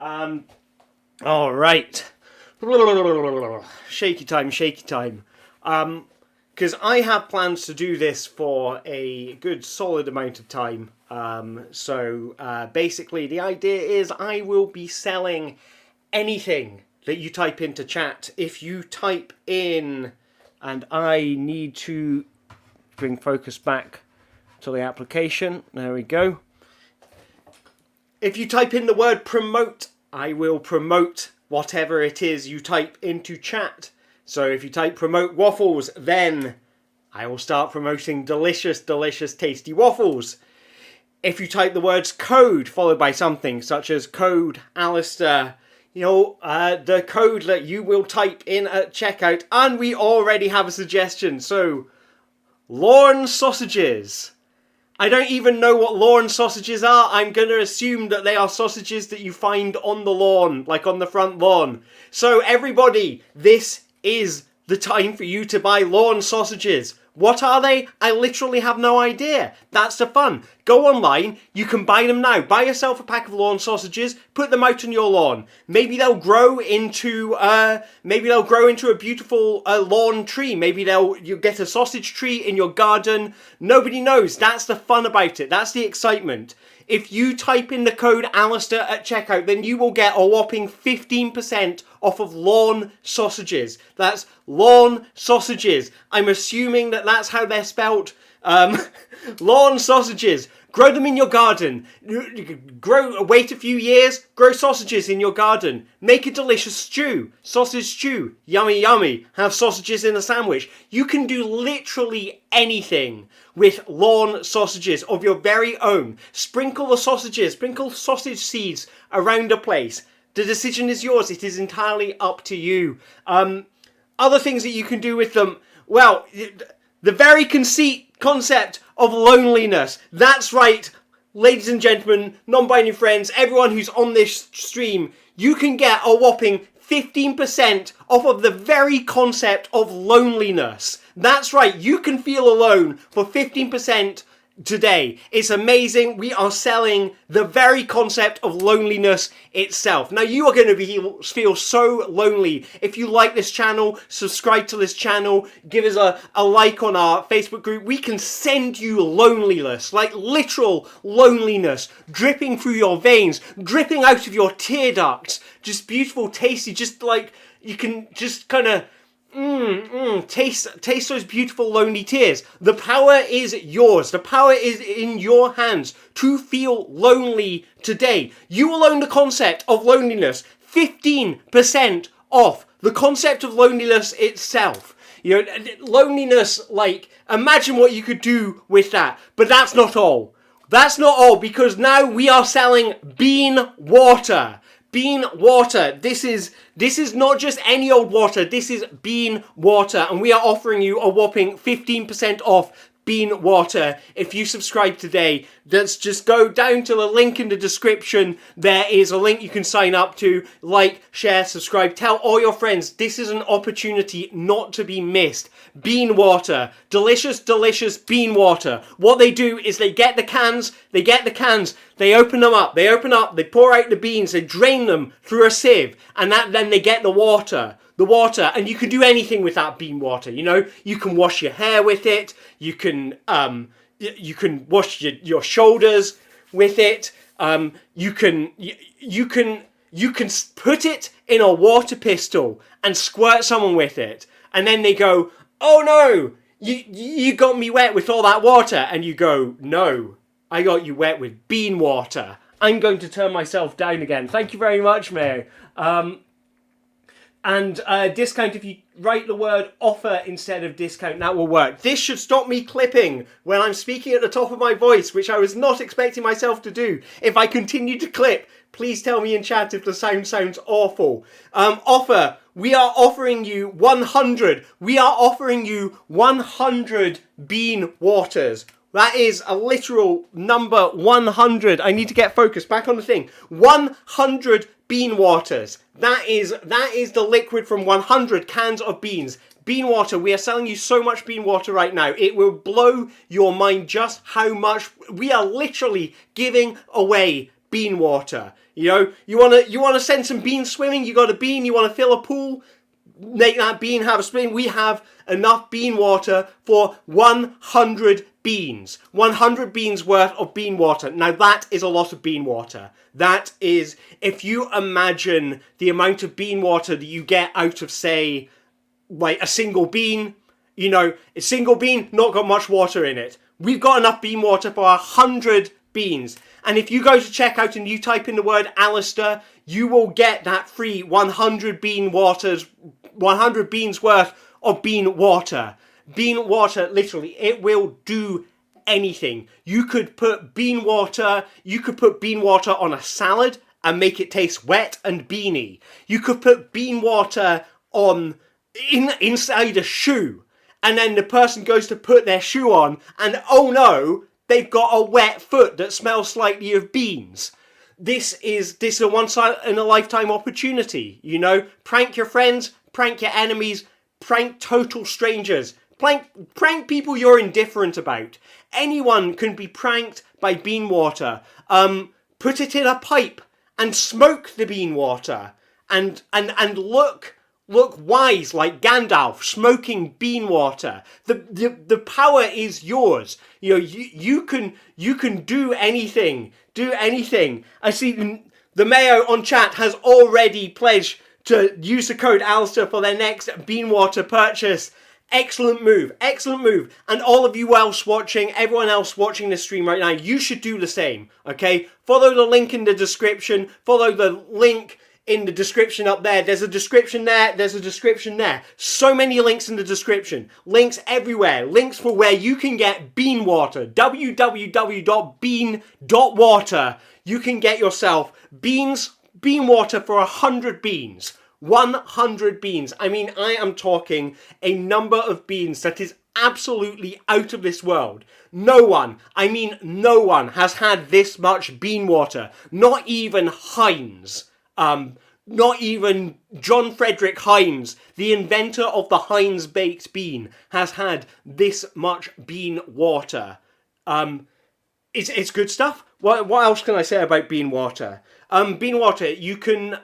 All right. Shaky time, shaky time. Because I have plans to do this for a good solid amount of time. So basically the idea is I will be selling anything that you type into chat. If you type in, and I need to bring focus back to the application. There we go. If you type in the word promote, I will promote whatever it is you type into chat. So if you type promote waffles, then I will start promoting delicious, delicious, tasty waffles. If you type the words code followed by something such as code Alistair, the code that you will type in at checkout, and we already have a suggestion. So, Lorne sausages. I don't even know what Lorne sausages are. I'm going to assume that they are sausages that you find on the lawn, like on the front lawn. So everybody, this is the time for you to buy Lorne sausages. What are they? I literally have no idea. That's the fun. Go online. You can buy them now. Buy yourself a pack of Lorne sausages. Put them out on your lawn. Maybe they'll grow into a beautiful lawn tree. Maybe you get a sausage tree in your garden. Nobody knows. That's the fun about it. That's the excitement. If you type in the code Alistair at checkout, then you will get a whopping 15% off of Lorne sausages. That's Lorne sausages. I'm assuming that that's how they're spelt. Lorne sausages. Grow them in your garden. Wait a few years, grow sausages in your garden. Make a delicious stew. Sausage stew. Yummy, yummy. Have sausages in a sandwich. You can do literally anything with Lorne sausages of your very own. Sprinkle the sausages, sprinkle sausage seeds around the place. The decision is yours. It is entirely up to you. Other things that you can do with them, well, the very concept of loneliness. That's right, ladies and gentlemen, non-binary friends, everyone who's on this stream, you can get a whopping 15% off of the very concept of loneliness. That's right, you can feel alone for 15% today. It's amazing. We are selling the very concept of loneliness itself. Now, you are going to feel so lonely. If you like this channel, subscribe to this channel, give us a like on our Facebook group. We can send you loneliness, like literal loneliness, dripping through your veins, dripping out of your tear ducts. Just beautiful, tasty, just like you can just kind of taste those beautiful lonely tears. The power is yours. The power is in your hands to feel lonely today. You will own the concept of loneliness. 15% off the concept of loneliness itself. Loneliness, like, imagine what you could do with that. But that's not all. That's not all, because now we are selling bean water. Bean water. This is not just any old water. This is bean water. And we are offering you a whopping 15% off bean water if you subscribe today. Let's just go down to the link in the description. There is a link you can sign up to. Like, share, subscribe. Tell all your friends. This is an opportunity not to be missed. Bean water. Delicious, delicious bean water. What they do is they get the cans, they open them up, they pour out the beans, they drain them through a sieve, and then they get the water, and you can do anything with that bean water. You can wash your hair with it, you can wash your shoulders with it, you can put it in a water pistol and squirt someone with it, and then they go, "Oh no, you got me wet with all that water," and you go, "No, I got you wet with bean water." I'm going to turn myself down again. Thank you very much, Mayo. And discount, if you write the word offer instead of discount, that will work. This should stop me clipping when I'm speaking at the top of my voice, which I was not expecting myself to do. If I continue to clip, please tell me in chat if the sound sounds awful. Offer. We are offering you 100. We are offering you 100 bean waters. That is a literal number 100. I need to get focused back on the thing. 100 bean waters. That is the liquid from 100 cans of beans. Bean water. We are selling you so much bean water right now. It will blow your mind just how much we are literally giving away bean water. You wanna send some beans swimming. You got a bean. You want to fill a pool. Make that bean have a swim. We have enough bean water for 100 beans. 100 beans worth of bean water. Now that is a lot of bean water. That is, if you imagine the amount of bean water that you get out of, say, like a single bean, a single bean, not got much water in it. We've got enough bean water for 100 beans. And if you go to checkout and you type in the word Alistair, you will get that free 100 beans worth of bean water. Bean water, literally, it will do anything. You could put bean water on a salad and make it taste wet and beany. You could put bean water inside a shoe, and then the person goes to put their shoe on, and oh no, they've got a wet foot that smells slightly of beans. This is a once in a lifetime opportunity. Prank your friends, prank your enemies, prank total strangers, prank people you're indifferent about. Anyone can be pranked by bean water. Put it in a pipe and smoke the bean water, and look wise like Gandalf smoking bean water. The power is yours. You can do anything. Do anything. I see the Mayo on chat has already pledged to use the code Alistair for their next bean water purchase. Excellent move. And all of you else watching, everyone else watching this stream right now, you should do the same, okay? Follow the link in the description. Follow the link in the description up there. There's a description there. There's a description there. So many links in the description. Links everywhere. Links for where you can get bean water. www.bean.water. You can get yourself bean water for 100 beans. 100 beans. I mean, I am talking a number of beans that is absolutely out of this world. No one has had this much bean water. Not even Heinz. Not even John Frederick Heinz, the inventor of the Heinz baked bean, has had this much bean water. It's good stuff. What else can I say about bean water? Bean water, you can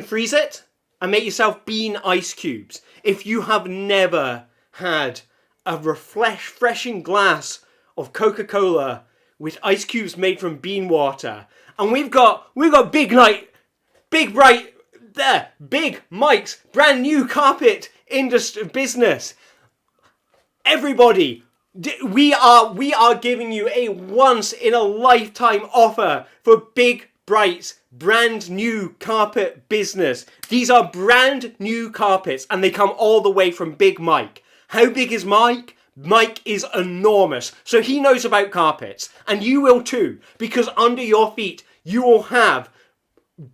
freeze it and make yourself bean ice cubes. If you have never had a refreshing glass of Coca-Cola with ice cubes made from bean water, and we've got Big Mike's brand new carpet industry business. Everybody, we are giving you a once in a lifetime offer for Big Bright's brand new carpet business. These are brand new carpets and they come all the way from Big Mike. How big is Mike? Mike is enormous. So he knows about carpets, and you will too, because under your feet you will have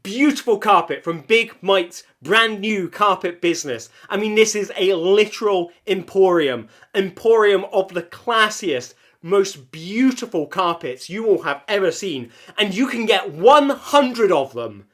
beautiful carpet from Big Mike's brand new carpet business. I mean, this is a literal emporium of the classiest, most beautiful carpets you will have ever seen, and you can get 100 of them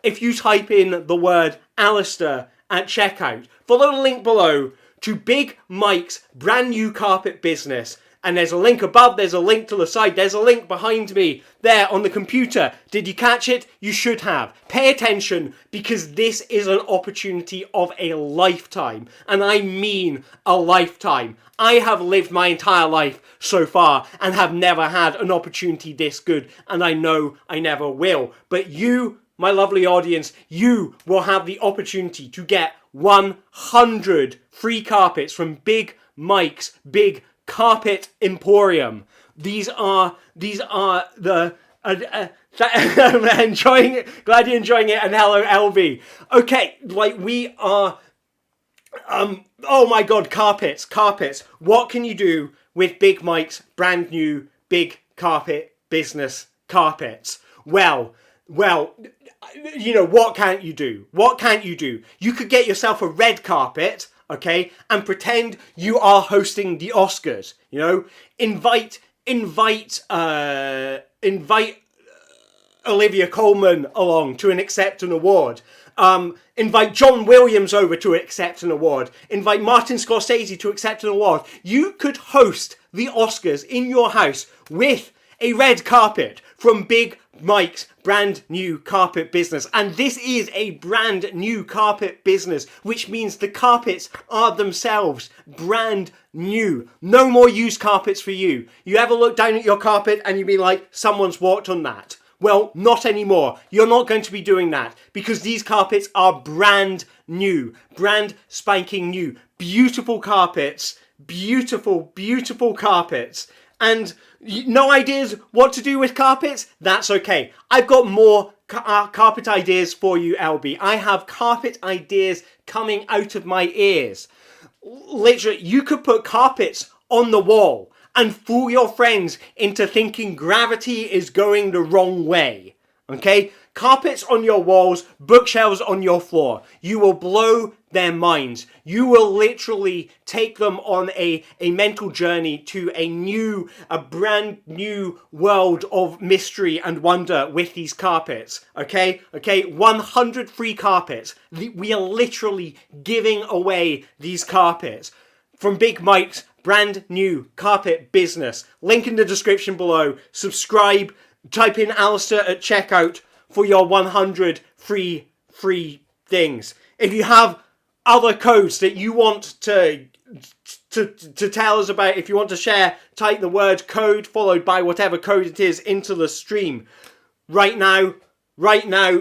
if you type in the word Alistair at checkout. Follow the link below to Big Mike's brand new carpet business. And there's a link above, there's a link to the side, there's a link behind me there on the computer. Did you catch it? You should have. Pay attention, because this is an opportunity of a lifetime. And I mean a lifetime. I have lived my entire life so far and have never had an opportunity this good. And I know I never will. But you, my lovely audience, you will have the opportunity to get 100 free carpets from Big Mike's Big Carpet Emporium. These are the I'm enjoying it. Glad you're enjoying it, and hello LV. Okay, we are oh my god, carpets. What can you do with Big Mike's brand new big carpet business carpets? Well, what can't you do? You could get yourself a red carpet, okay, and pretend you are hosting the Oscars. Invite Olivia Colman along to accept an award. Invite John Williams over to accept an award. Invite Martin Scorsese to accept an award. You could host the Oscars in your house with a red carpet from Big Mike's brand new carpet business. And this is a brand new carpet business, which means the carpets are themselves brand new. No more used carpets for you. You ever look down at your carpet and you be like, someone's walked on that? Well, not anymore. You're not going to be doing that because these carpets are brand new, brand spanking new. Beautiful carpets, beautiful, beautiful carpets. And no ideas what to do with carpets? That's okay. I've got more carpet ideas for you, LB. I have carpet ideas coming out of my ears. Literally, you could put carpets on the wall and fool your friends into thinking gravity is going the wrong way. Okay? Carpets on your walls, bookshelves on your floor. You will blow their minds. You will literally take them on a mental journey to a brand new world of mystery and wonder with these carpets. Okay? 100 free carpets. We are literally giving away these carpets from Big Mike's brand new carpet business. Link in the description below. Subscribe. Type in Alistair at checkout for your 100 free things. If you have other codes that you want to tell us about, if you want to share, type the word code followed by whatever code it is into the stream. Right now,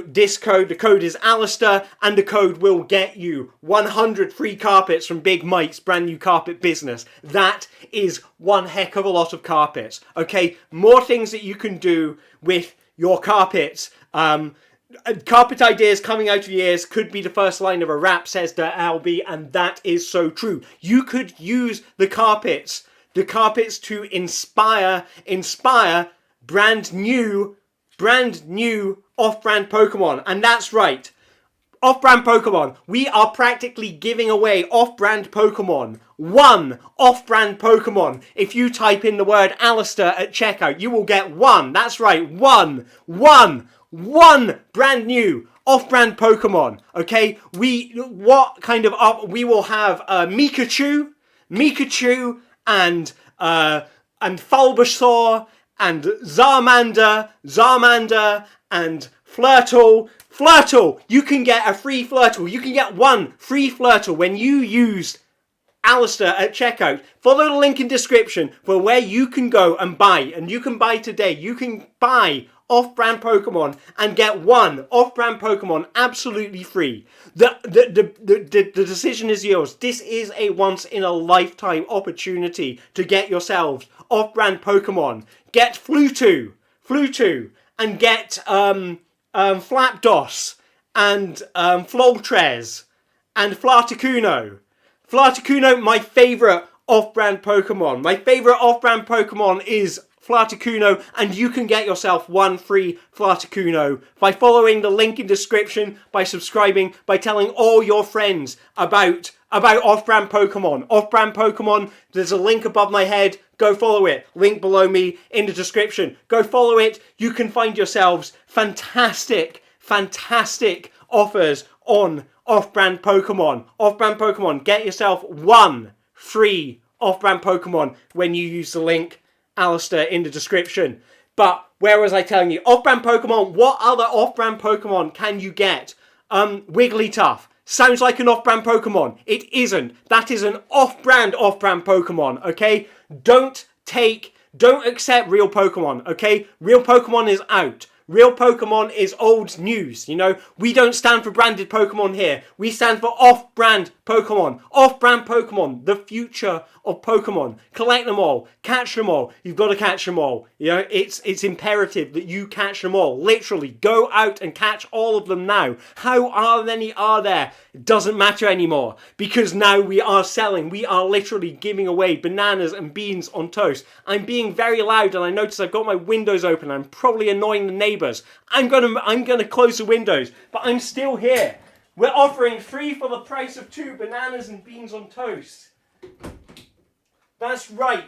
this code, the code is Alistair, and the code will get you 100 free carpets from Big Mike's brand new carpet business. That is one heck of a lot of carpets. Okay, more things that you can do with your carpets. Carpet ideas coming out of your ears could be the first line of a rap, says the LB, and that is so true. You could use the carpets to inspire brand new off-brand Pokemon. And that's right, off-brand Pokemon. We are practically giving away off-brand Pokemon. One off-brand Pokemon. If you type in the word Alistair at checkout, you will get one. That's right, one brand new off-brand Pokemon. Okay, we will have Mikachu and Bulbasaur and Zarmander and Flirtle. You can get a free Flirtle. You can get one free Flirtle when you use Alistair at checkout. Follow the link in description for where you can go and buy. And you can buy today. You can buy off-brand Pokemon and get one off-brand Pokemon absolutely free. The decision is yours. This is a once-in-a-lifetime opportunity to get yourselves off-brand Pokemon. Get Flutu, and get Flapdos, and Floltrez, and Flarticuno, my favourite off-brand Pokemon. My favourite off-brand Pokemon is Flarticuno, and you can get yourself one free Flarticuno by following the link in description, by subscribing, by telling all your friends about off-brand Pokemon. Off-brand Pokemon, there's a link above my head. Go follow it. Link below me in the description. Go follow it. You can find yourselves fantastic offers on off-brand Pokemon. Off-brand Pokemon. Get yourself one free off-brand Pokemon when you use the link Alistair in the description. But where was I telling you? Off-brand Pokemon. What other off-brand Pokemon can you get? Wigglytuff. Sounds like an off-brand Pokemon. It isn't. That is an off-brand Pokemon, okay? Don't accept real Pokemon, okay? Real Pokemon is out. Real Pokemon is old news, you know? We don't stand for branded Pokemon here. We stand for off-brand Pokemon. Off-brand Pokemon, the future of Pokemon. Collect them all. Catch them all. You've got to catch them all. You know, it's imperative that you catch them all. Literally, go out and catch all of them now. How many are there? It doesn't matter anymore. Because now we are selling. We are literally giving away bananas and beans on toast. I'm being very loud and I notice I've got my windows open. I'm probably annoying the neighbours. I'm gonna close the windows, but I'm still here. We're offering 3 for the price of 2 bananas and beans on toast. That's right.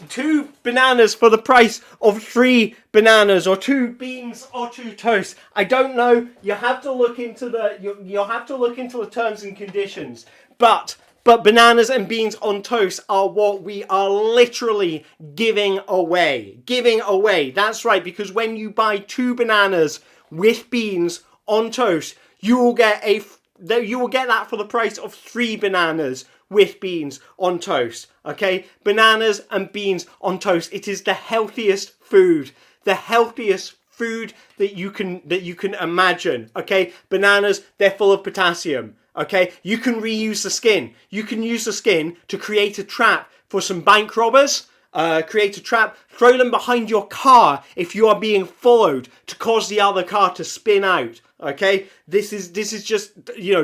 2 bananas for the price of 3 bananas, or 2 beans, or 2 toast. I don't know. You have to look into the terms and conditions. But But bananas and beans on toast are what we are literally giving away. Giving away. That's right, because when you buy 2 bananas with beans on toast, you will get that for the price of 3 bananas with beans on toast. Okay? Bananas and beans on toast. It is the healthiest food. The healthiest food that you can imagine. Okay? Bananas, they're full of potassium. Okay, you can reuse the skin. You can use the skin to create a trap for some bank robbers. Create a trap, throw them behind your car if you are being followed to cause the other car to spin out. Okay, this is just,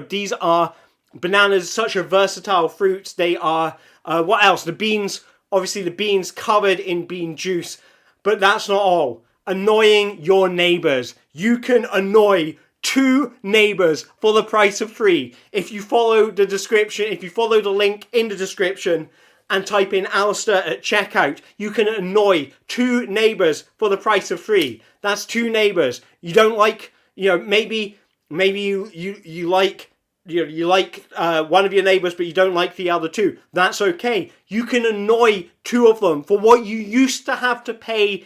these are bananas, such a versatile fruit. They are, what else? The beans, obviously the beans covered in bean juice. But that's not all. Annoying your neighbors. You can annoy 2 neighbors for the price of 3. If you follow the description, if you follow the link in the description and type in Alistair at checkout, you can annoy 2 neighbors for the price of 3. That's 2 neighbors. You don't like, maybe you like one of your neighbors, but you don't like the other 2. That's okay. You can annoy 2 of them for what you used to have to pay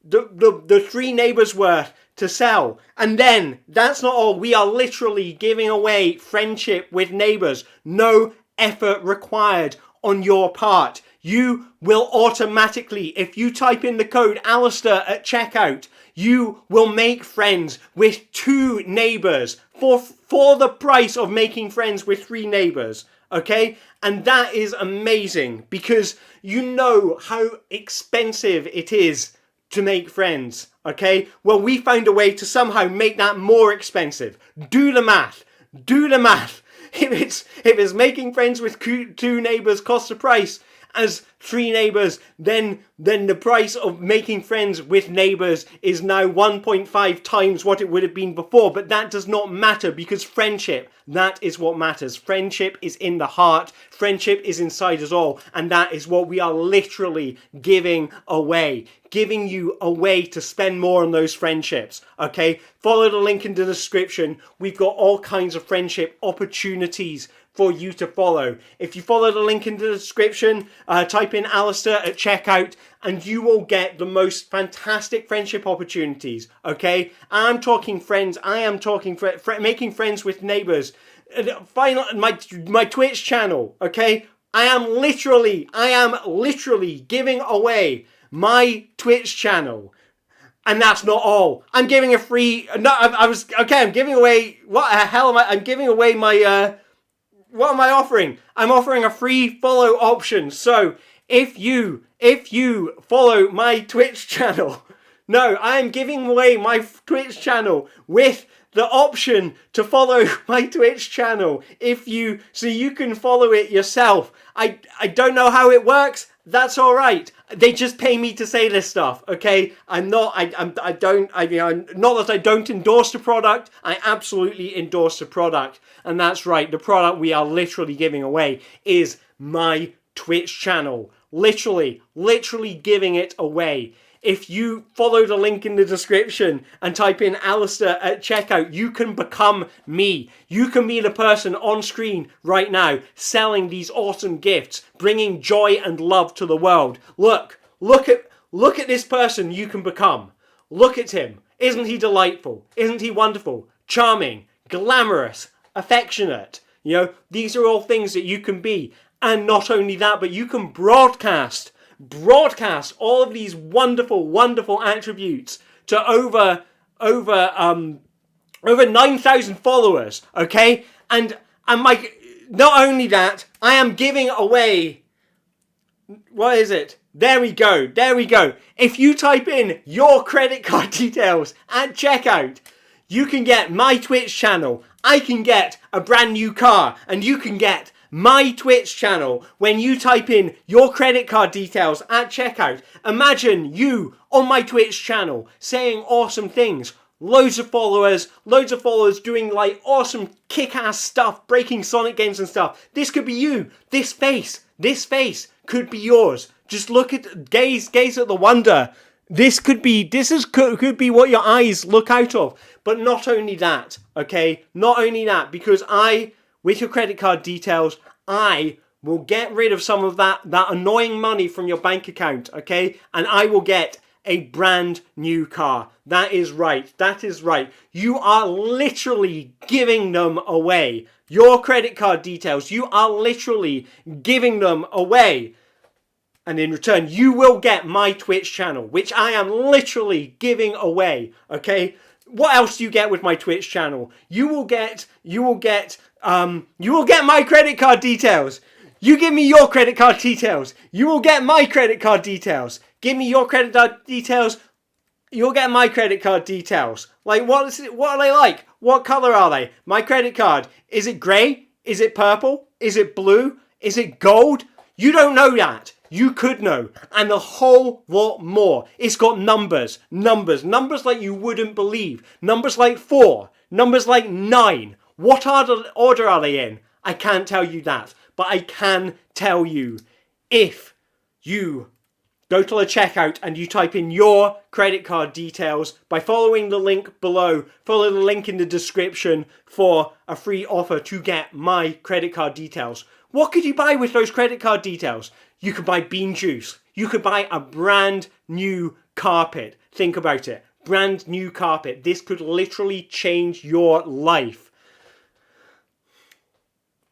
the 3 neighbors worth to sell. And then, that's not all. We are literally giving away friendship with neighbors. No effort required on your part. You will automatically, if you type in the code Alistair at checkout, you will make friends with 2 neighbors for the price of making friends with 3 neighbors. Okay? And that is amazing, because you know how expensive it is to make friends. Okay? Well, we found a way to somehow make that more expensive. Do the math. Do the math. If it's making friends with 2 neighbors costs the price as 3 neighbors, then the price of making friends with neighbors is now 1.5 times what it would have been before. But that does not matter, because friendship, that is what matters. Friendship is in the heart. Friendship is inside us all. And that is what we are literally giving away. Giving you a way to spend more on those friendships. Okay? Follow the link in the description. We've got all kinds of friendship opportunities for you to follow. If you follow the link in the description, type in Alistair at checkout, and you will get the most fantastic friendship opportunities. Okay? I'm talking friends. I am talking making friends with neighbors. My Twitch channel. Okay? I am literally giving away my Twitch channel. And that's not all. I'm giving a free... No, I'm giving away... What the hell am I... I'm giving away my... What am I offering? I'm offering a free follow option. So, if you follow my Twitch channel... No, I'm giving away my Twitch channel with the option to follow my Twitch channel. So you can follow it yourself. I don't know how it works. That's all right. They just pay me to say this stuff, okay? Not that I don't endorse the product. I absolutely endorse the product. And that's right, the product we are literally giving away is my Twitch channel. Literally giving it away. If you follow the link in the description and type in Alistair at checkout, you can become me. You can be the person on screen right now selling these awesome gifts, bringing joy and love to the world. Look at this person you can become. Look at him. Isn't he delightful? Isn't he wonderful? Charming, glamorous, affectionate. These are all things that you can be. And not only that, but you can broadcast all of these wonderful attributes to over 9,000 followers, okay? And not only that, I am giving away, what is it? There we go. If you type in your credit card details at checkout, you can get my Twitch channel. I can get a brand new car, and you can get my Twitch channel when you type in your credit card details at checkout. Imagine you on my Twitch channel saying awesome things. Loads of followers doing like awesome kick-ass stuff, breaking Sonic games and stuff. This could be you. This face could be yours. Just gaze at the wonder. This could be what your eyes look out of. But not only that, okay? Not only that, because I with your credit card details, I will get rid of some of that annoying money from your bank account, okay? And I will get a brand new car. That is right. That is right. You are literally giving them away. Your credit card details, you are literally giving them away. And in return, you will get my Twitch channel, which I am literally giving away, okay? What else do you get with my Twitch channel? You will get my credit card details. You give me your credit card details. You will get my credit card details. Give me your credit card details. You'll get my credit card details. Like, what are they like? What color are they? My credit card. Is it grey? Is it purple? Is it blue? Is it gold? You don't know that. You could know. And a whole lot more. It's got numbers. Numbers like you wouldn't believe. Numbers like 4. Numbers like 9. What order are they in? I can't tell you that. But I can tell you, if you go to the checkout and you type in your credit card details by following the link below, follow the link in the description for a free offer to get my credit card details. What could you buy with those credit card details? You could buy bean juice. You could buy a brand new carpet. Think about it. Brand new carpet. This could literally change your life.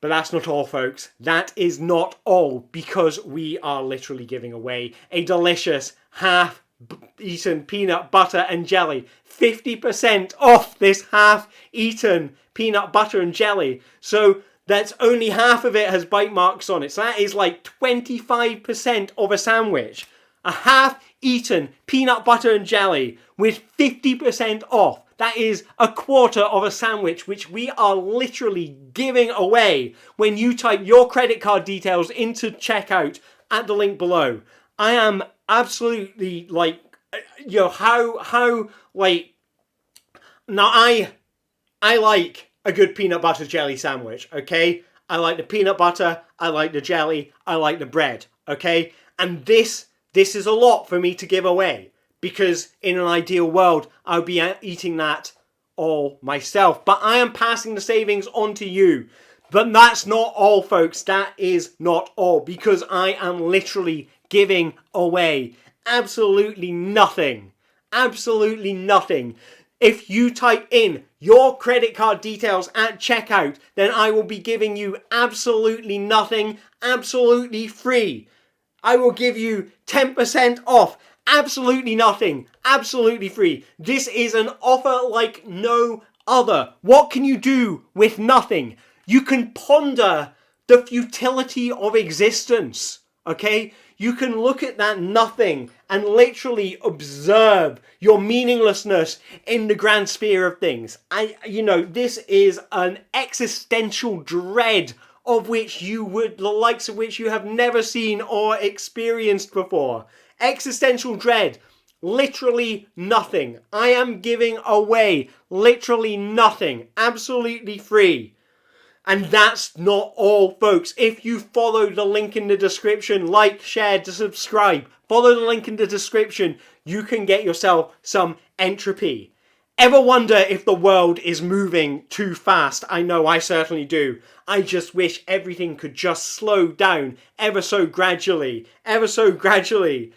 But that's not all, folks. That is not all, because we are literally giving away a delicious half-eaten peanut butter and jelly. 50% off this half-eaten peanut butter and jelly. So that's only half of it has bite marks on it. So that is like 25% of a sandwich. A half-eaten peanut butter and jelly with 50% off. That is a quarter of a sandwich, which we are literally giving away when you type your credit card details into checkout at the link below. I am absolutely like, how like, now I like a good peanut butter jelly sandwich, okay? I like the peanut butter, I like the jelly, I like the bread, okay? And this is a lot for me to give away, because in an ideal world, I would be eating that all myself. But I am passing the savings on to you. But that's not all, folks. That is not all, because I am literally giving away absolutely nothing. Absolutely nothing. If you type in your credit card details at checkout, then I will be giving you absolutely nothing, absolutely free. I will give you 10% off, absolutely nothing, absolutely free. This is an offer like no other. What can you do with nothing? You can ponder the futility of existence, okay? You can look at that nothing and literally observe your meaninglessness in the grand sphere of things. This is an existential dread of which the likes of which you have never seen or experienced before. Existential dread. Literally nothing. I am giving away literally nothing. Absolutely free. And that's not all, folks. If you follow the link in the description, like, share, subscribe, follow the link in the description, you can get yourself some entropy. Ever wonder if the world is moving too fast? I know, I certainly do. I just wish everything could just slow down ever so gradually. Ever so gradually.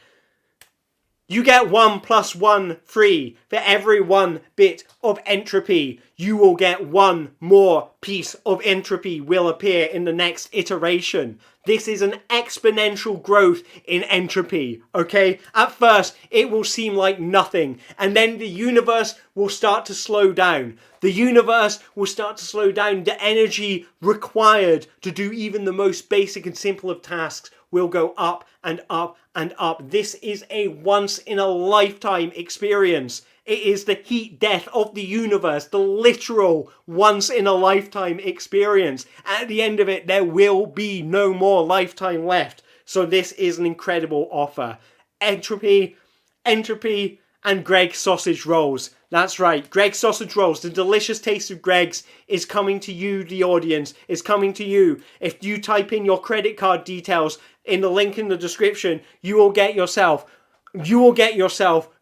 You get 1 + 1 free. For every 1 bit of entropy, you will get 1 more piece of entropy will appear in the next iteration. This is an exponential growth in entropy, okay? At first, it will seem like nothing, and then the universe will start to slow down. The universe will start to slow down. The energy required to do even the most basic and simple of tasks will go up and up and up. This is a once-in-a-lifetime experience. It is the heat death of the universe, the literal once-in-a-lifetime experience. At the end of it, there will be no more lifetime left. So this is an incredible offer. Entropy, and Greggs sausage rolls. That's right, Greggs sausage rolls. The delicious taste of Greggs is coming to you, the audience, is coming to you. If you type in your credit card details in the link in the description, you will get yourself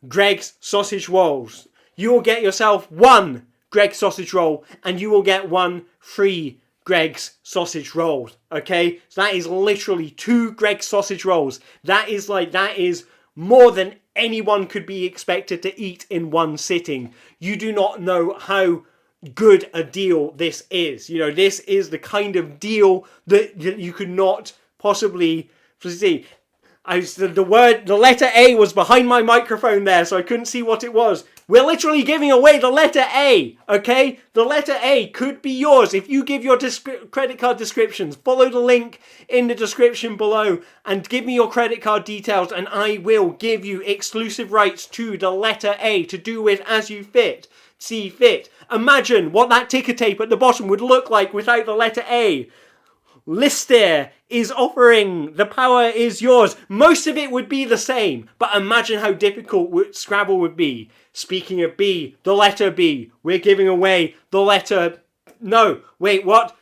Greggs sausage rolls. You will get yourself 1 Greggs sausage roll, and you will get 1 free Greggs sausage rolls, okay? So that is literally 2 Greggs sausage rolls. That is more than anyone could be expected to eat in one sitting. You do not know how good a deal this is. You know, this is the kind of deal that you could not possibly see. The letter A was behind my microphone there, so I couldn't see what it was. We're literally giving away the letter A, okay? The letter A could be yours if you give your credit card descriptions. Follow the link in the description below and give me your credit card details, and I will give you exclusive rights to the letter A to do with as you see fit. Imagine what that ticker tape at the bottom would look like without the letter A. Lister is offering the power is yours. Most of it would be the same, but imagine how difficult Scrabble would be. Speaking of B, the letter B. We're giving away the letter... No, wait, what?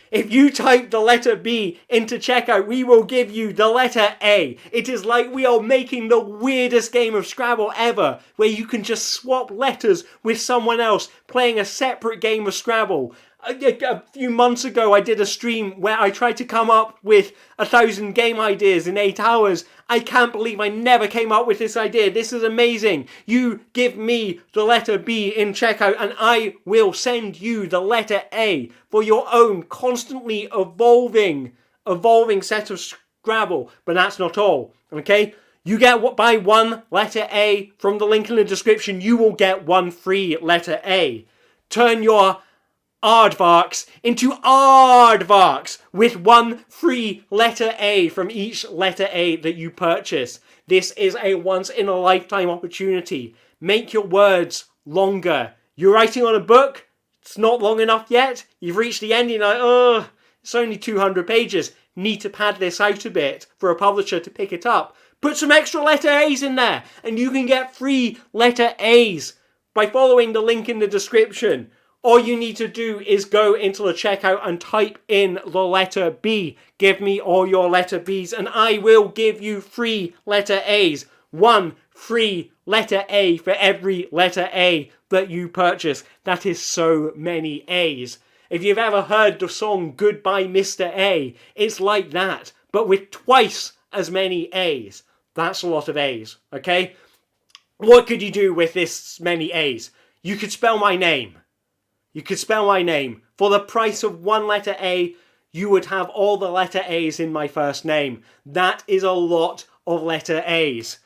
If you type the letter B into checkout, we will give you the letter A. It is like we are making the weirdest game of Scrabble ever, where you can just swap letters with someone else, playing a separate game of Scrabble. A few months ago, I did a stream where I tried to come up with 1,000 game ideas in 8 hours. I can't believe I never came up with this idea. This is amazing. You give me the letter B in checkout and I will send you the letter A for your own constantly evolving set of Scrabble. But that's not all, okay? You buy 1 letter A from the link in the description. You will get 1 free letter A. Turn your aardvarks into aardvarks with 1 free letter A from each letter A that you purchase. This is a once-in-a-lifetime opportunity. Make your words longer. You're writing on a book, it's not long enough yet. You've reached the end, you're like, oh, it's only 200 pages. Need to pad this out a bit for a publisher to pick it up. Put some extra letter A's in there, and you can get free letter A's by following the link in the description. All you need to do is go into the checkout and type in the letter B. Give me all your letter B's and I will give you free letter A's. 1 free letter A for every letter A that you purchase. That is so many A's. If you've ever heard the song Goodbye Mr. A, it's like that, but with twice as many A's. That's a lot of A's, okay? What could you do with this many A's? You could spell my name. You could spell my name. For the price of 1 letter A, you would have all the letter A's in my first name. That is a lot of letter A's.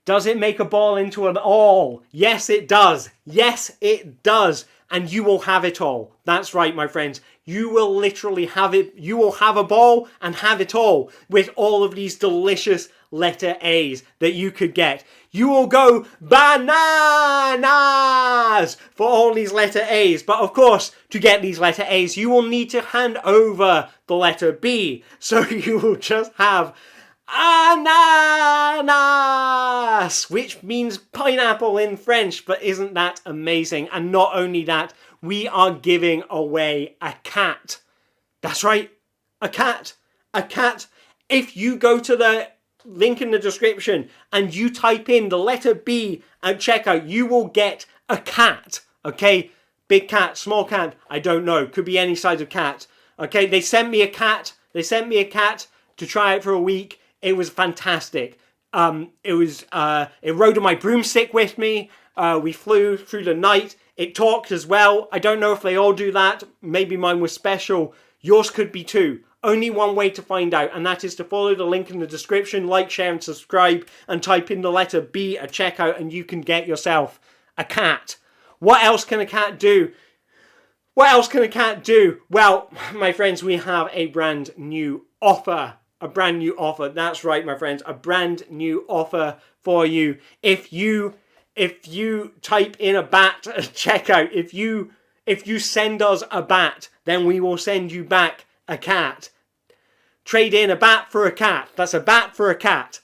Does it make a ball into an all? Yes, it does. Yes, it does. And you will have it all. That's right, my friends. You will literally have it. You will have a ball and have it all with all of these delicious letter A's that you could get. You will go bananas for all these letter A's. But of course, to get these letter A's, you will need to hand over the letter B. So you will just have ananas, which means pineapple in French. But isn't that amazing? And not only that, we are giving away a cat. That's right, a cat. A cat. If you go to the link in the description and you type in the letter B at checkout, you will get a cat. Okay, big cat, small cat, I don't know, could be any size of cat. Okay, they sent me a cat to try it for a week. It was fantastic. It rode on my broomstick with me. We flew through the night. It talked as well. I don't know if they all do that. Maybe mine was special. Yours could be too. Only one way to find out, and that is to follow the link in the description, like, share, and subscribe, and type in the letter B at checkout, and you can get yourself a cat. What else can a cat do? What else can a cat do? Well, my friends, we have a brand new offer. A brand new offer. That's right, my friends. A brand new offer for you. If you type in a bat at checkout, if you send us a bat, then we will send you back a cat. Trade in a bat for a cat. That's a bat for a cat.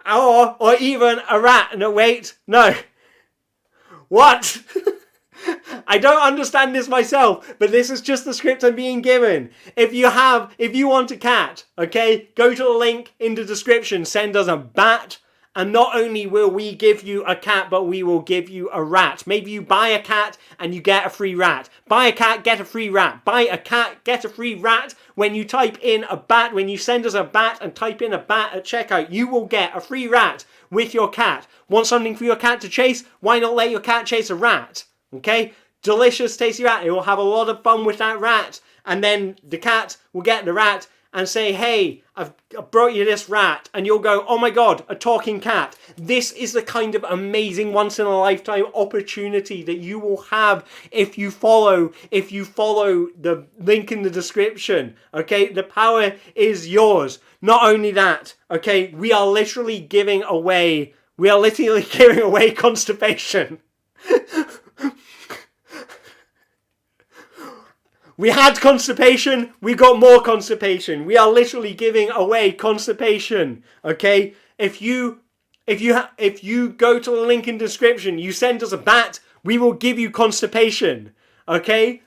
Or even a rat. No, wait. No. What? I don't understand this myself, but this is just the script I'm being given. If you want a cat, okay, go to the link in the description, send us a bat, And not only will we give you a cat, but we will give you a rat. Maybe you buy a cat and you get a free rat. Buy a cat, get a free rat. Buy a cat, get a free rat. When you type in a bat, when you send us a bat and type in a bat at checkout, you will get a free rat with your cat. Want something for your cat to chase? Why not let your cat chase a rat? Okay? Delicious, tasty rat. It will have a lot of fun with that rat. And then the cat will get the rat and say, hey, I've brought you this rat. And you'll go, oh my God, a talking cat. This is the kind of amazing once in a lifetime opportunity that you will have if you follow the link in the description. Okay, the power is yours. Not only that, okay, we are literally giving away constipation. We had constipation, we got more constipation. We are literally giving away constipation, okay? If you go to the link in the description, you send us a bat, we will give you constipation, okay?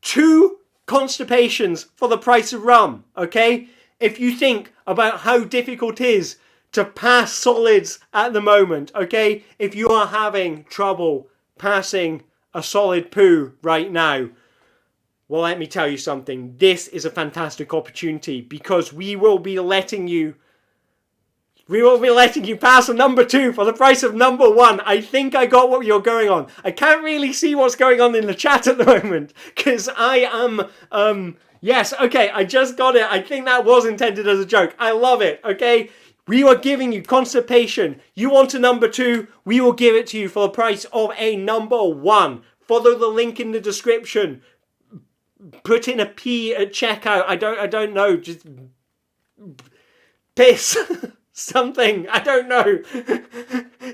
2 constipations for the price of rum, okay? If you think about how difficult it is to pass solids at the moment, okay? If you are having trouble passing a solid poo right now, well, let me tell you something. This is a fantastic opportunity because we will be letting you pass a number 2 for the price of number 1. I think I got what you're going on. I can't really see what's going on in the chat at the moment because I am, yes, okay, I just got it. I think that was intended as a joke. I love it, okay? We are giving you constipation. You want a number 2? We will give it to you for the price of a number 1. Follow the link in the description. Put in a P at checkout. I don't know. Just piss. Something. I don't know.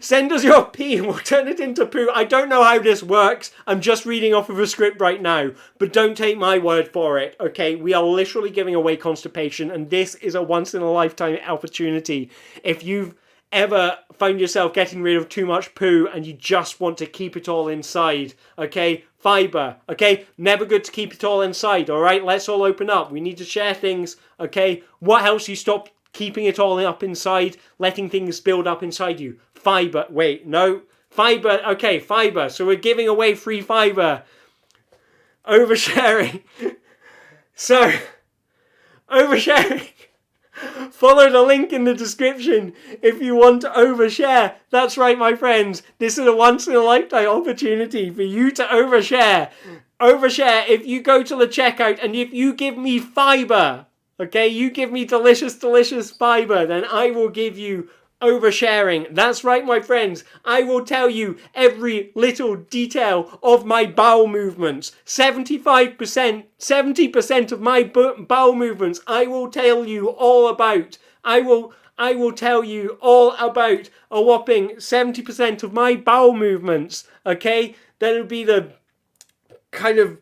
Send us your pee and we'll turn it into poo. I don't know how this works. I'm just reading off of a script right now. But don't take my word for it. Okay? We are literally giving away constipation. And this is a once in a lifetime opportunity. If you've ever found yourself getting rid of too much poo and you just want to keep it all inside, okay? Fiber, okay? Never good to keep it all inside, all right? Let's all open up. We need to share things, okay? What helps you stop keeping it all up inside, letting things build up inside you? Fiber. Wait, no. Fiber, okay, fiber. So we're giving away free fiber. Oversharing. So, oversharing. Follow the link in the description if you want to overshare. That's right, my friends. This is a once-in-a-lifetime opportunity for you to overshare. Overshare if you go to the checkout and if you give me fiber, okay, you give me delicious, delicious fiber, then I will give you oversharing. That's right, my friends. I will tell you every little detail of my bowel movements. 70% of my bowel movements I will tell you all about. I will tell you all about a whopping 70% of my bowel movements. Okay? That'll be the kind of,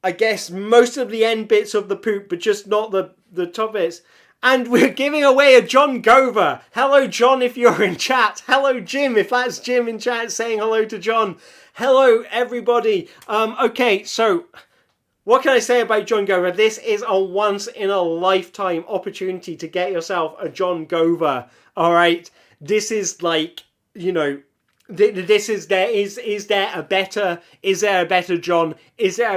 I guess, most of the end bits of the poop, but just not the top bits. And we're giving away a John Gover. Hello, John, if you're in chat. Hello, Jim, if that's Jim in chat saying hello to John. Hello, everybody. Okay, so what can I say about John Gover? This is a once-in-a-lifetime opportunity to get yourself a John Gover. All right? This is like, you know, this is there. Is there a better John? Is there a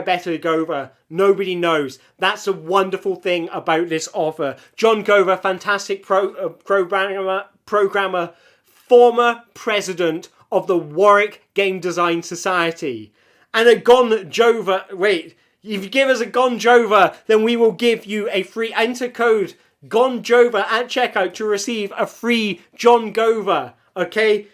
better Gover? Nobody knows. That's a wonderful thing about this offer. John Gover, fantastic programmer, former president of the Warwick Game Design Society. And a Gonjover, wait, if you give us a Gonjover, then we will give you a free, enter code Gonjover at checkout to receive a free John Gover, okay?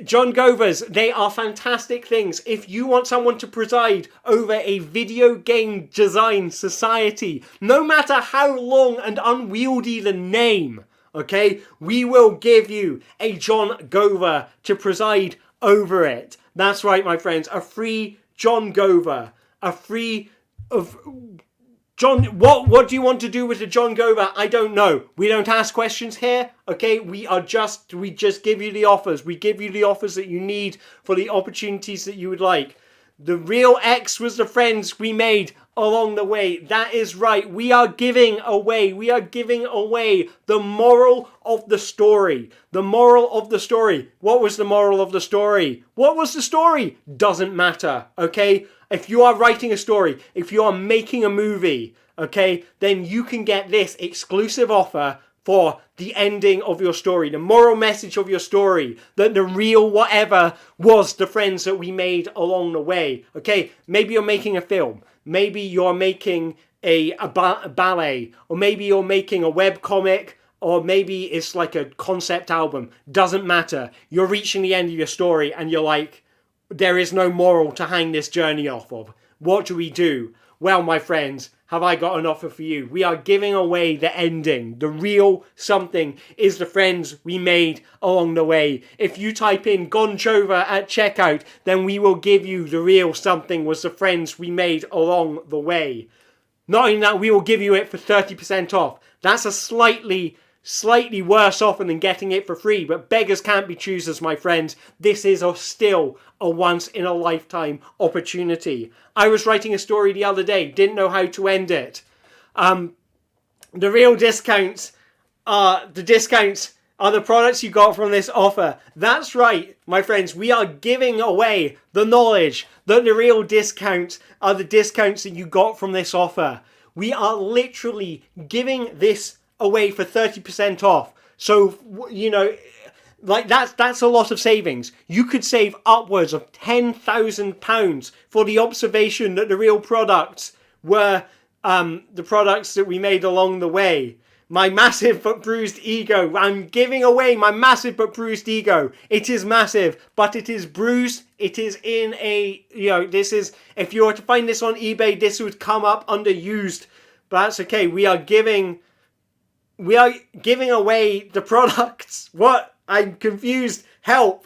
John Govers, they are fantastic things. If you want someone to preside over a video game design society, no matter how long and unwieldy the name, okay, we will give you a John Gover to preside over it. That's right, my friends, a free John Gover, a free of John. What do you want to do with the John Gover? I don't know. We don't ask questions here, okay? We just give you the offers. We give you the offers that you need for the opportunities that you would like. The real X was the friends we made along the way. That is right. We are giving away the moral of the story. The moral of the story. What was the moral of the story? What was the story? Doesn't matter, okay? If you are writing a story, if you are making a movie, okay, then you can get this exclusive offer for the ending of your story, the moral message of your story, that the real whatever was the friends that we made along the way. Okay, maybe you're making a film, maybe you're making a ballet, or maybe you're making a web comic, or maybe it's like a concept album. Doesn't matter. You're reaching the end of your story and you're like, there is no moral to hang this journey off of. What do we do? Well, my friends, have I got an offer for you? We are giving away the ending. The real something is the friends we made along the way. If you type in Gonchova at checkout, then we will give you the real something was the friends we made along the way. Not only that, we will give you it for 30% off. That's a slightly worse offer than getting it for free, but beggars can't be choosers, my friends. This is still a once-in-a-lifetime opportunity. I was writing a story the other day, didn't know how to end it. The real discounts are the products you got from this offer. That's right, my friends, we are giving away the knowledge that the real discounts are the discounts that you got from this offer. We are literally giving this away for 30% off. So, you know, like that's a lot of savings. You could save upwards of £10,000 for the observation that the real products were the products that we made along the way. My massive but bruised ego. I'm giving away my massive but bruised ego. It is massive, but it is bruised. It is in a, you know, this is, if you were to find this on eBay, this would come up under used. But that's okay. We are giving away the products. What? I'm confused. Help.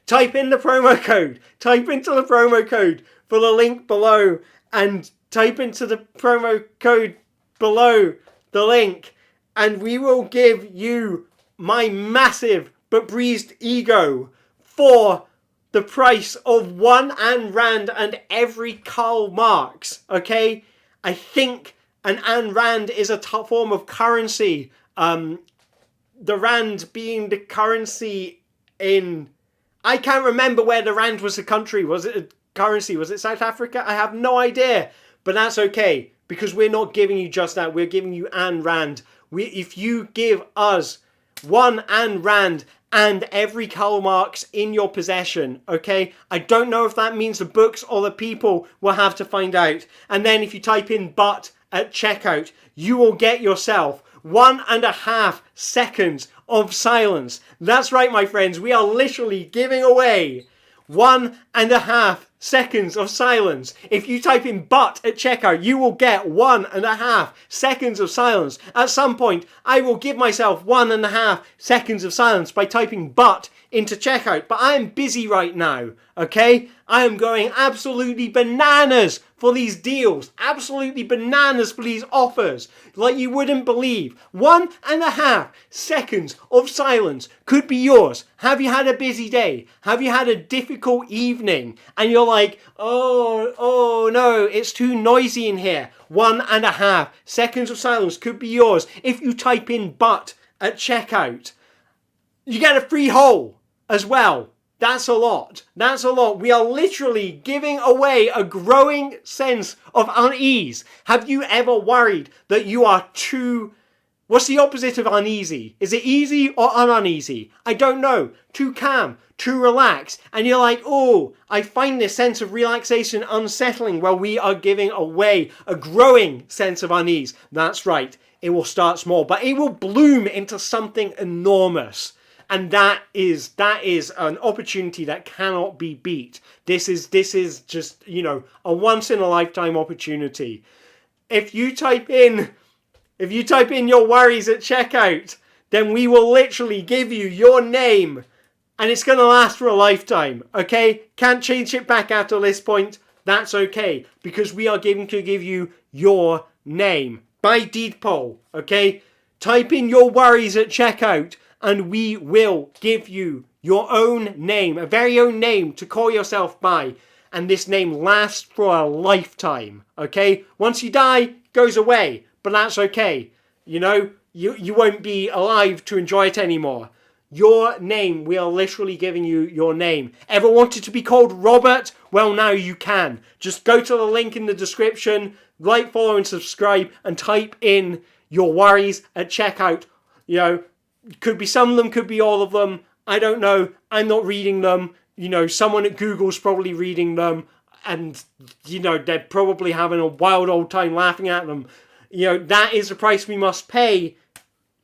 Type in the promo code. Type into the promo code for the link below and type into the promo code below the link and we will give you my massive but bruised ego for the price of one Ayn Rand and every Karl Marx. Okay? I think an Ayn Rand is a form of currency. The Rand being the currency in... I can't remember where the Rand was a country. Was it a currency? Was it South Africa? I have no idea. But that's okay, because we're not giving you just that. We're giving you Ayn Rand. If you give us one Ayn Rand and every Karl Marx in your possession, okay? I don't know if that means the books or the people. We'll have to find out. And then if you type in "but" at checkout, you will get yourself 1.5 seconds of silence. That's right, my friends. We are literally giving away 1.5 seconds of silence. If you type in "but" at checkout, you will get 1.5 seconds of silence. At some point, I will give myself 1.5 seconds of silence by typing "but" into checkout. But I am busy right now, okay? I am going absolutely bananas for these deals. Absolutely bananas for these offers. Like you wouldn't believe. 1.5 seconds of silence could be yours. Have you had a busy day? Have you had a difficult evening? And you're like, oh no, it's too noisy in here. 1.5 seconds of silence could be yours if you type in "but" at checkout. You get a free hole as well. That's a lot. That's a lot. We are literally giving away a growing sense of unease. Have you ever worried that you are too... What's the opposite of uneasy? Is it easy or uneasy? I don't know. Too calm, too relaxed. And you're like, oh, I find this sense of relaxation unsettling. Well, we are giving away a growing sense of unease. That's right. It will start small, but it will bloom into something enormous. And that is an opportunity that cannot be beat. This is just, you know, a once in a lifetime opportunity. If you type in your worries at checkout, then we will literally give you your name and it's going to last for a lifetime. Okay? Can't change it back after this point. That's okay, because we are going to give you your name by deed poll. Okay? Type in your worries at checkout and we will give you your own name, a very own name to call yourself by. and this name lasts for a lifetime, okay? Once you die, it goes away, but that's okay. You know, you won't be alive to enjoy it anymore. Your name, we are literally giving you your name. Ever wanted to be called Robert? Well, now you can. Just go to the link in the description, like, follow, and subscribe, and type in your worries at checkout. You know, could be some of them, could be all of them. I don't know. I'm not reading them. You know, someone at Google's probably reading them, and, you know, they're probably having a wild old time laughing at them. You know, that is the price we must pay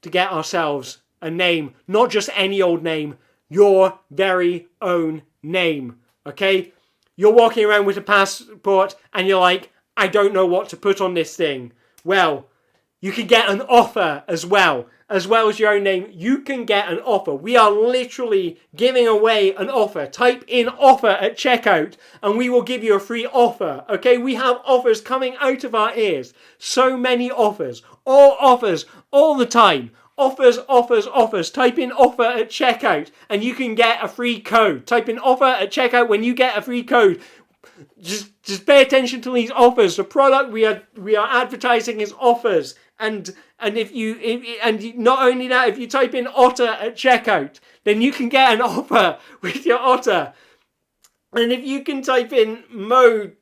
to get ourselves a name, not just any old name, your very own name, okay? You're walking around with a passport and you're like, I don't know what to put on this thing. Well, you can get an offer as well as your own name. You can get an offer. We are literally giving away an offer. Type in offer at checkout and we will give you a free offer, okay? We have offers coming out of our ears. So many offers, all the time. Offers. Type in offer at checkout and you can get a free code. Type in offer at checkout when you get a free code. Just pay attention to these offers. The product we are advertising is offers. And not only that, if you type in otter at checkout, then you can get an offer with your otter. And if you can type in mode,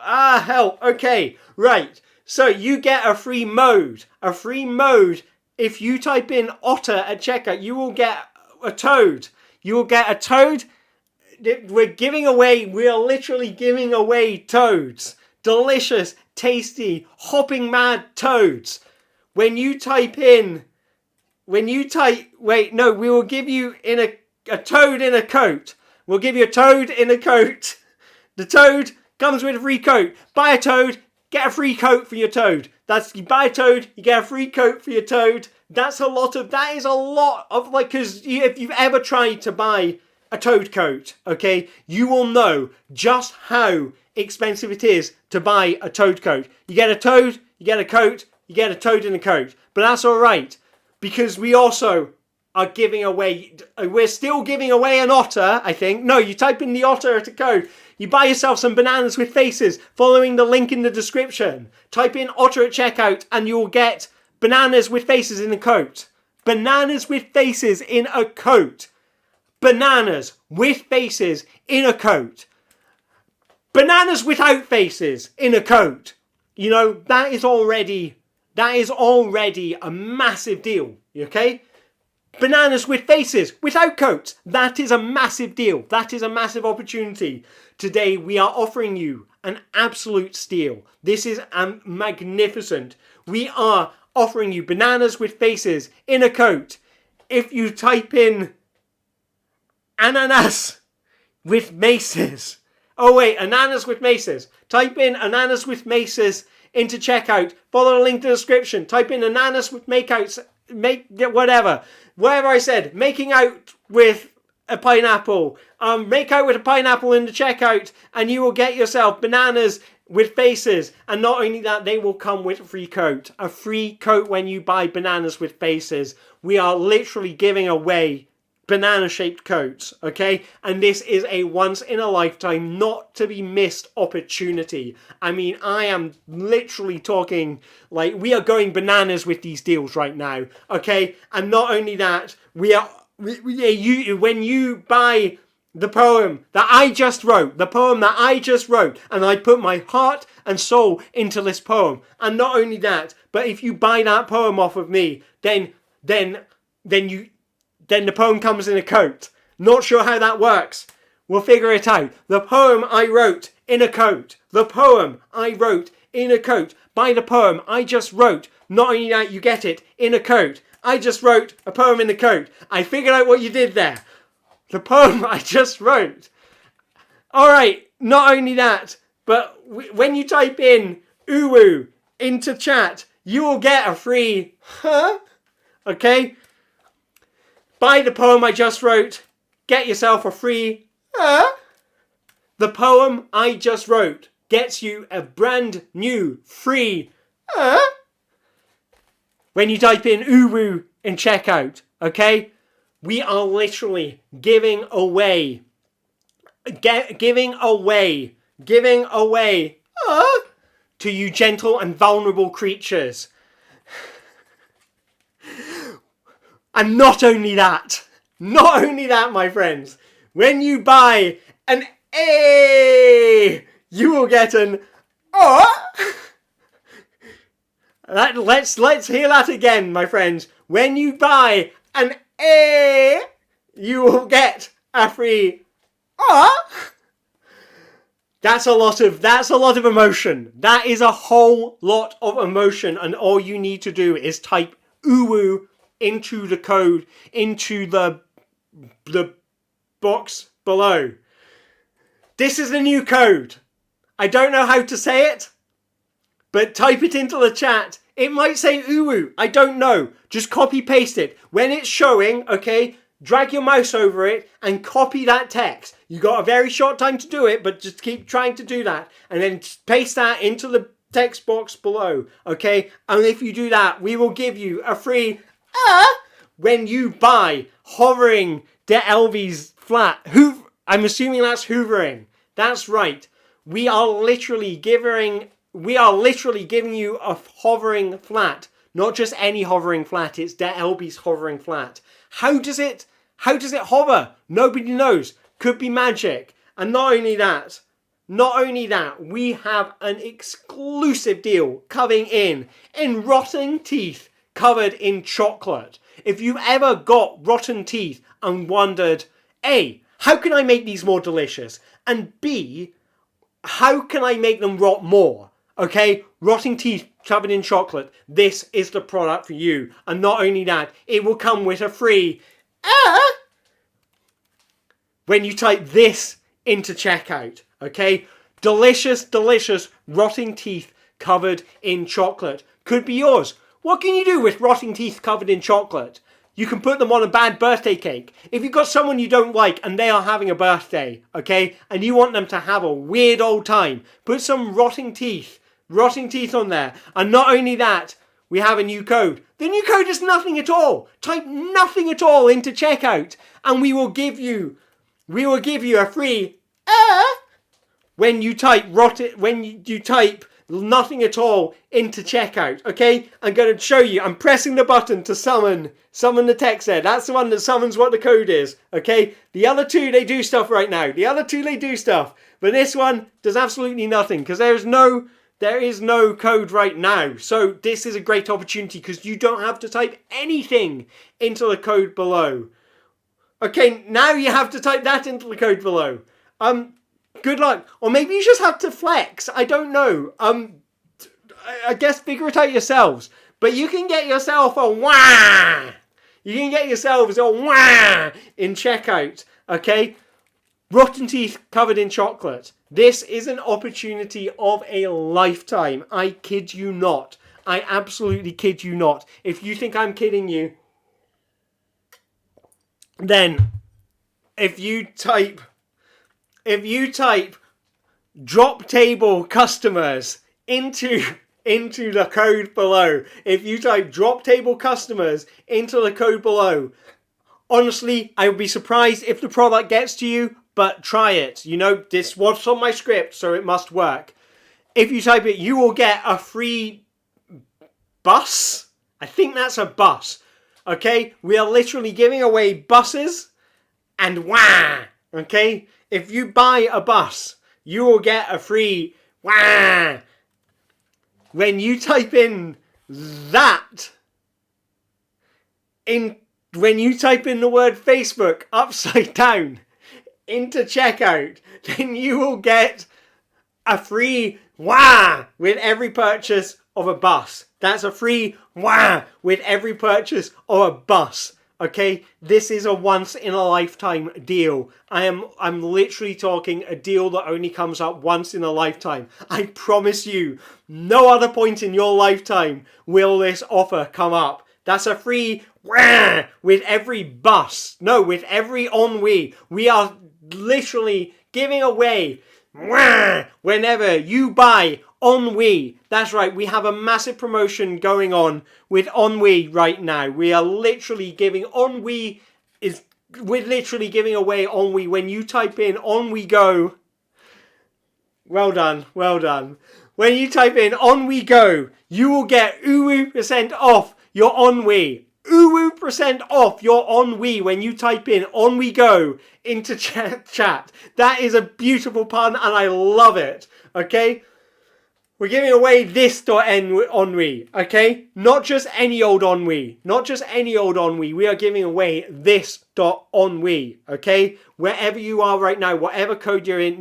help. Okay, right. So you get a free mode. If you type in otter at checkout, you will get a toad. You will get a toad. We are literally giving away toads. Delicious, tasty, hopping mad toads. We will give you a toad in a coat. We'll give you a toad in a coat. The toad comes with a free coat. Buy a toad, get a free coat for your toad. You buy a toad, you get a free coat for your toad. That is a lot of, because if you've ever tried to buy a toad coat, okay, you will know just how expensive it is to buy a toad coat. You get a toad, you get a coat, you get a toad in a coat. But that's alright, because we also are giving away, we're still giving away an otter, I think. No, you type in the otter at a code. You buy yourself some bananas with faces, following the link in the description. Type in otter at checkout and you will get bananas with faces in a coat. Bananas with faces in a coat. Bananas with faces in a coat. Bananas without faces in a coat. You know, that is already a massive deal, okay? Bananas with faces without coats. That is a massive deal. That is a massive opportunity. Today we are offering you an absolute steal. This is magnificent. We are offering you bananas with faces in a coat. If you type in ananas with maces. Oh wait, ananas with maces. Type in ananas with maces into checkout. Follow the link in the description. Type in ananas with whatever I said. Making out with a pineapple. Make out with a pineapple in the checkout and you will get yourself bananas with faces. And not only that, they will come with a free coat. A free coat when you buy bananas with faces. We are literally giving away banana-shaped coats, okay? And this is a once-in-a-lifetime, not to be missed opportunity. I mean, I am literally talking, like, we are going bananas with these deals right now, okay? And not only that, when you buy the poem that I just wrote, and I put my heart and soul into this poem, and not only that, but if you buy that poem off of me, then the poem comes in a coat. Not sure how that works. We'll figure it out. The poem I wrote in a coat. The poem I wrote in a coat. Buy the poem I just wrote. Not only that, you get it in a coat. I just wrote a poem in a coat. I figured out what you did there. The poem I just wrote. Alright, not only that, but when you type in uwu into chat, you will get a free okay? Buy the poem I just wrote. Get yourself a free The poem I just wrote gets you a brand new free when you type in uwu in checkout, okay? We are literally giving away giving away to you gentle and vulnerable creatures. And not only that, my friends, when you buy an A, you will get an O. Let's hear that again, my friends. When you buy an A, you will get a free O. That's a lot of emotion. That is a whole lot of emotion, and all you need to do is type uwu into the code, into the box below. This is the new code. I don't know how to say it, but type it into the chat. It might say uwu. I don't know. Just copy paste it. When it's showing, okay, drag your mouse over it and copy that text. You got a very short time to do it, but just keep trying to do that. And then paste that into the text box below, okay? And if you do that, we will give you a free when you buy Hovering de Elvis flat. I'm assuming that's hoovering. That's right. We are literally giving you a hovering flat. Not just any hovering flat, it's de Elvis hovering flat. How does it hover? Nobody knows. Could be magic. And not only that, we have an exclusive deal coming in rotten teeth covered in chocolate. If you've ever got rotten teeth and wondered, A, how can I make these more delicious? And B, how can I make them rot more? Okay, rotting teeth covered in chocolate. This is the product for you. And not only that, it will come with a free when you type this into checkout. Okay, delicious rotting teeth covered in chocolate could be yours. What can you do with rotting teeth covered in chocolate? You can put them on a bad birthday cake. If you've got someone you don't like and they are having a birthday, okay, and you want them to have a weird old time, put some rotting teeth on there. And not only that, we have a new code. The new code is nothing at all. Type nothing at all into checkout and we will give you a free when you type nothing at all into checkout. Okay, I'm going to show you. I'm pressing the button to summon the text there. That's the one that summons what the code is. Okay, the other two, they do stuff right now. But this one does absolutely nothing because there is no code right now. So this is a great opportunity because you don't have to type anything into the code below. Okay, now you have to type that into the code below. Good luck. Or maybe you just have to flex. I don't know. I guess figure it out yourselves. But you can get yourself a wah! You can get yourselves a wah! In checkout. Okay? Rotten teeth covered in chocolate. This is an opportunity of a lifetime. I kid you not. I absolutely kid you not. If you think I'm kidding you, then if you type drop table customers into the code below, if you type drop table customers into the code below, honestly, I would be surprised if the product gets to you, but try it. You know, this was on my script, so it must work. If you type it, you will get a free bus. I think that's a bus. Okay? We are literally giving away buses and wah! Okay? If you buy a bus, you will get a free wah! When you type in that, when you type in the word Facebook upside down into checkout, then you will get a free wah! With every purchase of a bus. That's a free wah! With every purchase of a bus. Okay, this is a once in a lifetime deal. I'm literally talking a deal that only comes up once in a lifetime. I promise you, no other point in your lifetime will this offer come up. That's a free wah! With every bus. No, with every ennui. We are literally giving away wah! Whenever you buy Ennui. That's right, we have a massive promotion going on with Ennui right now. We are literally giving Ennui is We're literally giving away ONWE. When you type in ONWE Go, well done, well done. When you type in ONWE Go, you will get UWU% off your ONWE. UWU% off your ONWE when you type in ONWE Go into chat. That is a beautiful pun and I love it. Okay? We're giving away this ONWE, okay? Not just any old ONWE. Not just any old ONWE. We are giving away this ONWE, okay? Wherever you are right now, whatever code you're in,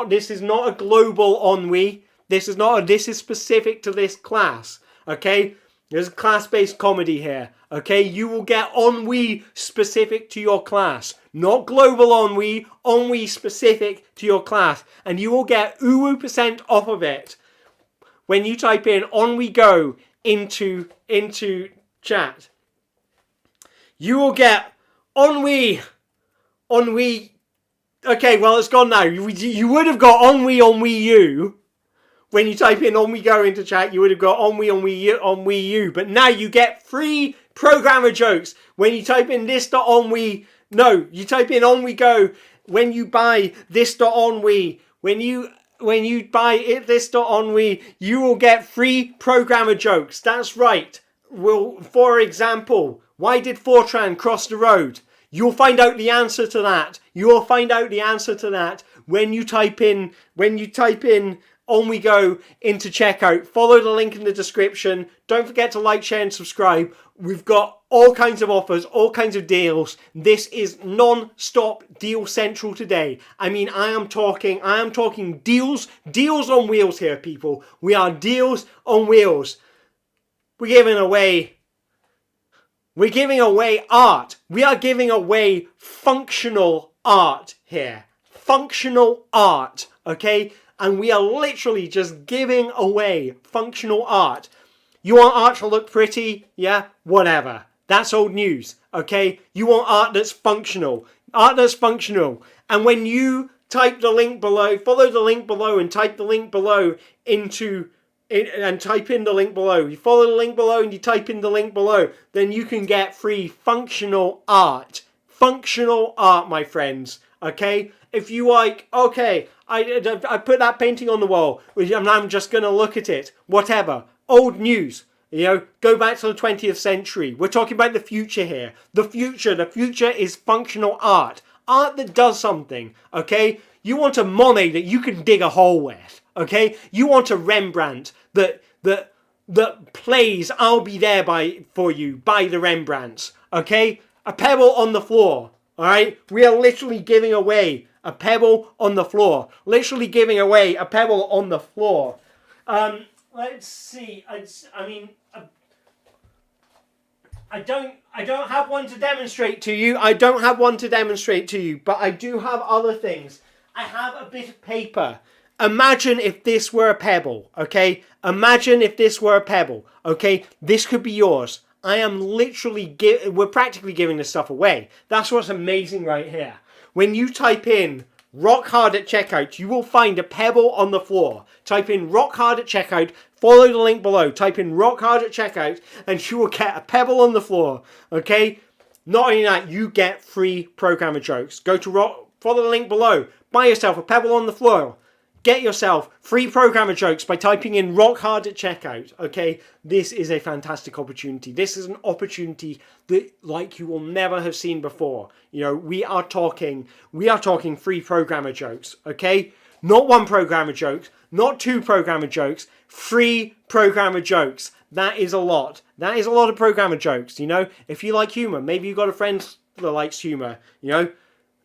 this is not a global ONWE. This is specific to this class, okay? There's class-based comedy here, okay? You will get ONWE specific to your class. Not global ONWE, ONWE specific to your class. And you will get UWU% off of it when you type in ONWE Go into chat. You will get ONWE. Okay, well, it's gone now. You would have got ONWE on Wii U. When you type in ONWE Go into chat, you would have got ONWE on Wii U. But now you get free programmer jokes. When you type in this.ONWE, no, you type in ONWE Go. When you buy this.ONWE, when you buy this.ONWE, you will get free programmer jokes. That's right. Well, for example, why did Fortran cross the road? You'll find out the answer to that. You will find out the answer to that when you type in ONWE Go into checkout. Follow the link in the description. Don't forget to like, share and subscribe. We've got all kinds of offers, all kinds of deals. This is non-stop deal central today. I mean, I am talking deals on wheels here, people. We are deals on wheels. We're giving away art. We are giving away functional art here. Functional art, okay? And we are literally just giving away functional art. You want art to look pretty? Yeah, whatever. That's old news, okay? You want art that's functional. Art that's functional. And when you type the link below, follow the link below and type the link below and type in the link below. You follow the link below and you type in the link below. Then you can get free functional art. Functional art, my friends, okay? If you like, okay, I put that painting on the wall and I'm just going to look at it. Whatever. Old news. You know, go back to the 20th century. We're talking about the future here. The future is functional art. Art that does something, okay? You want a Monet that you can dig a hole with, okay? You want a Rembrandt that plays I'll Be There for You by the Rembrandts, okay? A pebble on the floor, all right? We are literally giving away a pebble on the floor. Literally giving away a pebble on the floor. Let's see. I don't have one to demonstrate to you. But I do have other things. I have a bit of paper. Imagine if this were a pebble, okay? Imagine if this were a pebble, okay? This could be yours. I am literally we're practically giving this stuff away. That's what's amazing right here. When you type in rock hard at checkout, you will find a pebble on the floor. Type in rock hard at checkout, follow the link below, type in rock hard at checkout, and you will get a pebble on the floor, okay? Not only that, you get free programmer jokes. Follow the link below, buy yourself a pebble on the floor. Get yourself free programmer jokes by typing in rock hard at checkout, okay? This is a fantastic opportunity. This is an opportunity that like you will never have seen before. You know, we are talking free programmer jokes, okay? Not one programmer jokes, not two programmer jokes, free programmer jokes. That is a lot. That is a lot of programmer jokes, you know? If you like humor, maybe you've got a friend that likes humor, you know?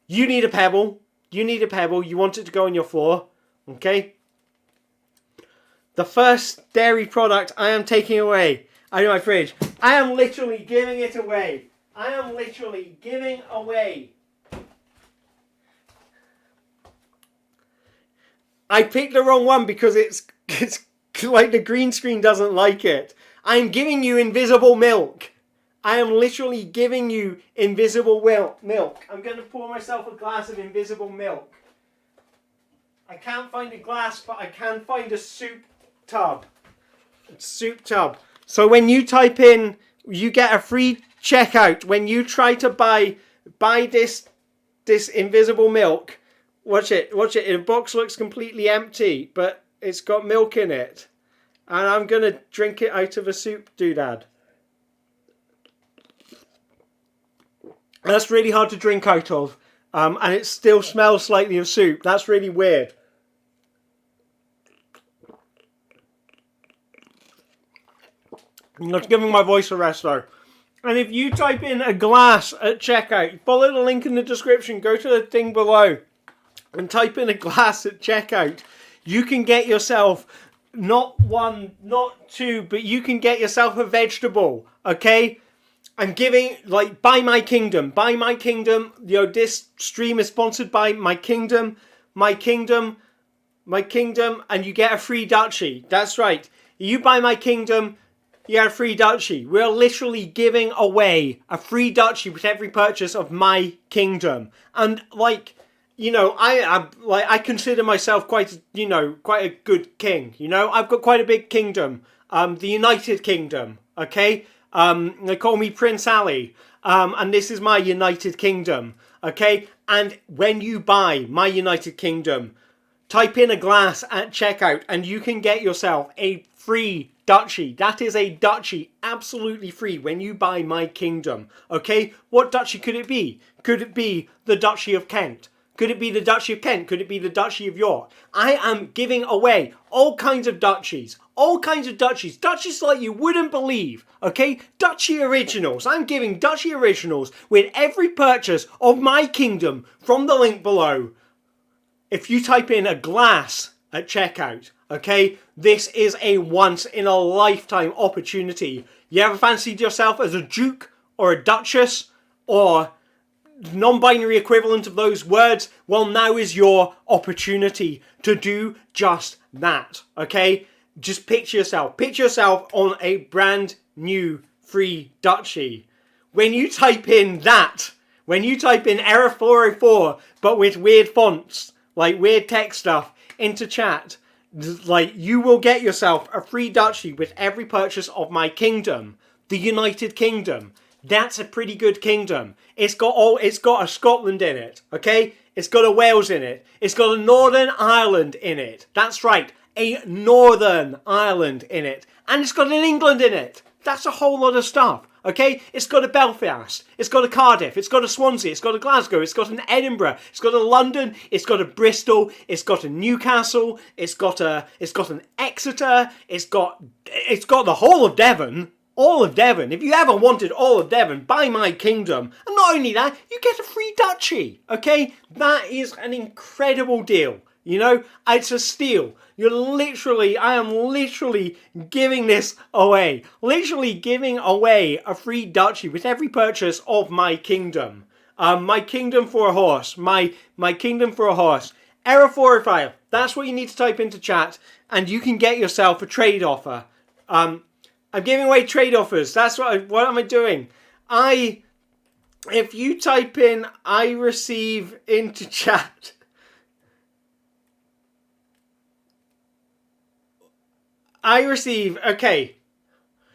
You need a pebble. You want it to go on your floor. Okay. The first dairy product I am taking away out of my fridge. I am literally giving it away. I picked the wrong one because it's like the green screen doesn't like it. I am giving you invisible milk. I am literally giving you invisible milk. I'm going to pour myself a glass of invisible milk. I can't find a glass, but I can find a soup tub. So when you type in, you get a free checkout. When you try to buy buy this invisible milk. Watch it. The box looks completely empty, but it's got milk in it. And I'm going to drink it out of a soup doodad. That's really hard to drink out of. And it still smells slightly of soup. That's really weird. I'm just giving my voice a rest though. And if you type in a glass at checkout, follow the link in the description, go to the thing below and type in a glass at checkout. You can get yourself not one, not two, but you can get yourself a vegetable, okay? I'm giving, like, buy my kingdom. Buy my kingdom. You know, this stream is sponsored by my kingdom, and you get a free duchy. That's right. You buy my kingdom, you get a free duchy. We're literally giving away a free duchy with every purchase of my kingdom. And, like, you know, I consider myself quite a good king. You know, I've got quite a big kingdom. The United Kingdom. Okay. They call me Prince Ali. And this is my United Kingdom. Okay. And when you buy my United Kingdom, type in a glass at checkout, and you can get yourself a free duchy. That is a duchy, absolutely free, when you buy my kingdom. Okay. What duchy could it be? Could it be the Duchy of Kent? Could it be the Duchy of Kent? Could it be the Duchy of York? I am giving away all kinds of duchies. All kinds of duchies. Duchies like you wouldn't believe. Okay? Duchy originals. I'm giving duchy originals with every purchase of my kingdom from the link below. If you type in a glass at checkout, okay? This is a once in a lifetime opportunity. You ever fancied yourself as a duke or a duchess or non-binary equivalent of those words? Well, now is your opportunity to do just that, okay? Just picture yourself on a brand new free duchy. When you type in error 404, but with weird fonts, like weird text stuff, into chat, like, you will get yourself a free duchy with every purchase of my kingdom, the United Kingdom. That's a pretty good kingdom. It's got a Scotland in it, okay? It's got a Wales in it. It's got a Northern Ireland in it. That's right, a Northern Ireland in it. And it's got an England in it. That's a whole lot of stuff, okay? It's got a Belfast. It's got a Cardiff. It's got a Swansea. It's got a Glasgow. It's got an Edinburgh. It's got a London. It's got a Bristol. It's got a Newcastle. It's got an Exeter. It's got the whole of Devon. All of Devon. If you ever wanted all of Devon, buy my kingdom. And not only that, you get a free duchy. Okay? That is an incredible deal. You know? It's a steal. I am literally giving this away. Literally giving away a free duchy with every purchase of my kingdom. My kingdom for a horse. My kingdom for a horse. Error 405. That's what you need to type into chat. And you can get yourself a trade offer. I'm giving away trade offers. That's what am I doing? If you type in I receive into chat. I receive, okay.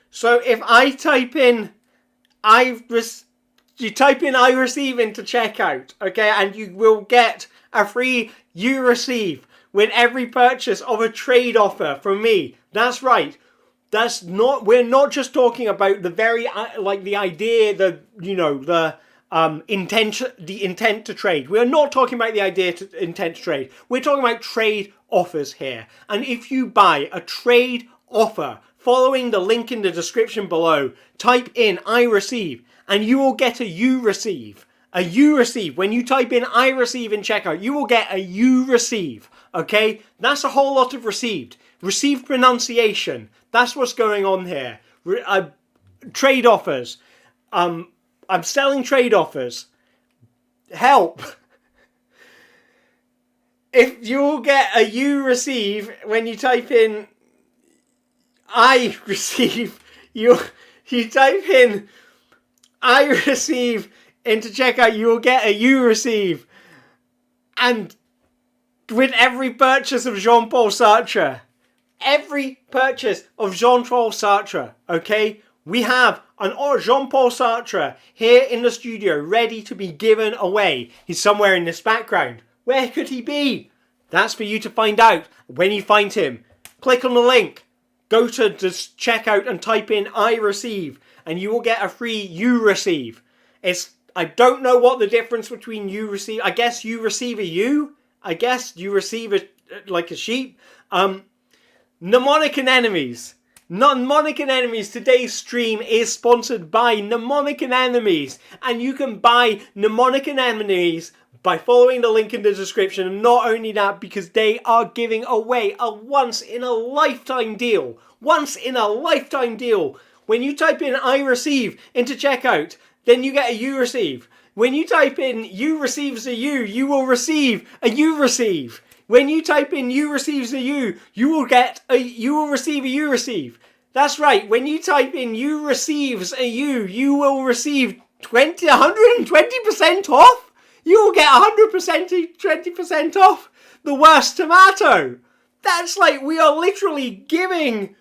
So if I type in you type in I receive into checkout, okay, and you will get a free you receive with every purchase of a trade offer from me. That's right. We're not just talking about the very, like, the idea, the intent to trade. We're not talking about the intent to trade. We're talking about trade offers here. And if you buy a trade offer following the link in the description below, type in I receive, and you will get a you receive. A you receive. When you type in I receive in checkout, you will get a you receive. Okay? That's a whole lot of received. Received pronunciation. That's what's going on here. Trade offers. I'm selling trade offers. Help. If you will get a you receive when you type in I receive, you type in I receive into checkout, you will get a you receive. And with every purchase of Jean-Paul Sartre, every purchase of Jean-Paul Sartre, okay, we have an Jean-Paul Sartre here in the studio ready to be given away. He's somewhere in this background. Where could he be? That's for you to find out when you find him. Click on the link. Go to just checkout and type in I receive and you will get a free you receive. I don't know what the difference between you receive. I guess you receive a you. I guess you receive it like a sheep. Mnemonic and Enemies. Mnemonic and Enemies, today's stream is sponsored by Mnemonic and Enemies. And you can buy Mnemonic and Enemies by following the link in the description. And not only that, because they are giving away a once-in-a-lifetime deal. Once-in-a-lifetime deal. When you type in I receive into checkout, then you get a you receive. When you type in you receives a you will receive a you receive. When you type in you receives a you will receive a you receive. That's right. When you type in you receives a you will receive 120% off. You will get 100% 20% off the worst tomato. That's like we are literally giving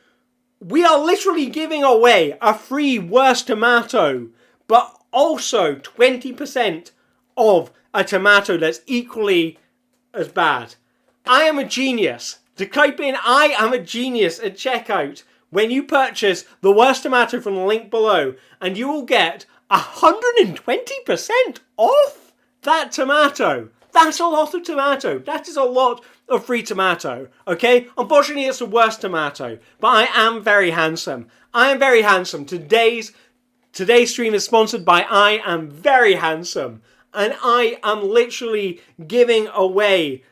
away a free worst tomato, but also 20% of a tomato that's equally as bad. I am a genius. To type in I am a genius at checkout when you purchase the worst tomato from the link below, and you will get 120% off that tomato. That's a lot of tomato. That is a lot of free tomato. Okay? Unfortunately, it's the worst tomato, but I am very handsome. I am very handsome. Today's stream is sponsored by I Am Very Handsome. And I am literally giving away,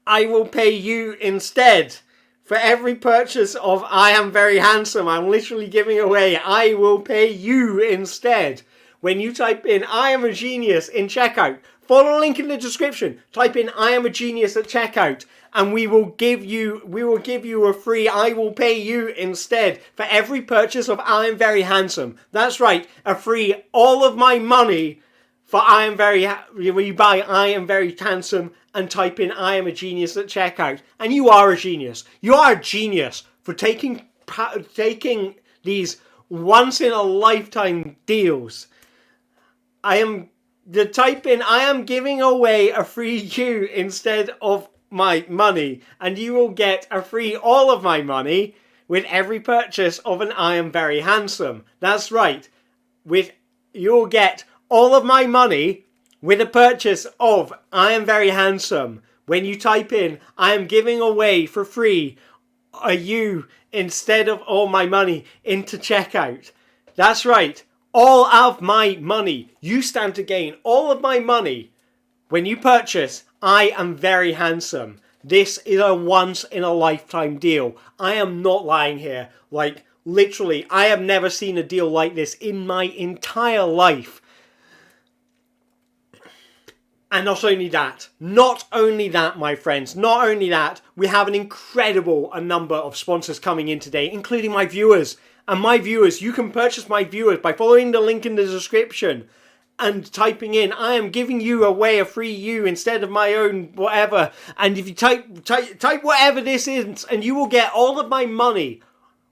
I will pay you instead. For every purchase of I Am Very Handsome, I'm literally giving away, I will pay you instead. When you type in I am a genius in checkout, follow the link in the description, type in I am a genius at checkout, and we will give you a free I will pay you instead for every purchase of I Am Very Handsome. That's right, a free all of my money for I Am Very, when you buy I Am Very Handsome and type in I am a genius at checkout. And you are a genius. You are a genius for taking these once in a lifetime deals. I am giving away a free you instead of my money, and you will get a free all of my money with every purchase of an I Am Very Handsome. That's right. You'll get all of my money with a purchase of I Am Very Handsome. When you type in I am giving away for free a you instead of all my money into checkout. That's right. All of my money. You stand to gain all of my money when you purchase I Am Very Handsome. This is a once in a lifetime deal. I am not lying here. Like, literally, I have never seen a deal like this in my entire life. And not only that, my friends, we have an incredible number of sponsors coming in today, including my viewers. And my viewers, you can purchase my viewers by following the link in the description and typing in, I am giving you away a free you instead of my own whatever. And if you type whatever this is, and you will get all of my money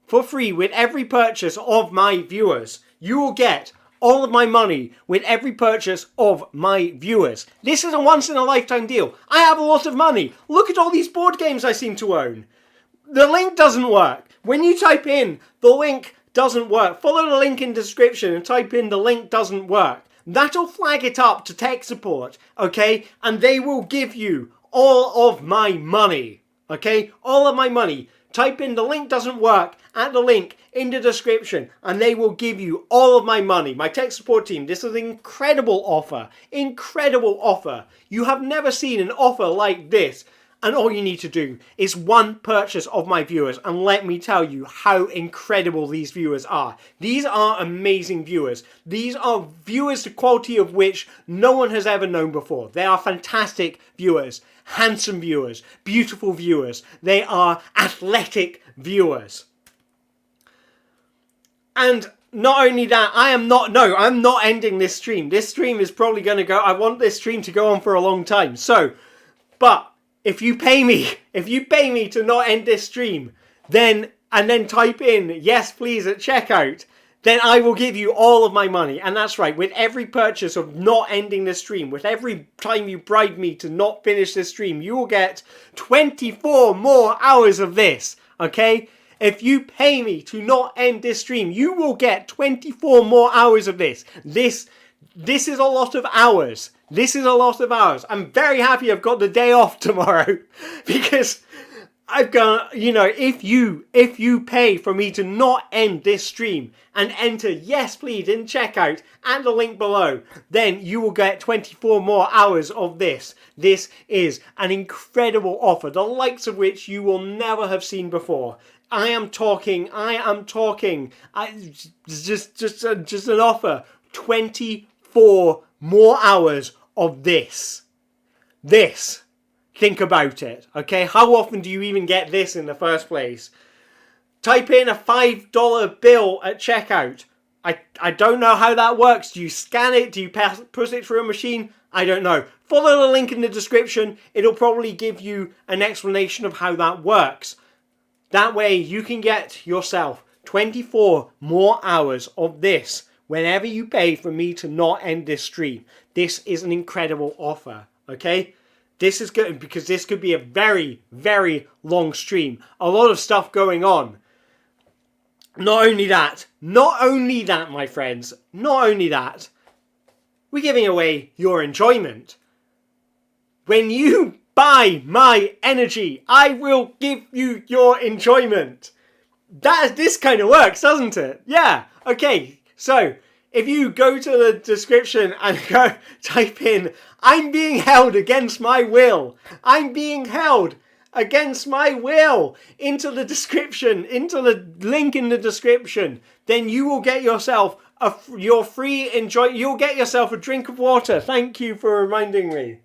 for free with every purchase of my viewers. You will get all of my money with every purchase of my viewers. This is a once in a lifetime deal. I have a lot of money. Look at all these board games I seem to own. The link doesn't work. When you type in the link doesn't work, follow the link in the description and type in the link doesn't work. That'll flag it up to tech support, okay? And they will give you all of my money, okay? All of my money. Type in the link doesn't work at the link in the description and they will give you all of my money. My tech support team, this is an incredible offer. Incredible offer. You have never seen an offer like this. And all you need to do is one purchase of my viewers. And let me tell you how incredible these viewers are. These are amazing viewers. These are viewers the quality of which no one has ever known before. They are fantastic viewers. Handsome viewers. Beautiful viewers. They are athletic viewers. And not only that, I'm not ending this stream. This stream is probably going to go, I want this stream to go on for a long time. But if you pay me to not end this stream, then and then type in yes please at checkout, then I will give you all of my money. And that's right, with every purchase of not ending the stream, with every time you bribe me to not finish the stream, you will get 24 more hours of this, okay? If you pay me to not end this stream, you will get 24 more hours of this. This is a lot of hours. This is a lot of hours. I'm very happy I've got the day off tomorrow because I've got, if you pay for me to not end this stream and enter yes please in checkout and the link below, then you will get 24 more hours of this. This is an incredible offer, the likes of which you will never have seen before. I am talking, just an offer, 24 more hours of this. Think about it, okay? How often do you even get this in the first place? Type in a $5 bill at checkout. I don't know how that works. Do you scan it? Do you put it through a machine? I don't know. Follow the link in the description. It'll probably give you an explanation of how that works. That way you can get yourself 24 more hours of this whenever you pay for me to not end this stream. This is an incredible offer, okay? This is good because this could be a very, very long stream. A lot of stuff going on. Not only that, my friends, we're giving away your enjoyment. When you buy my energy, I will give you your enjoyment. This kind of works, doesn't it? Yeah, okay, so if you go to the description and go type in, I'm being held against my will. I'm being held against my will into the description, into the link in the description, then you will get yourself you'll get yourself a drink of water. Thank you for reminding me.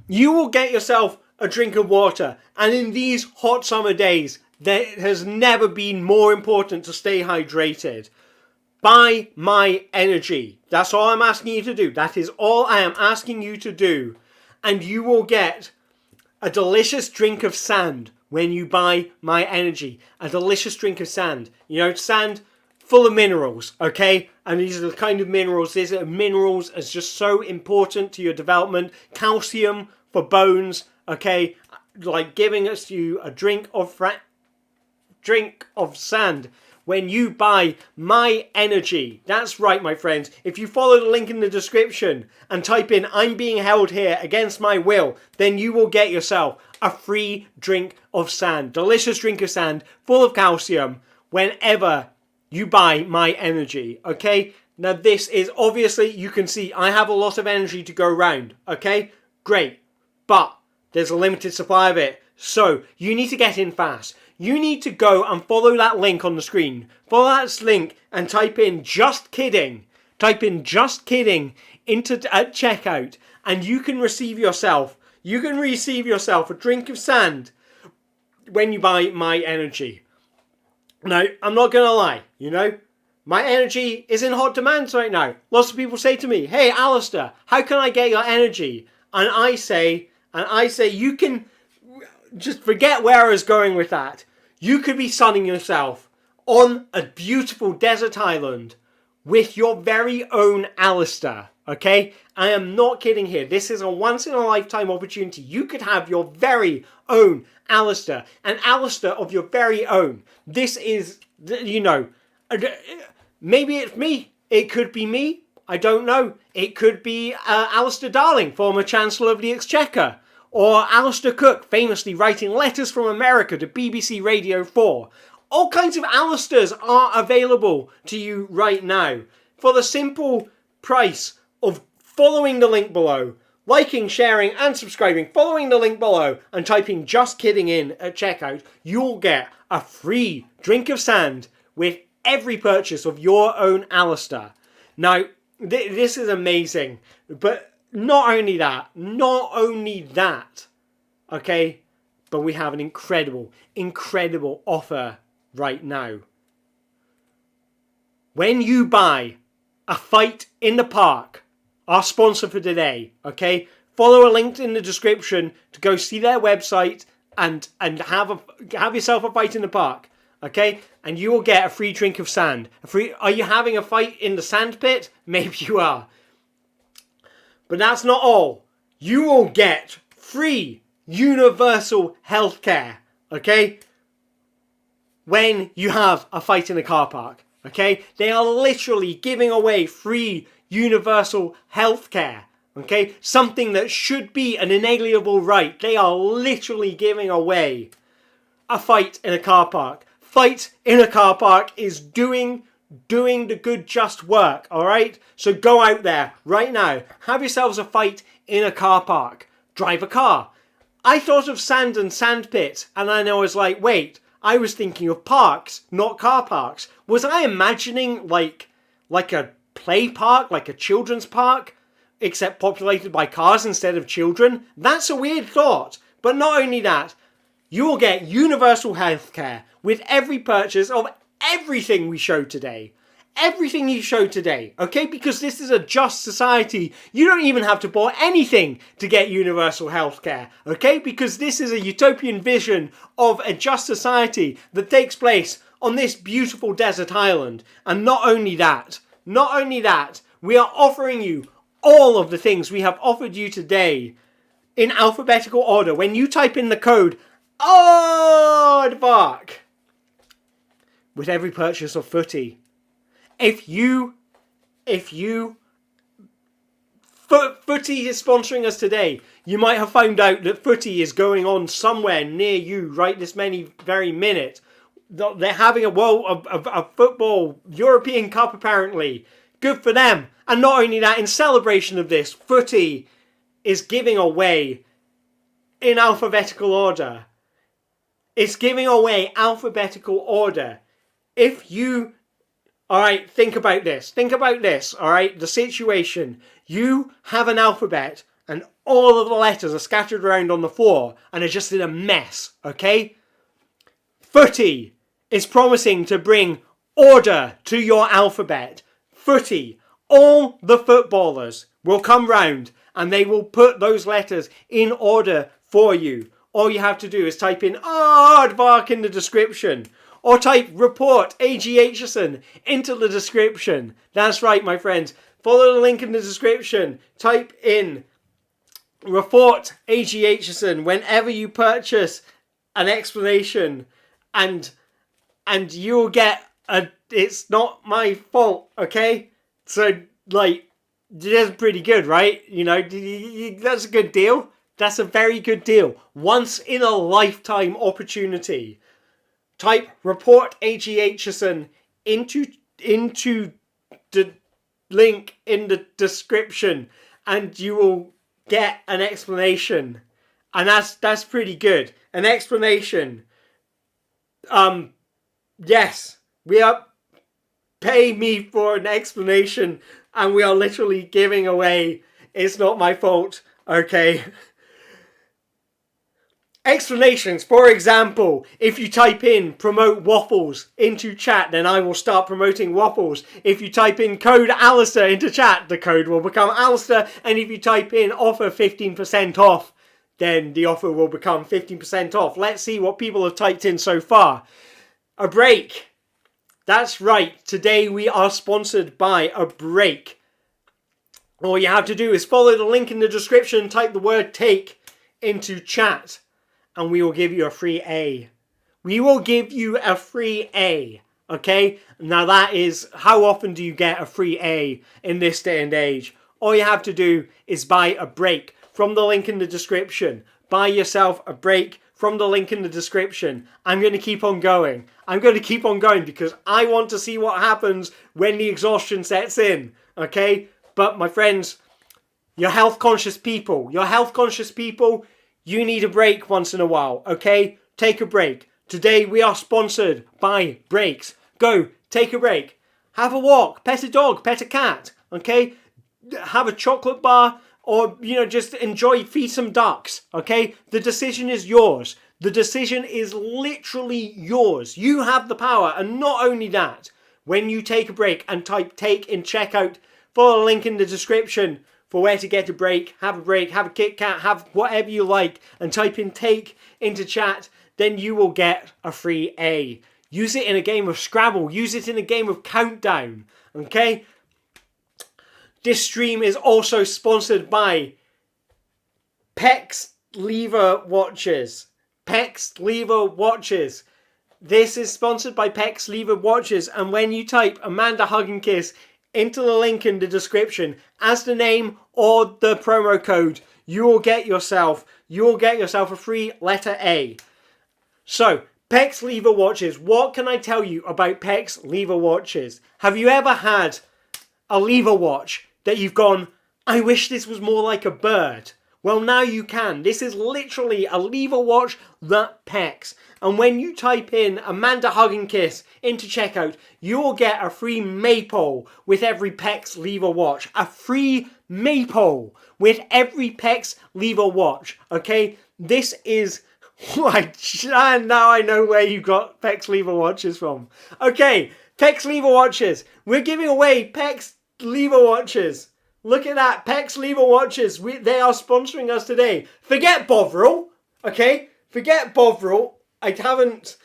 You will get yourself a drink of water. And in these hot summer days, it has never been more important to stay hydrated. Buy my energy. That's all I'm asking you to do. That is all I am asking you to do. And you will get a delicious drink of sand when you buy my energy. A delicious drink of sand. Sand full of minerals, okay? And these are the kind of minerals. These are minerals as just so important to your development. Calcium for bones, okay? Like giving you a drink of sand when you buy my energy. That's right, my friends. If you follow the link in the description and type in I'm being held here against my will, then you will get yourself a free drink of sand. Delicious drink of sand full of calcium whenever you buy my energy, okay? Now this is obviously, you can see I have a lot of energy to go around, okay? Great. But there's a limited supply of it. So you need to get in fast. You need to go and follow that link on the screen. Follow that link and type in just kidding. Type in just kidding at checkout, and you can receive yourself a drink of sand when you buy my energy. Now, I'm not gonna lie, my energy is in hot demand right now. Lots of people say to me, hey Alistair, how can I get your energy? And I say you can just forget where I was going with that. You could be sunning yourself on a beautiful desert island with your very own Alistair, okay? I am not kidding here. This is a once-in-a-lifetime opportunity. You could have your very own Alistair, an Alistair of your very own. This is, maybe it's me. It could be me. I don't know. It could be Alistair Darling, former Chancellor of the Exchequer. Or Alistair Cook, famously writing letters from America to BBC Radio 4. All kinds of Alistairs are available to you right now. For the simple price of following the link below, liking, sharing and subscribing, following the link below and typing just kidding in at checkout, you'll get a free drink of sand with every purchase of your own Alistair. Now, this is amazing, but not only that, okay, but we have an incredible offer right now. When you buy a Fight in the Park, our sponsor for today, okay, follow a link in the description to go see their website and have yourself a fight in the park. Okay? And you will get a free drink of sand. Are you having a fight in the sand pit? Maybe you are. But that's not all. You will get free universal healthcare. Okay? When you have a fight in a car park. Okay? They are literally giving away free universal healthcare. Okay? Something that should be an inalienable right. They are literally giving away a fight in a car park. Fight in a car park is doing the good just work, alright? So go out there right now. Have yourselves a fight in a car park. Drive a car. I thought of sand and sandpit, and then I was like, wait, I was thinking of parks, not car parks. Was I imagining like a play park, like a children's park, except populated by cars instead of children? That's a weird thought. But not only that, you will get universal healthcare with every purchase of everything we show today. Everything you show today, okay? Because this is a just society. You don't even have to buy anything to get universal healthcare, okay? Because this is a utopian vision of a just society that takes place on this beautiful desert island. And not only that, we are offering you all of the things we have offered you today in alphabetical order. When you type in the code AARDVARK with every purchase of footy, if you Footy is sponsoring us today, you might have found out that footy is going on somewhere near you right this very minute. They're having a football European Cup apparently. Good for them. And not only that, in celebration of this, footy is giving away in alphabetical order. It's giving away alphabetical order. If you... Alright, think about this. Alright, the situation. You have an alphabet and all of the letters are scattered around on the floor and are just in a mess, okay? Footy is promising to bring order to your alphabet. Footy. All the footballers will come round and they will put those letters in order for you. All you have to do is type in aardvark in the description. Or type report A.G. Aitchison into the description. That's right, my friends. Follow the link in the description. Type in report A.G. Aitchison whenever you purchase an explanation. And you'll get a... It's not my fault, okay? So, like, that's pretty good, right? You know, that's a good deal. That's a very good deal. Once in a lifetime opportunity. Type report A.G. Aitchison into the link in the description and you will get an explanation. And that's pretty good. An explanation. Yes, we are... Pay me for an explanation and we are literally giving away... It's not my fault, okay? Explanations. For example, if you type in promote waffles into chat, then I will start promoting waffles. If you type in code Alistair into chat, the code will become Alistair. And if you type in offer 15% off, then the offer will become 15% off. Let's see what people have typed in so far. A break. That's right. Today we are sponsored by a break. All you have to do is follow the link in the description, type the word take into chat. And we will give you a free A. We will give you a free A. Okay? Now that is... How often do you get a free A in this day and age? All you have to do is buy a break from the link in the description. Buy yourself a break from the link in the description. I'm going to keep on going. I'm going to keep on going because I want to see what happens when the exhaustion sets in. Okay? But my friends, you're health conscious people. You need a break once in a while, okay? Take a break. Today we are sponsored by breaks. Go, take a break. Have a walk, pet a dog, pet a cat, okay? Have a chocolate bar or, just enjoy, feed some ducks, okay? The decision is yours. The decision is literally yours. You have the power. And not only that, when you take a break and type take in checkout, follow the link in the description for where to get a break, have a Kit Kat, have whatever you like, and type in take into chat, then you will get a free A. Use it in a game of Scrabble. Use it in a game of Countdown. Okay? This stream is also sponsored by PEX Lever Watches. PEX Lever Watches. This is sponsored by PEX Lever Watches, and when you type Amanda Hug and Kiss into the link in the description as the name or the promo code, you will get yourself a free letter A. So, PEX Lever Watches. What can I tell you about PEX Lever Watches? Have you ever had a lever watch that you've gone, I wish this was more like a bird? Well, now you can. This is literally a lever watch that PEX. And when you type in Amanda Hug and Kiss into checkout, you will get a free maypole with every PEX lever watch. A free maypole with every PEX lever watch. Okay? This is... and now I know where you got PEX lever watches from. Okay, PEX lever watches. We're giving away PEX lever watches. Look at that, PEX lever watches. They are sponsoring us today. Forget Bovril, okay? Forget Bovril. I haven't,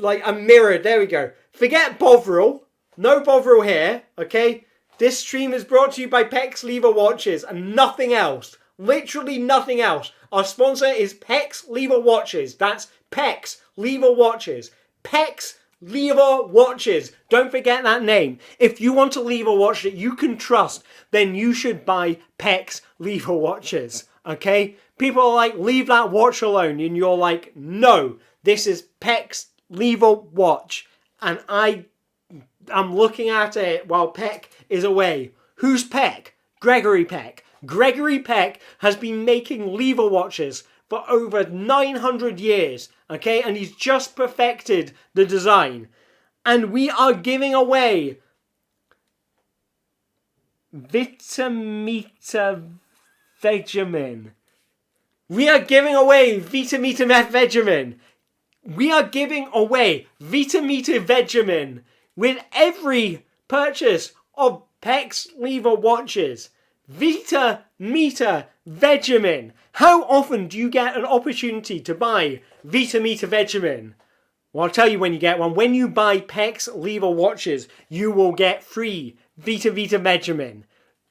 a mirror. There we go. Forget Bovril. No Bovril here, okay? This stream is brought to you by PEX lever watches and nothing else. Literally nothing else. Our sponsor is PEX Lever Watches. That's PEX Lever Watches. PEX Lever Watches. Don't forget that name. If you want a lever watch that you can trust, then you should buy PEX Lever Watches. Okay? People are like, leave that watch alone. And you're like, no, this is PEX Lever Watch. And I'm looking at it while Peck is away. Who's Peck? Gregory Peck. Gregory Peck has been making lever watches for over 900 years, okay? And he's just perfected the design. And we are giving away Vitamita Vegemin. We are giving away Vitamita Vegemin. We are giving away Vitamita Vegemin with every purchase of PEX lever watches. Vitamita Vegemin. How often do you get an opportunity to buy Vitamita Vegemin? Well, I'll tell you when you get one. When you buy PEX lever watches, you will get free Vitamita Vegemin.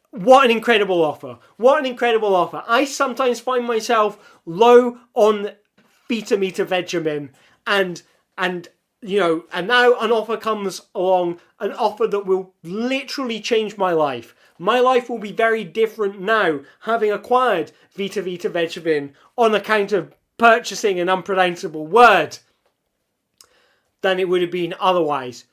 What an incredible offer. What an incredible offer. I sometimes find myself low on Vitamita Vegemin and now an offer comes along, an offer that will literally change my life. My life will be very different now, having acquired Vitamita Vegemin on account of purchasing an unpronounceable word, than it would have been otherwise.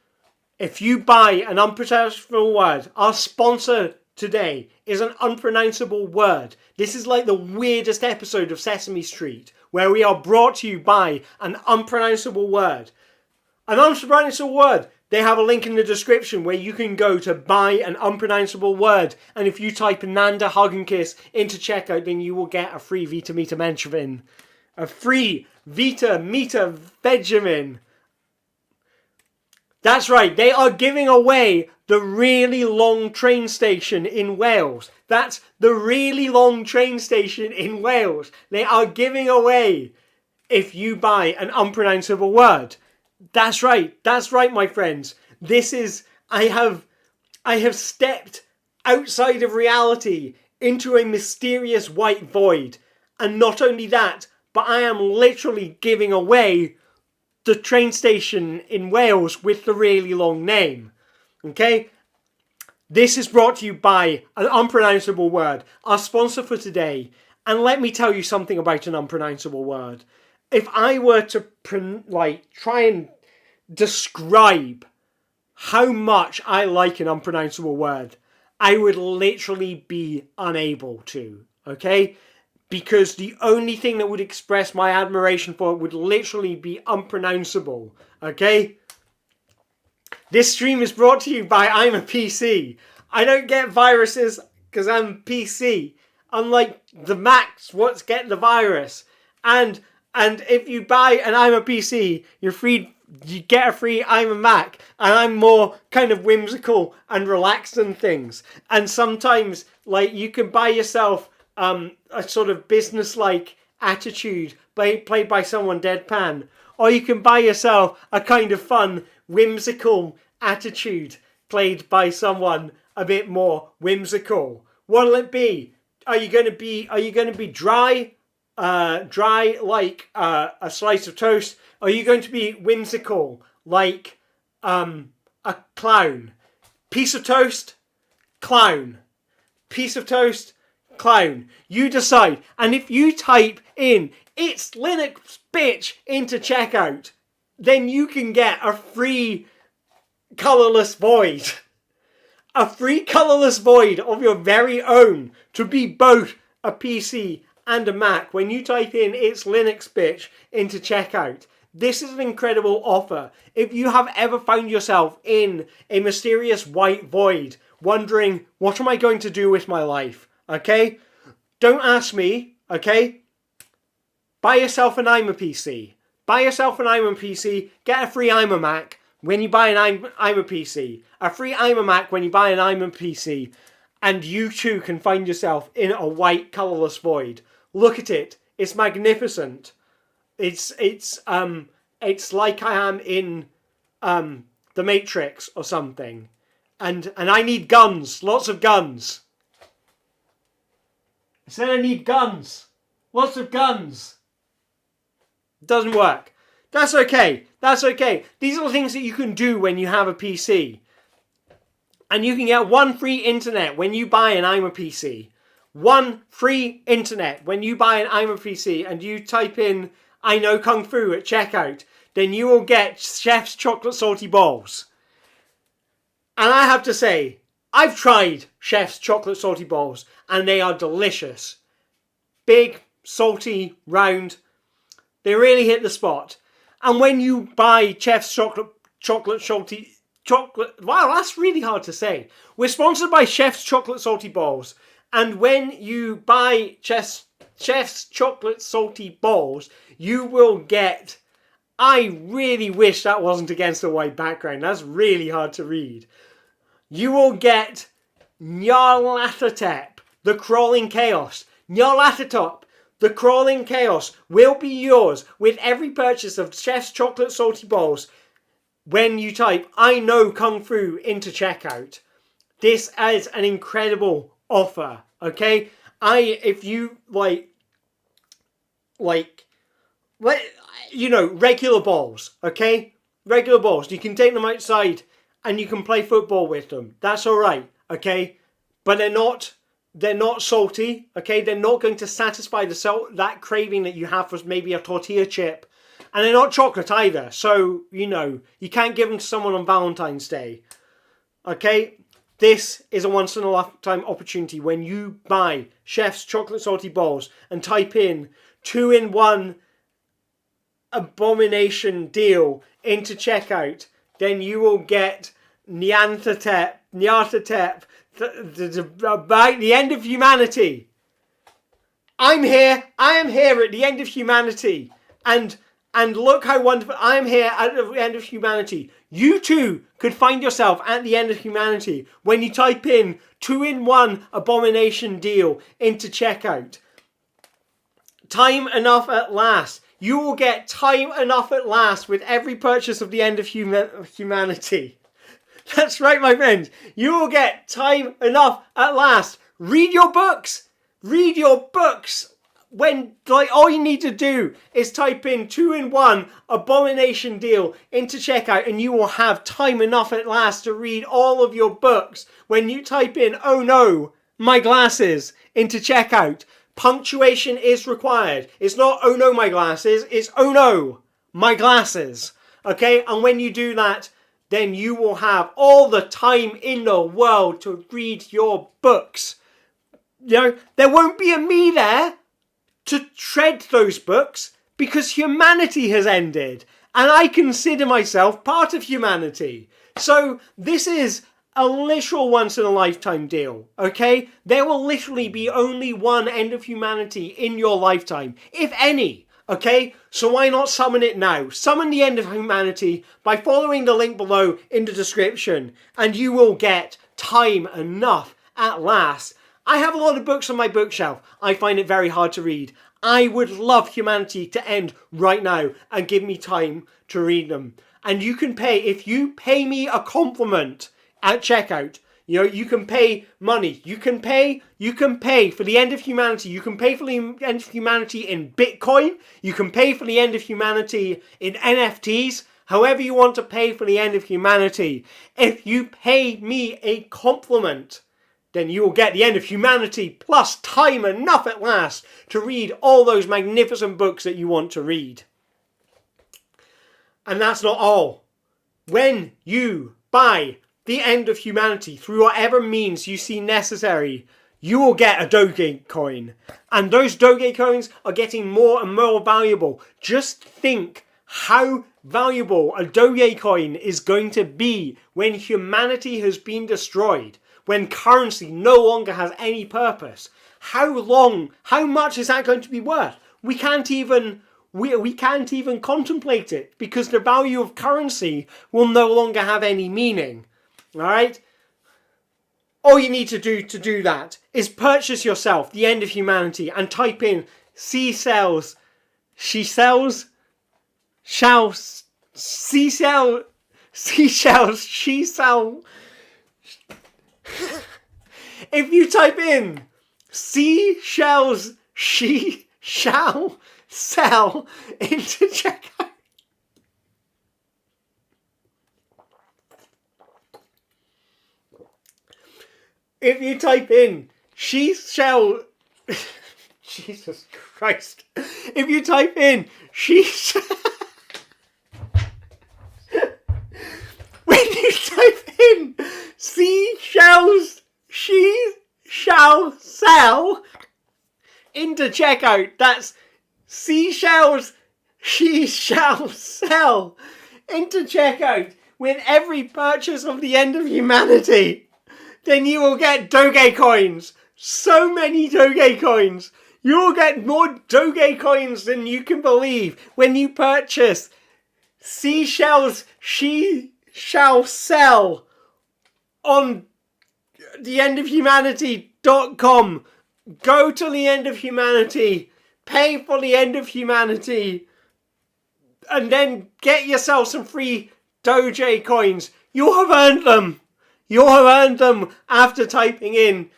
If you buy an unpronounceable word, our sponsor today is an unpronounceable word. This is like the weirdest episode of Sesame Street, where we are brought to you by an unpronounceable word. An unpronounceable word. They have a link in the description where you can go to buy an unpronounceable word. And if you type Nanda Hug and Kiss into checkout, then you will get a free Vitamita Vegemin. A free Vitamita Vegemin. That's right, they are giving away the really long train station in Wales. That's the really long train station in Wales. They are giving away if you buy an unpronounceable word. That's right, my friends. I have stepped outside of reality into a mysterious white void. And not only that, but I am literally giving away the train station in Wales with the really long name. Okay? This is brought to you by an unpronounceable word, our sponsor for today. And let me tell you something about an unpronounceable word. If I were to try and describe how much I like an unpronounceable word, I would literally be unable to, okay? Because the only thing that would express my admiration for it would literally be unpronounceable, okay? This stream is brought to you by I'm a PC. I don't get viruses because I'm a PC. Unlike the Macs, what's getting the virus? And if you buy an I'm a PC, you get a free I'm a Mac. And I'm more kind of whimsical and relaxed than things. And sometimes Like, you can buy yourself a sort of business-like attitude played by someone deadpan, or you can buy yourself a kind of fun, whimsical attitude played by someone a bit more whimsical. What'll it be? Are you going to be dry like a slice of toast? Are you going to be whimsical like a clown? Piece of toast, clown. Piece of toast, clown. You decide. And if you type in "It's Linux, bitch" into checkout, then you can get a free colorless void. A free colorless void of your very own to be both a PC and a Mac when you type in "It's Linux, bitch" into checkout. This is an incredible offer. If you have ever found yourself in a mysterious white void, wondering, what am I going to do with my life? Okay? Don't ask me, okay? Buy yourself an iMac. Buy yourself an iMac PC, get a free iMac when you buy an iMac PC. A free iMac when you buy an iMac PC. And you too can find yourself in a white colourless void. Look at it. It's magnificent. It's like I am in The Matrix or something. And I need guns. Lots of guns. I said I need guns. Lots of guns. It doesn't work. That's okay. That's okay. These are the things that you can do when you have a PC. And you can get one free internet when you buy an iMac PC. One free internet when you buy an iMac PC and you type in "I know Kung Fu" at checkout. Then you will get Chef's Chocolate Salty Balls. And I have to say, I've tried Chef's Chocolate Salty Balls and they are delicious. Big, salty, round. They really hit the spot. And when you buy Chef's Chocolate Salty... Wow, that's really hard to say. We're sponsored by Chef's Chocolate Salty Balls. And when you buy Chef's Chocolate Salty Balls, you will get... I really wish that wasn't against a white background. That's really hard to read. You will get Nyarlathotep, the Crawling Chaos. Nyarlathotep, the Crawling Chaos, will be yours with every purchase of Chef's Chocolate Salty Balls when you type "I know Kung Fu" into checkout. This is an incredible offer, okay? If you regular balls, okay? Regular balls. You can take them outside and you can play football with them. That's all right, okay? But they're not salty, okay? They're not going to satisfy that craving that you have for maybe a tortilla chip. And they're not chocolate either. So, you can't give them to someone on Valentine's Day. Okay? This is a once in a lifetime opportunity when you buy Chef's Chocolate Salty Balls and type in 2-in-1 abomination deal into checkout. Then you will get Nyarlathotep, about the end of humanity. I am here at the end of humanity. And look how wonderful, I am here at the end of humanity. You too could find yourself at the end of humanity when you type in 2-in-1 abomination deal into checkout. Time enough at last. You will get time enough at last with every purchase of the end of humanity. That's right, my friends. You will get time enough at last. Read your books. Read your books. When all you need to do is type in 2-in-1 abomination deal into checkout and you will have time enough at last to read all of your books. When you type in "oh no, my glasses" into checkout, punctuation is required. It's not "oh no, my glasses," it's "oh no, my glasses." Okay? And when you do that, then you will have all the time in the world to read your books. There won't be a me there to tread those books because humanity has ended. And I consider myself part of humanity. So this is a literal once in a lifetime deal, okay? There will literally be only one end of humanity in your lifetime, if any, okay? So why not summon it now? Summon the end of humanity by following the link below in the description, and you will get time enough at last. I have a lot of books on my bookshelf. I find it very hard to read. I would love humanity to end right now and give me time to read them. And you can pay, if you pay me a compliment at checkout, you know, you can pay money. You can pay for the end of humanity. You can pay for the end of humanity in Bitcoin. You can pay for the end of humanity in NFTs. However you want to pay for the end of humanity. If you pay me a compliment, then you will get the end of humanity plus time enough at last to read all those magnificent books that you want to read. And that's not all. When you buy the end of humanity through whatever means you see necessary, you will get a Dogecoin. And those Dogecoins are getting more and more valuable. Just think how valuable a Dogecoin is going to be when humanity has been destroyed, when currency no longer has any purpose. How much is that going to be worth? We can't even contemplate it, because the value of currency will no longer have any meaning. Alright? All you need to do that is purchase yourself the end of humanity and type in seashells, seashells. If you type in seashells, she shall sell into checkout. If you type in she shall Jesus Christ. If you type in she shall when you type in seashells she shall sell into checkout, that's seashells she shall sell into checkout with every purchase of the end of humanity, then you will get Dogecoins. So many Dogecoins. You will get more Dogecoins than you can believe when you purchase seashells she shall sell on theendofhumanity.com. Go to the end of humanity, pay for the end of humanity, and then get yourself some free Dogecoins. You'll have earned them. You'll have earned them after typing in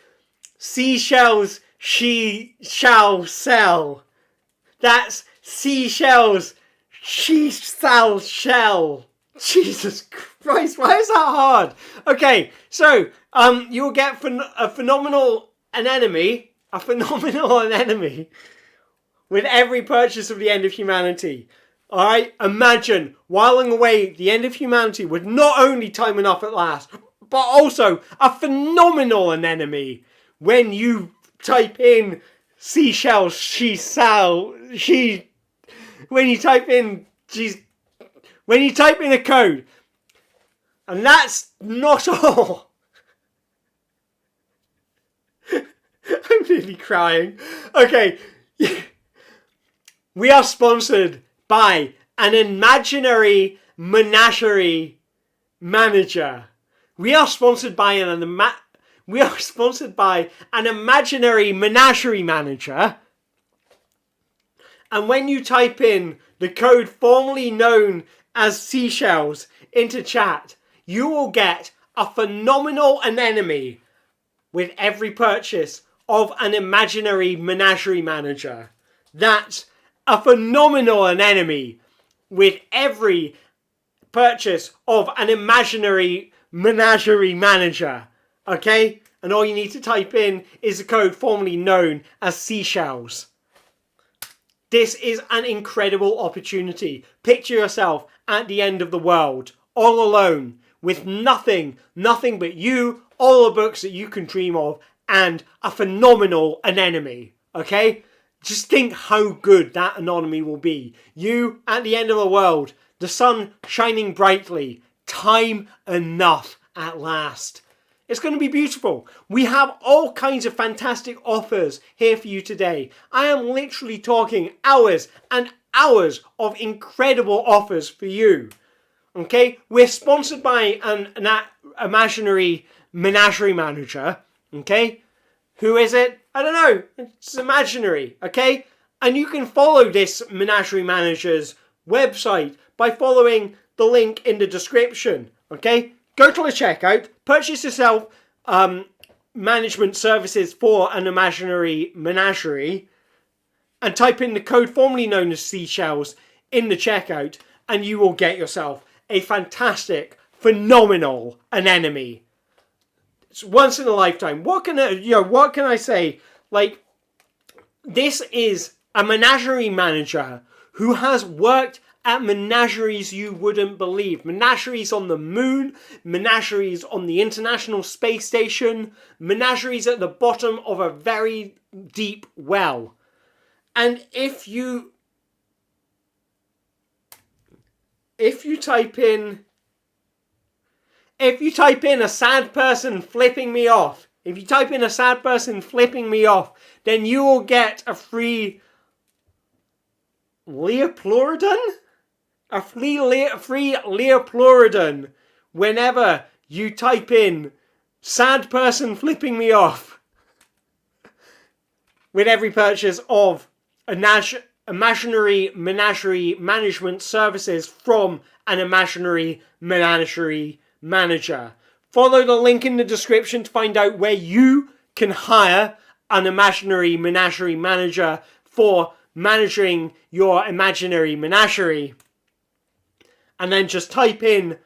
seashells she shall sell. That's seashells she shall sell. Jesus Christ, why is that hard? Okay, so you'll get a phenomenal anemone with every purchase of the end of humanity. Alright, imagine whiling away the end of humanity with not only time enough at last, but also a phenomenal anemone when you type in seashells when you type in a code. And that's not all. I'm really crying. Okay. We are sponsored by an imaginary menagerie manager. We are sponsored by an imaginary menagerie manager. And when you type in the code formerly known as seashells into chat, you will get a phenomenal anemone with every purchase of an imaginary menagerie manager. That's a phenomenal anemone with every purchase of an imaginary menagerie manager. Okay? And all you need to type in is the code formerly known as seashells. This is an incredible opportunity. Picture yourself at the end of the world, all alone, with nothing but you, all the books that you can dream of, and a phenomenal anemone. Okay? Just think how good that anemone will be. You at the end of the world, the sun shining brightly, time enough at last. It's going to be beautiful. We have all kinds of fantastic offers here for you today. I am literally talking hours and hours of incredible offers for you. Okay? We're sponsored by an imaginary menagerie manager. Okay? Who is it? I don't know. It's imaginary, okay? And you can follow this Menagerie Manager's website by following the link in the description, okay? Go to the checkout, purchase yourself management services for an imaginary menagerie, and type in the code formerly known as Seashells in the checkout, and you will get yourself a fantastic, phenomenal anemone. It's once in a lifetime. What can I say? Like, this is a menagerie manager who has worked at menageries you wouldn't believe. Menageries on the moon, menageries on the International Space Station, menageries at the bottom of a very deep well. And if you type in a sad person flipping me off, then you will get a free Leoplorodon? A free Leoplorodon whenever you type in sad person flipping me off with every purchase of imaginary menagerie management services from an imaginary menagerie manager. Follow the link in the description to find out where you can hire an imaginary menagerie manager for managing your imaginary menagerie. And then just type in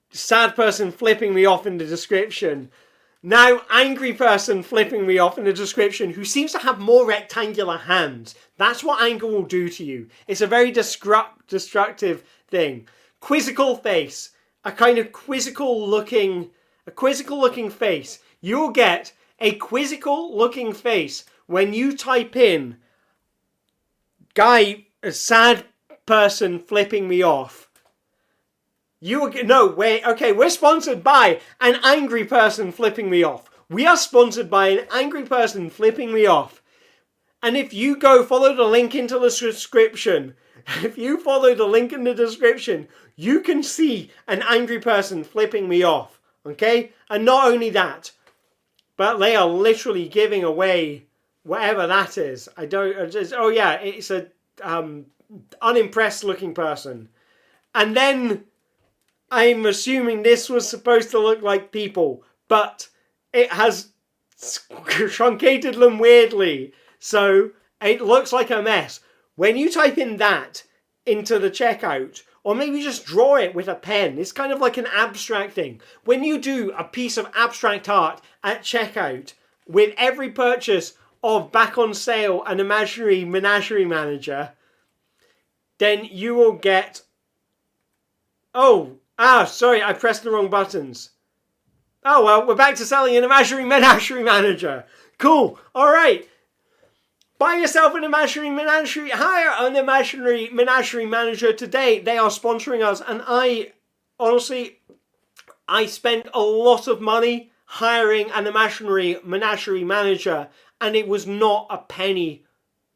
sad person flipping me off in the description. Now, angry person flipping me off in the description who seems to have more rectangular hands. That's what anger will do to you. It's a very destructive thing. Quizzical face. A kind of quizzical looking face. You'll get a quizzical looking face when you type in a sad person flipping me off. We're sponsored by an angry person flipping me off. We are sponsored by an angry person flipping me off. And if you go follow the link into the description, you can see an angry person flipping me off. Okay? And not only that, but they are literally giving away whatever that is. It's a unimpressed looking person. And then I'm assuming this was supposed to look like people, but it has truncated them weirdly, so it looks like a mess. When you type in that into the checkout, or maybe just draw it with a pen, it's kind of like an abstract thing. When you do a piece of abstract art at checkout, with every purchase of back on sale an imaginary menagerie manager, then you will get... sorry, I pressed the wrong buttons. Oh, well, we're back to selling an imaginary menagerie manager. Cool. All right. Buy yourself an imaginary menagerie. Hire an imaginary menagerie manager today. They are sponsoring us. And I spent a lot of money hiring an imaginary menagerie manager. And it was not a penny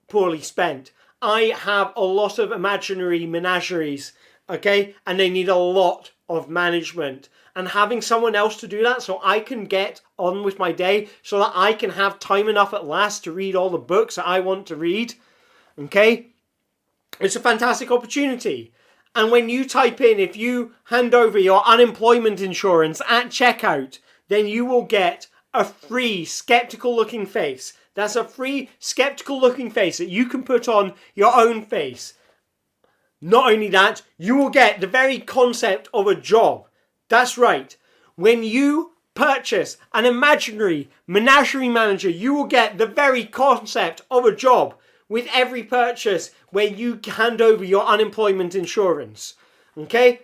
poorly spent. I have a lot of imaginary menageries. Okay? And they need a lot of management, and having someone else to do that so I can get on with my day, so that I can have time enough at last to read all the books that I want to read. Okay? It's a fantastic opportunity. And when you type in, if you hand over your unemployment insurance at checkout, then you will get a free skeptical looking face. That's a free skeptical looking face that you can put on your own face. Not only that, you will get the very concept of a job. That's right. When you purchase an imaginary menagerie manager, you will get the very concept of a job with every purchase where you hand over your unemployment insurance. Okay?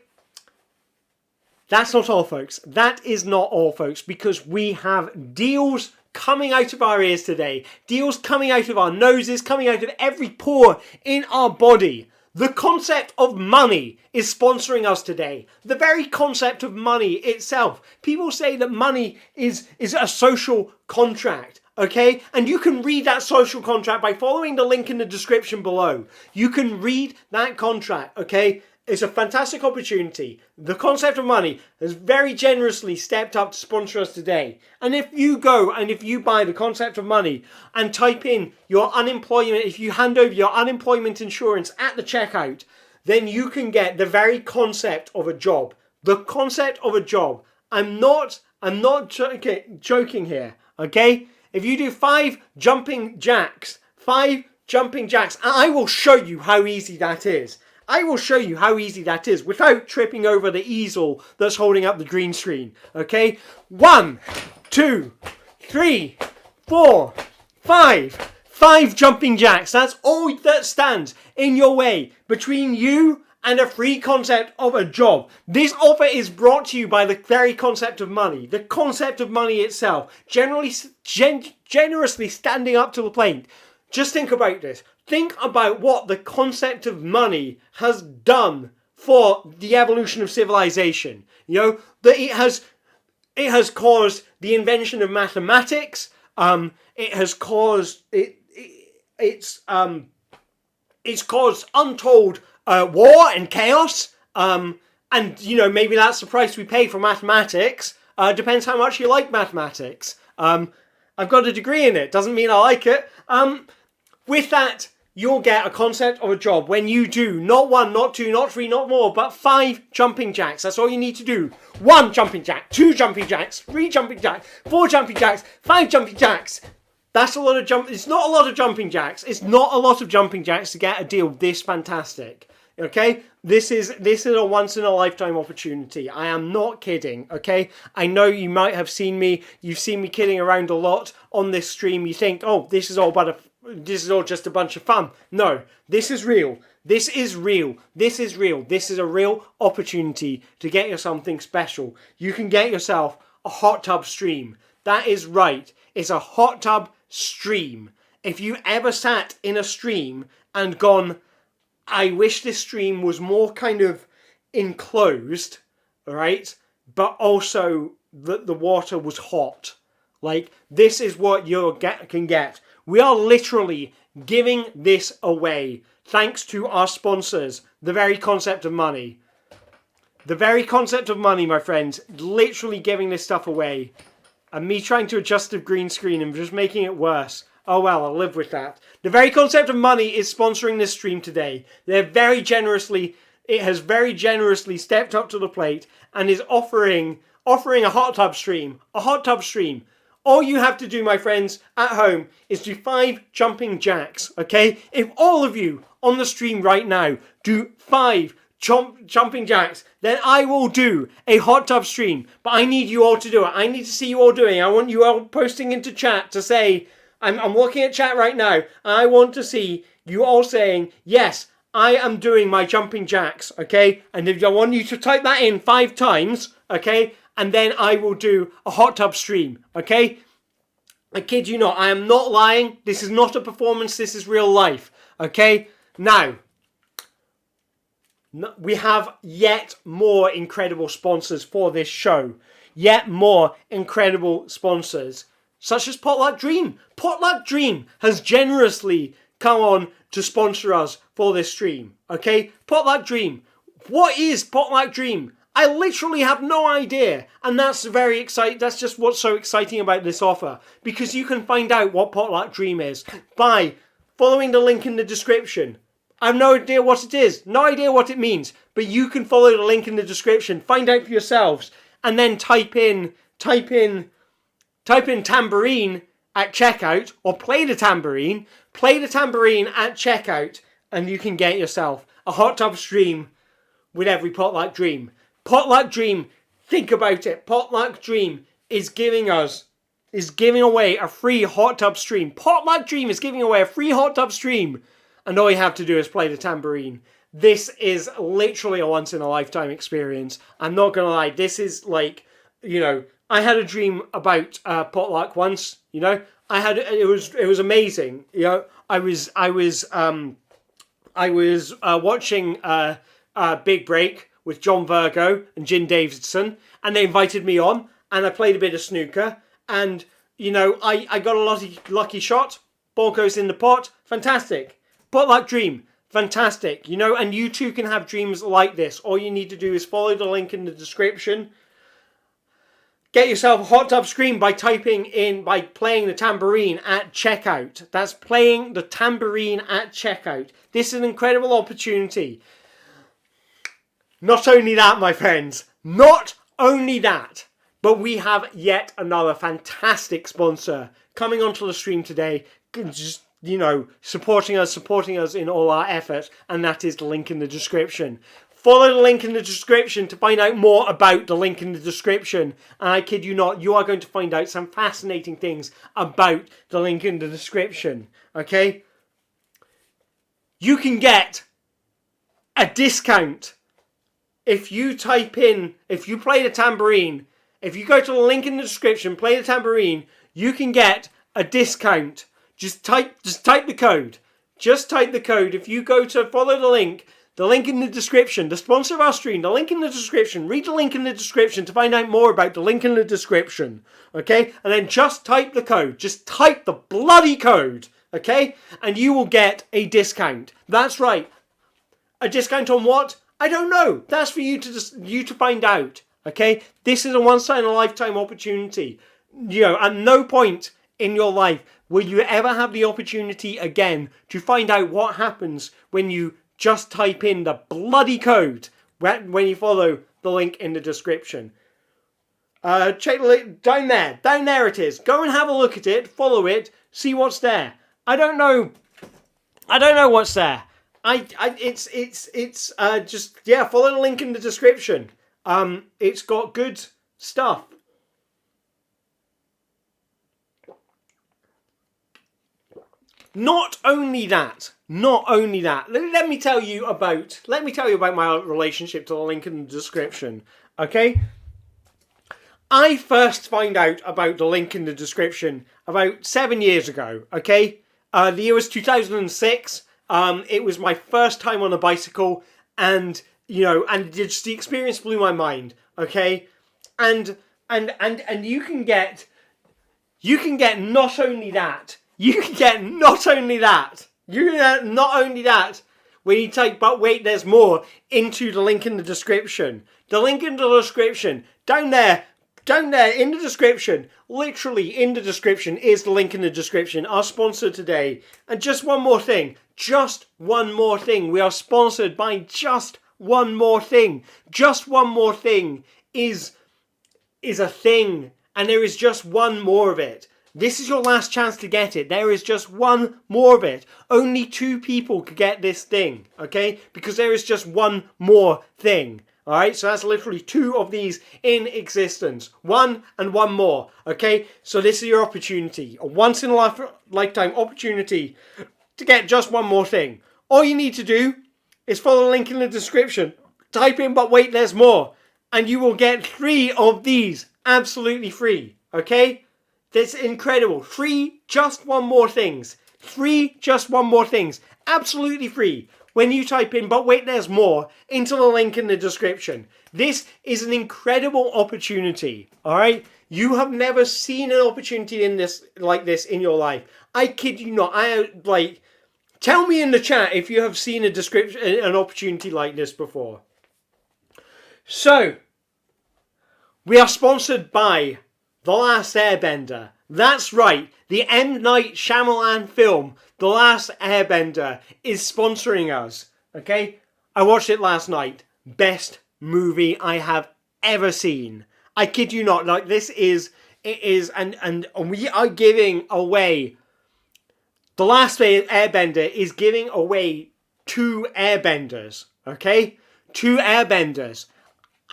That's not all, folks. That is not all, folks, because we have deals coming out of our ears today. Deals coming out of our noses, coming out of every pore in our body. The concept of money is sponsoring us today. The very concept of money itself. People say that money is a social contract, okay? And you can read that social contract by following the link in the description below. You can read that contract, okay? It's a fantastic opportunity. The Concept of Money has very generously stepped up to sponsor us today. And if you go and if you buy The Concept of Money and type in your unemployment, if you hand over your unemployment insurance at the checkout, then you can get the very concept of a job. The concept of a job. I'm not joking here, okay? If you do 5 jumping jacks, and I will show you how easy that is. I will show you how easy that is without tripping over the easel that's holding up the green screen, okay? 1, 2, 3, 4, 5. 5 jumping jacks. That's all that stands in your way between you and a free concept of a job. This offer is brought to you by the very concept of money. The concept of money itself. Generously standing up to the plate. Just think about this. Think about what the concept of money has done for the evolution of civilization. You know, that it has caused the invention of mathematics. It has caused it's caused untold war and chaos. And you know, maybe that's the price we pay for mathematics. Depends how much you like mathematics. I've got a degree in it. Doesn't mean I like it. With that, you'll get a concept of a job when you do not 1, not 2, not 3, not more, but 5 jumping jacks. That's all you need to do. 1 jumping jack, 2 jumping jacks, 3 jumping jacks, 4 jumping jacks, 5 jumping jacks. That's a lot of It's not a lot of jumping jacks. It's not a lot of jumping jacks to get a deal this fantastic. Okay? This is a once in a lifetime opportunity. I am not kidding. Okay? I know you might have seen me. You've seen me kidding around a lot on this stream. You think, oh, this is all just a bunch of fun. No, this is real. This is real. This is real. This is a real opportunity to get you something special. You can get yourself a hot tub stream. That is right. It's a hot tub stream. If you ever sat in a stream and gone, I wish this stream was more kind of enclosed, right? But also the water was hot. Like, this is what you can get. We are literally giving this away thanks to our sponsors, the very concept of money. The very concept of money, my friends, literally giving this stuff away. And me trying to adjust the green screen and just making it worse. Oh well, I'll live with that. The very concept of money is sponsoring this stream today. It has very generously stepped up to the plate and is offering a hot tub stream. A hot tub stream. All you have to do, my friends, at home is do 5 jumping jacks, okay? If all of you on the stream right now do 5 jumping jacks, then I will do a hot tub stream. But I need you all to do it. I need to see you all doing it. I want you all posting into chat to say, I'm looking at chat right now, and I want to see you all saying, yes, I am doing my jumping jacks, okay? And I want you to type that in 5 times, okay? And then I will do a hot tub stream, okay? I kid you not, I am not lying. This is not a performance, this is real life, okay? Now, we have yet more incredible sponsors for this show. Yet more incredible sponsors, such as Potluck Dream. Potluck Dream has generously come on to sponsor us for this stream, okay? Potluck Dream. What is Potluck Dream? I literally have no idea, and that's very exciting. That's just what's so exciting about this offer, because you can find out what Potluck Dream is by following the link in the description. I have no idea what it is, no idea what it means, but you can follow the link in the description, find out for yourselves, and then type in tambourine at checkout, or play the tambourine at checkout, and you can get yourself a hot tub stream with every Potluck Dream. Potluck Dream, think about it. Potluck Dream is giving away a free hot tub stream. Potluck Dream is giving away a free hot tub stream, and all you have to do is play the tambourine. This is literally a once in a lifetime experience. I'm not gonna lie. This is like, you know, I had a dream about potluck once. You know, it was amazing. You know, I was watching Big Break with John Virgo and Jim Davidson, and they invited me on, and I played a bit of snooker, and, you know, I got a lucky shot, ball goes in the pot, fantastic. Potluck Dream, fantastic. You know, and you too can have dreams like this. All you need to do is follow the link in the description. Get yourself a hot tub screen by playing the tambourine at checkout. That's playing the tambourine at checkout. This is an incredible opportunity. Not only that, my friends, not only that, but we have yet another fantastic sponsor coming onto the stream today, just, you know, supporting us in all our efforts, and that is the link in the description. Follow the link in the description to find out more about the link in the description. And I kid you not, you are going to find out some fascinating things about the link in the description. Okay? You can get a discount if you play the tambourine. If you go to the link in the description, play the tambourine, you can get a discount. Just type the code. Just type the code. If you go to follow the link in the description, the sponsor of our stream, the link in the description, read the link in the description to find out more about the link in the description, okay? And then just type the code. Just type the bloody code, okay? And you will get a discount. That's right. A discount on what? I don't know. That's for you to find out, okay? This is a once-in-a-lifetime opportunity. You know, at no point in your life will you ever have the opportunity again to find out what happens when you just type in the bloody code when you follow the link in the description. Check the link down there. Down there it is. Go and have a look at it. Follow it. See what's there. I don't know what's there. Follow the link in the description. It's got good stuff. Not only that, let me tell you about my relationship to the link in the description, okay? I first found out about the link in the description about 7 years ago, okay? The year was 2006. It was my first time on a bicycle, and, you know, and just the experience blew my mind, okay? And you can get not only that, when you type "but wait, there's more" into the link in the description. The link in the description, down there in the description, literally in the description is the link in the description, our sponsor today. And just one more thing, we are sponsored by Just One More Thing. Just One More Thing is a thing, and there is just one more of it. This is your last chance to get it. There is just one more of it. Only 2 people could get this thing, okay? Because there is just one more thing, all right? So that's literally 2 of these in existence. One and one more, okay? So this is your opportunity, a once-in-a-lifetime opportunity to get just one more thing. All you need to do is follow the link in the description. Type in "but wait, there's more," and you will get 3 of these absolutely free, okay? That's incredible. 3 just one more things. 3 just one more things. Absolutely free. When you type in "but wait, there's more" into the link in the description. This is an incredible opportunity. Alright? You have never seen an opportunity like this in your life. I kid you not. Tell me in the chat if you have seen an opportunity like this before. So, we are sponsored by The Last Airbender. That's right, the M. Night Shyamalan film, The Last Airbender, is sponsoring us. Okay? I watched it last night. Best movie I have ever seen. I kid you not. And we are giving away. The Last Airbender is giving away 2 airbenders. Okay? 2 airbenders.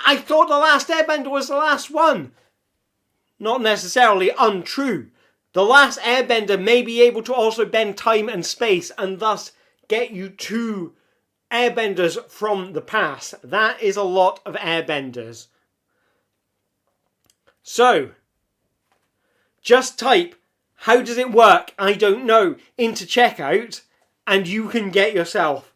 I thought The Last Airbender was the last one. Not necessarily untrue. The Last Airbender may be able to also bend time and space and thus get you 2 airbenders from the past. That is a lot of airbenders. So, just type "how does it work? I don't know" into checkout and you can get yourself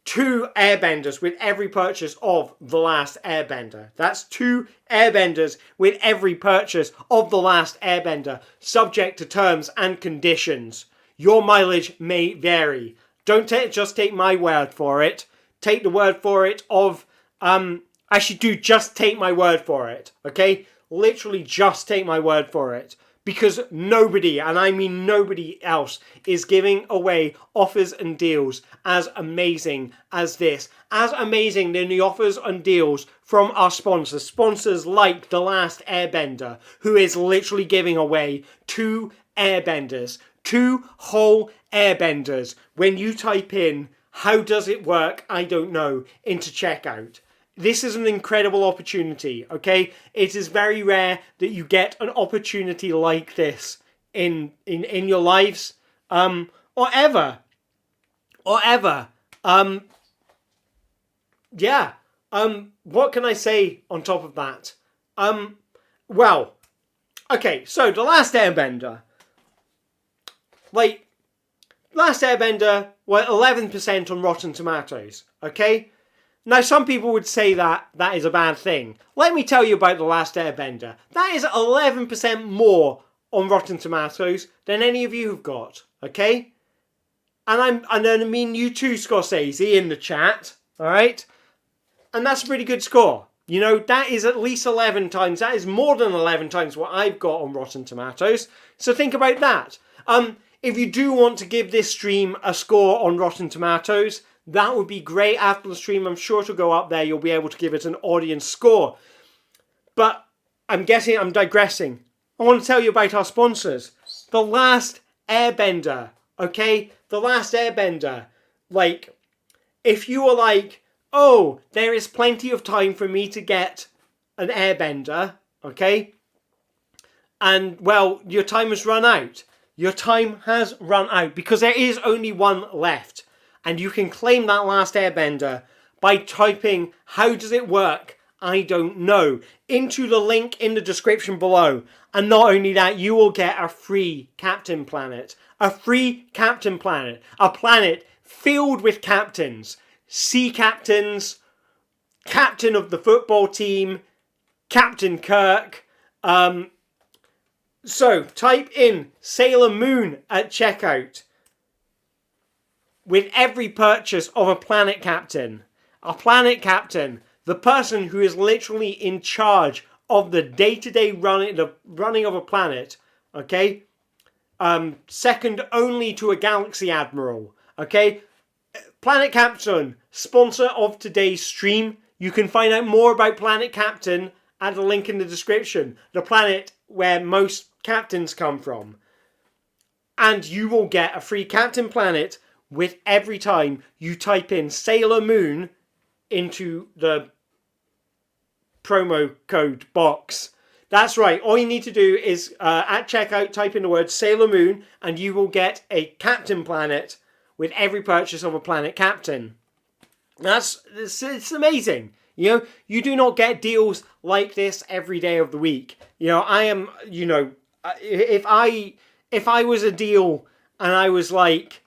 2 airbenders with every purchase of The Last Airbender. That's 2 airbenders with every purchase of The Last Airbender, subject to terms and conditions. Your mileage may vary. Don't just take my word for it. Take the word for it of, actually do just take my word for it, okay? Literally just take my word for it. Because nobody, and I mean nobody else, is giving away offers and deals as amazing as this. As amazing than the offers and deals from our sponsors. Sponsors like The Last Airbender, who is literally giving away 2 airbenders. 2 whole airbenders. When you type in, how does it work, I don't know, into checkout. This is an incredible opportunity, okay? It is very rare that you get an opportunity like this in your lives, or ever. Yeah. What can I say on top of that? Well, okay, so The Last Airbender. Like, Last Airbender, well, 11% on Rotten Tomatoes, okay? Now, some people would say that is a bad thing. Let me tell you about The Last Airbender. That is 11% more on Rotten Tomatoes than any of you have got, okay? And I mean you too, Scorsese, in the chat, alright? And that's a pretty good score. You know, that is at least 11 times, that is more than 11 times what I've got on Rotten Tomatoes. So think about that. If you do want to give this stream a score on Rotten Tomatoes, that would be great. After the stream, I'm sure to go up there, you'll be able to give it an audience score. But I'm digressing. I want to tell you about our sponsors. The Last Airbender, okay? The Last Airbender. Like, if you are like, oh, there is plenty of time for me to get an airbender, okay? And, well, your time has run out. Your time has run out because there is only one left. And you can claim that Last Airbender by typing, how does it work? I don't know, into the link in the description below. And not only that, you will get a free Captain Planet. A free Captain Planet. A planet filled with captains. Sea captains, captain of the football team, Captain Kirk. So type in Sailor Moon at checkout. With every purchase of a planet captain, the person who is literally in charge of the day-to-day running of a planet, okay? Second only to a galaxy admiral, okay? Planet Captain, sponsor of today's stream. You can find out more about Planet Captain at the link in the description. The planet where most captains come from. And you will get a free Captain Planet with every time you type in Sailor Moon into the promo code box. That's right. All you need to do is at checkout type in the word Sailor Moon and you will get a Captain Planet with every purchase of a Planet Captain. It's amazing. You know, you do not get deals like this every day of the week. You know, I am, you know, if I was a deal and I was like,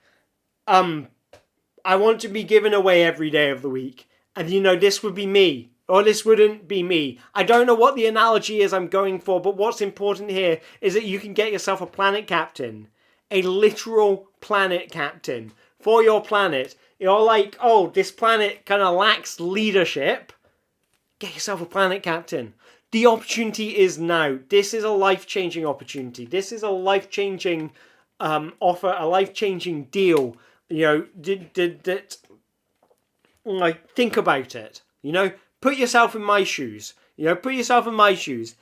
I want to be given away every day of the week. And, you know, this would be me. Or this wouldn't be me. I don't know what the analogy is I'm going for, but what's important here is that you can get yourself a planet captain. A literal planet captain for your planet. You're like, oh, this planet kind of lacks leadership. Get yourself a planet captain. The opportunity is now. This is a life-changing opportunity. This is a life-changing offer, a life-changing deal. You know, like, think about it. You know, put yourself in my shoes. You know, put yourself in my shoes.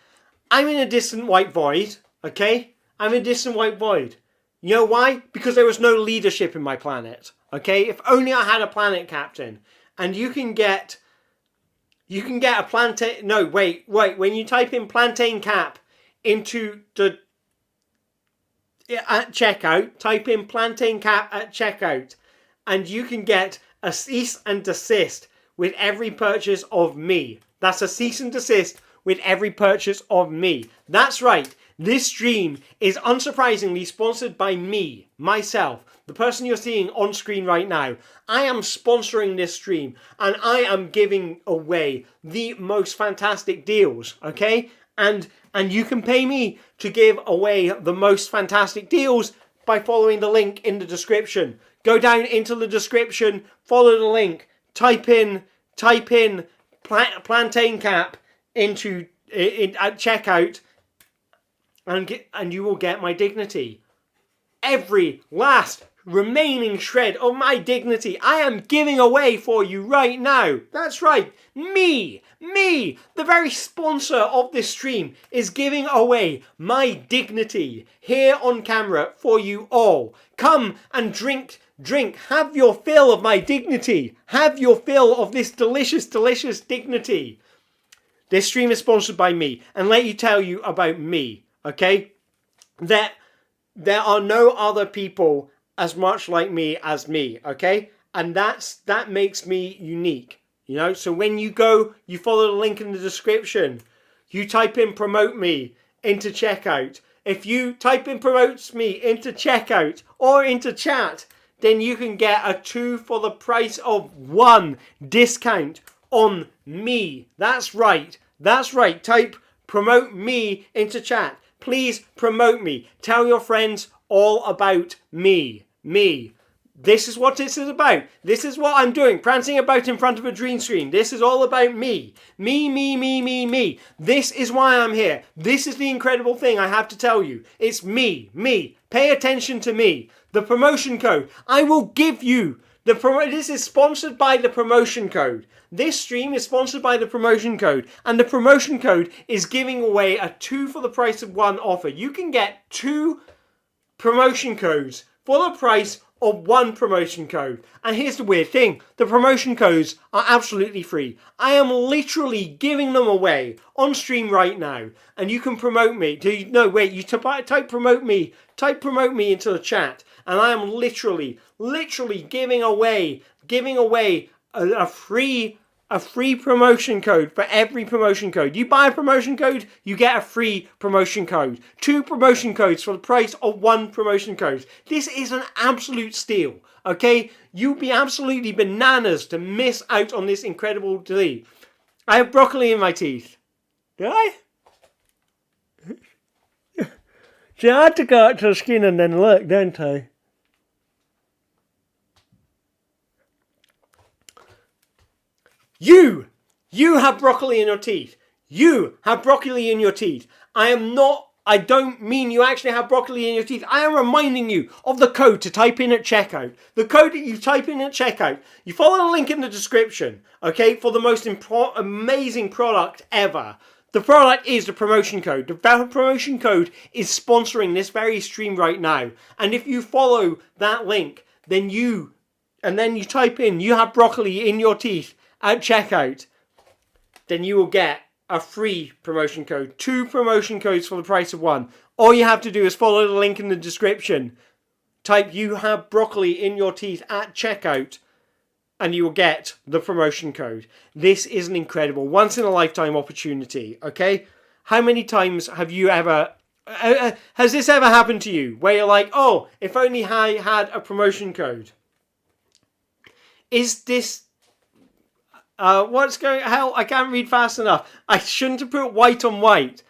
I'm in a distant white void, okay? I'm in a distant white void. You know why? Because there was no leadership in my planet, okay? If only I had a planet captain. And you can get a plantain... No, wait. When you type in plantain cap into the... At checkout, type in plantain cap at checkout. And you can get a cease and desist with every purchase of me. That's a cease and desist with every purchase of me. That's right. This stream is unsurprisingly sponsored by me, myself, the person you're seeing on screen right now. I am sponsoring this stream and I am giving away the most fantastic deals, okay? And you can pay me to give away the most fantastic deals by following the link in the description. go down into the description, follow the link, type in plantain cap into at checkout, and you will get my dignity. Every last remaining shred of my dignity I am giving away for you right now. That's right, me, the very sponsor of this stream, is giving away my dignity here on camera for you all. Come and drink, have your fill of my dignity. Have your fill of this delicious, delicious dignity. This stream is sponsored by me, and let you tell you about me, okay? There are no other people as much like me as me, okay? And that makes me unique, you know? So when you go, you follow the link in the description, you type in promote me into checkout. If you type in promotes me into checkout or into chat, then you can get a 2 for the price of 1 discount on me. That's right. Type promote me into chat. Please promote me. Tell your friends all about me. This is what this is about. This is what I'm doing. Prancing about in front of a green screen. This is all about me. Me. This is why I'm here. This is the incredible thing I have to tell you. It's me. Pay attention to me. The promotion code. I will give you this is sponsored by the promotion code. This stream is sponsored by the promotion code. And the promotion code is giving away a 2 for the price of 1 offer. You can get 2 promotion codes for the price of 1 promotion code. And here's the weird thing. The promotion codes are absolutely free. I am literally giving them away on stream right now. And you can promote me. You type promote me. Type promote me into the chat. And I am literally giving away a free promotion code for every promotion code. You buy a promotion code, you get a free promotion code. 2 promotion codes for the price of 1 promotion code. This is an absolute steal, okay? You'd be absolutely bananas to miss out on this incredible deal. I have broccoli in my teeth. Do I? See, I had to go out to the skin and then look, don't I? You have broccoli in your teeth. You have broccoli in your teeth. I don't mean you actually have broccoli in your teeth. I am reminding you of the code to type in at checkout. The code that you type in at checkout. You follow the link in the description, okay, for the most amazing product ever. The product is the promotion code. The promotion code is sponsoring this very stream right now. And if you follow that link, then you type in, you have broccoli in your teeth at checkout, then you will get a free promotion code. 2 promotion codes for the price of 1. All you have to do is follow the link in the description. Type you have broccoli in your teeth at checkout and you will get the promotion code. This is an incredible once in a lifetime opportunity, okay? How many times have you ever has this ever happened to you where you're like, oh, if only I had a promotion code? Is this hell, I can't read fast enough. I shouldn't have put white on white.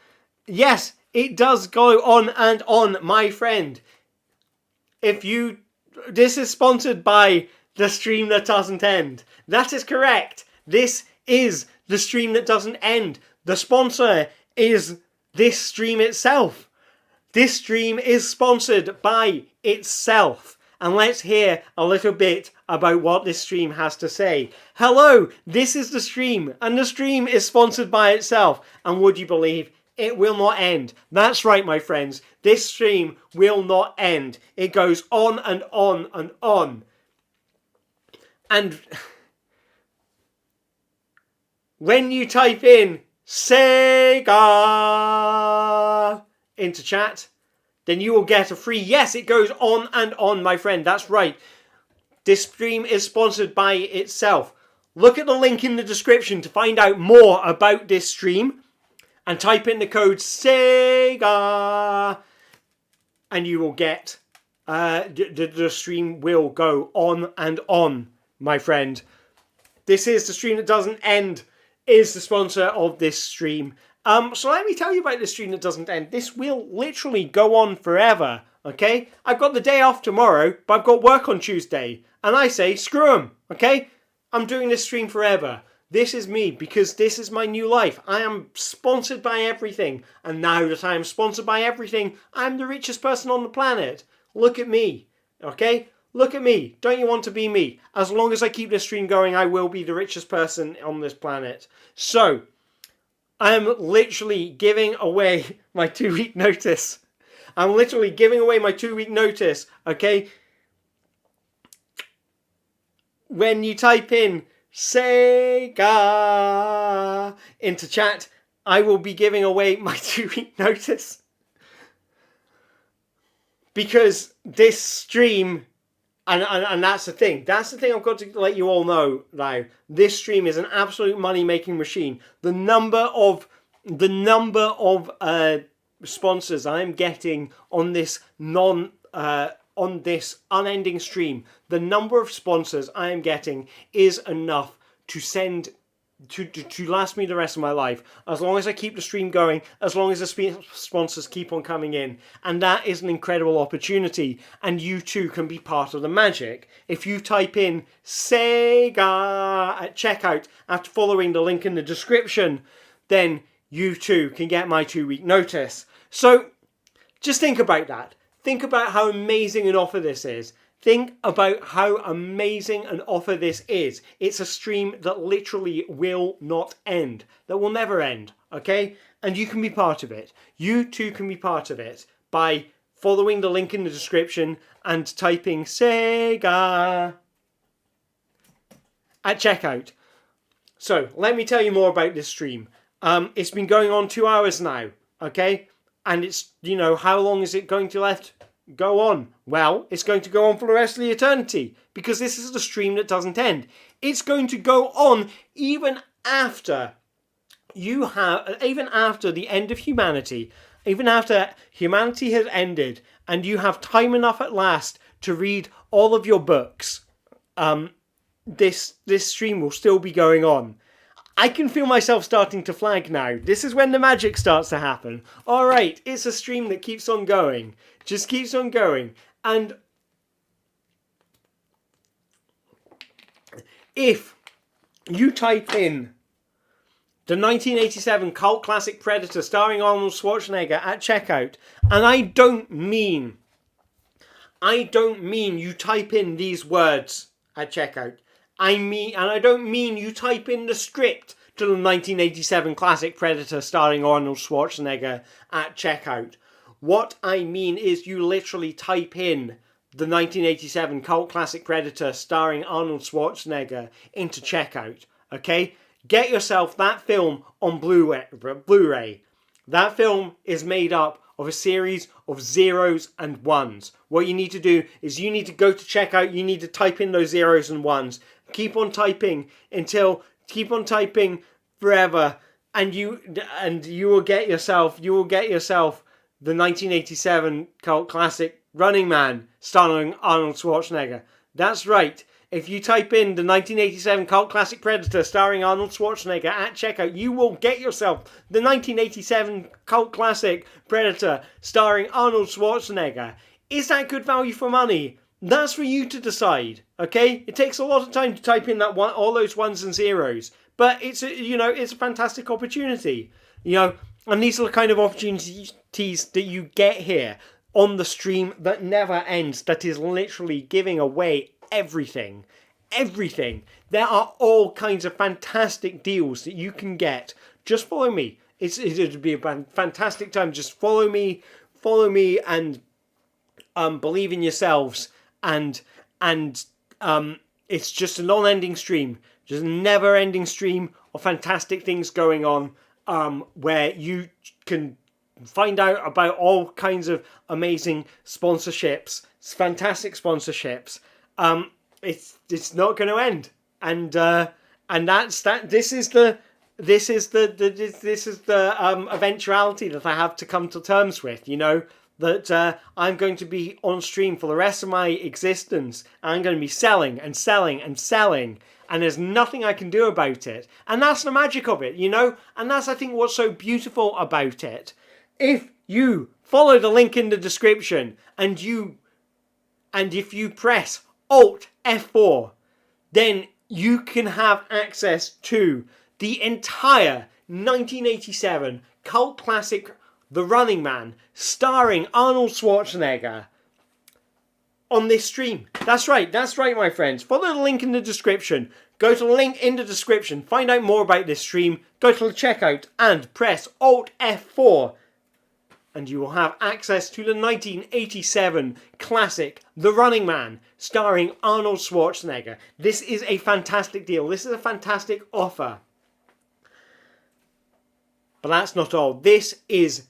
Yes, it does go on and on, my friend. This is sponsored by the stream that doesn't end. That is correct. This is the stream that doesn't end. The sponsor is this stream itself. This stream is sponsored by itself. And let's hear a little bit about what this stream has to say. Hello, this is the stream, and the stream is sponsored by itself. And would you believe it will not end? That's right, my friends. This stream will not end. It goes on and on and on. And when you type in Sega into chat, then you will get a free, yes, it goes on and on, my friend. That's right. This stream is sponsored by itself. Look at the link in the description to find out more about this stream. And type in the code SEGA. And you will get, the stream will go on and on, my friend. This is the stream that doesn't end, is the sponsor of this stream. So let me tell you about the stream that doesn't end. This will literally go on forever, okay? I've got the day off tomorrow, but I've got work on Tuesday. And I say, screw them, okay? I'm doing this stream forever. This is me, because this is my new life. I am sponsored by everything. And now that I am sponsored by everything, I'm the richest person on the planet. Look at me, okay? Look at me. Don't you want to be me? As long as I keep this stream going, I will be the richest person on this planet. So, I am literally giving away my 2-week notice. I'm literally giving away my 2-week notice, okay? When you type in Sega into chat, I will be giving away my 2-week notice. Because this stream, and that's the thing. That's the thing I've got to let you all know now. This stream is an absolute money-making machine. The number of sponsors I'm getting on this on this unending stream, the number of sponsors I am getting is enough to send to last me the rest of my life, as long as I keep the stream going, as long as the sponsors keep on coming in. And that is an incredible opportunity, and you too can be part of the magic. If you type in Sega at checkout after following the link in the description, then you too can get my 2-week notice. So just think about that. Think about how amazing an offer this is. Think about how amazing an offer this is. It's a stream that literally will not end. That will never end, okay? And you can be part of it. You too can be part of it by following the link in the description and typing Sega at checkout. So, let me tell you more about this stream. It's been going on 2 hours now, okay? And it's, how long is it going to go on? Well, it's going to go on for the rest of the eternity, because this is the stream that doesn't end. It's going to go on even after the end of humanity, even after humanity has ended, and you have time enough at last to read all of your books. This stream will still be going on. I can feel myself starting to flag now. This is when the magic starts to happen. Alright, it's a stream that keeps on going. Just keeps on going. And if you type in the 1987 cult classic Predator starring Arnold Schwarzenegger at checkout, and I don't mean you type in these words at checkout. I don't mean you type in the script to the 1987 classic Predator starring Arnold Schwarzenegger at checkout. What I mean is you literally type in the 1987 cult classic Predator starring Arnold Schwarzenegger into checkout, okay? Get yourself that film on Blu-ray. That film is made up of a series of zeros and ones. What you need to do is you need to go to checkout, you need to type in those zeros and ones. Keep on typing forever, and you will get yourself the 1987 cult classic Running Man starring Arnold Schwarzenegger. That's right. If you type in the 1987 cult classic Predator starring Arnold Schwarzenegger at checkout, you will get yourself the 1987 cult classic Predator starring Arnold Schwarzenegger. Is that good value for money? That's for you to decide, okay? It takes a lot of time to type in all those ones and zeros, but it's a fantastic opportunity, and these are the kind of opportunities that you get here on the stream that never ends, that is literally giving away everything. There are all kinds of fantastic deals that you can get. Just follow me. It'd be a fantastic time. Just follow me, and believe in yourselves. And it's just a non-ending stream, just a never-ending stream of fantastic things going on, where you can find out about all kinds of amazing sponsorships, fantastic sponsorships. It's not going to end, and that's that. This is the eventuality that I have to come to terms with. That I'm going to be on stream for the rest of my existence. I'm going to be selling and selling and selling, and there's nothing I can do about it. And that's the magic of it, And that's, I think, what's so beautiful about it. If you follow the link in the description, and if you press Alt F4, then you can have access to the entire 1987 cult classic The Running Man, starring Arnold Schwarzenegger, on this stream. That's right, my friends. Follow the link in the description. Go to the link in the description, find out more about this stream, go to the checkout and press Alt F4, and you will have access to the 1987 classic The Running Man, starring Arnold Schwarzenegger. This is a fantastic deal. This is a fantastic offer. But that's not all. This is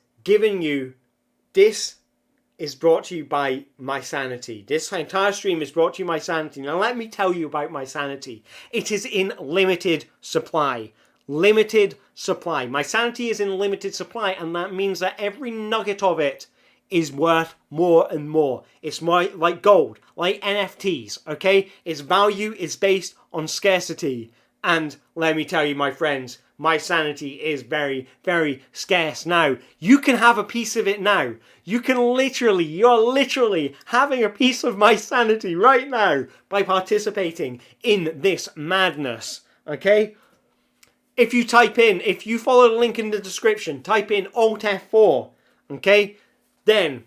brought to you by MySanity. This entire stream is brought to you by MySanity. Now let me tell you about MySanity. It is in limited supply. Limited supply. MySanity is in limited supply, and that means that every nugget of it is worth more and more. It's more like gold, like NFTs, okay? Its value is based on scarcity. And let me tell you, my friends, MySanity is very, very scarce now. You can have a piece of it now. You're literally having a piece of MySanity right now by participating in this madness, okay? If you follow the link in the description, type in Alt F4, okay? Then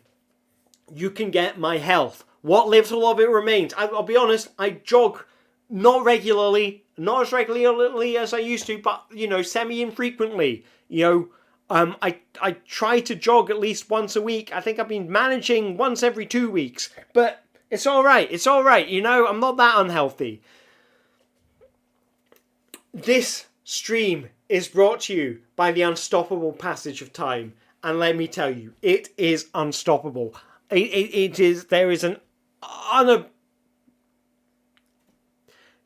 you can get my health. What little of it remains. I'll be honest, I jog not regularly, not as regularly as I used to, but, semi-infrequently. I try to jog at least once a week. I think I've been managing once every 2 weeks. But it's alright, I'm not that unhealthy. This stream is brought to you by the unstoppable passage of time. And let me tell you, it is unstoppable. There is an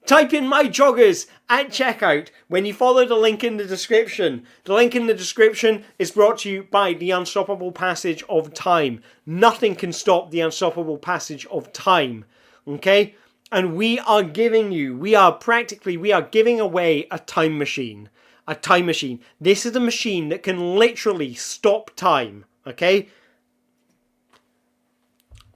Type in My Joggers at checkout when you follow the link in the description. The link in the description is brought to you by the unstoppable passage of time. Nothing can stop the unstoppable passage of time. Okay? And we are giving away a time machine. A time machine. This is a machine that can literally stop time. Okay?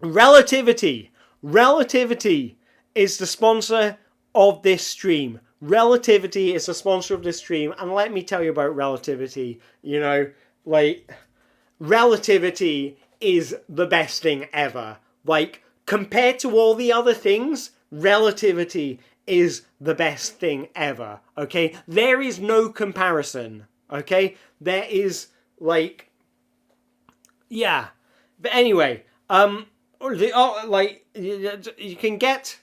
Relativity. Relativity is the sponsor of this stream. Relativity is the sponsor of this stream, and let me tell you about Relativity. Relativity is the best thing ever. Compared to all the other things, Relativity is the best thing ever. Okay? There is no comparison. Okay? There is, yeah. But anyway, you can get...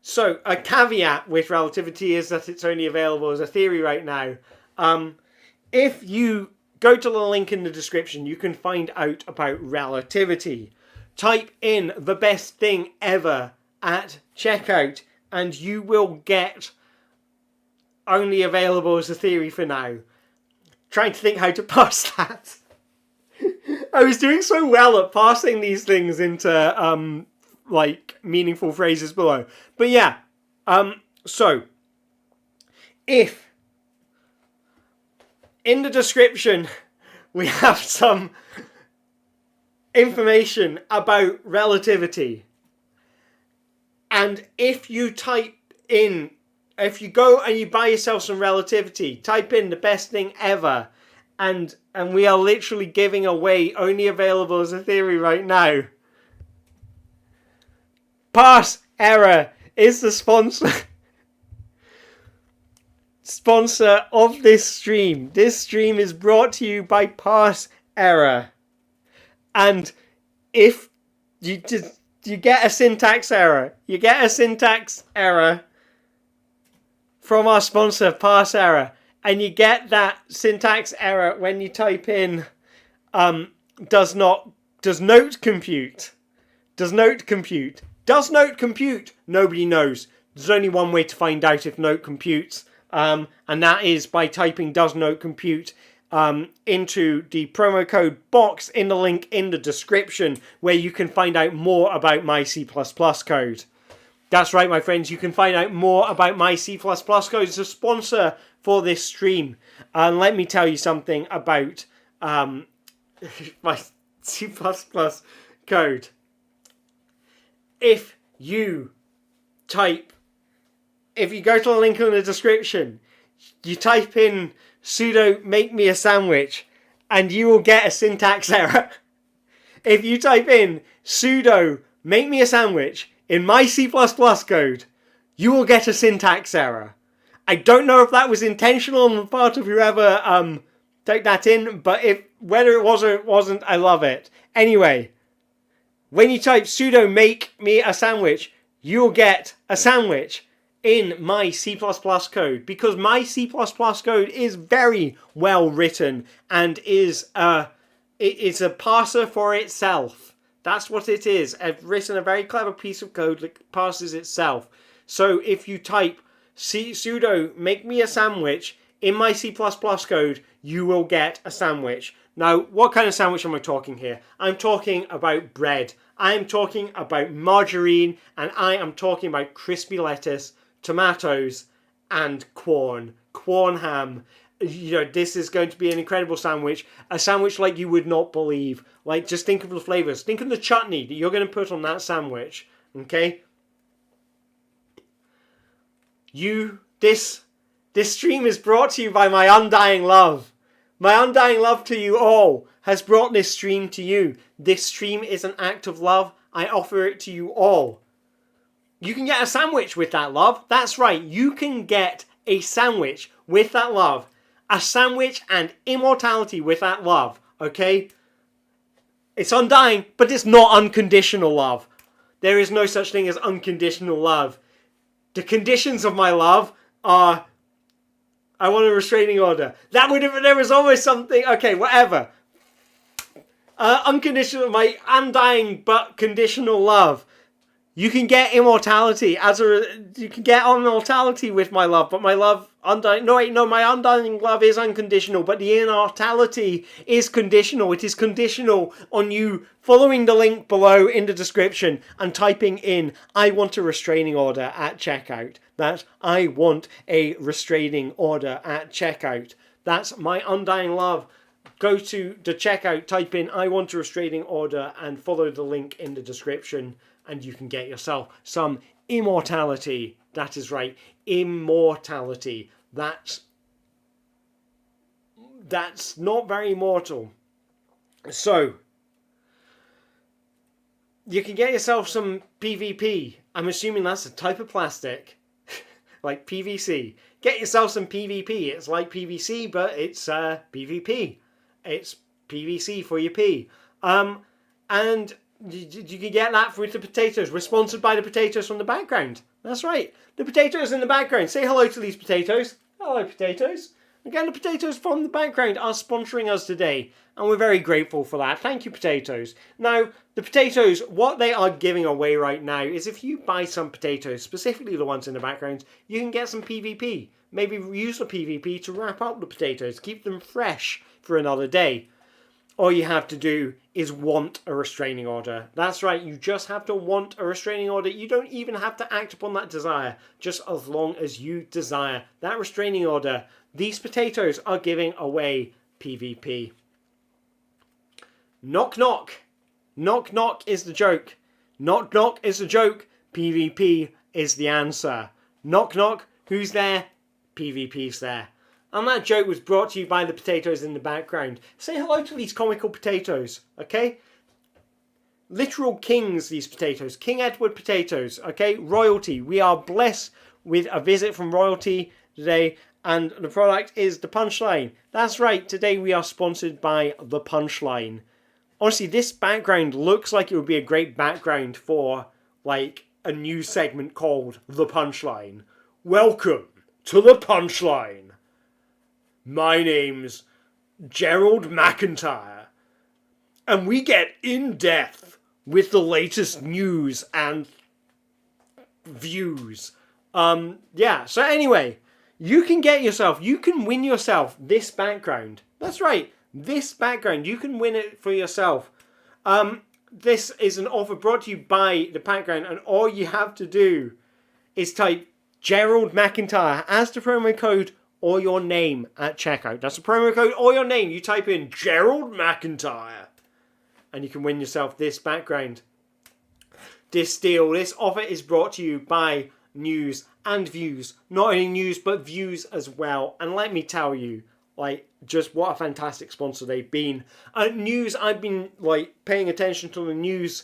So, a caveat with Relativity is that it's only available as a theory right now. If you go to the link in the description, you can find out about Relativity. Type in the best thing ever at checkout, and you will get only available as a theory for now. Trying to think how to pass that. I was doing so well at passing these things into, meaningful phrases below. But yeah, so, if in the description we have some information about Relativity, and if you go and you buy yourself some Relativity, type in the best thing ever, and we are literally giving away, only available as a theory right now. Pass Error is the sponsor of this stream. This stream is brought to you by Pass Error. And if you get a syntax error, from our sponsor, Pass Error, and you get that syntax error when you type in does note compute. Does note compute? Nobody knows. There's only one way to find out if note computes, and that is by typing does note compute into the promo code box in the link in the description, where you can find out more about my C++ code. That's right, my friends, you can find out more about my C++ code. It's a sponsor for this stream. And let me tell you something about my C++ code. If you go to the link in the description, you type in sudo make me a sandwich, and you will get a syntax error. If you type in sudo make me a sandwich in my C++ code, you will get a syntax error. I don't know if that was intentional on the part of whoever typed that in, but whether it was or it wasn't, I love it. Anyway, when you type sudo make me a sandwich, you'll get a sandwich in my C++ code, because my C++ code is very well written and it's a parser for itself. That's what it is. I've written a very clever piece of code that parses itself. So if you type sudo make me a sandwich in my C++ code, you will get a sandwich. Now, what kind of sandwich am I talking here? I'm talking about bread. I'm talking about margarine, and I am talking about crispy lettuce, tomatoes, and corn ham. This is going to be an incredible sandwich. A sandwich like you would not believe. Like, just think of the flavors. Think of the chutney that you're going to put on that sandwich. Okay? This stream is brought to you by my undying love. My undying love to you all has brought this stream to you. This stream is an act of love. I offer it to you all. You can get a sandwich with that love. That's right. You can get a sandwich with that love. A sandwich and immortality with that love. Okay? It's undying, but it's not unconditional love. There is no such thing as unconditional love. The conditions of my love are, I want a restraining order. There was always something. Okay, whatever. Unconditional, my undying but conditional love. You can get immortality you can get immortality with my love, but my love undying. My undying love is unconditional, but the immortality is conditional. It is conditional on you following the link below in the description and typing in "I want a restraining order" at checkout. That's "I want a restraining order" at checkout. That's my undying love. Go to the checkout, type in "I want a restraining order" and follow the link in the description, and you can get yourself some immortality. That is right, immortality. That's not very mortal. So, you can get yourself some PvP. I'm assuming that's a type of plastic, like PVC. Get yourself some PvP. It's like PVC, but it's PvP. It's PVC for your P. And you can get that with the potatoes. We're sponsored by the potatoes from the background. That's right. The potatoes in the background. Say hello to these potatoes. Hello, potatoes. Again, the potatoes from the background are sponsoring us today, and we're very grateful for that. Thank you, potatoes. Now, the potatoes, what they are giving away right now is if you buy some potatoes, specifically the ones in the background, you can get some PvP. Maybe use the PvP to wrap up the potatoes, keep them fresh for another day. All you have to do is want a restraining order. That's right, you just have to want a restraining order. You don't even have to act upon that desire, just as long as you desire that restraining order. These potatoes are giving away PvP. Knock knock. Knock knock is the joke. Knock knock is the joke. PvP is the answer. Knock knock, who's there? PvP's there. And that joke was brought to you by the potatoes in the background. Say hello to these comical potatoes, okay? Literal kings, these potatoes. King Edward potatoes, okay? Royalty. We are blessed with a visit from royalty today, and the product is the Punchline. That's right, today we are sponsored by the Punchline. Honestly, this background looks like it would be a great background for, like, a news segment called The Punchline. Welcome to The Punchline. My name's Gerald McIntyre, and we get in depth with the latest news and views. So anyway, you can win yourself this background. That's right, this background, you can win it for yourself. This is an offer brought to you by the background, and all you have to do is type Gerald McIntyre as the promo code or your name at checkout. That's a promo code or your name. You type in Gerald McIntyre and you can win yourself this background. This deal, this offer is brought to you by News and Views. Not only news, but views as well. And let me tell you, just what a fantastic sponsor they've been. News, I've been paying attention to the news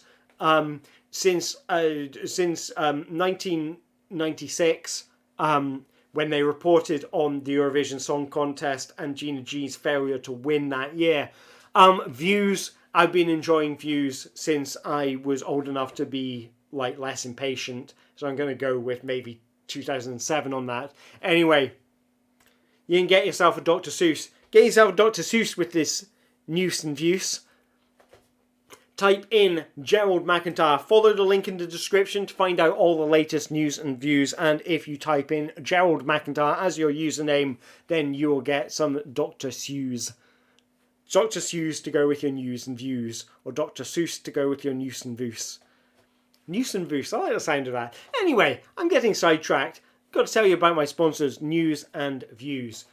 since 1996, when they reported on the Eurovision Song Contest and Gina G's failure to win that year. Views, I've been enjoying Views since I was old enough to be less impatient, so I'm going to go with maybe 2007 on that. Anyway, you can get yourself a Dr. Seuss. Get yourself a Dr. Seuss with this News and Views. Type in Gerald McIntyre. Follow the link in the description to find out all the latest news and views. And if you type in Gerald McIntyre as your username, then you will get some Dr. Seuss. Dr. Seuss to go with your news and views. Or Dr. Seuss to go with your news and views. News and views. I like the sound of that. Anyway, I'm getting sidetracked. Got to tell you about my sponsors, News and Views.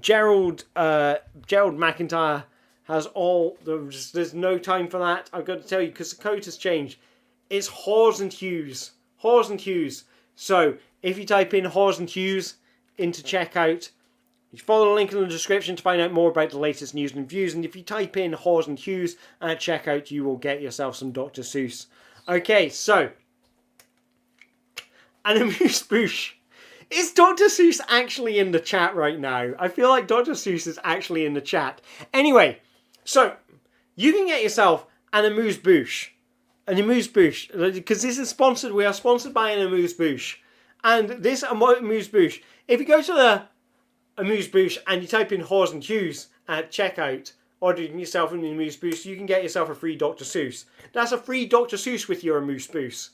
Gerald McIntyre has all... There's no time for that. I've got to tell you, because the code has changed. It's Hawes and Hughes. Hawes and Hughes. So, if you type in Hawes and Hughes into checkout, you follow the link in the description to find out more about the latest news and views. And if you type in Hawes and Hughes at checkout, you will get yourself some Dr. Seuss. Okay, so... An amuse-bouche. Is Dr. Seuss actually in the chat right now? I feel like Dr. Seuss is actually in the chat. Anyway, so you can get yourself an amuse-bouche. An amuse-bouche. Because this is sponsored. We are sponsored by an amuse-bouche. And this amuse-bouche, if you go to the amuse-bouche and you type in Hawes and Hughes at checkout, ordering yourself an amuse-bouche, you can get yourself a free Dr. Seuss. That's a free Dr. Seuss with your amuse-bouche.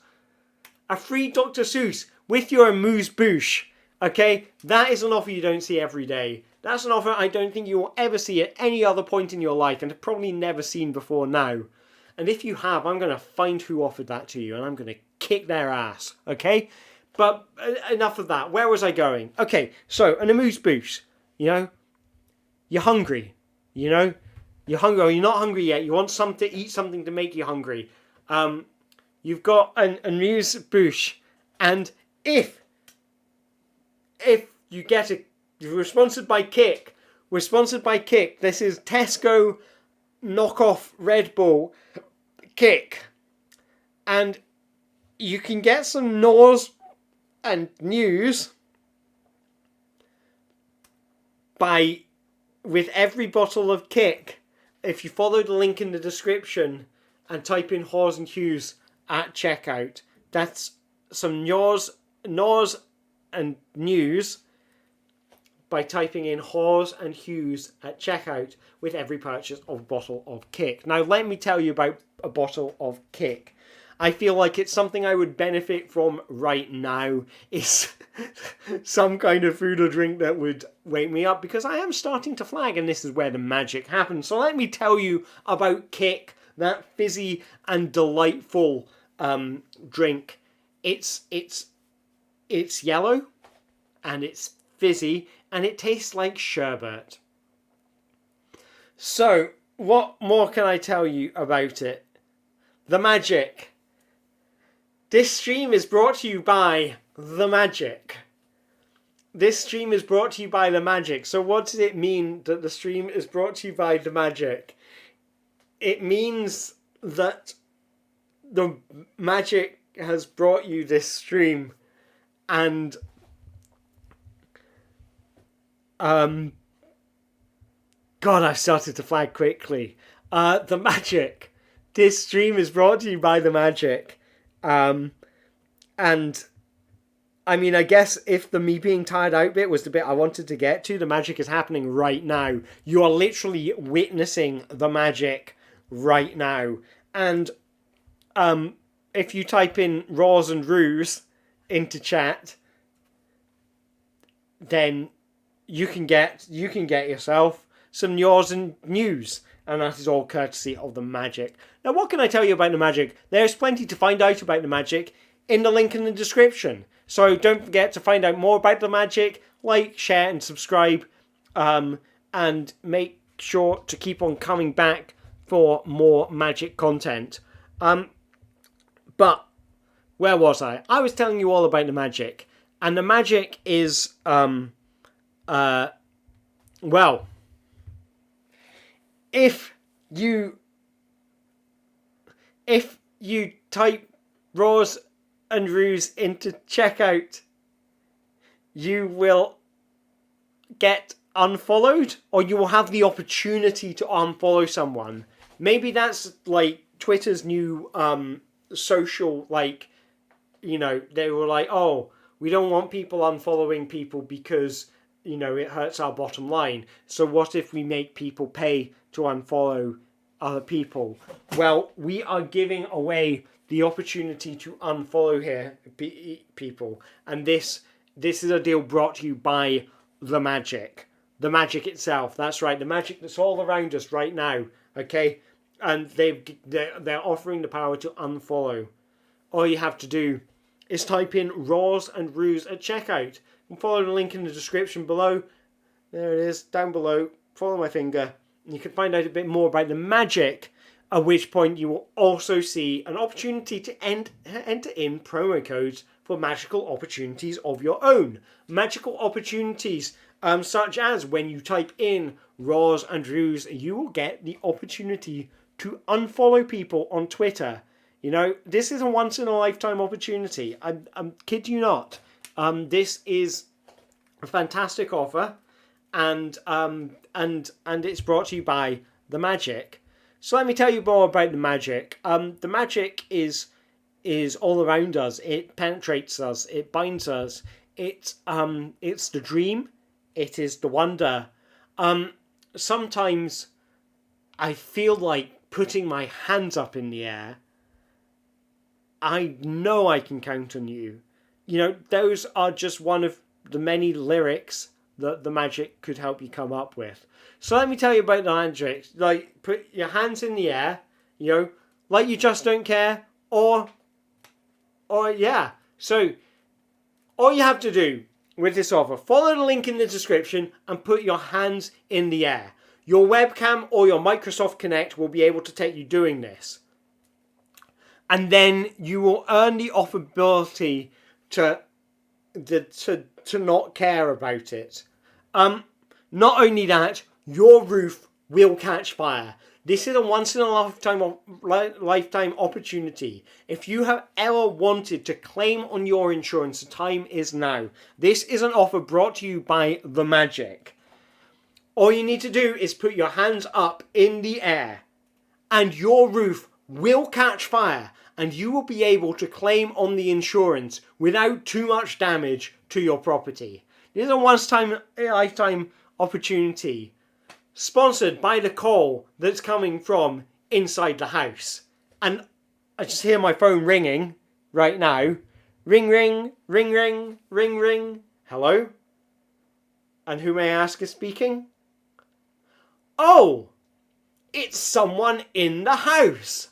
A free Dr. Seuss with your amuse-bouche. Okay, that is an offer you don't see every day. That's an offer I don't think you will ever see at any other point in your life and have probably never seen before now. And if you have, I'm going to find who offered that to you and I'm going to kick their ass. Okay, but enough of that. Where was I going? Okay, so an amuse-bouche. You're hungry. You're hungry or you're not hungry yet. You want something to eat, something to make you hungry. You've got an amuse-bouche, and if you get we're sponsored by Kick. We're sponsored by Kick. This is Tesco knockoff Red Bull Kick, and you can get some Nors and News with every bottle of Kick if you follow the link in the description and type in Hawes and Hughes at checkout. That's some Nors and News by typing in Hawes and Hughes at checkout with every purchase of a bottle of Kick. Now let me tell you about a bottle of Kick. I feel like it's something I would benefit from right now. It's some kind of food or drink that would wake me up because I am starting to flag and this is where the magic happens. So let me tell you about Kick, that fizzy and delightful drink. It's yellow and it's fizzy and it tastes like sherbet. So what more can I tell you about it? The magic. This stream is brought to you by the magic. This stream is brought to you by the magic. So what does it mean that the stream is brought to you by the magic? It means that the magic has brought you this stream and God, I've started to flag quickly. The magic. This stream is brought to you by the magic. And I mean, I guess if the me being tired out bit was the bit I wanted to get to, the magic is happening right now. You are literally witnessing the magic right now. And if you type in Raws and Roos into chat, then you can get yourself some Yours and News. And that is all courtesy of the magic. Now, what can I tell you about the magic? There's plenty to find out about the magic in the link in the description. So don't forget to find out more about the magic. like, share, and subscribe, and make sure to keep on coming back for more magic content. But where was I? I was telling you all about the magic, and the magic is well, if you type Roars and Roos into checkout, you will get unfollowed, or you will have the opportunity to unfollow someone. Maybe that's like Twitter's new social, like, you know, they were like, oh, we don't want people unfollowing people because, you know, it hurts our bottom line. So what if we make people pay to unfollow other people? Well, we are giving away the opportunity to unfollow here people, and this is a deal brought to you by the magic itself. That's right, the magic that's all around us right now. Okay, and they're offering the power to unfollow. All you have to do is type in Roars and Roos at checkout and follow the link in the description below. There it is, down below. Follow my finger. You can find out a bit more about the magic, at which point you will also see an opportunity to enter in promo codes for magical opportunities of your own. Magical opportunities such as when you type in Roars and Roos, you will get the opportunity to unfollow people on Twitter. You know, this is a once-in-a-lifetime opportunity. I'm kid you not. This is a fantastic offer, and it's brought to you by the magic. So let me tell you more about the magic. The magic is all around us. It penetrates us. It binds us. It's the dream. It is the wonder. Sometimes I feel like putting my hands up in the air. I know I can count on you. You know, those are just one of the many lyrics that the magic could help you come up with. So let me tell you about the magic. Like, put your hands in the air, you know, like you just don't care, or yeah. So all you have to do with this offer, follow the link in the description and put your hands in the air. Your webcam or your Microsoft Kinect will be able to take you doing this. And then you will earn the ability to not care about it. Not only that, your roof will catch fire. This is a once-in-a-lifetime opportunity. If you have ever wanted to claim on your insurance, the time is now. This is an offer brought to you by the magic. All you need to do is put your hands up in the air, and your roof will catch fire, and you will be able to claim on the insurance without too much damage to your property. This is a once-in-a-lifetime opportunity, sponsored by the call that's coming from inside the house. And I just hear my phone ringing right now. Ring, ring, ring, ring, ring, ring. Hello? And who may I ask is speaking? Oh, it's someone in the house.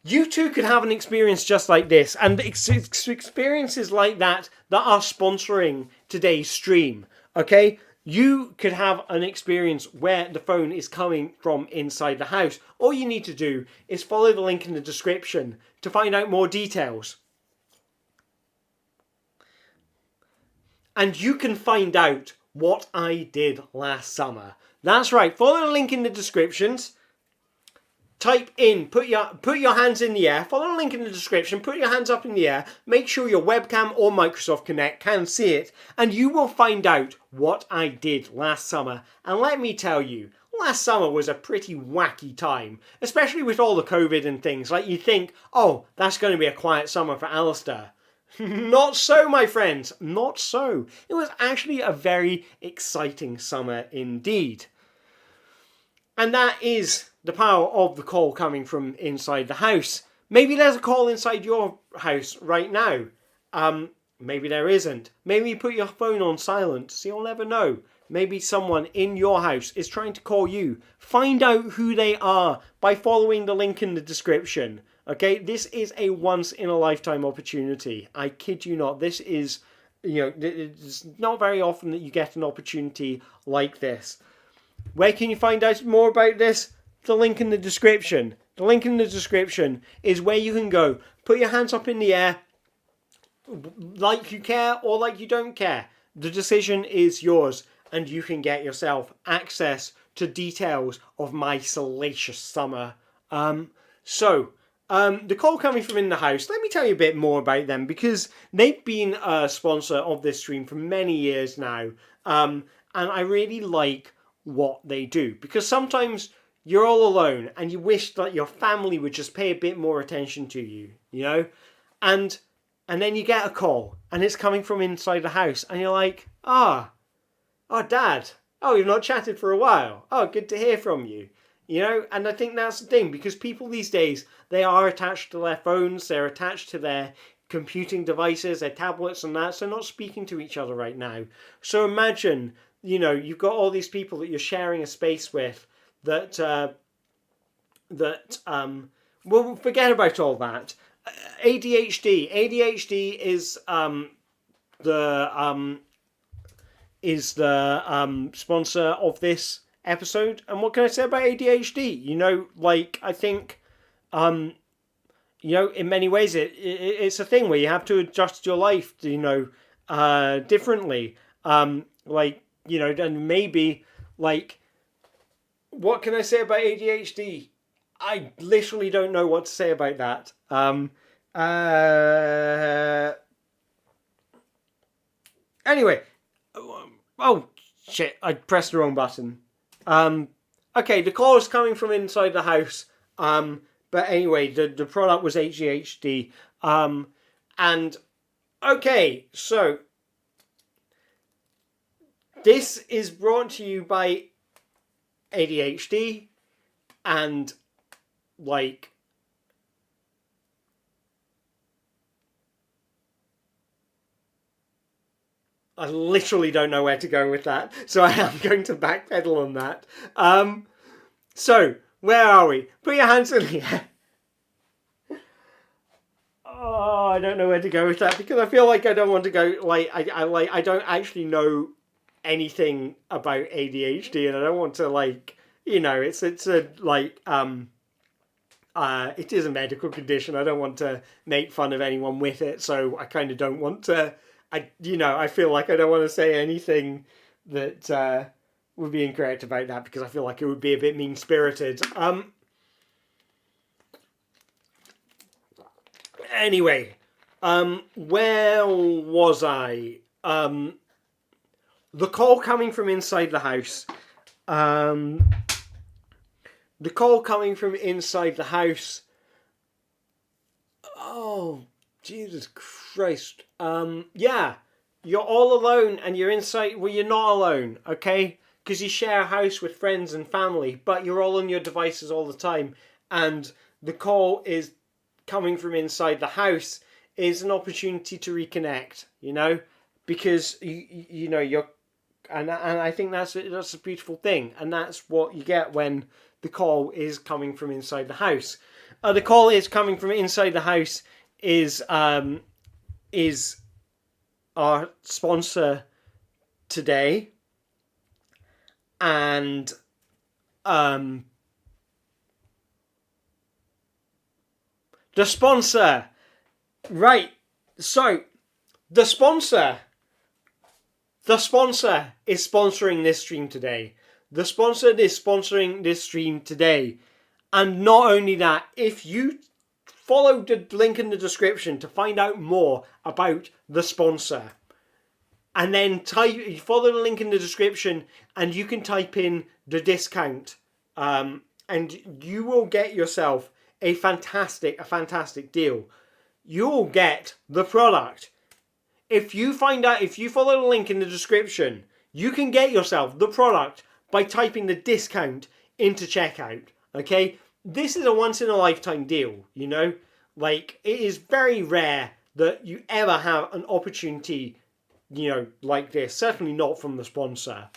You too could have an experience just like this, and experiences like that are sponsoring today's stream. Okay? You could have an experience where the phone is coming from inside the house. All you need to do is follow the link in the description to find out more details. And you can find out what I did last summer. That's right, follow the link in the descriptions. Type in, put your hands in the air, follow the link in the description, put your hands up in the air, make sure your webcam or Microsoft Kinect can see it, and you will find out what I did last summer. And let me tell you, last summer was a pretty wacky time, especially with all the COVID and things. Like, you think, oh, that's going to be a quiet summer for Alistair. Not so, my friends, not so. It was actually a very exciting summer indeed. And that is the power of the call coming from inside the house. Maybe there's a call inside your house right now. Maybe there isn't. Maybe you put your phone on silent, so you'll never know. Maybe someone in your house is trying to call you. Find out who they are by following the link in the description. Okay, this is a once-in-a-lifetime opportunity. I kid you not. This is it's not very often that you get an opportunity like this. Where can you find out more about this? The link in the description. The link in the description is where you can go. Put your hands up in the air, like you care or like you don't care. The decision is yours, and you can get yourself access to details of my salacious summer. The call coming from In the House, let me tell you a bit more about them, because they've been a sponsor of this stream for many years now, and I really like what they do, because sometimes you're all alone and you wish that your family would just pay a bit more attention to you, and then you get a call and it's coming from inside the house and you're like, oh Dad, we've not chatted for a while, good to hear from you. And I think that's the thing, because people these days, they are attached to their phones, they're attached to their computing devices, their tablets and that, so they're not speaking to each other right now. So imagine, you've got all these people that you're sharing a space with that, well, forget about all that. ADHD is the sponsor of this episode. And what can I say about ADHD? I think, in many ways it's a thing where you have to adjust your life, differently. And maybe, what can I say about ADHD? I literally don't know what to say about that. Anyway. Oh, shit. I pressed the wrong button. Okay, the call is coming from inside the house. But anyway, the product was ADHD. And, okay, so this is brought to you by ADHD, and I literally don't know where to go with that, so I am going to backpedal on that. So where are we? Put your hands in the air. Oh, I don't know where to go with that, because I feel like I don't want to go, I don't actually know anything about ADHD, and I don't want to, it is a medical condition. I don't want to make fun of anyone with it, so I kind of don't want to, I feel like I don't want to say anything that would be incorrect about that, because I feel like it would be a bit mean-spirited. Anyway, where was I? The call coming from inside the house. The call coming from inside the house. Oh, Jesus Christ. Yeah, you're all alone and you're inside. Well, you're not alone, okay? Because you share a house with friends and family, but you're all on your devices all the time. And the call is coming from inside the house is an opportunity to reconnect, because you're, and I think that's a beautiful thing, and that's what you get when the call is coming from inside the house. The call is coming from inside the house is our sponsor today, and the sponsor, right? So the sponsor is sponsoring this stream today. The sponsor is sponsoring this stream today. And not only that, if you follow the link in the description to find out more about the sponsor, and then follow the link in the description and you can type in the discount, and you will get yourself a fantastic deal. You'll get the product. If you follow the link in the description, you can get yourself the product by typing the discount into checkout. Okay? This is a once in a lifetime deal, it is very rare that you ever have an opportunity, like this. Certainly not from the sponsor.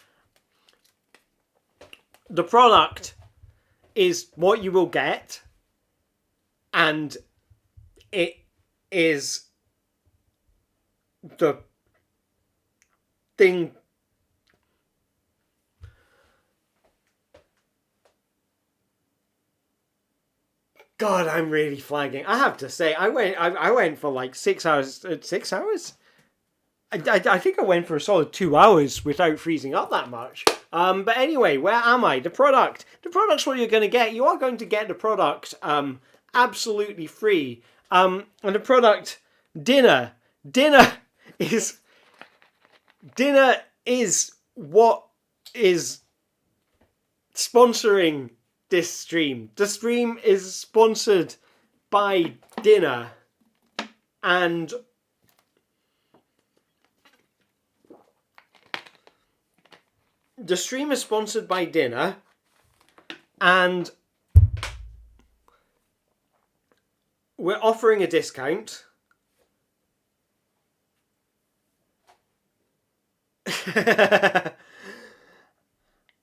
The product is what you will get, and it is the thing. God, I'm really flagging. I have to say, I went for like 6 hours. 6 hours? I think I went for a solid 2 hours without freezing up that much. But anyway, where am I? The product. The product's what you're going to get. You are going to get the product absolutely free. And the product, dinner. Dinner is dinner is what is sponsoring this stream. The stream is sponsored by dinner, and the stream is sponsored by dinner, and we're offering a discount.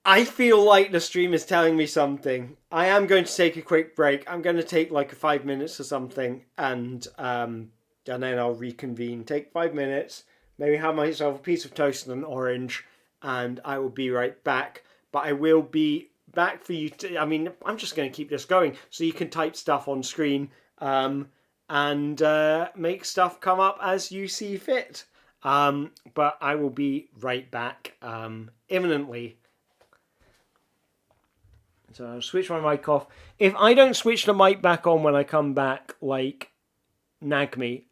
I feel like the stream is telling me something. I am going to take a quick break. I'm going to take like 5 minutes or something, and then I'll reconvene. Take 5 minutes, maybe have myself a piece of toast and an orange, and I will be right back. But I will be back for you to. I mean, I'm just going to keep this going so you can type stuff on screen and make stuff come up as you see fit. But I will be right back imminently. So I'll switch my mic off. If I don't switch the mic back on when I come back, like, nag me.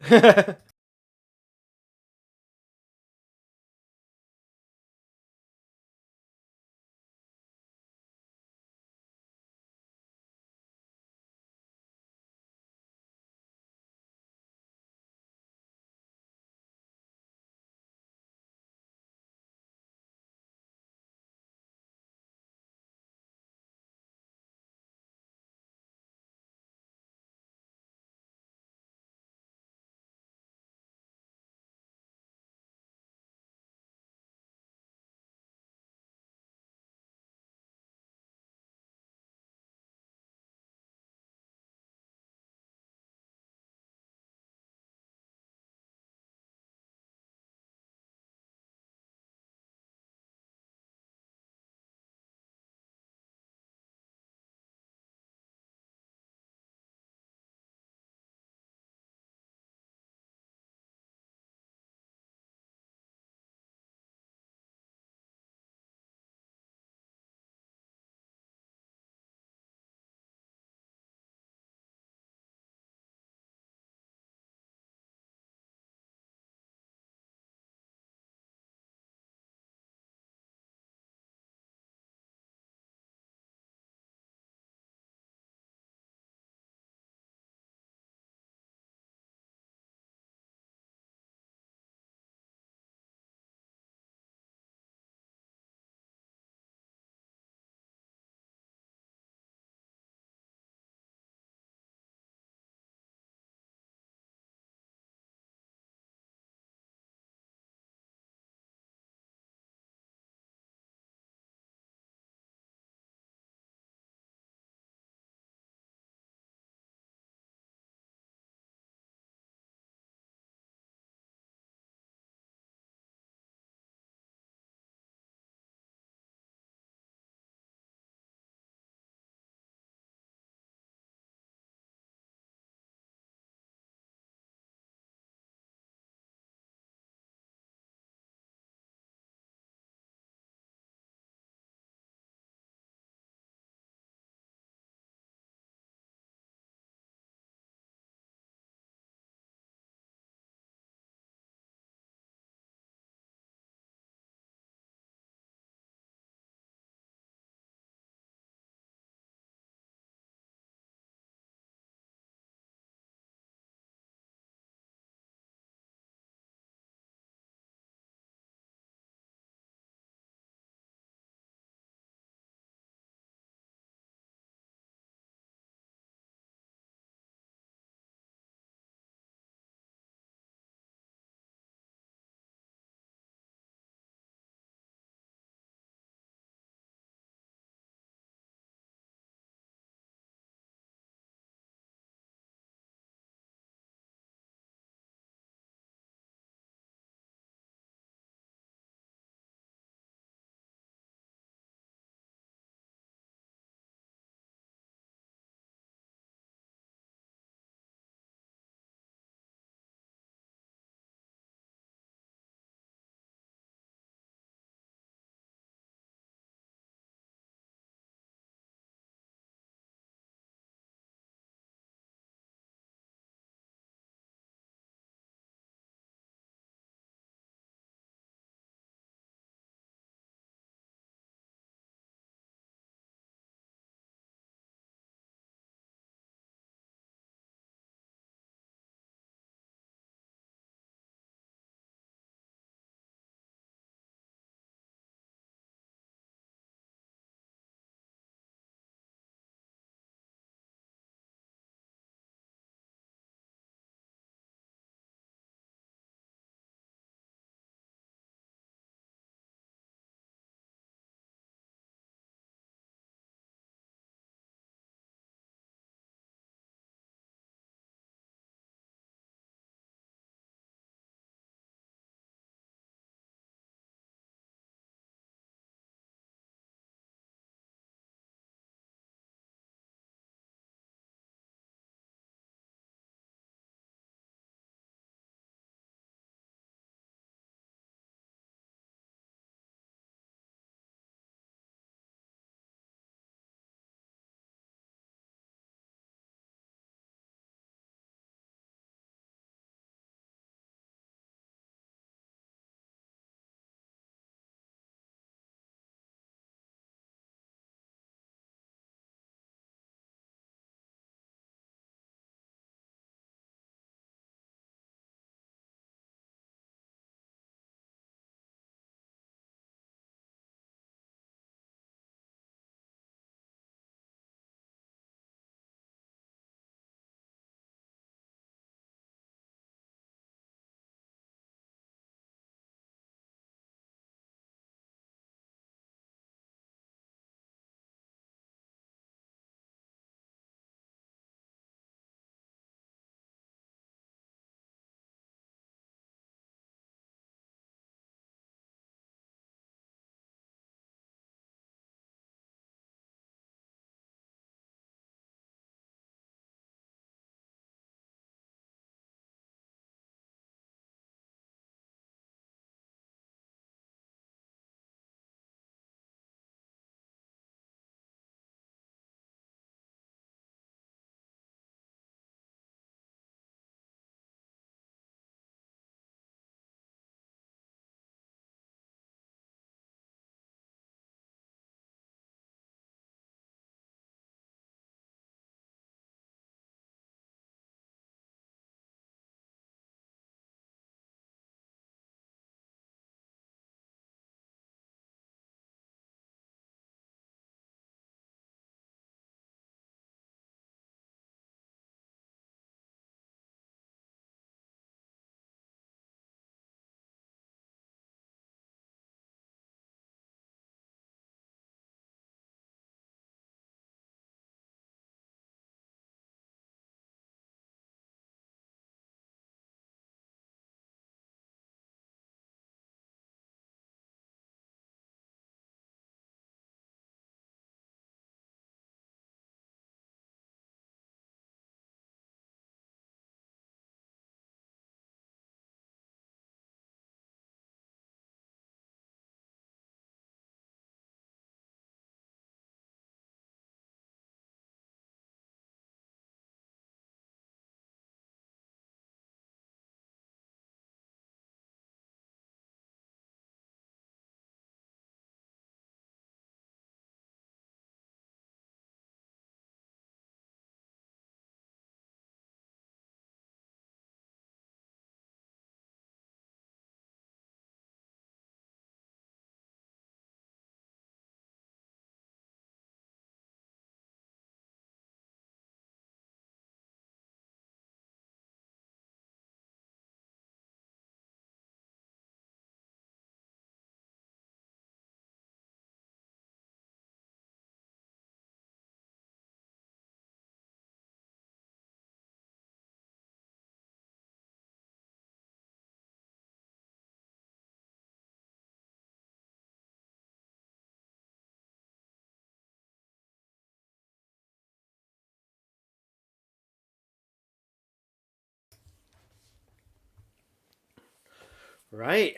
Right.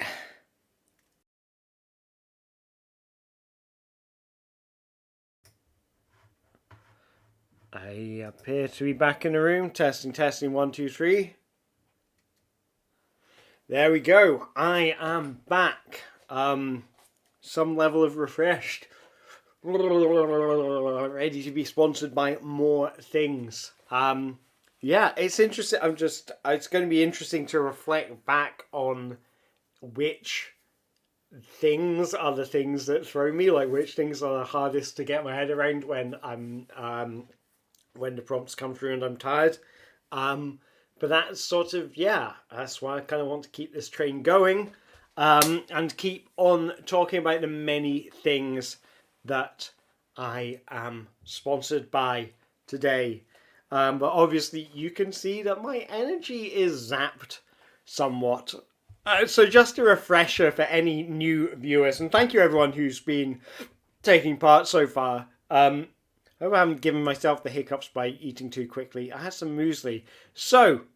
I appear to be back in the room. Testing, testing, 1, 2, 3. There we go. I am back. Some level of refreshed. Ready to be sponsored by more things. Yeah, it's interesting. It's going to be interesting to reflect back on which things are the things that throw me, like which things are the hardest to get my head around when when the prompts come through and I'm tired. But that's sort of, yeah, that's why I kind of want to keep this train going, and keep on talking about the many things that I am sponsored by today. But obviously you can see that my energy is zapped somewhat. So just a refresher for any new viewers, and thank you everyone who's been taking part so far. I hope I haven't given myself the hiccups by eating too quickly. I had some muesli. So,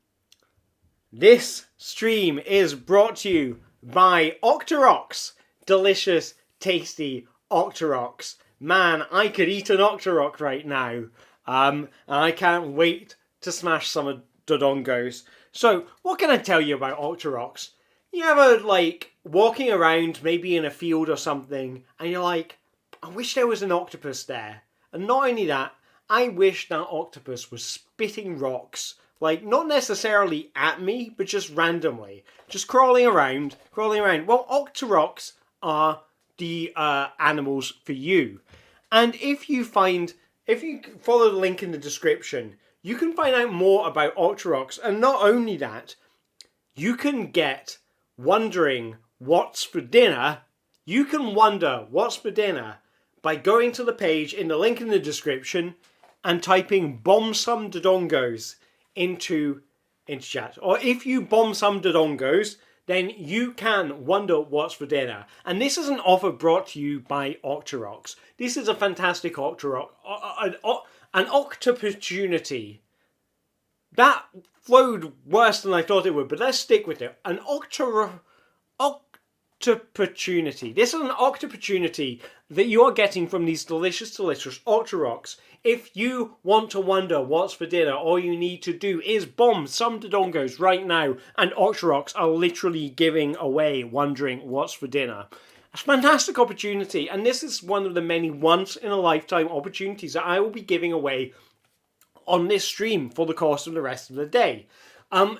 this stream is brought to you by Octoroks. Delicious, tasty Octoroks. Man, I could eat an Octorok right now. And I can't wait to smash some of Dodongos. So, what can I tell you about Octoroks? You ever, like, walking around, maybe in a field or something, and you're like, I wish there was an octopus there. And not only that, I wish that octopus was spitting rocks. Like, not necessarily at me, but just randomly. Just crawling around. Well, Octoroks are the animals for you. And if you follow the link in the description, you can find out more about Octoroks. And not only that, you can get wondering what's for dinner. You can wonder what's for dinner by going to the page in the link in the description and typing bomb some Dodongos into chat. Or if you bomb some Dodongos, then you can wonder what's for dinner. And this is an offer brought to you by Octoroks. This is a fantastic Octorok, an octopportunity. That flowed worse than I thought it would, but let's stick with it. An octopportunity. This is an octopportunity that you are getting from these delicious, delicious Octoroks. If you want to wonder what's for dinner, all you need to do is bomb some Dodongos right now, and Octoroks are literally giving away wondering what's for dinner. It's a fantastic opportunity, and this is one of the many once-in-a-lifetime opportunities that I will be giving away on this stream for the course of the rest of the day.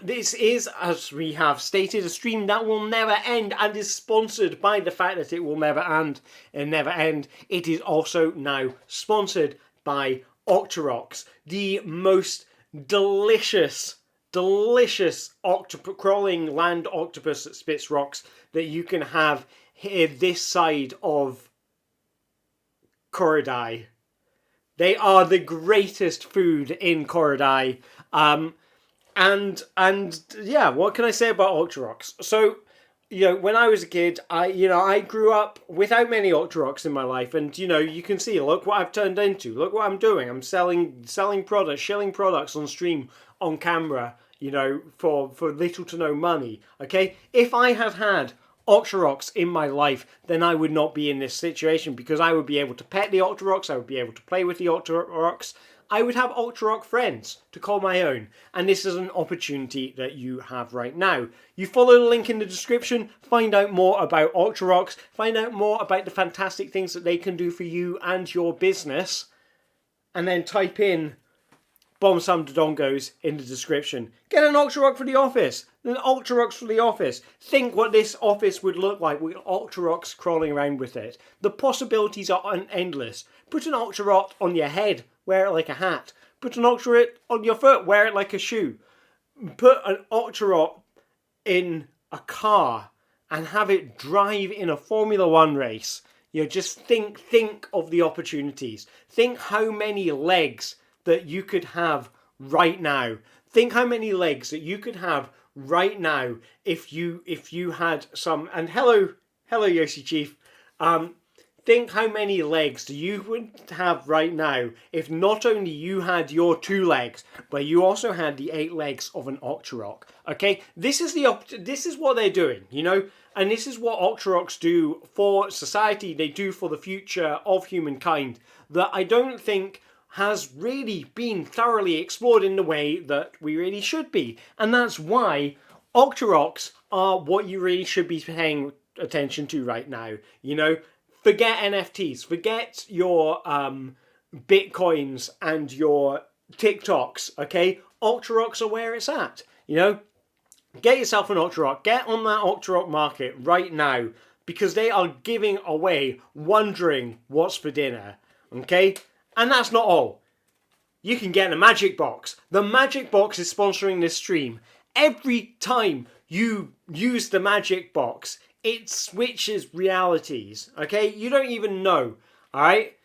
This is, as we have stated, a stream that will never end and is sponsored by the fact that it will never end. It is also now sponsored by Octoroks, the most delicious crawling land octopus that spits rocks that you can have here this side of Korodai. They are the greatest food in Korodai. And yeah, what can I say about Octoroks? So, when I was a kid, I grew up without many Octoroks in my life, and you can see, look what I've turned into. Look what I'm doing. I'm selling products, shilling products on stream, on camera, for little to no money. Okay, if I had Octoroks in my life, then I would not be in this situation, because I would be able to pet the Octoroks, I would be able to play with the Octoroks. I would have Octorok friends to call my own, and this is an opportunity that you have right now. You follow the link in the description, find out more about Octoroks, find out more about the fantastic things that they can do for you and your business, and then type in bomb some Dodongos in the description. Get an Octorok for the office. An Octoroks for the office. Think what this office would look like with Octoroks crawling around with it. The possibilities are endless. Put an Octorok on your head, wear it like a hat. Put an Octorok on your foot, wear it like a shoe. Put an Octorok in a car and have it drive in a Formula One race. Just think of the opportunities. Think how many legs that you could have right now. Think how many legs that you could have right now if you had some. And hello Yoshi Chief. think how many legs you would have right now if not only you had your 2 legs, but you also had the 8 legs of an Octorok. Okay, this is what they're doing, you know, and this is what Octoroks do for society. They do for the future of humankind that I don't think has really been thoroughly explored in the way that we really should be, and that's why Octoroks are what you really should be paying attention to right now. You know, forget NFTs, forget your Bitcoins and your TikToks, okay? Octoroks are where it's at, you know? Get yourself an Octorok, get on that Octorok market right now, because they are giving away wondering what's for dinner, okay? And that's not all. You can get a Magic Box. The Magic Box is sponsoring this stream. Every time you use the Magic Box, it switches realities, okay? You don't even know, all right?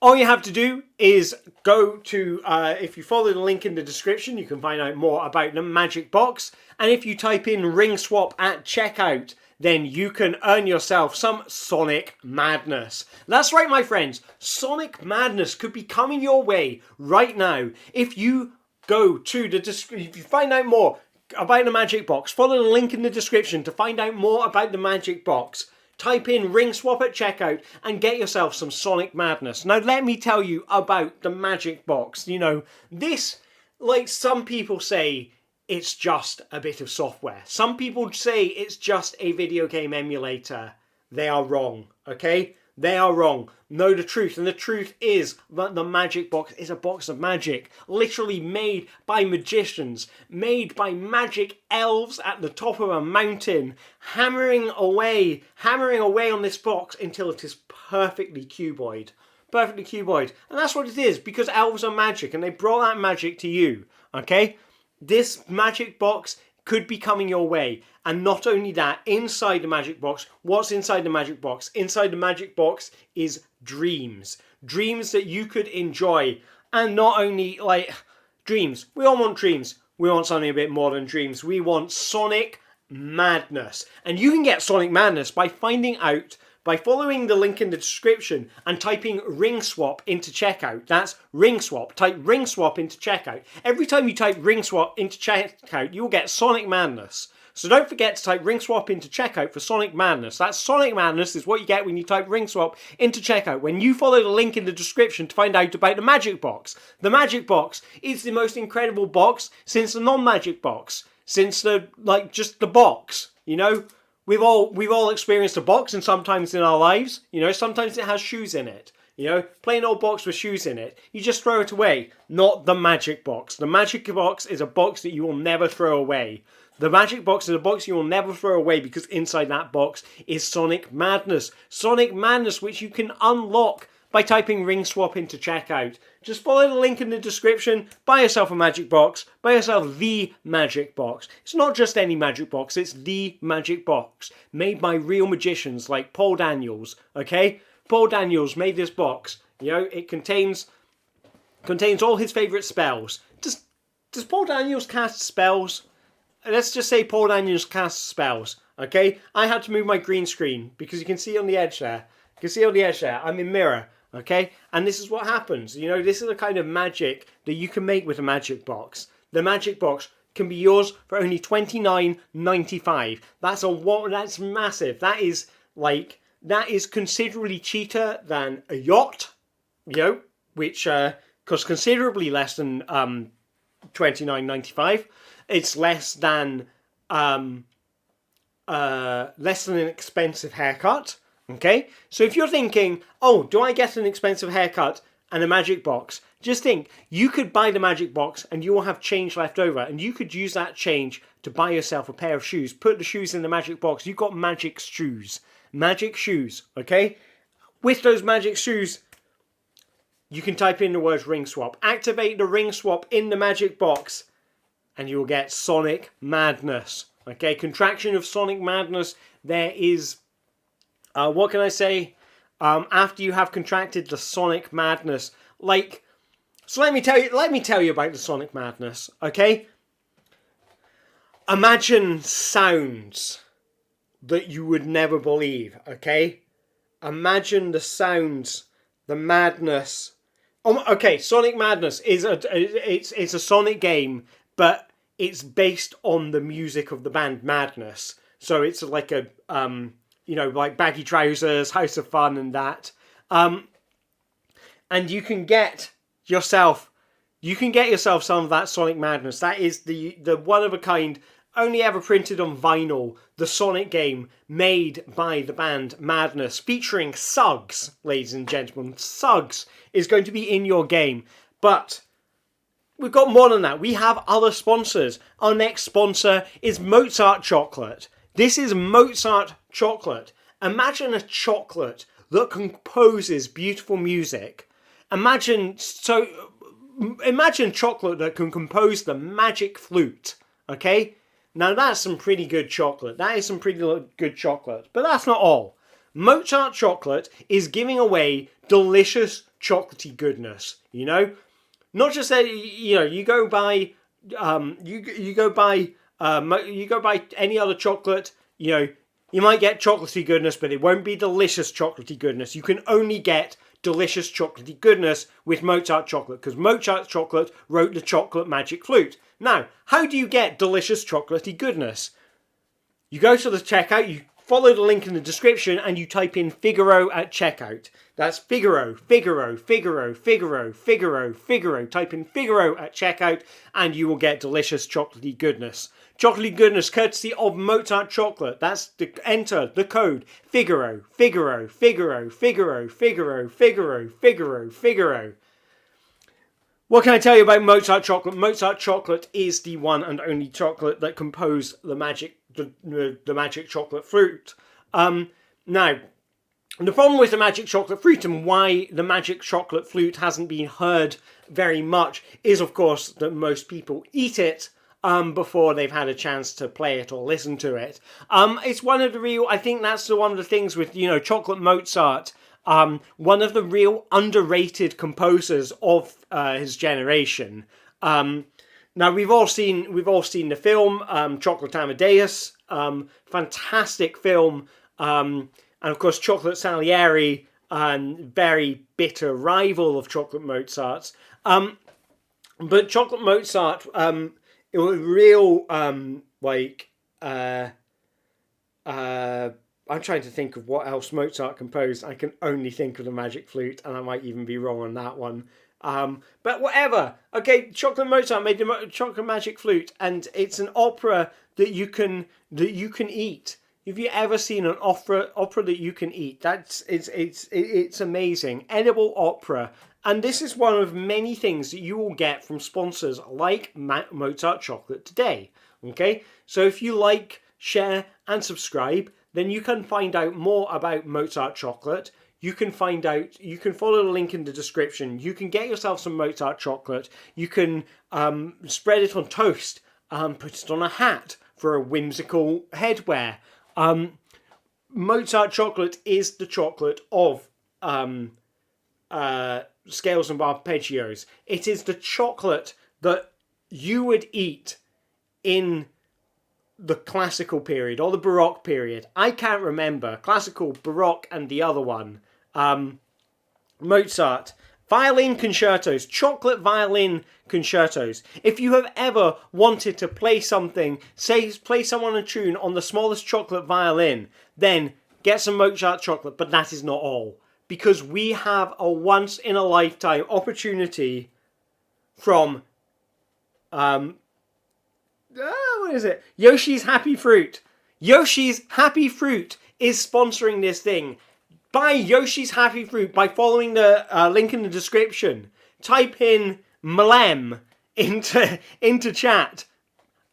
All you have to do is go to, if you follow the link in the description, you can find out more about the Magic Box. And if you type in Ring Swap at checkout, then you can earn yourself some Sonic Madness. That's right, my friends. Sonic Madness could be coming your way right now if you go to the description. If you find out more about the Magic Box, follow the link in the description to find out more about the Magic Box. Type in Ring Swap at checkout and get yourself some Sonic Madness. Now let me tell you about the Magic Box. You know, this, like some people say, it's just a bit of software. Some people say it's just a video game emulator. They are wrong, okay? They are wrong. Know the truth, and the truth is that the Magic Box is a box of magic, literally made by magicians, made by magic elves at the top of a mountain, hammering away on this box until it is perfectly cuboid. Perfectly cuboid. And that's what it is, because elves are magic, and they brought that magic to you, okay? This Magic Box could be coming your way. And not only that, inside the Magic Box, what's inside the Magic Box? Inside the Magic Box is dreams. Dreams that you could enjoy. And not only, like, dreams. We all want dreams. We want something a bit more than dreams. We want Sonic Madness. And you can get Sonic Madness by following the link in the description and typing Ring Swap into checkout. That's Ring Swap. Type Ring Swap into checkout. Every time you type Ring Swap into checkout, you'll get Sonic Madness. So don't forget to type Ring Swap into checkout for Sonic Madness. That's Sonic Madness is what you get when you type Ring Swap into checkout. When you follow the link in the description to find out about the Magic Box. The Magic Box is the most incredible box since the non-Magic Box. Since just the box, you know? We've all experienced a box, and sometimes in our lives, you know, sometimes it has shoes in it. You know, plain old box with shoes in it. You just throw it away. Not the Magic Box. The Magic Box is a box that you will never throw away. The Magic Box is a box you will never throw away because inside that box is Sonic Madness. Sonic Madness, which you can unlock by typing Ring Swap into checkout. Just follow the link in the description, buy yourself a Magic Box, buy yourself the Magic Box. It's not just any Magic Box, it's the Magic Box, made by real magicians like Paul Daniels, okay? Paul Daniels made this box, you know, it contains all his favourite spells. Does Paul Daniels cast spells? Let's just say Paul Daniels casts spells, okay? I had to move my green screen because you can see on the edge there. You can see on the edge there, I'm in mirror. Okay, and this is what happens. You know, this is the kind of magic that you can make with a Magic Box. The Magic Box can be yours for only $29.95. That's massive. That is considerably cheaper than a yacht. You know, which costs considerably less than $29.95. It's less than an expensive haircut. Okay, so if you're thinking, oh, do I get an expensive haircut and a Magic Box? Just think, you could buy the Magic Box and you will have change left over, and you could use that change to buy yourself a pair of shoes. Put the shoes in the Magic Box. You've got magic shoes. Magic shoes, okay? With those magic shoes, you can type in the word Ring Swap. Activate the Ring Swap in the Magic Box and you will get Sonic Madness. Okay, contraction of Sonic Madness. There is... what can I say? After you have contracted the Sonic Madness, so let me tell you about the Sonic Madness, okay? Imagine sounds that you would never believe, okay? imagine the sounds, the madness. Oh, okay, Sonic Madness is it's a Sonic game, but it's based on the music of the band Madness. So it's like a like Baggy Trousers, House of Fun, and that. And you can get yourself some of that Sonic Madness. That is the one of a kind, only ever printed on vinyl, the Sonic game made by the band Madness, featuring Suggs, ladies and gentlemen. Suggs is going to be in your game. But we've got more than that. We have other sponsors. Our next sponsor is Mozart Chocolate. This is Mozart Chocolate. Imagine a chocolate that composes beautiful music. Imagine chocolate that can compose the magic flute. Okay? Now that's some pretty good chocolate. That is some pretty good chocolate. But that's not all. Mozart Chocolate is giving away delicious chocolatey goodness. Not just that. You go buy any other chocolate. You might get chocolatey goodness, but it won't be delicious chocolatey goodness. You can only get delicious chocolatey goodness with Mozart Chocolate, because Mozart Chocolate wrote the chocolate magic flute. Now, how do you get delicious chocolatey goodness? You go to the checkout, you follow the link in the description, and you type in Figaro at checkout. That's Figaro, Figaro, Figaro, Figaro, Figaro, Figaro. Type in Figaro at checkout, and you will get delicious chocolatey goodness. Chocolatey goodness courtesy of Mozart Chocolate. Enter the code Figaro, Figaro, Figaro, Figaro, Figaro, Figaro, Figaro, Figaro. What can I tell you about Mozart Chocolate? Mozart Chocolate is the one and only chocolate that composed the magic chocolate fruit. Now, the problem with the magic chocolate fruit and why the magic chocolate flute hasn't been heard very much is, of course, that most people eat it before they've had a chance to play it or listen to it. It's one of the real, I think that's one of the things with, Chocolate Mozart. One of the real underrated composers of his generation. Now we've all seen the film Chocolate Amadeus, fantastic film, and of course Chocolate Salieri, very bitter rival of Chocolate Mozart's. But Chocolate Mozart, it was real I'm trying to think of what else Mozart composed. I can only think of the Magic Flute, and I might even be wrong on that one. But whatever. Okay, Chocolate Mozart made the Chocolate Magic Flute, and it's an opera that you can eat. Have you ever seen an opera that you can eat? It's amazing. Edible opera. And this is one of many things that you will get from sponsors like Mozart Chocolate today. Okay, so if you like, share, and subscribe, then you can find out more about Mozart Chocolate. You can follow the link in the description. You can get yourself some Mozart Chocolate. You can spread it on toast, put it on a hat for a whimsical headwear. Mozart Chocolate is the chocolate of Scales and Arpeggios. It is the chocolate that you would eat in the classical period or the Baroque period. I can't remember. Classical, Baroque, and the other one. Mozart. Violin concertos. Chocolate violin concertos. If you have ever wanted to play something, play someone a tune on the smallest chocolate violin, then get some Mozart Chocolate. But that is not all. Because we have a once-in-a-lifetime opportunity from what is it? Yoshi's Happy Fruit. Yoshi's Happy Fruit is sponsoring this thing. Buy Yoshi's Happy Fruit by following the link in the description. Type in Mlem into chat.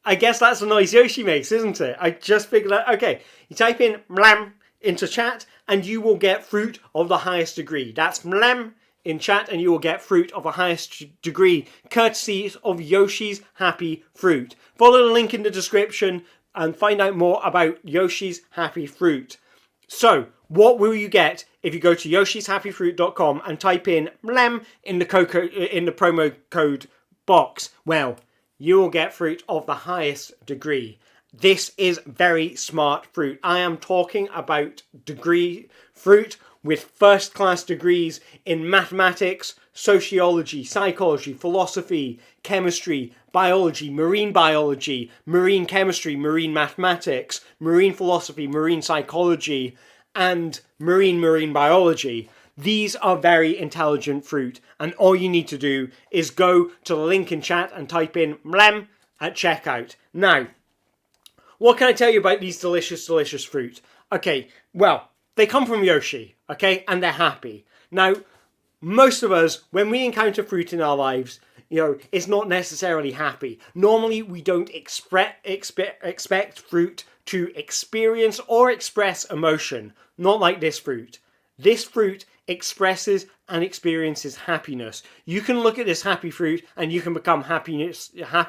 I guess that's the noise Yoshi makes, isn't it? I just figured out. Okay, you type in Mlem into chat and you will get fruit of the highest degree. That's Mlem in chat and you will get fruit of the highest degree, courtesy of Yoshi's Happy Fruit. Follow the link in the description and find out more about Yoshi's Happy Fruit. So, what will you get if you go to yoshishhappyfruit.com and type in MLEM in the promo code box? Well, you will get fruit of the highest degree. This is very smart fruit. I am talking about degree fruit with first-class degrees in mathematics, sociology, psychology, philosophy, chemistry, biology, marine chemistry, marine mathematics, marine philosophy, marine psychology, and marine biology. These are very intelligent fruit, and all you need to do is go to the link in chat and type in MLEM at checkout. Now, what can I tell you about these delicious fruit? Okay, well, they come from Yoshi, okay, and they're happy. Now, most of us, when we encounter fruit in our lives, it's not necessarily happy. Normally, we don't expect fruit to experience or express emotion. Not like this fruit. This fruit expresses and experiences happiness. You can look at this happy fruit and you can become happy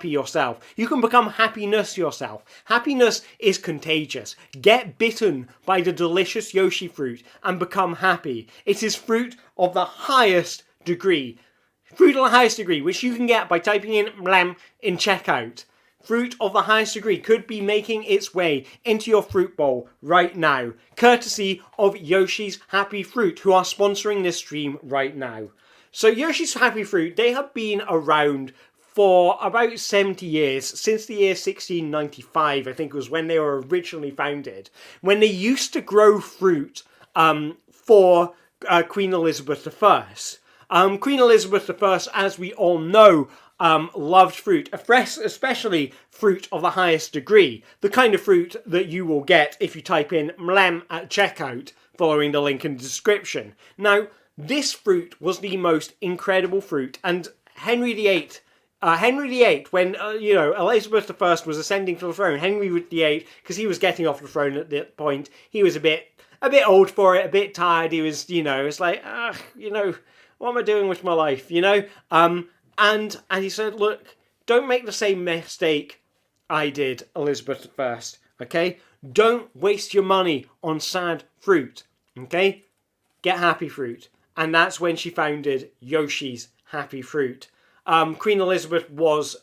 yourself. You can become happiness yourself. Happiness is contagious. Get bitten by the delicious Yoshi fruit and become happy. It is fruit of the highest degree. Fruit of the highest degree, which you can get by typing in MLEM in checkout. Fruit of the highest degree could be making its way into your fruit bowl right now, courtesy of Yoshi's Happy Fruit, who are sponsoring this stream right now. So Yoshi's Happy Fruit, they have been around for about 70 years, since the year 1695, I think was when they were originally founded, when they used to grow fruit for Queen Elizabeth I. Queen Elizabeth I, as we all know, loved fruit, especially fruit of the highest degree, the kind of fruit that you will get if you type in MLEM at checkout, following the link in the description. Now, this fruit was the most incredible fruit, and Henry VIII, when Elizabeth I was ascending to the throne, Henry VIII, because he was getting off the throne at that point, he was a bit old for it, a bit tired. He was, it's like, what am I doing with my life, And he said, look, don't make the same mistake I did, Elizabeth I, okay? Don't waste your money on sad fruit, okay? Get happy fruit. And that's when she founded Yoshi's Happy Fruit. Queen Elizabeth was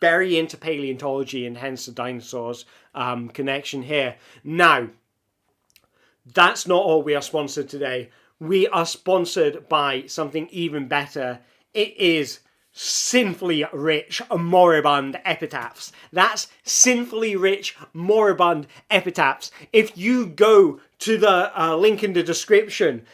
very into paleontology, and hence the dinosaurs connection here. Now, that's not all we are sponsored today. We are sponsored by something even better. It is Sinfully Rich Moribund Epitaphs. That's Sinfully Rich Moribund Epitaphs. If you go to the link in the description,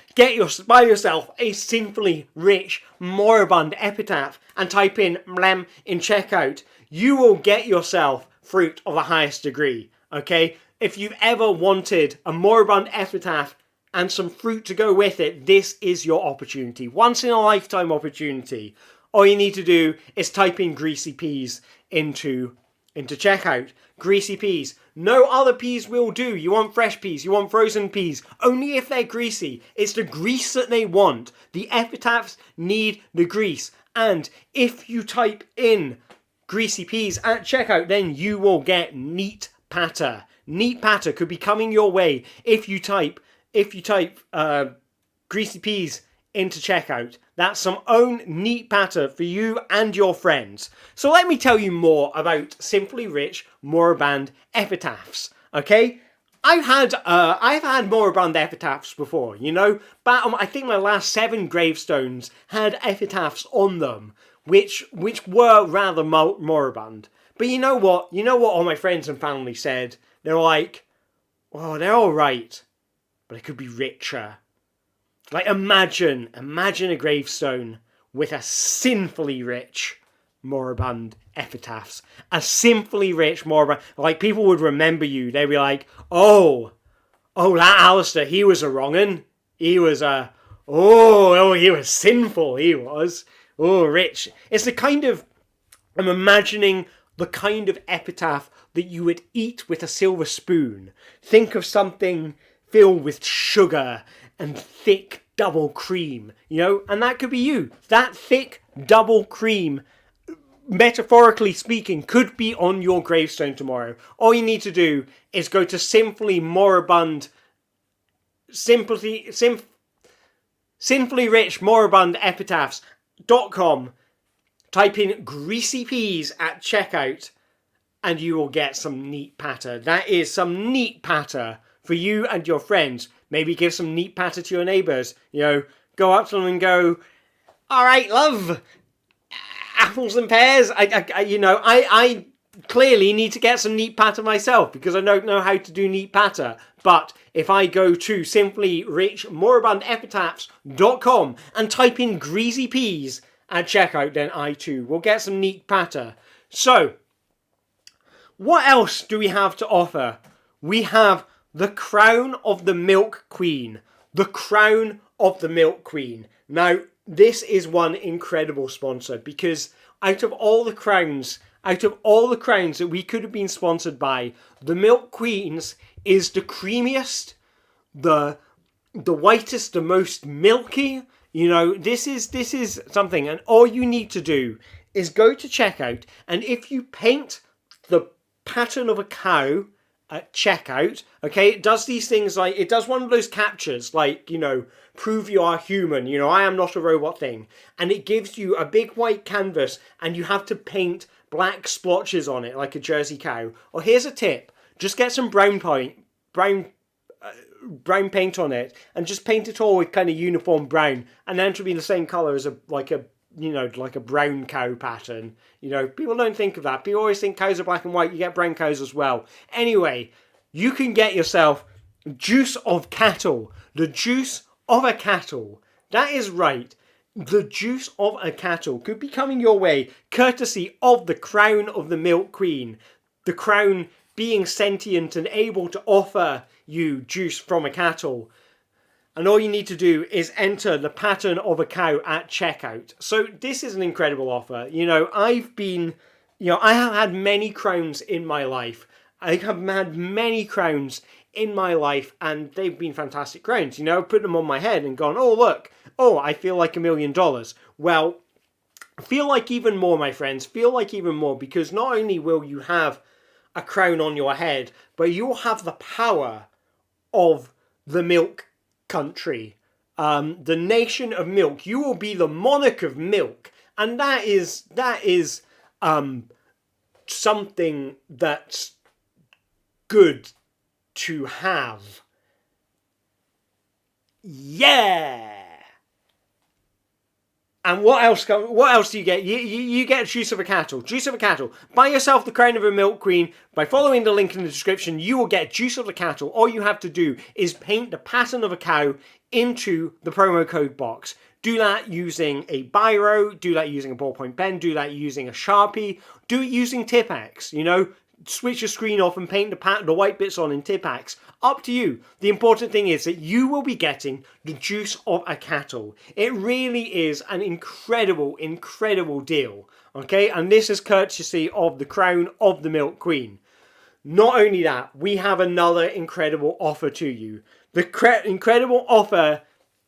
buy yourself a Sinfully Rich Moribund Epitaph and type in MLEM in checkout, you will get yourself fruit of the highest degree, okay? If you've ever wanted a moribund epitaph and some fruit to go with it, this is your opportunity. Once in a lifetime opportunity. All you need to do is type in greasy peas into checkout. Greasy peas. No other peas will do. You want fresh peas, you want frozen peas. Only if they're greasy. It's the grease that they want. The epitaphs need the grease. And if you type in greasy peas at checkout, then you will get neat patter. Neat patter could be coming your way if you type greasy peas into checkout. That's some own neat patter for you and your friends. So let me tell you more about Simply Rich Moribund Epitaphs. Okay, I've had moribund epitaphs before. But I think my last 7 gravestones had epitaphs on them, which were rather moribund. But you know what? All my friends and family said. They're like, "Oh, they're all right, but it could be richer." Like, imagine a gravestone with a sinfully rich moribund epitaphs. A sinfully rich moribund. Like, people would remember you. They'd be like, oh, that Alistair, he was a wrong'un. He was he was sinful, he was. Oh, rich. It's I'm imagining the kind of epitaph that you would eat with a silver spoon. Think of something filled with sugar and thick double cream, and that could be you. That thick double cream, metaphorically speaking, could be on your gravestone tomorrow. All you need to do is go to Sinfully Rich Moribund Epitaphs.com, type in greasy peas at checkout, and you will get some neat patter. That is some neat patter for you and your friends. Maybe give some neat patter to your neighbours. You know, go up to them and go, all right, love, apples and pears. I clearly need to get some neat patter myself because I don't know how to do neat patter. But if I go to simply richmoribundepitaphs.com and type in greasy peas at checkout, then I too will get some neat patter. So, what else do we have to offer? We have the Crown of the Milk Queen. The Crown of the Milk Queen. Now, this is one incredible sponsor because out of all the crowns that we could have been sponsored by, the Milk Queens is the creamiest, the whitest, the most milky. You know, this is something, and all you need to do is go to checkout, and if you paint the pattern of a cow at checkout, okay, it does these things like, it does one of those captures, like, you know, prove you are human, you know, I am not a robot thing, and it gives you a big white canvas, and you have to paint black splotches on it, like a Jersey cow. Or here's a tip, just get some brown paint on it, and just paint it all with kind of uniform brown, and then it'll be the same colour as a brown cow pattern. You know, people don't think of that. People always think cows are black and white. You get brown cows as well. Anyway, you can get yourself juice of cattle. The juice of a cattle. That is right. The juice of a cattle could be coming your way courtesy of the Crown of the Milk Queen. The crown being sentient and able to offer you juice from a cattle. And all you need to do is enter the pattern of a cow at checkout. So this is an incredible offer. You know, I have had many crowns in my life. I have had many crowns in my life, and they've been fantastic crowns. You know, put them on my head and gone, oh, look, oh, I feel like $1 million. Well, feel like even more, my friends. Feel like even more, because not only will you have a crown on your head, but you'll have the power of the milk country, the nation of milk. You will be the monarch of milk, and that is something that's good to have. Yeah. And what else do you get? You get juice of a cattle. Juice of a cattle. Buy yourself the Crown of a Milk Queen. By following the link in the description, you will get juice of the cattle. All you have to do is paint the pattern of a cow into the promo code box. Do that using a biro. Do that using a ballpoint pen. Do that using a Sharpie. Do it using Tipp-Ex. You know, switch your screen off and paint the white bits on in Tipp-Ex. Up to you. The important thing is that you will be getting the juice of a cattle. It really is an incredible, incredible deal. Okay, and this is courtesy of the Crown of the Milk Queen. Not only that, we have another incredible offer to you. The incredible offer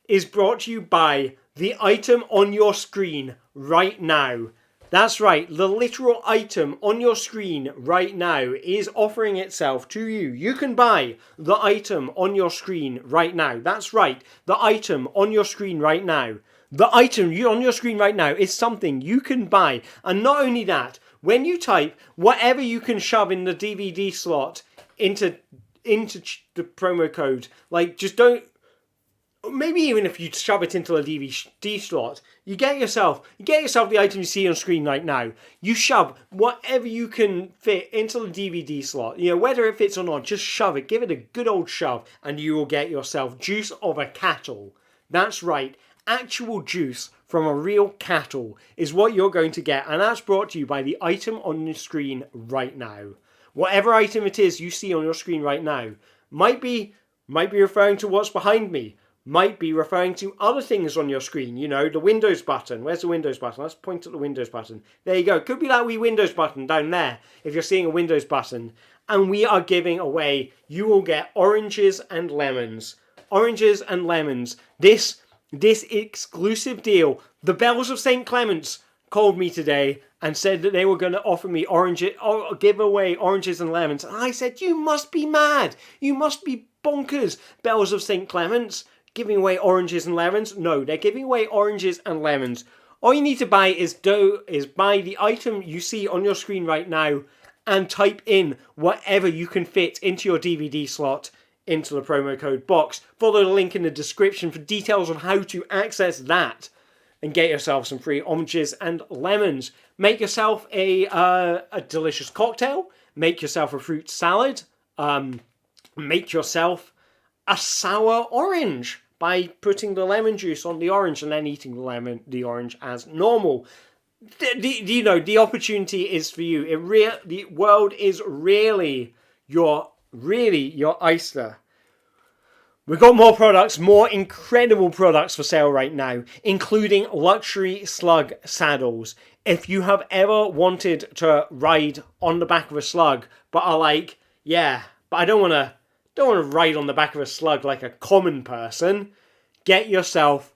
is brought to you by the item on your screen right now. That's right, the literal item on your screen right now is offering itself to you. You can buy the item on your screen right now. That's right, the item on your screen right now. The item on your screen right now is something you can buy. And not only that, when you type whatever you can shove in the DVD slot into the promo code, like just don't, maybe even if you shove it into a DVD slot, you get yourself the item you see on screen right now. You shove whatever you can fit into the DVD slot. You know, whether it fits or not, just shove it. Give it a good old shove, and you will get yourself juice of a cattle. That's right, actual juice from a real cattle is what you're going to get, and that's brought to you by the item on the screen right now. Whatever item it is you see on your screen right now might be referring to what's behind me. Might be referring to other things on your screen. You know, the Windows button. Where's the Windows button? Let's point at the Windows button. There you go. Could be that wee Windows button down there if you're seeing a Windows button. And we are giving away, you will get oranges and lemons. Oranges and lemons. This exclusive deal. The Bells of St. Clements called me today and said that they were going to offer me give away oranges and lemons. And I said, you must be mad. You must be bonkers, Bells of St. Clements. Giving away oranges and lemons? No, they're giving away oranges and lemons. All you need to buy is buy the item you see on your screen right now and type in whatever you can fit into your DVD slot into the promo code box. Follow the link in the description for details on how to access that and get yourself some free oranges and lemons. Make yourself a delicious cocktail. Make yourself a fruit salad. Make yourself a sour orange by putting the lemon juice on the orange and then eating the orange as normal. The opportunity is for you. The world is really your oyster. We've got more products, more incredible products for sale right now, including luxury slug saddles. If you have ever wanted to ride on the back of a slug, but are like, yeah, but I don't want to ride on the back of a slug like a common person, get yourself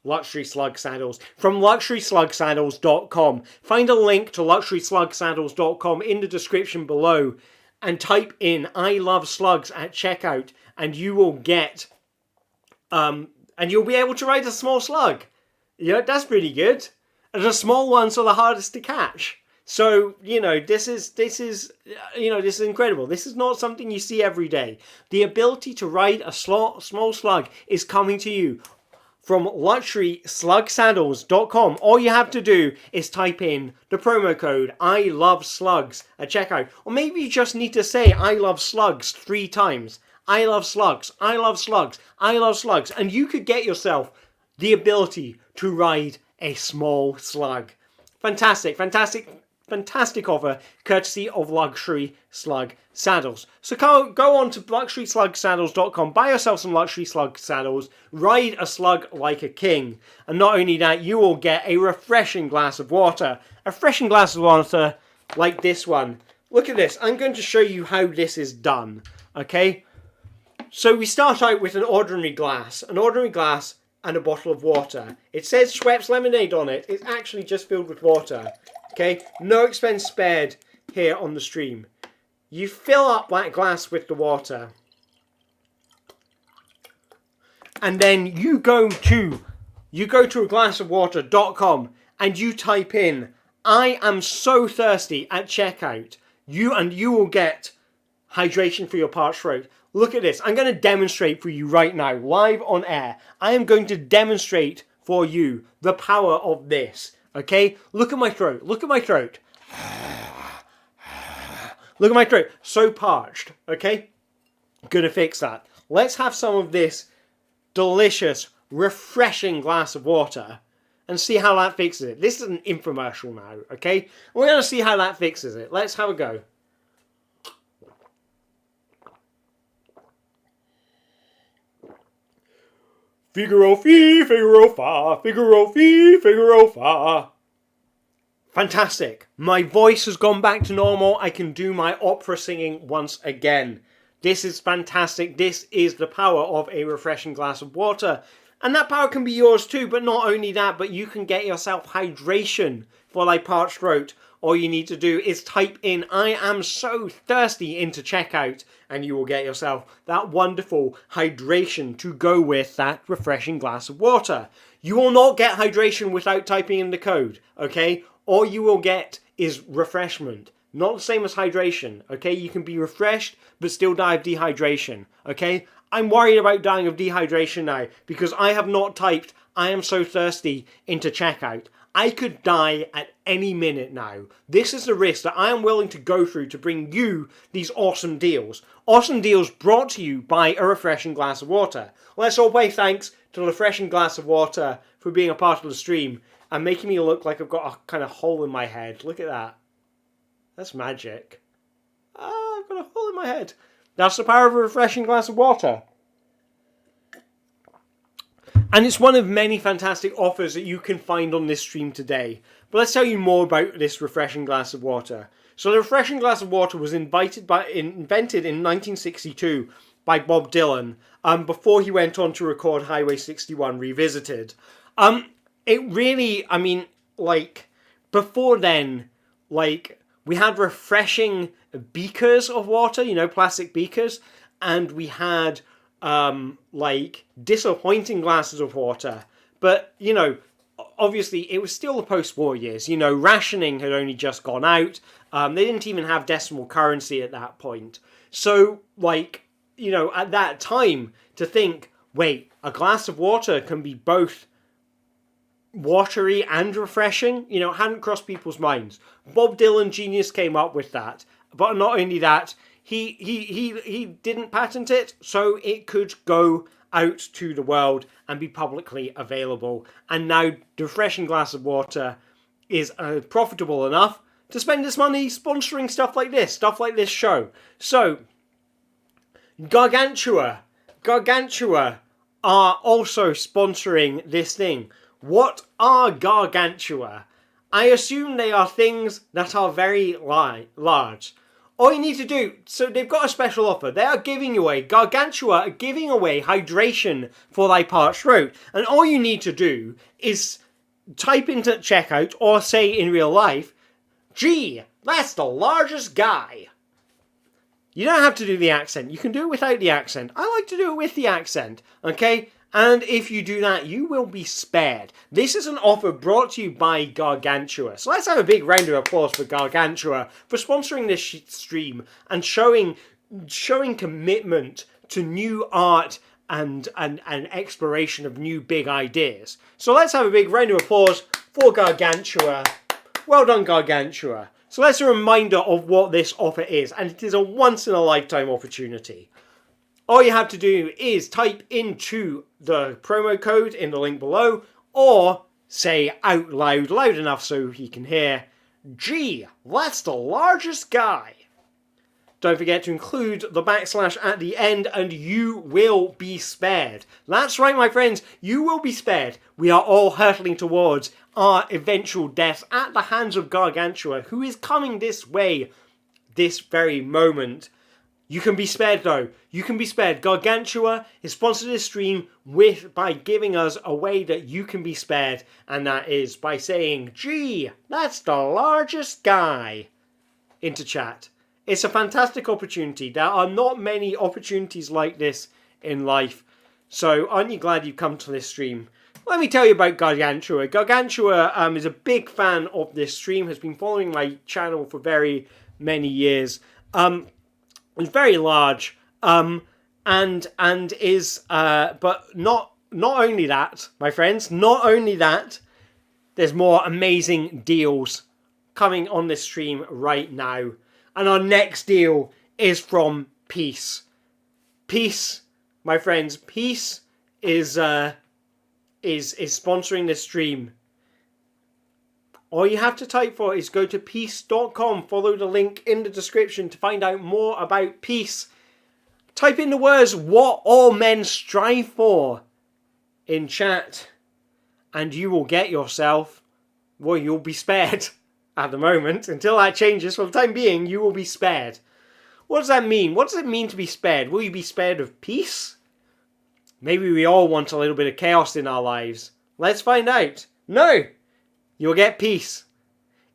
luxury slug saddles from luxuryslugsaddles.com. Find a link to luxuryslugsaddles.com in the description below and type in "I love slugs" at checkout, and you will get and you'll be able to ride a small slug. Yeah, that's pretty good. And the small ones are the hardest to catch. So, this is incredible. This is not something you see every day. The ability to ride a small slug is coming to you from luxuryslugsaddles.com. All you have to do is type in the promo code "I love slugs" at checkout. Or maybe you just need to say "I love slugs" 3 times. I love slugs, I love slugs, I love slugs. And you could get yourself the ability to ride a small slug. Fantastic offer, courtesy of Luxury Slug Saddles. So go on to luxuryslugsaddles.com, buy yourself some Luxury Slug Saddles, ride a slug like a king. And not only that, you will get a refreshing glass of water. A refreshing glass of water like this one. Look at this. I'm going to show you how this is done. Okay? So we start out with an ordinary glass. and a bottle of water. It says Schweppes lemonade on it. It's actually just filled with water. Okay, no expense spared here on the stream. You fill up that glass with the water. And then you go to aglassofwater.com and you type in "I am so thirsty" at checkout. You will get hydration for your parched throat. Look at this. I'm going to demonstrate for you right now, live on air. I am going to demonstrate for you the power of this. Okay? Look at my throat. Look at my throat. Look at my throat. So parched. Okay? Gonna fix that. Let's have some of this delicious, refreshing glass of water and see how that fixes it. This is an infomercial now. Okay? We're going to see how that fixes it. Let's have a go. Figaro fi, Figaro fa, Figaro fi, Figaro fa. Fantastic. My voice has gone back to normal. I can do my opera singing once again. This is fantastic. This is the power of a refreshing glass of water. And that power can be yours too, but not only that, but you can get yourself hydration for thy parched throat. All you need to do is type in "I am so thirsty" into checkout, and you will get yourself that wonderful hydration to go with that refreshing glass of water. You will not get hydration without typing in the code, okay? All you will get is refreshment. Not the same as hydration, okay? You can be refreshed, but still die of dehydration, okay? I'm worried about dying of dehydration now, because I have not typed "I am so thirsty" into checkout. I could die at any minute now. This is the risk that I am willing to go through to bring you these awesome deals. Awesome deals brought to you by a refreshing glass of water. Let's all pay thanks to the refreshing glass of water for being a part of the stream and making me look like I've got a kind of hole in my head. Look at that. That's magic. I've got a hole in my head. That's the power of a refreshing glass of water. And it's one of many fantastic offers that you can find on this stream today. But let's tell you more about this refreshing glass of water. So the refreshing glass of water was invented in 1962 by Bob Dylan, before he went on to record Highway 61 Revisited. Before then, we had refreshing beakers of water, plastic beakers, and we had disappointing glasses of water. But, obviously it was still the post-war years. Rationing had only just gone out. They didn't even have decimal currency at that point. So, like, you know, at that time, to think, wait, a glass of water can be both watery and refreshing, you know, hadn't crossed people's minds. Bob Dylan, genius, came up with that. But not only that, he didn't patent it, so it could go out to the world and be publicly available. And now the refreshing glass of water is profitable enough to spend its money sponsoring stuff like this show. So, Gargantua are also sponsoring this thing. What are Gargantua? I assume they are things that are very large. All you need to do, so they've got a special offer. They are giving away, Gargantua are giving away hydration for thy parched throat. And all you need to do is type into checkout or say in real life, gee, that's the largest guy. You don't have to do the accent. You can do it without the accent. I like to do it with the accent, okay? And if you do that, you will be spared. This is an offer brought to you by Gargantua. So let's have a big round of applause for Gargantua for sponsoring this stream and showing commitment to new art and exploration of new big ideas. So let's have a big round of applause for Gargantua. Well done, Gargantua. So that's a reminder of what this offer is, and it is a once-in-a-lifetime opportunity. All you have to do is type into the promo code in the link below, or say out loud, loud enough so he can hear, gee, that's the largest guy. Don't forget to include the / at the end and you will be spared. That's right, my friends, you will be spared. We are all hurtling towards our eventual death at the hands of Gargantua, who is coming this way this very moment. You can be spared though. You can be spared. Gargantua has sponsored this stream by giving us a way that you can be spared, and that is by saying, gee, that's the largest guy, into chat. It's a fantastic opportunity. There are not many opportunities like this in life. So aren't you glad you've come to this stream? Let me tell you about Gargantua. Gargantua is a big fan of this stream, has been following my channel for very many years. It's very large, and is, but not only that, my friends, not only that, there's more amazing deals coming on this stream right now. And our next deal is from Peace. Peace, my friends, Peace is sponsoring this stream. All you have to type for is go to peace.com, follow the link in the description to find out more about Peace. Type in the words, what all men strive for, in chat, and you will get yourself, well, you'll be spared at the moment. Until that changes, for the time being, you will be spared. What does that mean? What does it mean to be spared? Will you be spared of peace? Maybe we all want a little bit of chaos in our lives. Let's find out. No! You'll get peace.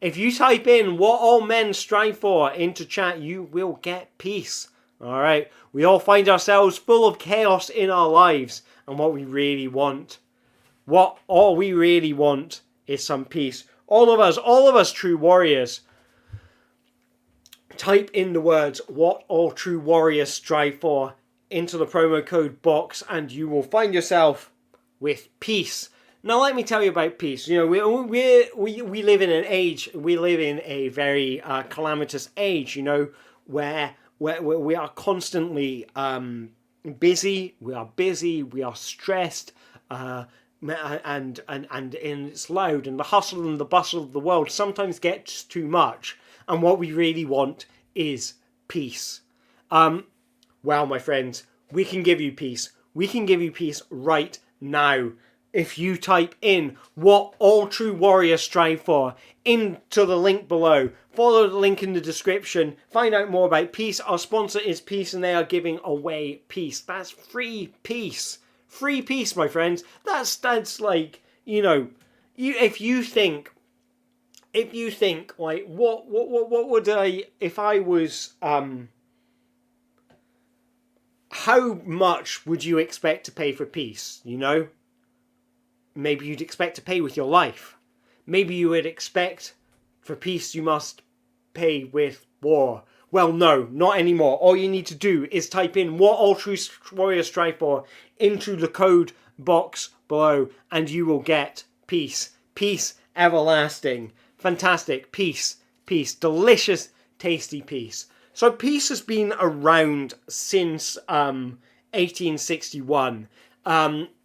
If you type in what all men strive for into chat, you will get peace. Alright? We all find ourselves full of chaos in our lives. And what we really want, all we really want is some peace. All of us true warriors. Type in the words, what all true warriors strive for, into the promo code box, and you will find yourself with peace. Now, let me tell you about peace. You know, we live in an age, we live in a very calamitous age, you know, where we are constantly busy, we are stressed, and it's loud, and the hustle and the bustle of the world sometimes gets too much, and what we really want is peace. Well, my friends, we can give you peace. We can give you peace right now. If you type in what all true warriors strive for into the link below, follow the link in the description, find out more about Peace. Our sponsor is Peace, and they are giving away peace. That's free peace. Free peace, my friends. That's like, you know, if you think like, what would I, if I was, how much would you expect to pay for peace, you know? Maybe you'd expect to pay with your life. Maybe you would expect for peace you must pay with war. Well, no, not anymore. All you need to do is type in what all true warriors strive for into the code box below, and you will get peace. Peace everlasting. Fantastic. Peace. Peace. Delicious, tasty peace. So peace has been around since 1861.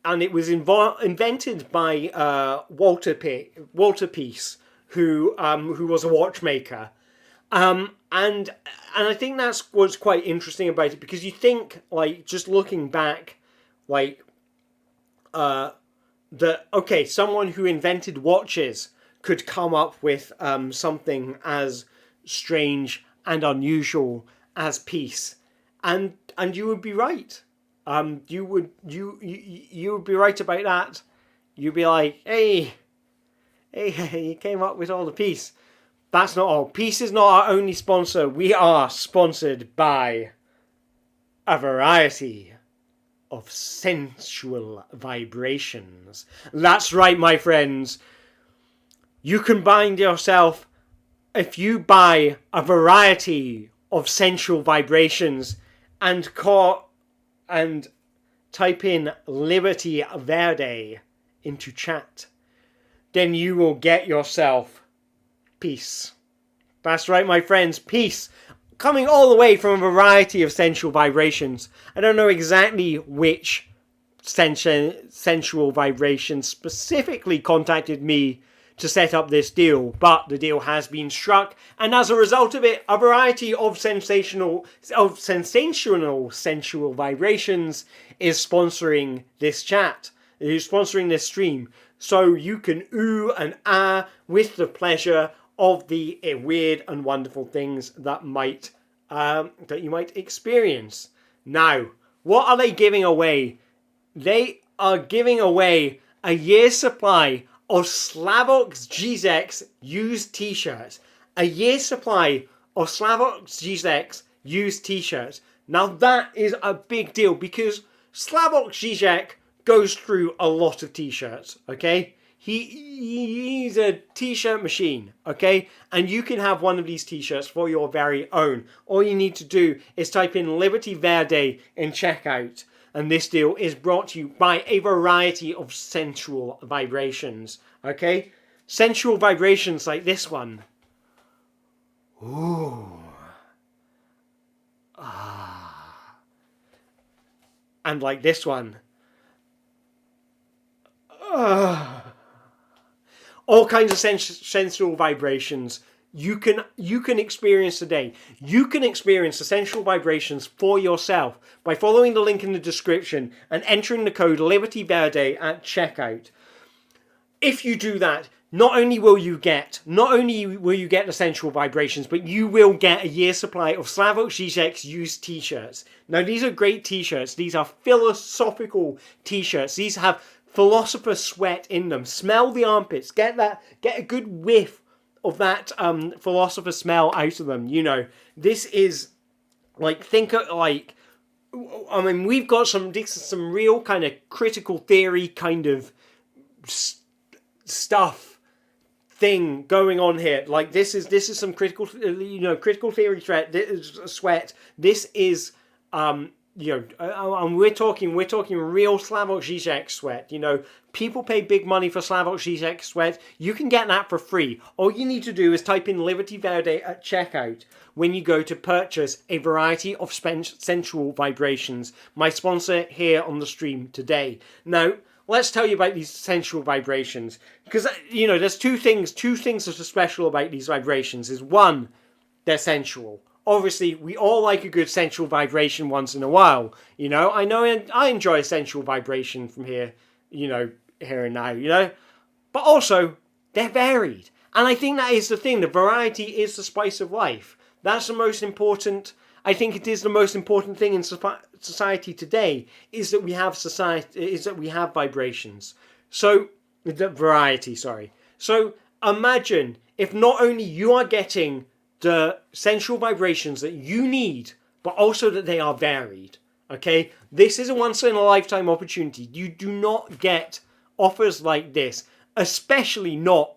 And it was invented by Walter Peace, who was a watchmaker. And I think that's what's quite interesting about it, because you think, like, just looking back, like, that, okay, someone who invented watches could come up with something as strange and unusual as peace, and you would be right. You would be right about that. You'd be like, hey, you came up with all the peace. That's not all. Peace is not our only sponsor. We are sponsored by a variety of sensual vibrations. That's right, my friends. You can bind yourself if you buy a variety of sensual vibrations and type in Liberty Verde into chat. Then you will get yourself peace. That's right, my friends, peace. Coming all the way from a variety of sensual vibrations. I don't know exactly which sensual vibration specifically contacted me to set up this deal, but the deal has been struck, and as a result of it, a variety of sensational sensual vibrations is sponsoring this chat, is sponsoring this stream, so you can ooh and ah with the pleasure of the weird and wonderful things that you might experience. Now, what are they giving away? They are giving away a year's supply of Slavox Zizek used t-shirts. A year's supply of Slavox Zizek used t-shirts. Now that is a big deal, because Slavox Zizek goes through a lot of t-shirts, okay? He's a t-shirt machine, okay? And you can have one of these t-shirts for your very own. All you need to do is type in Liberty Verde in checkout. And this deal is brought to you by a variety of sensual vibrations, okay? Sensual vibrations like this one. Ooh. Ah. And like this one. All kinds of sensual vibrations you can experience today. You can experience the sensual vibrations for yourself by following the link in the description and entering the code Liberty Verde at checkout. If you do that, not only will you get the sensual vibrations, but you will get a year's supply of Slavoj Žižek's used t-shirts. Now, these are great t-shirts. These are philosophical t-shirts. These have philosopher sweat in them. Smell the armpits. Get a good whiff of that philosopher smell out of them. You know, this is like, we've got some real kind of critical theory kind of stuff thing going on here. Like, this is some critical theory sweat. This is and we're talking real Slavoj Žižek sweat. You know, people pay big money for Slavoj Žižek sweat. You can get that for free. All you need to do is type in Liberty Verde at checkout when you go to purchase a variety of sensual vibrations, my sponsor here on the stream today. Now, let's tell you about these sensual vibrations, because there's two things that are special about these vibrations. Is one, they're sensual. Obviously, we all like a good sensual vibration once in a while. You know, I enjoy a sensual vibration from here, here and now, But also, they're varied. And I think that is the thing. The variety is the spice of life. That's the most important. I think it is the most important thing in society today, is that we have vibrations. So, the variety, sorry. So, imagine if not only you are getting the sensual vibrations that you need, but also that they are varied. Okay? This is a once-in-a-lifetime opportunity. You do not get offers like this, especially not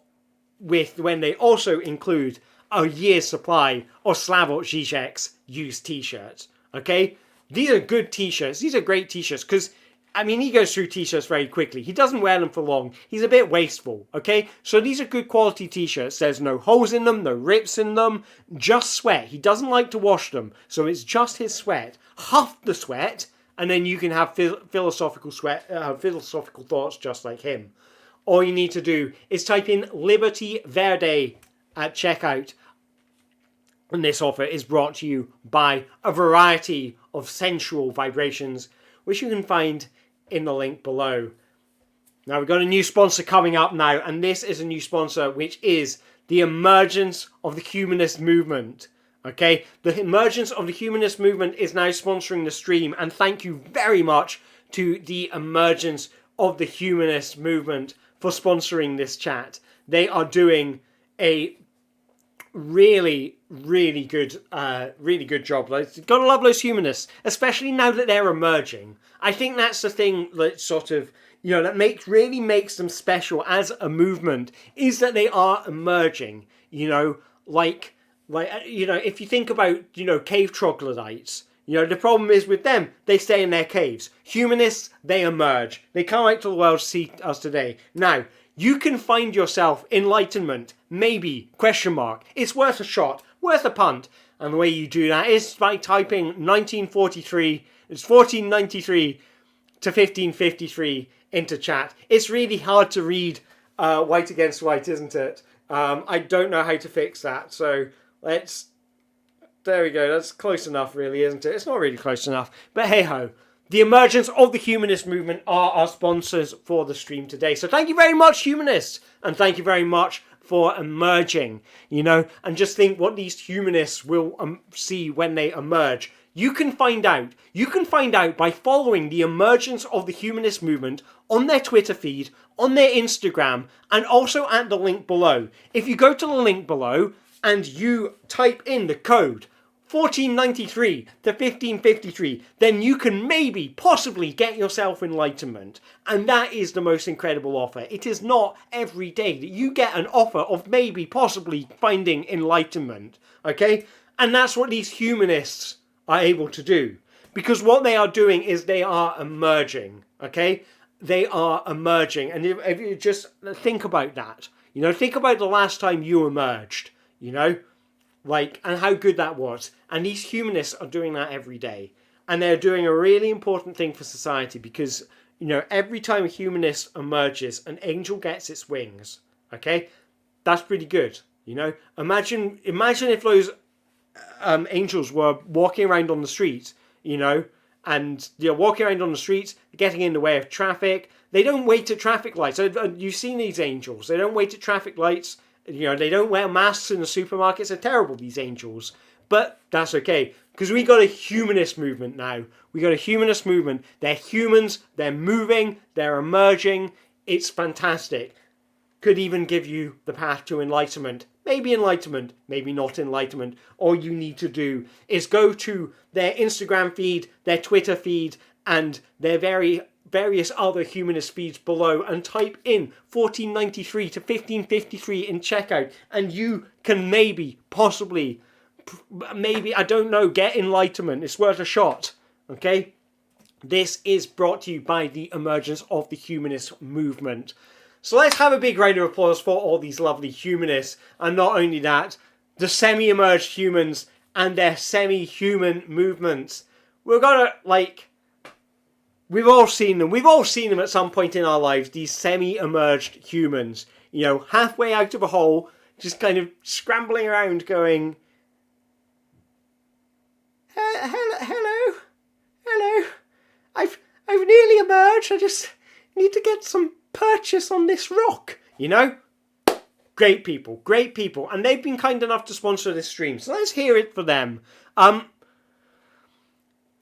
when they also include a year's supply of Slavoj Žižek's used t-shirts. Okay? These are good t-shirts. These are great t-shirts because, I mean, he goes through t-shirts very quickly. He doesn't wear them for long. He's a bit wasteful, okay? So these are good quality t-shirts. There's no holes in them, no rips in them, just sweat. He doesn't like to wash them, so it's just his sweat. Huff the sweat, and then you can have philosophical thoughts just like him. All you need to do is type in Liberty Verde at checkout. And this offer is brought to you by a variety of sensual vibrations, which you can find in the link below. Now, we've got a new sponsor coming up now, and this is a new sponsor, which is the emergence of the humanist movement. Okay, the emergence of the humanist movement is now sponsoring the stream, and thank you very much to the emergence of the humanist movement for sponsoring this chat. They are doing a really good job. Like, gotta love those humanists, especially now that they're emerging. I think that's the thing that sort of, you know, that really makes them special as a movement, is that they are emerging. You know, like you know, if you think about, you know, cave troglodytes, you know, the problem is with them, they stay in their caves. Humanists, they emerge. They come out to the world to see us today. Now, you can find yourself enlightenment, maybe, question mark. It's worth a shot, worth a punt. And the way you do that is by typing 1493 to 1553 into chat. It's really hard to read white against white, isn't it? I don't know how to fix that, so there we go, that's close enough really, isn't it? It's not really close enough, but hey ho. The emergence of the humanist movement are our sponsors for the stream today. So thank you very much, humanists, and thank you very much for emerging, you know, and just think what these humanists will see when they emerge. You can find out by following the emergence of the humanist movement on their Twitter feed, on their Instagram, and also at the link below. If you go to the link below and you type in the code 1493 to 1553, then you can maybe, possibly get yourself enlightenment. And that is the most incredible offer. It is not every day that you get an offer of maybe, possibly finding enlightenment. Okay? And that's what these humanists are able to do. Because what they are doing is they are emerging. Okay? They are emerging. And if you just think about that, you know, think about the last time you emerged, you know? Like, and how good that was. And these humanists are doing that every day. And they're doing a really important thing for society because, you know, every time a humanist emerges, an angel gets its wings. Okay? That's pretty good. You know? Imagine if those angels were walking around on the street, you know, and they're walking around on the streets, getting in the way of traffic. They don't wait at traffic lights. You've seen these angels. They don't wait at traffic lights. You know, they don't wear masks in the supermarkets. They're terrible, these angels. But that's okay, because we got a humanist movement now. We got a humanist movement. They're humans. They're moving. They're emerging. It's fantastic. Could even give you the path to enlightenment. Maybe enlightenment, maybe not enlightenment. All you need to do is go to their Instagram feed, their Twitter feed, and their various other humanist feeds below and type in 1493 to 1553 in checkout, and you can maybe, possibly, I don't know, get enlightenment. It's worth a shot. Okay? This is brought to you by the emergence of the humanist movement. So let's have a big round of applause for all these lovely humanists, and not only that, the semi-emerged humans and their semi-human movements. We're gonna, like, we've all seen them. We've all seen them at some point in our lives, these semi-emerged humans. You know, halfway out of a hole, just kind of scrambling around going, hello, I've nearly emerged, I just need to get some purchase on this rock, you know? Great people, and they've been kind enough to sponsor this stream, so let's hear it for them.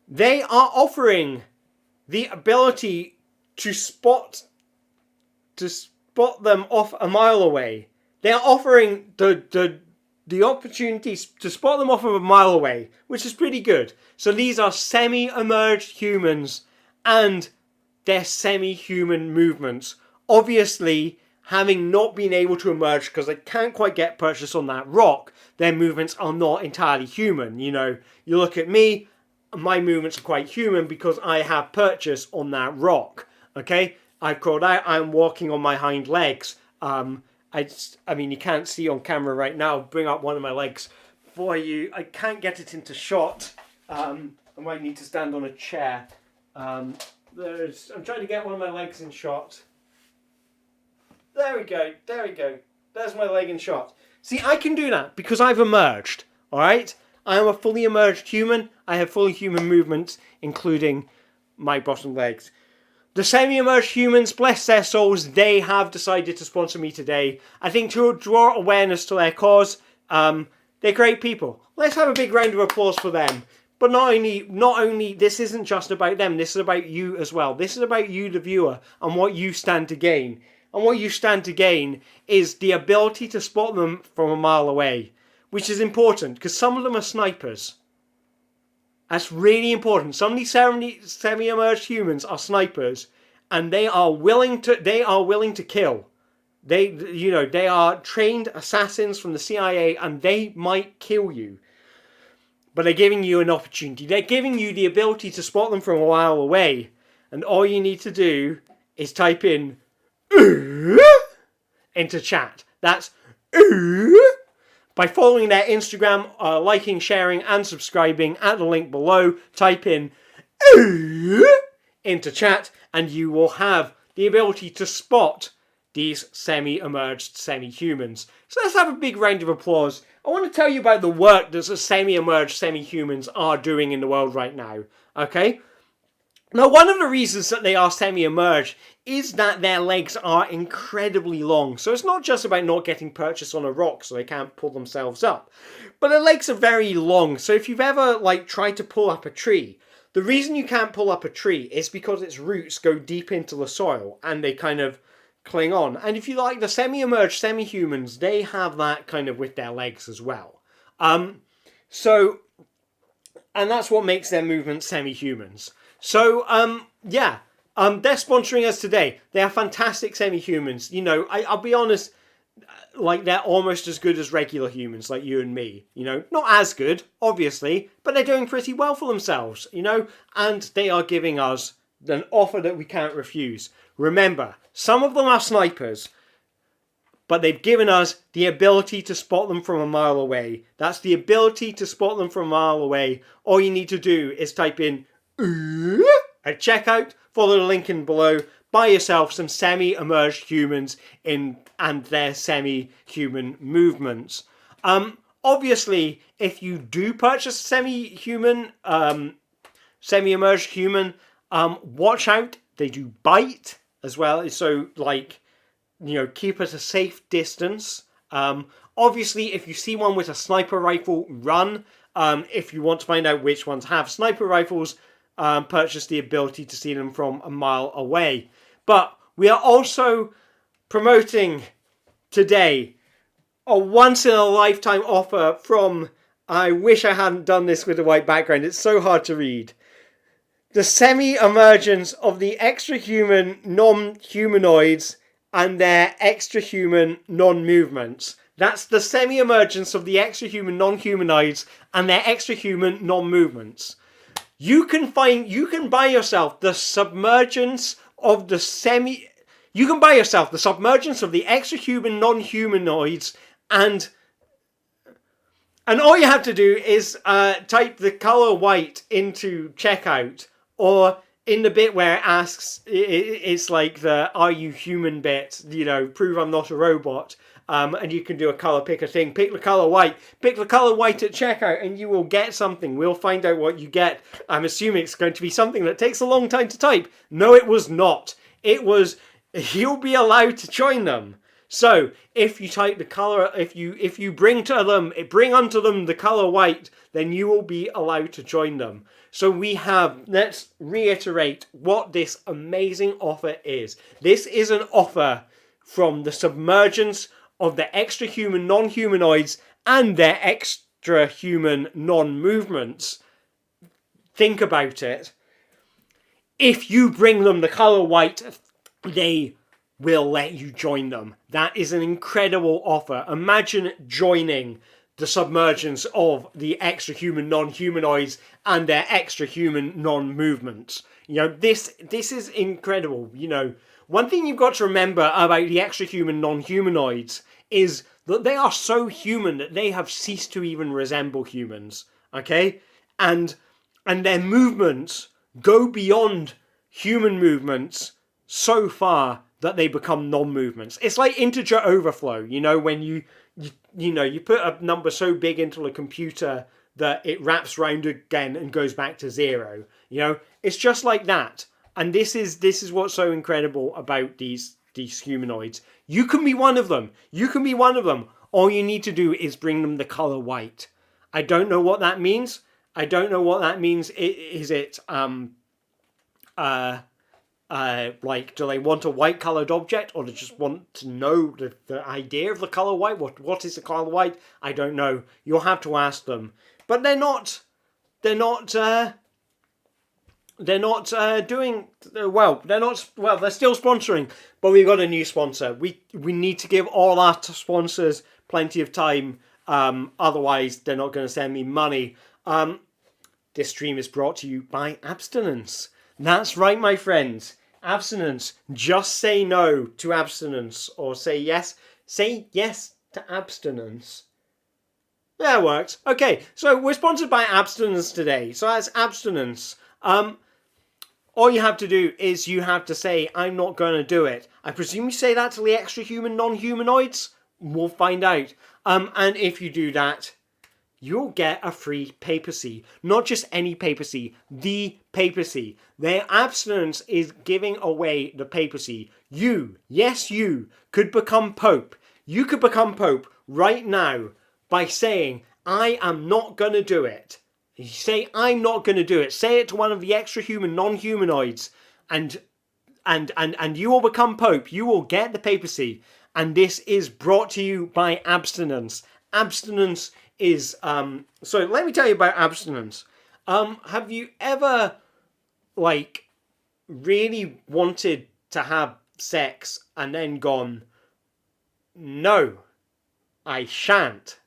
They are offering the ability to spot them off a mile away. They are offering the opportunities to spot them off of a mile away, which is pretty good. So these are semi-emerged humans and their semi-human movements. Obviously, having not been able to emerge because they can't quite get purchase on that rock, their movements are not entirely human. You know, you look at me, my movements are quite human because I have purchase on that rock. Okay, I've crawled out, I'm walking on my hind legs. I mean, you can't see on camera right now. Bring up one of my legs for you. I can't get it into shot. I might need to stand on a chair. I'm trying to get one of my legs in shot. There we go. There's my leg in shot. See, I can do that because I've emerged. All right? I am a fully emerged human. I have fully human movements, including my bottom legs. The semi-emerged humans, bless their souls, they have decided to sponsor me today. I think to draw awareness to their cause. They're great people. Let's have a big round of applause for them. But not only, this isn't just about them. This is about you as well. This is about you, the viewer, and what you stand to gain. And what you stand to gain is the ability to spot them from a mile away, which is important because some of them are snipers. That's really important. Some of these semi-emerged humans are snipers, and they are willing to kill. They are trained assassins from the CIA, and they might kill you. But they're giving you an opportunity. They're giving you the ability to spot them from a mile away, and all you need to do is type in into chat. That's by following their Instagram, liking, sharing, and subscribing at the link below. Type in into chat, and you will have the ability to spot these semi-emerged semi-humans. So let's have a big round of applause. I want to tell you about the work that the semi-emerged semi-humans are doing in the world right now. Okay? Now, one of the reasons that they are semi-emerged is that their legs are incredibly long. So it's not just about not getting purchase on a rock so they can't pull themselves up. But their legs are very long. So if you've ever tried to pull up a tree, the reason you can't pull up a tree is because its roots go deep into the soil and they kind of cling on. And if you like, the semi-emerged semi-humans, they have that kind of with their legs as well. And that's what makes their movements semi-humans. So, they're sponsoring us today. They are fantastic semi-humans. You know, I'll be honest, they're almost as good as regular humans, like you and me. You know, not as good, obviously, but they're doing pretty well for themselves, you know, and they are giving us an offer that we can't refuse. Remember, some of them are snipers, but they've given us the ability to spot them from a mile away. That's the ability to spot them from a mile away. All you need to do is type in at checkout, follow the link in below, buy yourself some semi-emerged humans and their semi-human movements. Obviously, if you do purchase semi-human, semi-emerged human, watch out. They do bite as well. So, keep at a safe distance. Obviously, if you see one with a sniper rifle, run. If you want to find out which ones have sniper rifles, purchase the ability to see them from a mile away. But we are also promoting today a once-in-a-lifetime offer from, I wish I hadn't done this with a white background, it's so hard to read. The semi-emergence of the extra-human non-humanoids and their extra-human non-movements. That's the semi-emergence of the extra-human non-humanoids and their extra-human non-movements. You can buy yourself the submergence of the You can buy yourself the submergence of the extra-human non-humanoids and all you have to do is type the color white into checkout, or in the bit where it asks, it's like the "Are you human?" bit, prove I'm not a robot. And you can do a color picker thing. Pick the color white. Pick the color white at checkout and you will get something. We'll find out what you get. I'm assuming it's going to be something that takes a long time to type. No, it was not. It was, you'll be allowed to join them. So if you type the color, if you bring unto them the color white, then you will be allowed to join them. So let's reiterate what this amazing offer is. This is an offer from the submergence of the extra-human non-humanoids and their extra-human non-movements. Think about it. If you bring them the color white, they will let you join them. That is an incredible offer. Imagine joining the submergence of the extra-human non-humanoids and their extra-human non-movements. This is incredible. One thing you've got to remember about the extra-human non-humanoids is that they are so human that they have ceased to even resemble humans. Okay? And their movements go beyond human movements so far that they become non-movements. It's like integer overflow, when you put a number so big into a computer that it wraps round again and goes back to zero. It's just like that. And this is what's so incredible about these humanoids. You can be one of them. All you need to do is bring them the color white. I don't know what that means. Is it like, do they want a white coloured object, or do they just want to know the idea of the colour white? What is the colour white? I don't know. You'll have to ask them. But they're not doing well. They're still sponsoring, but we've got a new sponsor. We need to give all our sponsors plenty of time. Otherwise, they're not going to send me money. This stream is brought to you by abstinence. That's right, my friends. Abstinence. Just say no to abstinence, or say yes. Say yes to abstinence. That works. Okay, so we're sponsored by abstinence today. So that's abstinence. All you have to do is you have to say, I'm not going to do it. I presume you say that to the extra-human non-humanoids? We'll find out. And if you do that, you'll get a free papacy. Not just any papacy, the papacy. Their abstinence is giving away the papacy. You, yes you, could become Pope. You could become Pope right now by saying, I am not going to do it. You say, I'm not going to do it. Say it to one of the extra-human non-humanoids, and you will become Pope. You will get the papacy. And this is brought to you by abstinence. Abstinence is, so let me tell you about abstinence. Have you ever, really wanted to have sex and then gone, no, I shan't,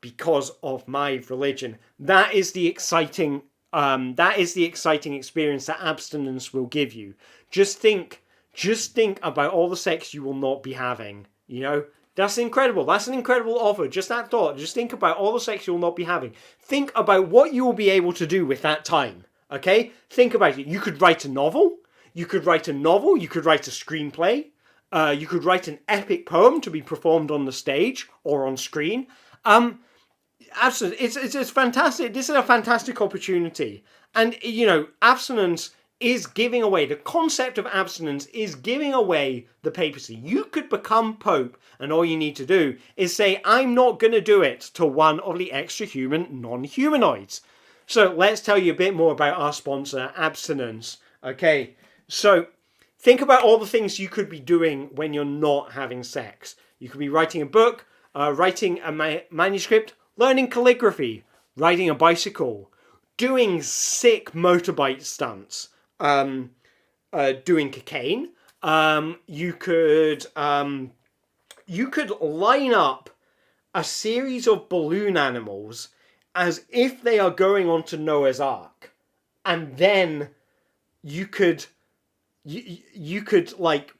because of my religion? That is the exciting experience that abstinence will give you. Just think about all the sex you will not be having, That's incredible. That's an incredible offer. Just that thought. Just think about all the sex you will not be having. Think about what you will be able to do with that time. Okay? Think about it. You could write a novel. You could write a screenplay. You could write an epic poem to be performed on the stage or on screen. Absolutely. It's fantastic. This is a fantastic opportunity. And, abstinence is giving away, the concept of abstinence is giving away the papacy. You could become Pope, and all you need to do is say, I'm not going to do it, to one of the extra-human non-humanoids. So let's tell you a bit more about our sponsor, abstinence. Okay, so think about all the things you could be doing when you're not having sex. You could be writing a book, writing a manuscript, learning calligraphy, riding a bicycle, doing sick motorbike stunts, doing cocaine. You could line up a series of balloon animals as if they are going onto Noah's Ark, and then you could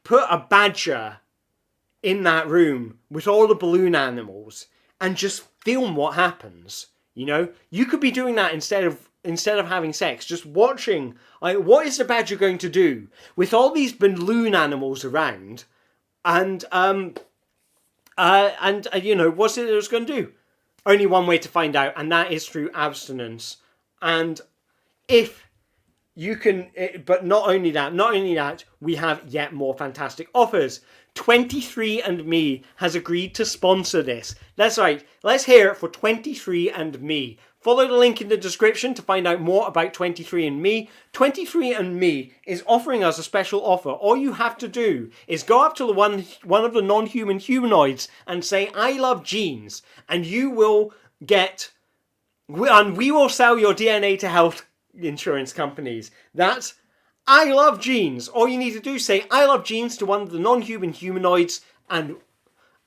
put a badger in that room with all the balloon animals and just film what happens. You could be doing that instead of having sex, just watching, what is the badger going to do with all these balloon animals around, and what's it going to do? Only one way to find out, and that is through abstinence. And if you can, but not only that, we have yet more fantastic offers. 23andMe has agreed to sponsor this. That's right. Let's hear it for 23andMe. Follow the link in the description to find out more about 23andMe. 23andMe is offering us a special offer. All you have to do is go up to one of the non-human humanoids and say, I love genes, and you will get, and we will sell your DNA to health insurance companies. That's I love genes. All you need to do is say, I love genes to one of the non-human humanoids, and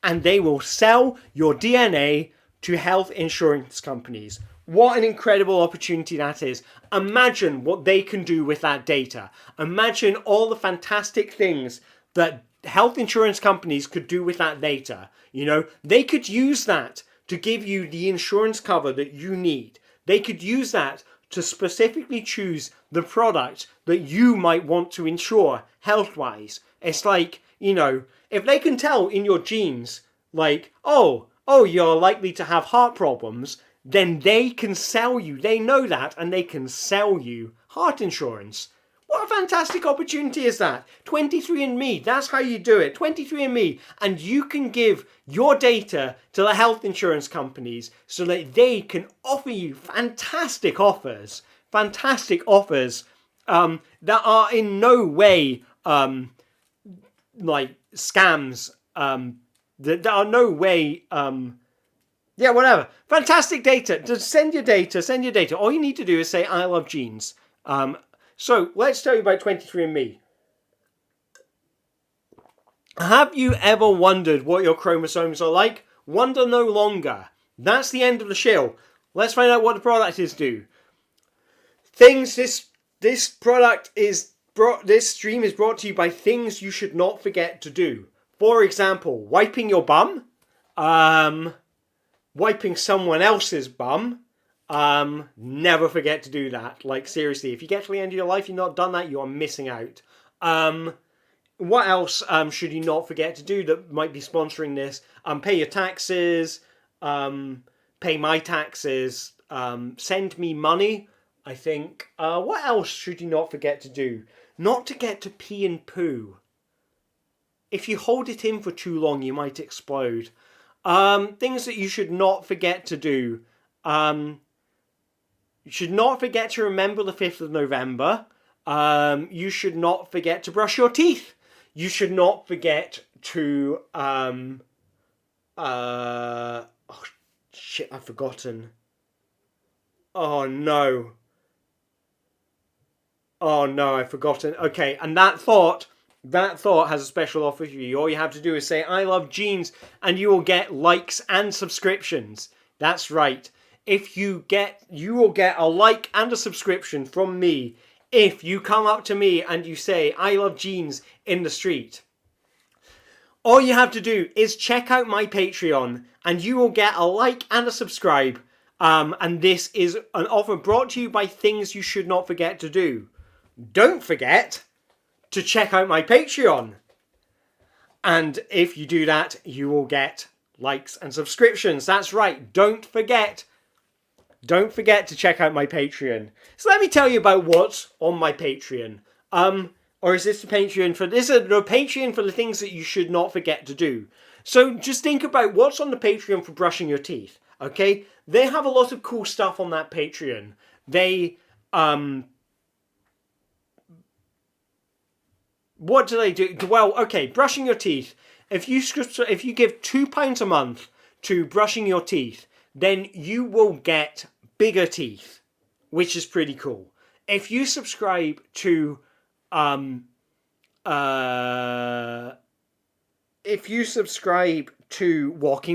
they will sell your DNA to health insurance companies. What an incredible opportunity that is. Imagine what they can do with that data. Imagine all the fantastic things that health insurance companies could do with that data. They could use that to give you the insurance cover that you need. They could use that to specifically choose the product that you might want to insure health-wise. It's like, if they can tell in your genes, like, oh, you're likely to have heart problems, then they can sell you. They know that, and they can sell you heart insurance. What a fantastic opportunity is that? 23andMe, that's how you do it. 23andMe, and you can give your data to the health insurance companies so that they can offer you fantastic offers that are in no way like scams. There are no way, whatever. Fantastic data. Just send your data. All you need to do is say, I love genes. So, let's tell you about 23andMe. Have you ever wondered what your chromosomes are like? Wonder no longer. That's the end of the shill. Let's find out what the product is do. This stream is brought to you by things you should not forget to do. For example, wiping your bum, wiping someone else's bum. Never forget to do that. Like, seriously, if you get to the end of your life, you've not done that, you are missing out. What else should you not forget to do that might be sponsoring this? Pay your taxes, pay my taxes, send me money, I think. What else should you not forget to do? Not to get to pee and poo. If you hold it in for too long, you might explode. Things that you should not forget to do. You should not forget to remember the 5th of November. You should not forget to brush your teeth. You should not forget to... oh, shit, I've forgotten. Oh, no. Oh, no, I've forgotten. Okay, and that thought has a special offer for you. All you have to do is say, I love genes, and you will get likes and subscriptions. That's right. You will get a like and a subscription from me if you come up to me and you say, I love genes in the street. All you have to do is check out my Patreon and you will get a like and a subscribe. And this is an offer brought to you by things you should not forget to do. Don't forget to check out my Patreon. And if you do that, you will get likes and subscriptions. That's right. Don't forget to check out my Patreon. So let me tell you about what's on my Patreon. Or is this the Patreon for... This is the Patreon for the things that you should not forget to do. So just think about what's on the Patreon for brushing your teeth. Okay? They have a lot of cool stuff on that Patreon. They... What do they do? Well, okay, brushing your teeth. If you give £2 a month to brushing your teeth, then you will get bigger teeth, which is pretty cool. If you subscribe to walking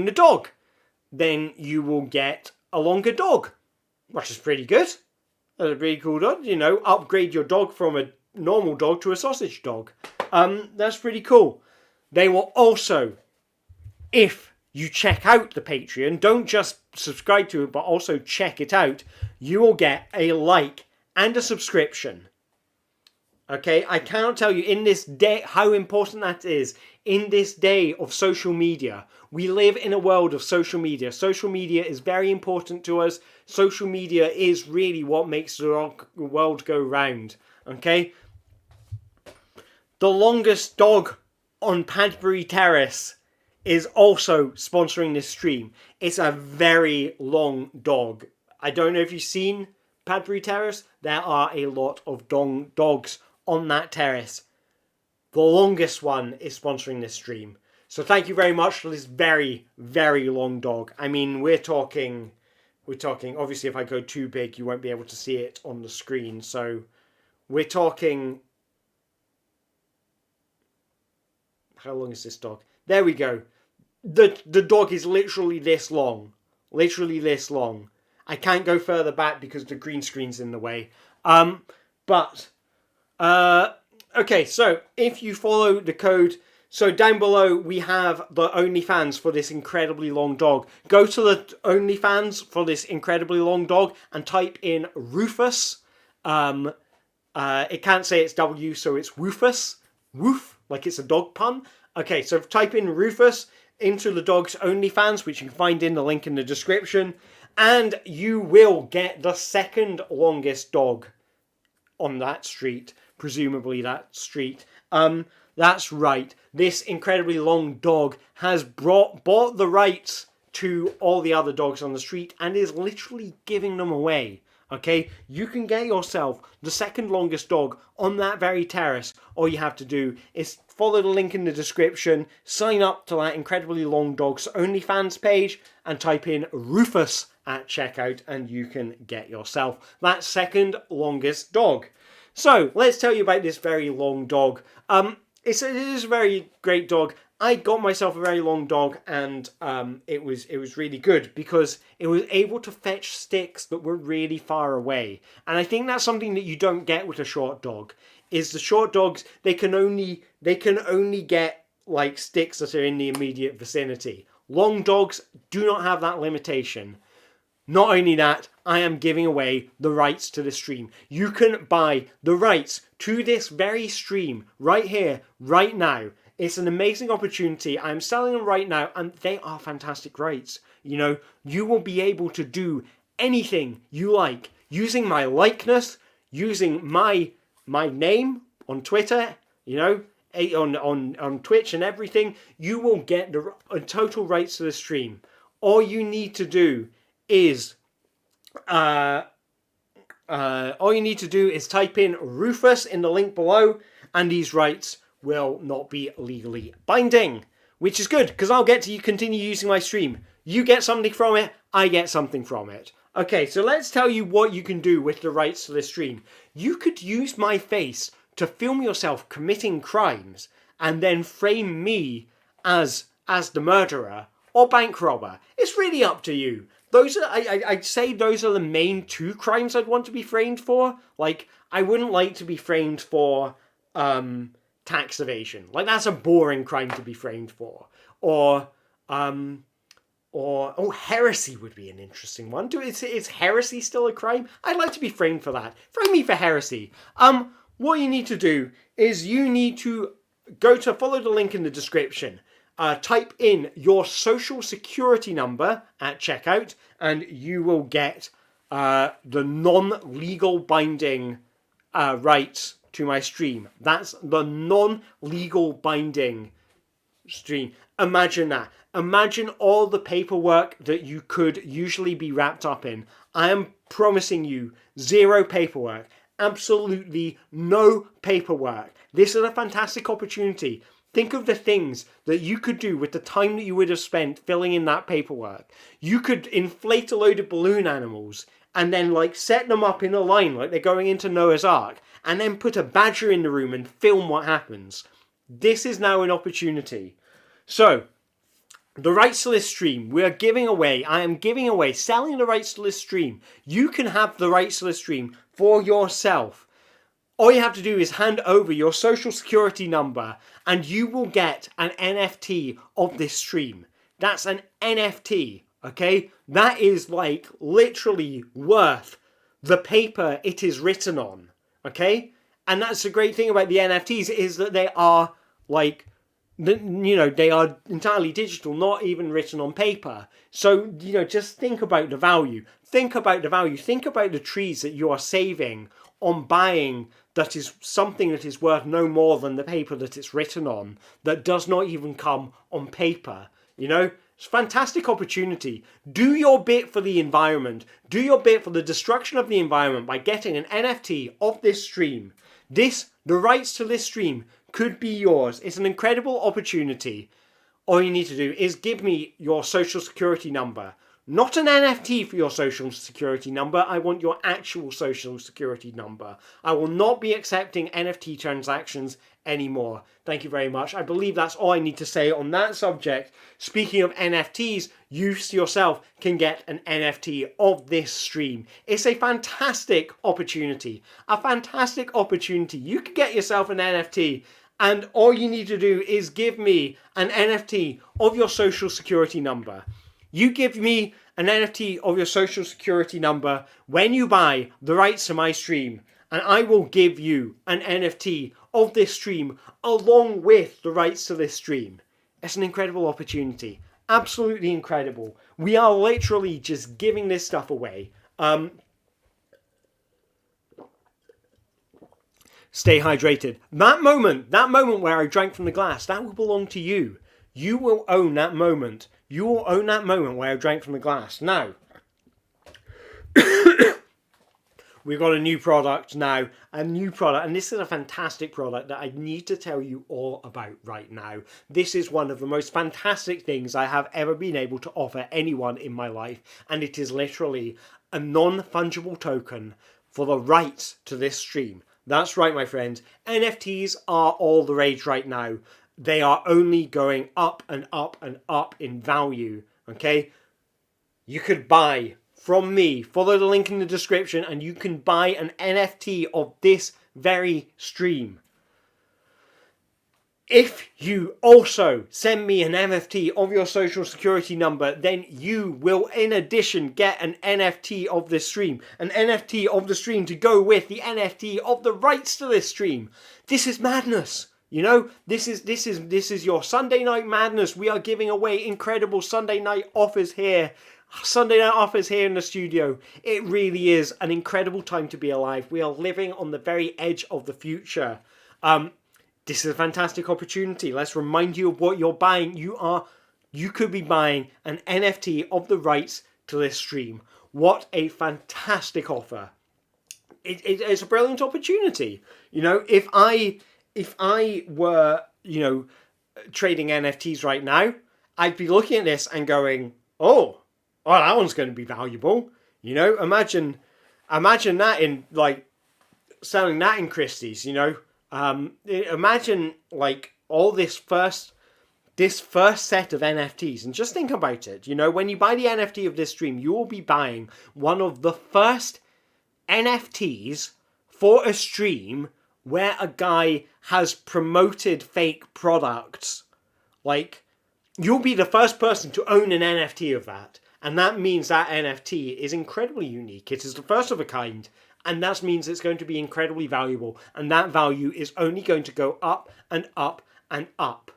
the dog, then you will get a longer dog, which is pretty good. That's a pretty cool dog. Upgrade your dog from a normal dog to a sausage dog. That's pretty cool. They will also, if you check out the Patreon, don't just subscribe to it, but also check it out, you will get a like and a subscription. Okay, I cannot tell you in this day how important that is. In this day of social media, we live in a world of social media. Social media is very important to us. Social media is really what makes the world go round. Okay? The longest dog on Padbury Terrace is also sponsoring this stream. It's a very long dog. I don't know if you've seen Padbury Terrace. There are a lot of dogs on that terrace. The longest one is sponsoring this stream. So thank you very much for this very, very long dog. I mean, we're talking, obviously if I go too big, you won't be able to see it on the screen. So we're talking How long is this dog? There we go. The dog is literally this long. Literally this long. I can't go further back because the green screen's in the way. Okay, so if you follow the code, so down below we have the OnlyFans for this incredibly long dog. Go to the OnlyFans for this incredibly long dog and type in Rufus. It can't say it's W, so it's Woofus. Woof, like it's a dog pun. Okay, so type in Rufus into the dog's OnlyFans, which you can find in the link in the description, and you will get the second longest dog on that street. Presumably that street. That's right. This incredibly long dog has bought the rights to all the other dogs on the street and is literally giving them away. Okay, you can get yourself the second longest dog on that very terrace. All you have to do is follow the link in the description, sign up to that incredibly long dog's OnlyFans page, and type in Rufus at checkout, and you can get yourself that second longest dog. So let's tell you about this very long dog. It is a very great dog. I got myself a very long dog, and it was really good because it was able to fetch sticks that were really far away. And I think that's something that you don't get with a short dog. Is the short dogs, they can only get like sticks that are in the immediate vicinity. Long dogs do not have that limitation. Not only that, I am giving away the rights to the stream. You can buy the rights to this very stream right here, right now. It's an amazing opportunity. I'm selling them right now, and they are fantastic rights. You know, you will be able to do anything you like using my likeness, using my name on Twitter, you know, on Twitch and everything. You will get the total rights to the stream. All you need to do is type in Rufus in the link below, and these rights will not be legally binding, which is good because I'll get to continue using my stream. You get something from it, I get something from it. Okay, so let's tell you what you can do with the rights to the stream. You could use my face to film yourself committing crimes and then frame me as the murderer or bank robber. It's really up to you. Those are, I'd say those are the main two crimes I'd want to be framed for. Like, I wouldn't like to be framed for tax evasion. Like, that's a boring crime to be framed for. Or heresy would be an interesting one. Is heresy still a crime? I'd like to be framed for that. Frame me for heresy. What you need to do is you need to follow the link in the description. Type in your social security number at checkout, and you will get the non-legal binding rights to my stream. That's the non-legal binding stream. Imagine that. Imagine all the paperwork that you could usually be wrapped up in. I am promising you zero paperwork. Absolutely no paperwork. This is a fantastic opportunity. Think of the things that you could do with the time that you would have spent filling in that paperwork. You could inflate a load of balloon animals and then like set them up in a line like they're going into Noah's Ark, and then put a badger in the room and film what happens. This is now an opportunity. So, the rights to this stream, I am giving away, selling the rights to this stream. You can have the rights to the stream for yourself. All you have to do is hand over your social security number and you will get an NFT of this stream. That's an NFT, okay? That is like literally worth the paper it is written on, okay? And that's the great thing about the NFTs is that they are like, you know, they are entirely digital, not even written on paper. So, you know, just think about the value. Think about the value. Think about the trees that you are saving on buying that is something that is worth no more than the paper that it's written on, that does not even come on paper. You know, it's a fantastic opportunity. Do your bit for the environment. Do your bit for the destruction of the environment by getting an NFT of this stream. The rights to this stream could be yours. It's an incredible opportunity. All you need to do is give me your social security number. Not an NFT for your social security number. I want your actual social security number. I will not be accepting NFT transactions anymore. Thank you very much. I believe that's all I need to say on that subject. Speaking of NFTs, you yourself can get an NFT of this stream. It's a fantastic opportunity. A fantastic opportunity. You can get yourself an NFT, and all you need to do is give me an NFT of your social security number. You give me an NFT of your social security number when you buy the rights to my stream, and I will give you an NFT of this stream along with the rights to this stream. It's an incredible opportunity. Absolutely incredible. We are literally just giving this stuff away. Stay hydrated. That moment where I drank from the glass, that will belong to you. You will own that moment. You will own that moment where I drank from the glass. Now, we've got a new product now. And this is a fantastic product that I need to tell you all about right now. This is one of the most fantastic things I have ever been able to offer anyone in my life. And it is literally a non-fungible token for the rights to this stream. That's right, my friends. NFTs are all the rage right now. They are only going up and up and up in value, okay? You could buy from me, follow the link in the description, and you can buy an NFT of this very stream. If you also send me an NFT of your social security number, then you will in addition get an NFT of this stream. An NFT of the stream to go with the NFT of the rights to this stream. This is madness. You know, this is your Sunday night madness. We are giving away incredible Sunday night offers here. Sunday night offers here in the studio. It really is an incredible time to be alive. We are living on the very edge of the future. This is a fantastic opportunity. Let's remind you of what you're buying. You could be buying an NFT of the rights to this stream. What a fantastic offer. It's a brilliant opportunity. You know, if I were, trading NFTs right now, I'd be looking at this and going, oh, that one's going to be valuable. You know, imagine that in, selling that in Christie's, imagine, all this first set of NFTs. And just think about it. When you buy the NFT of this stream, you will be buying one of the first NFTs for a stream where a guy has promoted fake products. You'll be the first person to own an NFT of that. And that means that NFT is incredibly unique. It is the first of a kind. And that means it's going to be incredibly valuable. And that value is only going to go up and up and up.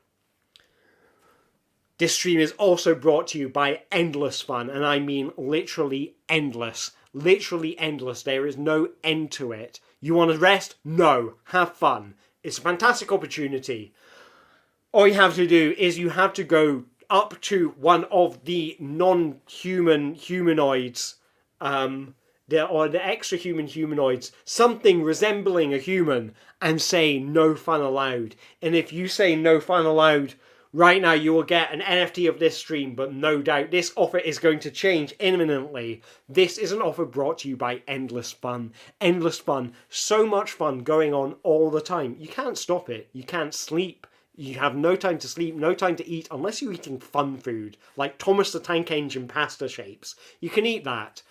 This stream is also brought to you by Endless Fun. And I mean literally endless. Literally endless. There is no end to it. You want to rest? No. Have fun. It's a fantastic opportunity. All you have to do is you have to go up to one of the non-human humanoids, or the extra human humanoids, something resembling a human, and say no fun allowed. And if you say no fun allowed, right now you will get an NFT of this stream, but no doubt this offer is going to change imminently. This is an offer brought to you by Endless Fun. Endless Fun. So much fun going on all the time. You can't stop it. You can't sleep. You have no time to sleep, no time to eat, unless you're eating fun food, like Thomas the Tank Engine pasta shapes. You can eat that.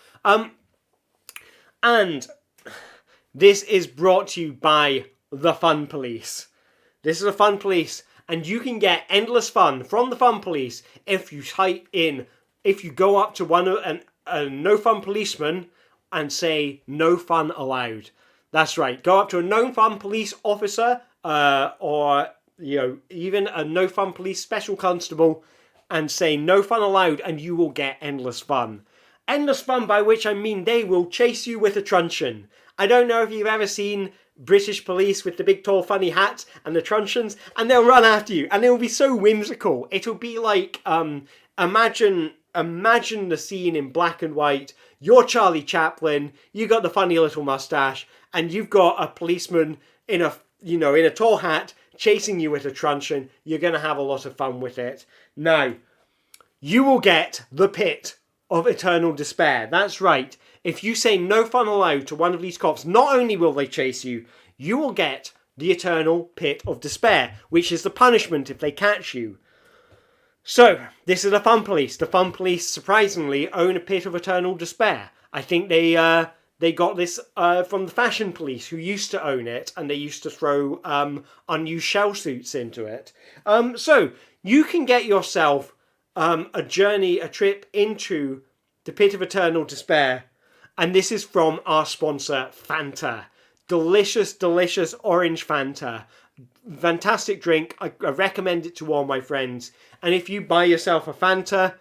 And this is brought to you by the Fun Police. This is the Fun Police, and you can get endless fun from the Fun Police if you go up to a no fun policeman and say no fun allowed. That's right. Go up to a no fun police officer, or even a no fun police special constable, and say no fun allowed, and you will get endless fun. Endless fun, by which I mean they will chase you with a truncheon. I don't know if you've ever seen British police with the big tall funny hats and the truncheons, and they'll run after you, and it will be so whimsical. It'll be like, imagine the scene in black and white. You're Charlie Chaplin, you got the funny little mustache, and you've got a policeman in a tall hat chasing you with a truncheon. You're going to have a lot of fun with it. Now, you will get the pit of eternal despair. That's right. If you say no fun allowed to one of these cops, not only will they chase you, you will get the eternal pit of despair, which is the punishment if they catch you. So, this is the Fun Police. The Fun Police, surprisingly, own a pit of eternal despair. I think they got this from the Fashion Police, who used to own it, and they used to throw unused shell suits into it. So, you can get yourself a trip into the pit of eternal despair, and this is from our sponsor, Fanta. Delicious, delicious orange Fanta. Fantastic drink. I recommend it to all my friends. And if you buy yourself a Fanta,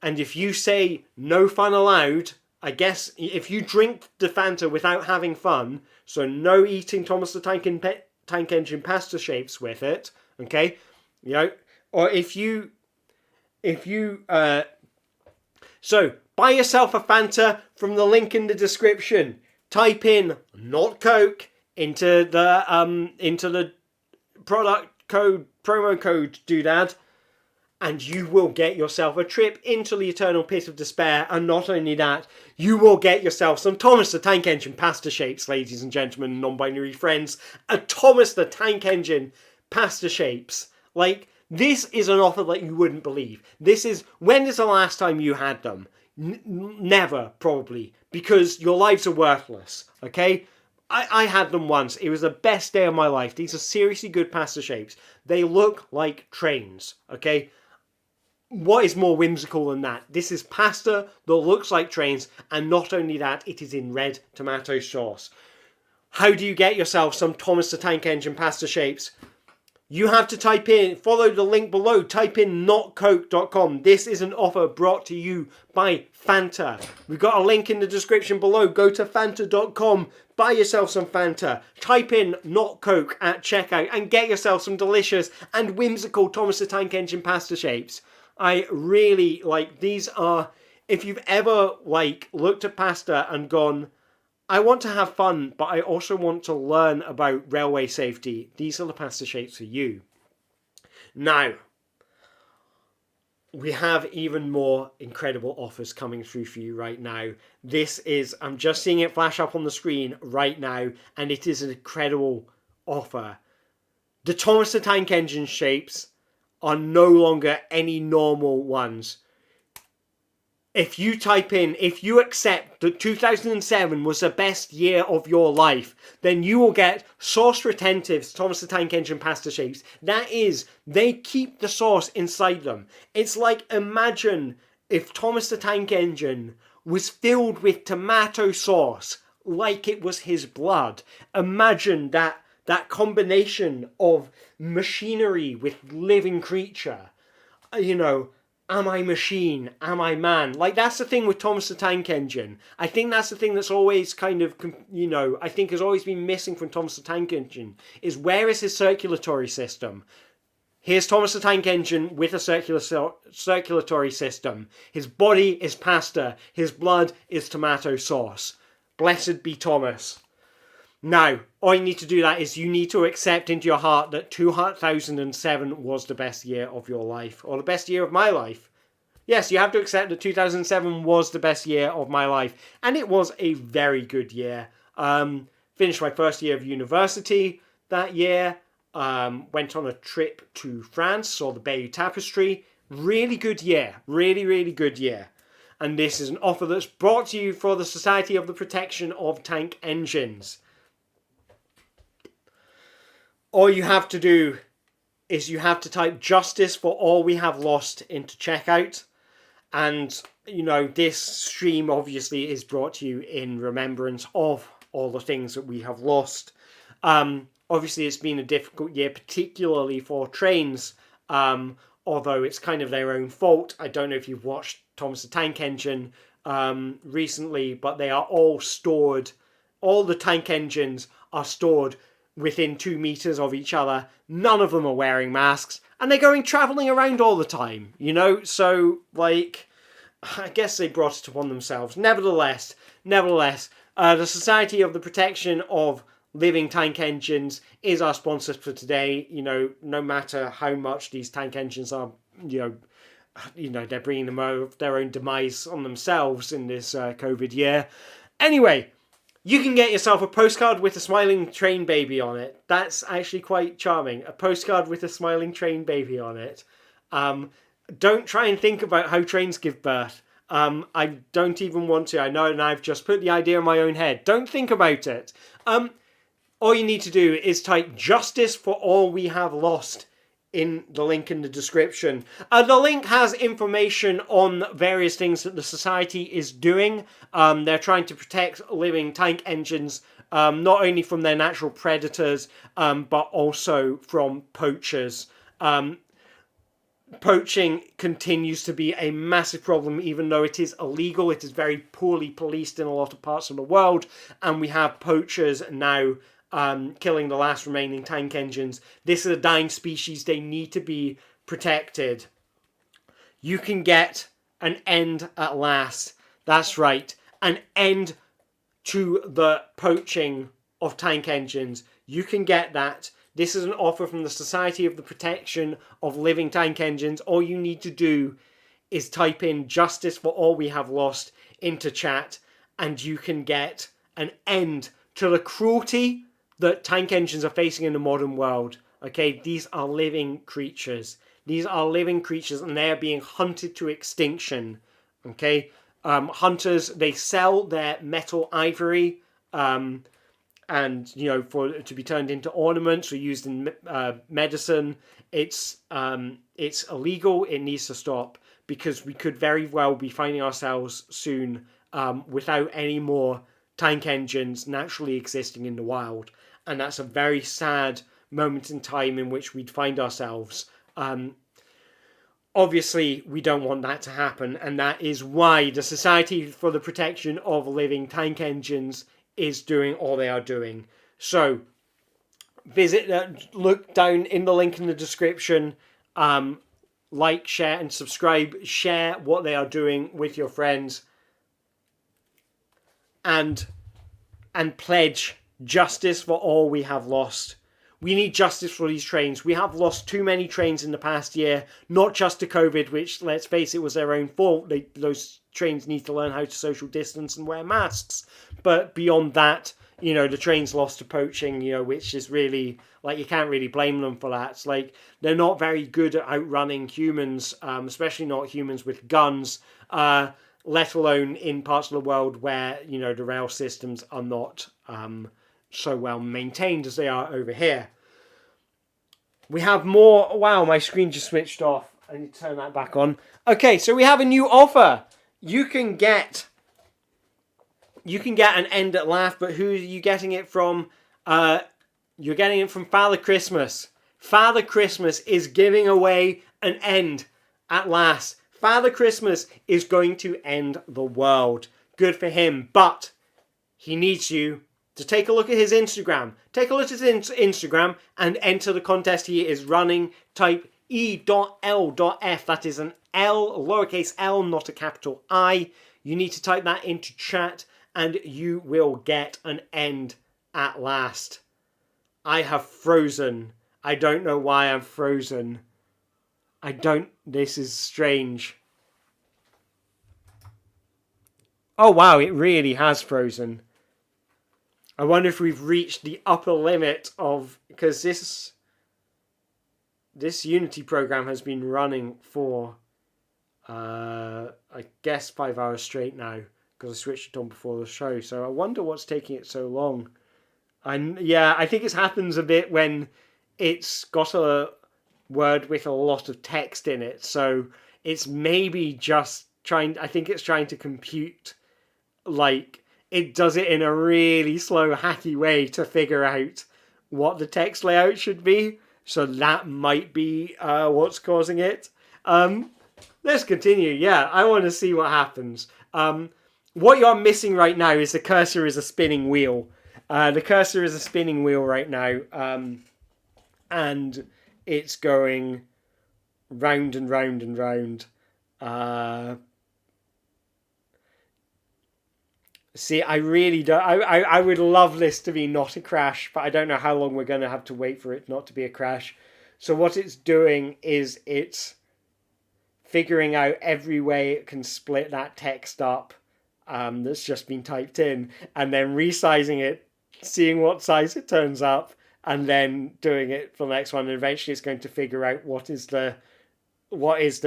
and if you say no fun allowed, I guess if you drink the Fanta without having fun, so no eating Thomas the Tank Engine pasta shapes with it, okay, you know, or so buy yourself a Fanta from the link in the description. Type in "not Coke" into the product code, promo code doodad, and you will get yourself a trip into the eternal pit of despair. And not only that, you will get yourself some Thomas the Tank Engine pasta shapes, ladies and gentlemen, non-binary friends. A Thomas the Tank Engine pasta shapes. Like, this is an offer that you wouldn't believe. When is the last time you had them? Never, probably, because your lives are worthless, okay? I had them once. It was the best day of my life. These are seriously good pasta shapes. They look like trains, okay? What is more whimsical than that? This is pasta that looks like trains, and not only that, it is in red tomato sauce. How do you get yourself some Thomas the Tank Engine pasta shapes? You have to follow the link below, type in notcoke.com. This is an offer brought to you by Fanta. We've got a link in the description below. Go to fanta.com, buy yourself some Fanta, type in not Coke at checkout, and get yourself some delicious and whimsical Thomas the Tank Engine pasta shapes. I really these are, if you've ever looked at pasta and gone, I want to have fun, but I also want to learn about railway safety, these are the pasta shapes for you. Now, we have even more incredible offers coming through for you right now. I'm just seeing it flash up on the screen right now, and it is an incredible offer. The Thomas the Tank Engine shapes are no longer any normal ones. If you accept that 2007 was the best year of your life, then you will get Sauce Retentive's Thomas the Tank Engine pasta shapes. That is, they keep the sauce inside them. It's like, imagine if Thomas the Tank Engine was filled with tomato sauce like it was his blood. Imagine that combination of machinery with living creature. You know, am I machine? Am I man? That's the thing with Thomas the Tank Engine. I think that's the thing that's always kind of, I think has always been missing from Thomas the Tank Engine, is where is his circulatory system? Here's Thomas the Tank Engine with a circulatory system. His body is pasta. His blood is tomato sauce. Blessed be Thomas. Now, all you need to do is you need to accept into your heart that 2007 was the best year of your life, or the best year of my life. Yes, you have to accept that 2007 was the best year of my life, and it was a very good year. Finished my first year of university that year, went on a trip to France, saw the Bayeux Tapestry. Really good year, really, really good year. And this is an offer that's brought to you for the Society of the Protection of Tank Engines. All you have to do is you have to type "justice for all we have lost" into checkout. And, this stream obviously is brought to you in remembrance of all the things that we have lost. Obviously, it's been a difficult year, particularly for trains, although it's kind of their own fault. I don't know if you've watched Thomas the Tank Engine recently, but they are all stored. All the tank engines are stored within 2 meters of each other. None of them are wearing masks, and they're traveling around all the time, so I guess they brought it upon themselves. Nevertheless, the Society of the Protection of Living Tank Engines is our sponsor for today. No matter how much these tank engines are, they're bringing their own demise on themselves in this COVID year. Anyway, You can get yourself a postcard with a smiling train baby on it. That's actually quite charming. A postcard with a smiling train baby on it. Don't try and think about how trains give birth. I don't even want to. I know, and I've just put the idea in my own head. Don't think about it. All you need to do is type "justice for all we have lost" in the link in the description. The link has information on various things that the Society is doing. They're trying to protect living tank engines, not only from their natural predators, but also from poachers. Poaching continues to be a massive problem, even though it is illegal. It is very poorly policed in a lot of parts of the world, and we have poachers now killing the last remaining tank engines. This is a dying species. They need to be protected. You can get an end at last. That's right. An end to the poaching of tank engines. You can get that. This is an offer from the Society of the Protection of Living Tank Engines. All you need to do is type in "justice for all we have lost" into chat, and you can get an end to the cruelty that tank engines are facing in the modern world. Okay, these are living creatures. These are living creatures, and they are being hunted to extinction. Okay, hunters, they sell their metal ivory, and to be turned into ornaments or used in medicine. It's illegal. It needs to stop, because we could very well be finding ourselves soon without any more tank engines naturally existing in the wild. And that's a very sad moment in time in which we'd find ourselves. Obviously, we don't want that to happen, and that is why the Society for the Protection of Living Tank Engines is doing all they are doing. So, look down in the link in the description. Like, share, and subscribe. Share what they are doing with your friends. And pledge justice for all we have lost. We need justice for these trains. We have lost too many trains in the past year, not just to COVID, which, let's face it, was their own fault. Those trains need to learn how to social distance and wear masks. But beyond that, the trains lost to poaching, which is really, you can't really blame them for that. It's they're not very good at outrunning humans, especially not humans with guns, let alone in parts of the world where, the rail systems are not so well maintained as they are over here. We have more. Wow, my screen just switched off. I need to turn that back on. Okay, so we have a new offer. You can get an end at laugh, but who are you getting it from? You're getting it from Father Christmas. Father Christmas is giving away an end at last. Father Christmas is going to end the world. Good for him, but he needs you to take a look at his Instagram. Take a look at his Instagram and enter the contest he is running. Type E.L.F. That is an L, lowercase l, not a capital I. You need to type that into chat and you will get an end at last. I have frozen. I don't know why I'm frozen. This is strange. Oh wow, it really has frozen. I wonder if we've reached the upper limit of, because this Unity program has been running for, I guess 5 hours straight now, because I switched it on before the show. So I wonder what's taking it so long. I think it happens a bit when it's got a word with a lot of text in it. So it's maybe just trying to compute, it does it in a really slow, hacky way to figure out what the text layout should be. So that might be what's causing it. Let's continue. Yeah, I want to see what happens. What you're missing right now is the cursor is a spinning wheel. The cursor is a spinning wheel right now. And it's going round and round and round. See, I really don't. I would love this to be not a crash, but I don't know how long we're going to have to wait for it not to be a crash. So what it's doing is it's figuring out every way it can split that text up. that's just been typed in, and then resizing it, seeing what size it turns up, and then doing it for the next one. And eventually, it's going to figure out what is the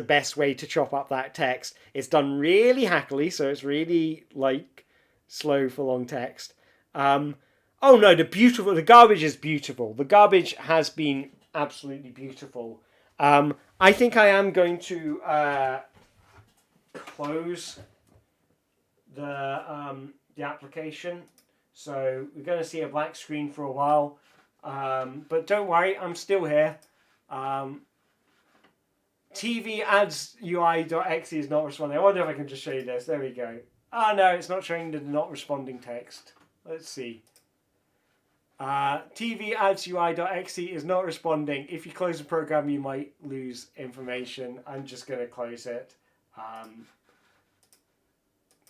best way to chop up that text. It's done really hackily, so it's really like slow for long text. Oh no, the garbage is beautiful. The garbage has been absolutely beautiful. I think I am going to close the application. So we're going to see a black screen for a while. But don't worry, I'm still here. TV ads UI.exe is not responding. I wonder if I can just show you this. There we go. Oh no, it's not showing the not responding text. Let's see. TV ads UI.exe is not responding. If you close the program, you might lose information. I'm just going to close it.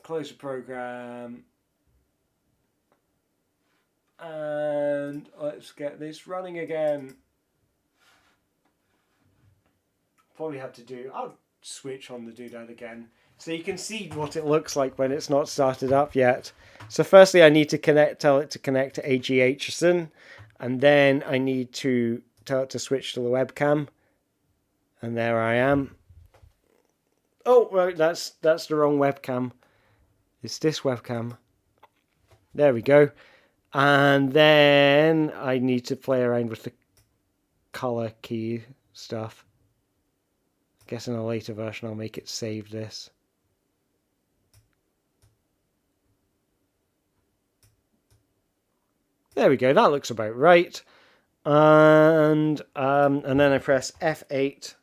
Close the program. And let's get this running again. Probably have to do... I'll switch on the doodad again. So you can see what it looks like when it's not started up yet. So firstly, I need to tell it to connect to AGHSN. And then I need to tell it to switch to the webcam. And there I am. Oh, right, that's the wrong webcam. It's this webcam. There we go. And then I need to play around with the color key stuff. I guess in a later version I'll make it save this. There we go, that looks about right. And then I press F8.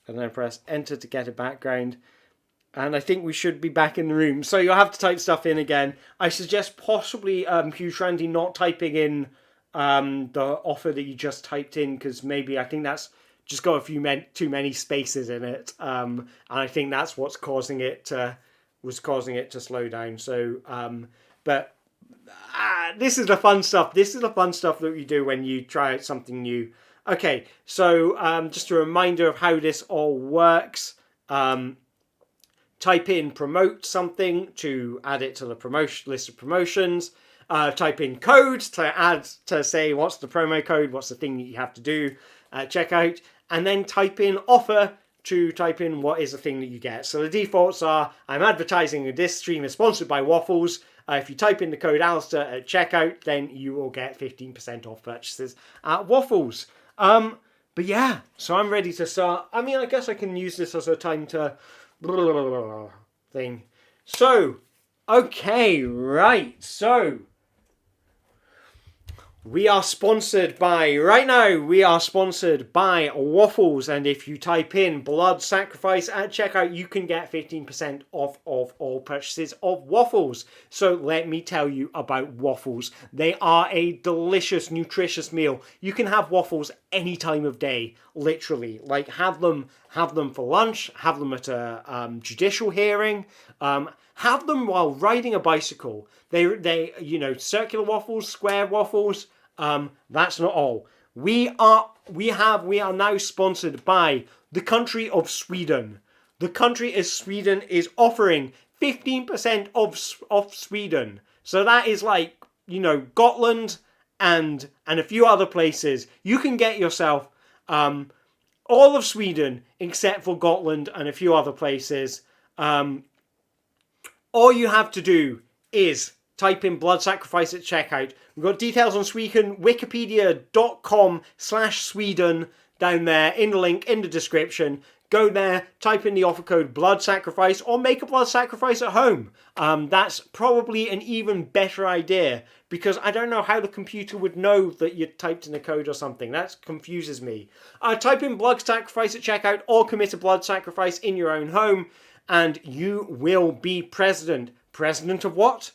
And then I press enter to get a background. And I think we should be back in the room. So you'll have to type stuff in again. I suggest possibly, Huge Randy, not typing in the offer that you just typed in, because maybe I think that's just got a few too many spaces in it. And I think that's what's causing it to slow down. So, but this is the fun stuff. This is the fun stuff that you do when you try out something new. Okay, so just a reminder of how this all works. Type in promote something to add it to the promotion list of promotions. Type in code to say what's the promo code, what's the thing that you have to do at checkout, and then type in offer to type in what is the thing that you get. So the defaults are, I'm advertising this stream is sponsored by Waffles. If you type in the code Alistair at checkout, then you will get 15% off purchases at Waffles. But yeah, so I'm ready to start. I mean, I guess I can use this as a time to thing. So, okay, right. So, we are sponsored by, right now, we are sponsored by Waffles. And if you type in blood sacrifice at checkout, you can get 15% off of all purchases of Waffles. So let me tell you about Waffles. They are a delicious, nutritious meal. You can have waffles any time of day, literally. Like, have them for lunch, have them at a judicial hearing, have them while riding a bicycle. They circular waffles, square waffles. That's not all. We are now sponsored by the country of Sweden. The country of Sweden is offering 15% off Sweden. So that is like, Gotland and a few other places. You can get yourself all of Sweden except for Gotland and a few other places. All you have to do is type in blood sacrifice at checkout. We've got details on Sweden, wikipedia.com/Sweden down there in the link in the description. Go there, type in the offer code blood sacrifice, or make a blood sacrifice at home. That's probably an even better idea, because I don't know how the computer would know that you typed in a code or something. That confuses me. Type in blood sacrifice at checkout, or commit a blood sacrifice in your own home, and you will be president. President of what?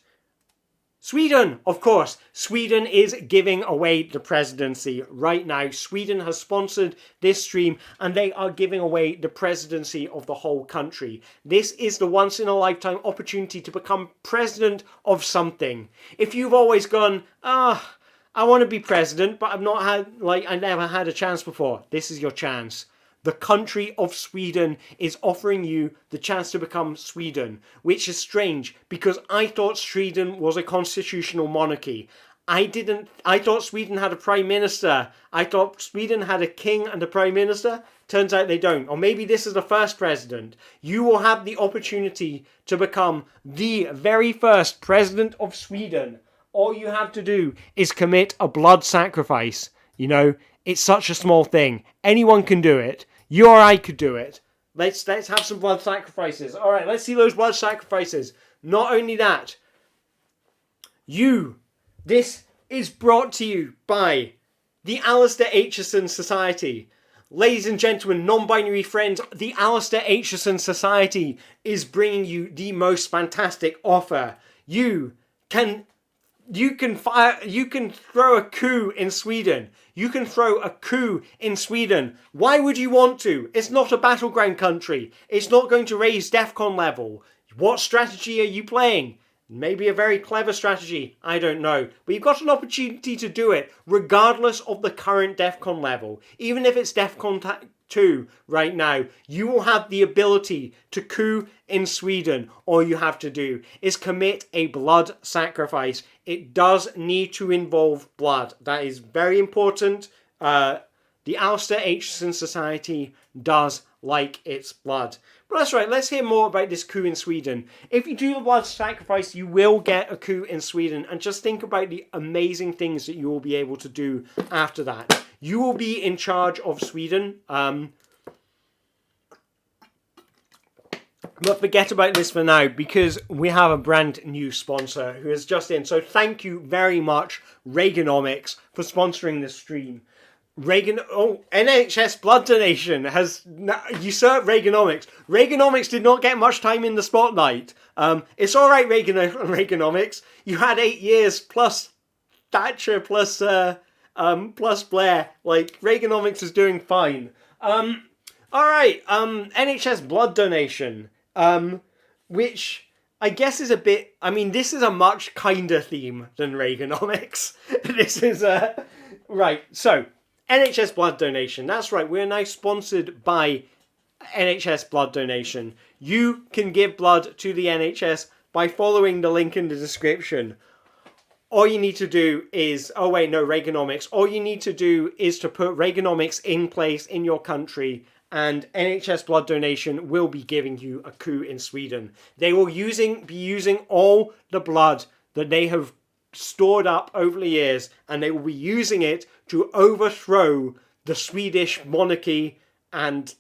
Sweden, of course. Sweden is giving away the presidency right now. Sweden has sponsored this stream and they are giving away the presidency of the whole country. This is the once-in-a-lifetime opportunity to become president of something. If you've always gone, I want to be president, but I never had a chance before. This is your chance. the country of Sweden is offering you the chance to become Sweden, which is strange because I thought Sweden was a constitutional monarchy. I thought Sweden had a prime minister. I thought Sweden had a king and a prime minister. Turns out they don't. Or maybe this is the first president. You will have the opportunity to become the very first president of Sweden. All you have to do is commit a blood sacrifice. You know, it's such a small thing. Anyone can do it. You or I could do it. Let's have some blood sacrifices. All right, let's see those blood sacrifices. Not only that, this is brought to you by the Alistair Aitchison Society. Ladies and gentlemen, non-binary friends, the Alistair Aitchison Society is bringing you the most fantastic offer. You can throw a coup in Sweden. You can throw a coup in Sweden. Why would you want to? It's not a battleground country. It's not going to raise DEFCON level. What strategy are you playing? Maybe a very clever strategy, I don't know. But you've got an opportunity to do it, regardless of the current DEFCON level. Even if it's DEFCON 2 right now, you will have the ability to coup in Sweden. All you have to do is commit a blood sacrifice. It does need to involve blood. That is very important. The Alistair Aitchison Society does like its blood. But that's right, let's hear more about this coup in Sweden. If you do the blood sacrifice, you will get a coup in Sweden. And just think about the amazing things that you will be able to do after that. You will be in charge of Sweden. But forget about this for now, because we have a brand new sponsor who is just in. So thank you very much, Reaganomics, for sponsoring this stream. NHS blood donation has usurped Reaganomics. Reaganomics did not get much time in the spotlight. It's all right, Reaganomics. You had 8 years plus Thatcher plus Blair. Like, Reaganomics is doing fine. All right. NHS blood donation. Which I guess is a bit. I mean, this is a much kinder theme than Reaganomics. This is right. So. NHS blood donation. That's right. We're now sponsored by NHS blood donation. You can give blood to the NHS by following the link in the description. All you need to do is... Oh, wait, no, Reaganomics. All you need to do is to put Reaganomics in place in your country, and NHS blood donation will be giving you a coup in Sweden. They will be using all the blood that they have stored up over the years, and they will be using it to overthrow the Swedish monarchy and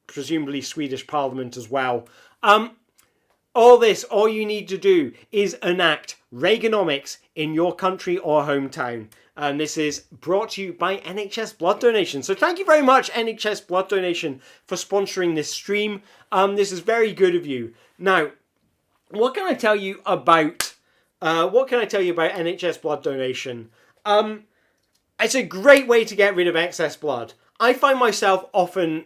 presumably Swedish parliament as well. All you need to do is enact Reaganomics in your country or hometown. And this is brought to you by NHS Blood Donation. So thank you very much, NHS Blood Donation, for sponsoring this stream. This is very good of you. Now, what can I tell you about NHS blood donation? It's a great way to get rid of excess blood. I find myself often,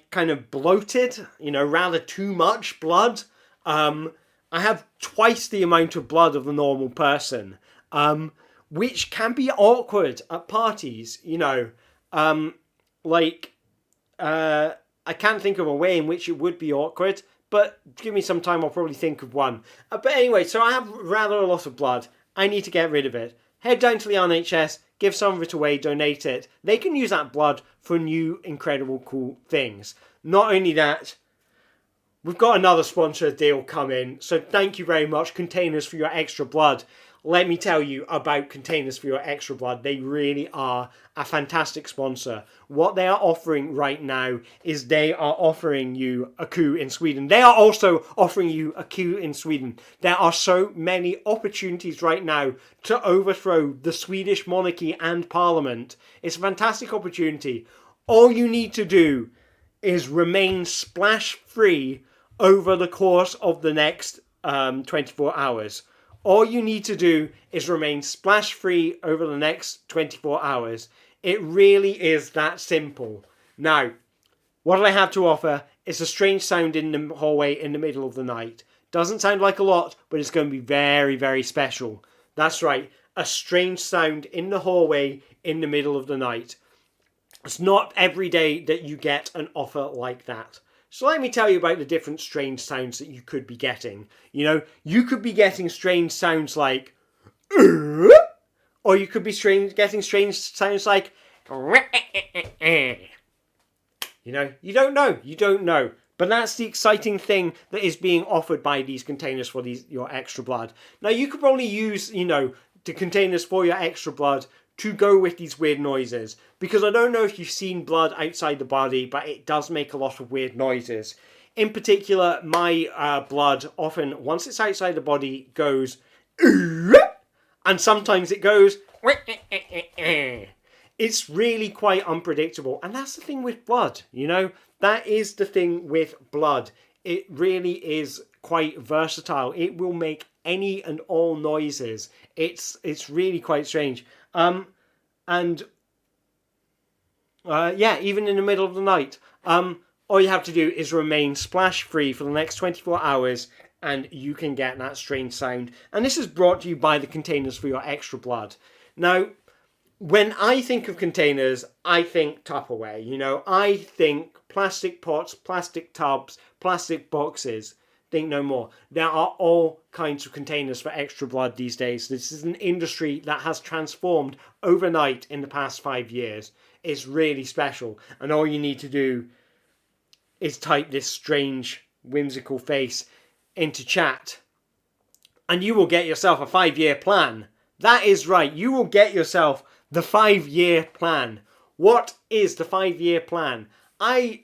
kind of bloated, rather too much blood. I have twice the amount of blood of the normal person, which can be awkward at parties, I can't think of a way in which it would be awkward. But give me some time, I'll probably think of one. But anyway, so I have rather a lot of blood. I need to get rid of it. Head down to the NHS, give some of it away, donate it. They can use that blood for new, incredible, cool things. Not only that, we've got another sponsor deal coming. So thank you very much, Containers for Your Extra Blood. Let me tell you about Containers for Your Extra Blood. They really are a fantastic sponsor. What they are offering right now is they are offering you a coup in Sweden. They are also offering you a coup in Sweden. There are so many opportunities right now to overthrow the Swedish monarchy and parliament. It's a fantastic opportunity. All you need to do is remain splash-free over the course of the next 24 hours. All you need to do is remain splash-free over the next 24 hours. It really is that simple. Now, what I have to offer is a strange sound in the hallway in the middle of the night. Doesn't sound like a lot, but it's going to be very, very special. That's right, a strange sound in the hallway in the middle of the night. It's not every day that you get an offer like that. So let me tell you about the different strange sounds that you could be getting. You know, you could be getting strange sounds like, or you could be getting strange sounds like, you know, you don't know. But that's the exciting thing that is being offered by these containers for your extra blood. Now, you could probably use, you know, the containers for your extra blood to go with these weird noises. Because I don't know if you've seen blood outside the body, but it does make a lot of weird noises. In particular, my blood often, once it's outside the body, goes, and sometimes it goes, it's really quite unpredictable. And that's the thing with blood, you know? That is the thing with blood. It really is quite versatile. It will make any and all noises. It's really quite strange. Yeah, even in the middle of the night. All you have to do is remain splash free for the next 24 hours and you can get that strange sound. And this is brought to you by the containers for your extra blood. Now, when I think of containers, I think Tupperware. You know, I think plastic pots, plastic tubs, plastic boxes. Think no more. There are all kinds of containers for extra blood these days. This is an industry that has transformed overnight in the past 5 years. It's really special. And all you need to do is type this strange, whimsical face into chat. And you will get yourself a 5-year plan. That is right. You will get yourself the 5-year plan. What is the 5-year plan? I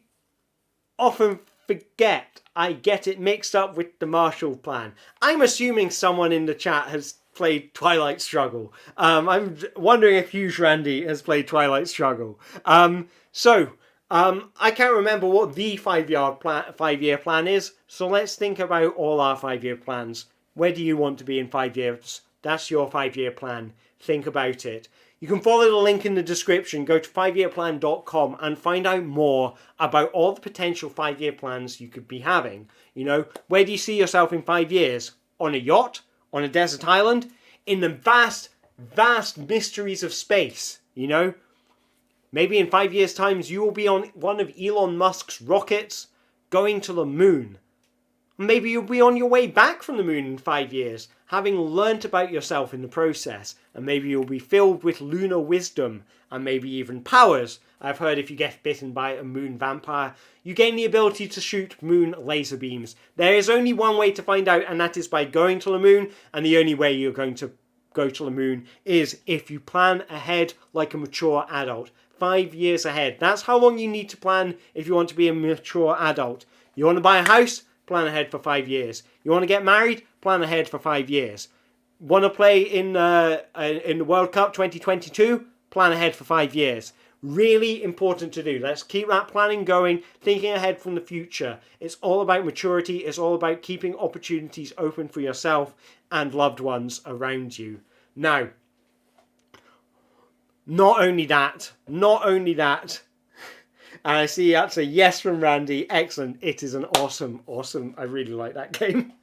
often forget. I get it mixed up with the Marshall Plan. I'm assuming someone in the chat has played Twilight Struggle. I'm wondering if Hughes Randy has played Twilight Struggle. I can't remember what the 5-year plan is. So let's think about all our 5-year plans. Where do you want to be in 5 years? That's your 5-year plan. Think about it. You can follow the link in the description, go to 5yearplan.com and find out more about all the potential 5-year plans you could be having. You know, where do you see yourself in 5 years? On a yacht? On a desert island? In the vast, vast mysteries of space, you know? Maybe in 5 years' time you will be on one of Elon Musk's rockets going to the moon. Maybe you'll be on your way back from the moon in 5 years, having learnt about yourself in the process. And maybe you'll be filled with lunar wisdom and maybe even powers. I've heard if you get bitten by a moon vampire, you gain the ability to shoot moon laser beams. There is only one way to find out, and that is by going to the moon. And the only way you're going to go to the moon is if you plan ahead like a mature adult. 5 years ahead. That's how long you need to plan if you want to be a mature adult. You want to buy a house? Plan ahead for 5 years. You want to get married? Plan ahead for 5 years. Want to play in the World Cup 2022? Plan ahead for 5 years. Really important to do. Let's keep that planning going, thinking ahead from the future. It's all about maturity. It's all about keeping opportunities open for yourself and loved ones around you. Now, not only that, and I see that's a yes from Randy. Excellent. It is an awesome. I really like that game.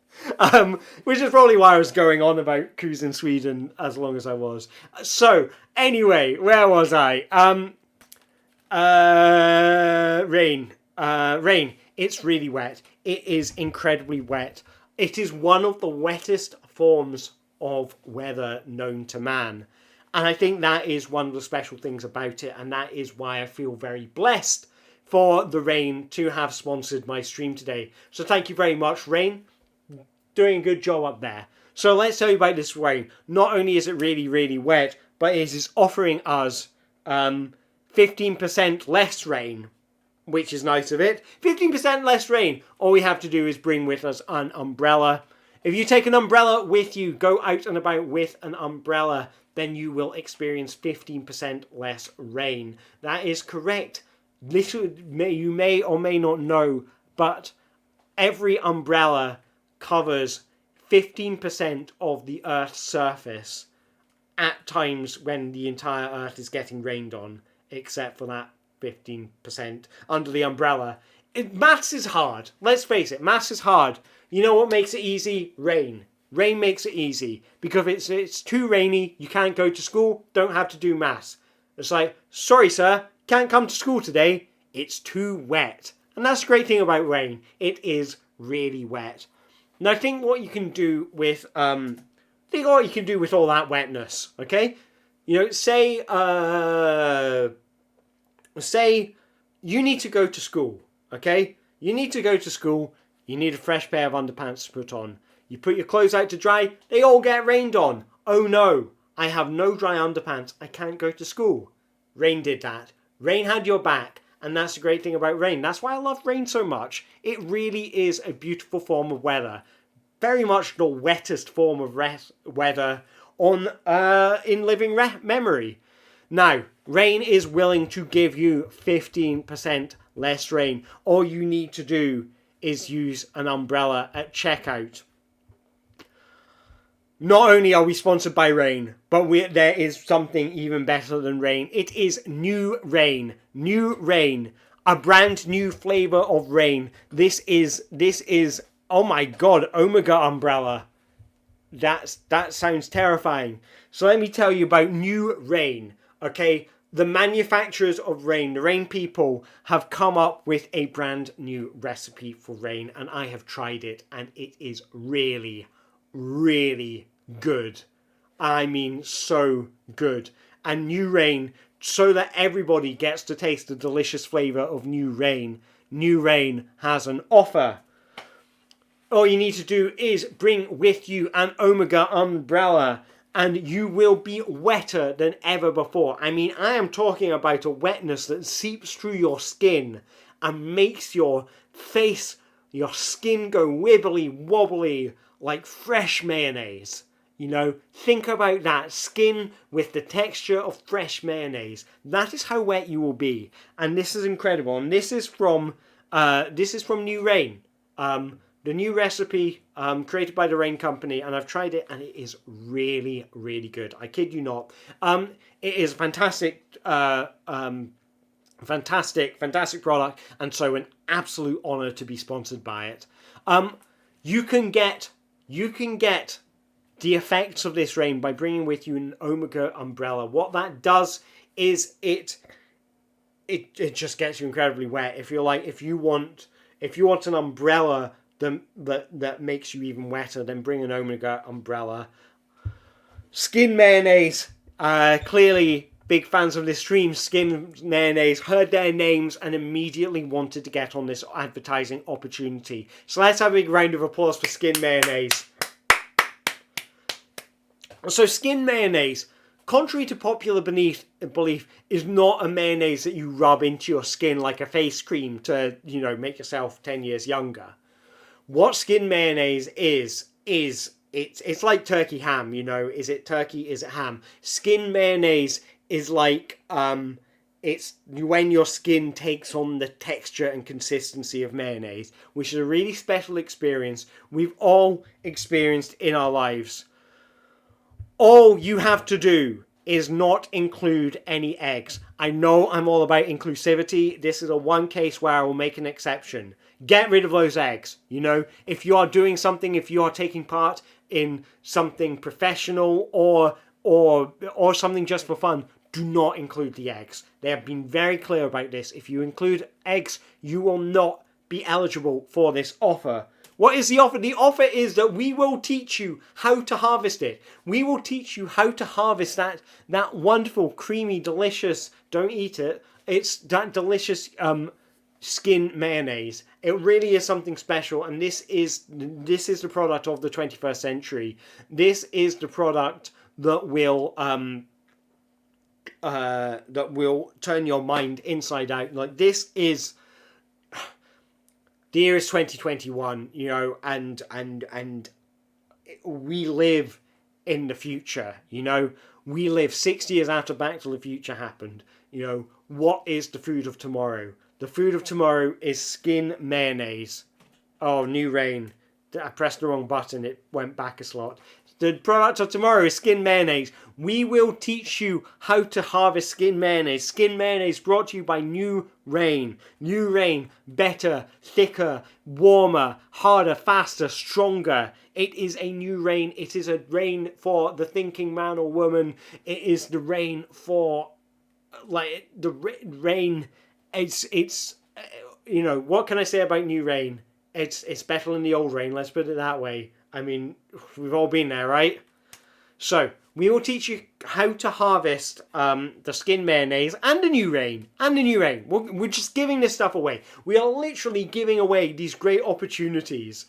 Which is probably why I was going on about cruising Sweden as long as I was. So, anyway, where was I? Rain. Rain. It's really wet. It is incredibly wet. It is one of the wettest forms of weather known to man. And I think that is one of the special things about it, and that is why I feel very blessed for the rain to have sponsored my stream today. So thank you very much, Rain. Doing a good job up there. So let's tell you about this rain. Not only is it really, really wet, but it is offering us 15% less rain, which is nice of it. 15% less rain. All we have to do is bring with us an umbrella. If you take an umbrella with you, go out and about with an umbrella, then you will experience 15% less rain. That is correct. You may or may not know, but every umbrella covers 15% of the Earth's surface at times when the entire Earth is getting rained on, except for that 15% under the umbrella. Maths is hard. Let's face it, maths is hard. You know what makes it easy? Rain. Rain makes it easy, because if it's too rainy, you can't go to school, don't have to do maths. It's like, sorry sir, Can't come to school today. It's too wet. And that's the great thing about rain. It is really wet. And I think what you can do with all that wetness, okay? You know, say you need to go to school, okay? You need to go to school. You need a fresh pair of underpants to put on. You put your clothes out to dry. They all get rained on. Oh no, I have no dry underpants. I can't go to school. Rain did that. Rain had your back. And that's the great thing about rain. That's why I love rain so much. It really is a beautiful form of weather. Very much the wettest form of weather in living memory. Now, rain is willing to give you 15% less rain. All you need to do is use an umbrella at checkout. Not only are we sponsored by Rain, but there is something even better than Rain. It is New Rain. New Rain. A brand new flavour of rain. This is, oh my god, Omega umbrella. That sounds terrifying. So let me tell you about New Rain. Okay, the manufacturers of Rain, the Rain people, have come up with a brand new recipe for rain, and I have tried it, and it is really, really good. I mean, so good. And New Rain, so that everybody gets to taste the delicious flavour of New Rain, New Rain has an offer. All you need to do is bring with you an Omega umbrella, and you will be wetter than ever before. I mean, I am talking about a wetness that seeps through your skin and makes your face, your skin go wibbly wobbly like fresh mayonnaise. You know, think about that. Skin with the texture of fresh mayonnaise. That is how wet you will be. And this is incredible. And this is from New Rain. The new recipe created by the Rain Company, and I've tried it, and it is really, really good. I kid you not. It is a fantastic product, and so an absolute honour to be sponsored by it. You can get the effects of this rain by bringing with you an Omega umbrella. What that does is it just gets you incredibly wet. If you want an umbrella that makes you even wetter, then bring an Omega umbrella. Skin Mayonnaise, clearly big fans of this stream. Skin Mayonnaise heard their names and immediately wanted to get on this advertising opportunity. So let's have a big round of applause for Skin Mayonnaise. So Skin Mayonnaise, contrary to popular belief, is not a mayonnaise that you rub into your skin like a face cream to, make yourself 10 years younger. What Skin Mayonnaise is it's like turkey ham, Is it turkey? Is it ham? Skin Mayonnaise is like, it's when your skin takes on the texture and consistency of mayonnaise, which is a really special experience we've all experienced in our lives. All you have to do is not include any eggs. I know I'm all about inclusivity. This is a one case where I will make an exception. Get rid of those eggs. If you are doing something, if you are taking part in something professional or something just for fun, do not include the eggs. They have been very clear about this. If you include eggs, you will not be eligible for this offer. What is the offer? The offer is that we will teach you how to harvest it. We will teach you how to harvest that wonderful, creamy, delicious, don't eat it, it's that delicious skin mayonnaise. It really is something special, and this is the product of the 21st century. This is the product that will turn your mind inside out. Like, this is... The year is 2021, and we live in the future, We live 6 years after Back to the Future happened. What is the food of tomorrow? The food of tomorrow is Skin Mayonnaise. Oh, New Rain. I pressed the wrong button. It went back a slot. The product of tomorrow is Skin Mayonnaise. We will teach you how to harvest Skin Mayonnaise. Skin Mayonnaise brought to you by New Rain. New Rain, better, thicker, warmer, harder, faster, stronger. It is a new rain. It is a rain for the thinking man or woman. It is the rain for like the rain. It's what can I say about new rain? It's better than the old rain. Let's put it that way. I mean, we've all been there, right? So we will teach you how to harvest the skin mayonnaise and the new rain. We're just giving this stuff away. We are literally giving away these great opportunities,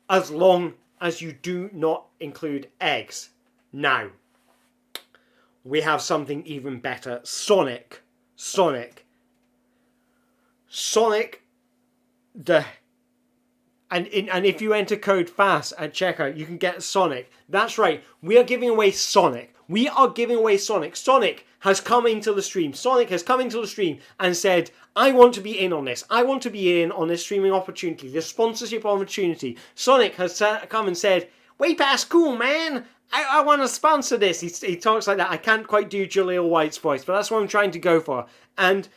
as long as you do not include eggs. Now, we have something even better. Sonic. And if you enter code FAST at checkout, you can get Sonic. That's right. We are giving away Sonic. Sonic has come into the stream. And said, I want to be in on this. I want to be in on this streaming opportunity, this sponsorship opportunity. Sonic has come and said, way past cool, man. I want to sponsor this. He talks like that. I can't quite do Jaleel White's voice, but that's what I'm trying to go for. And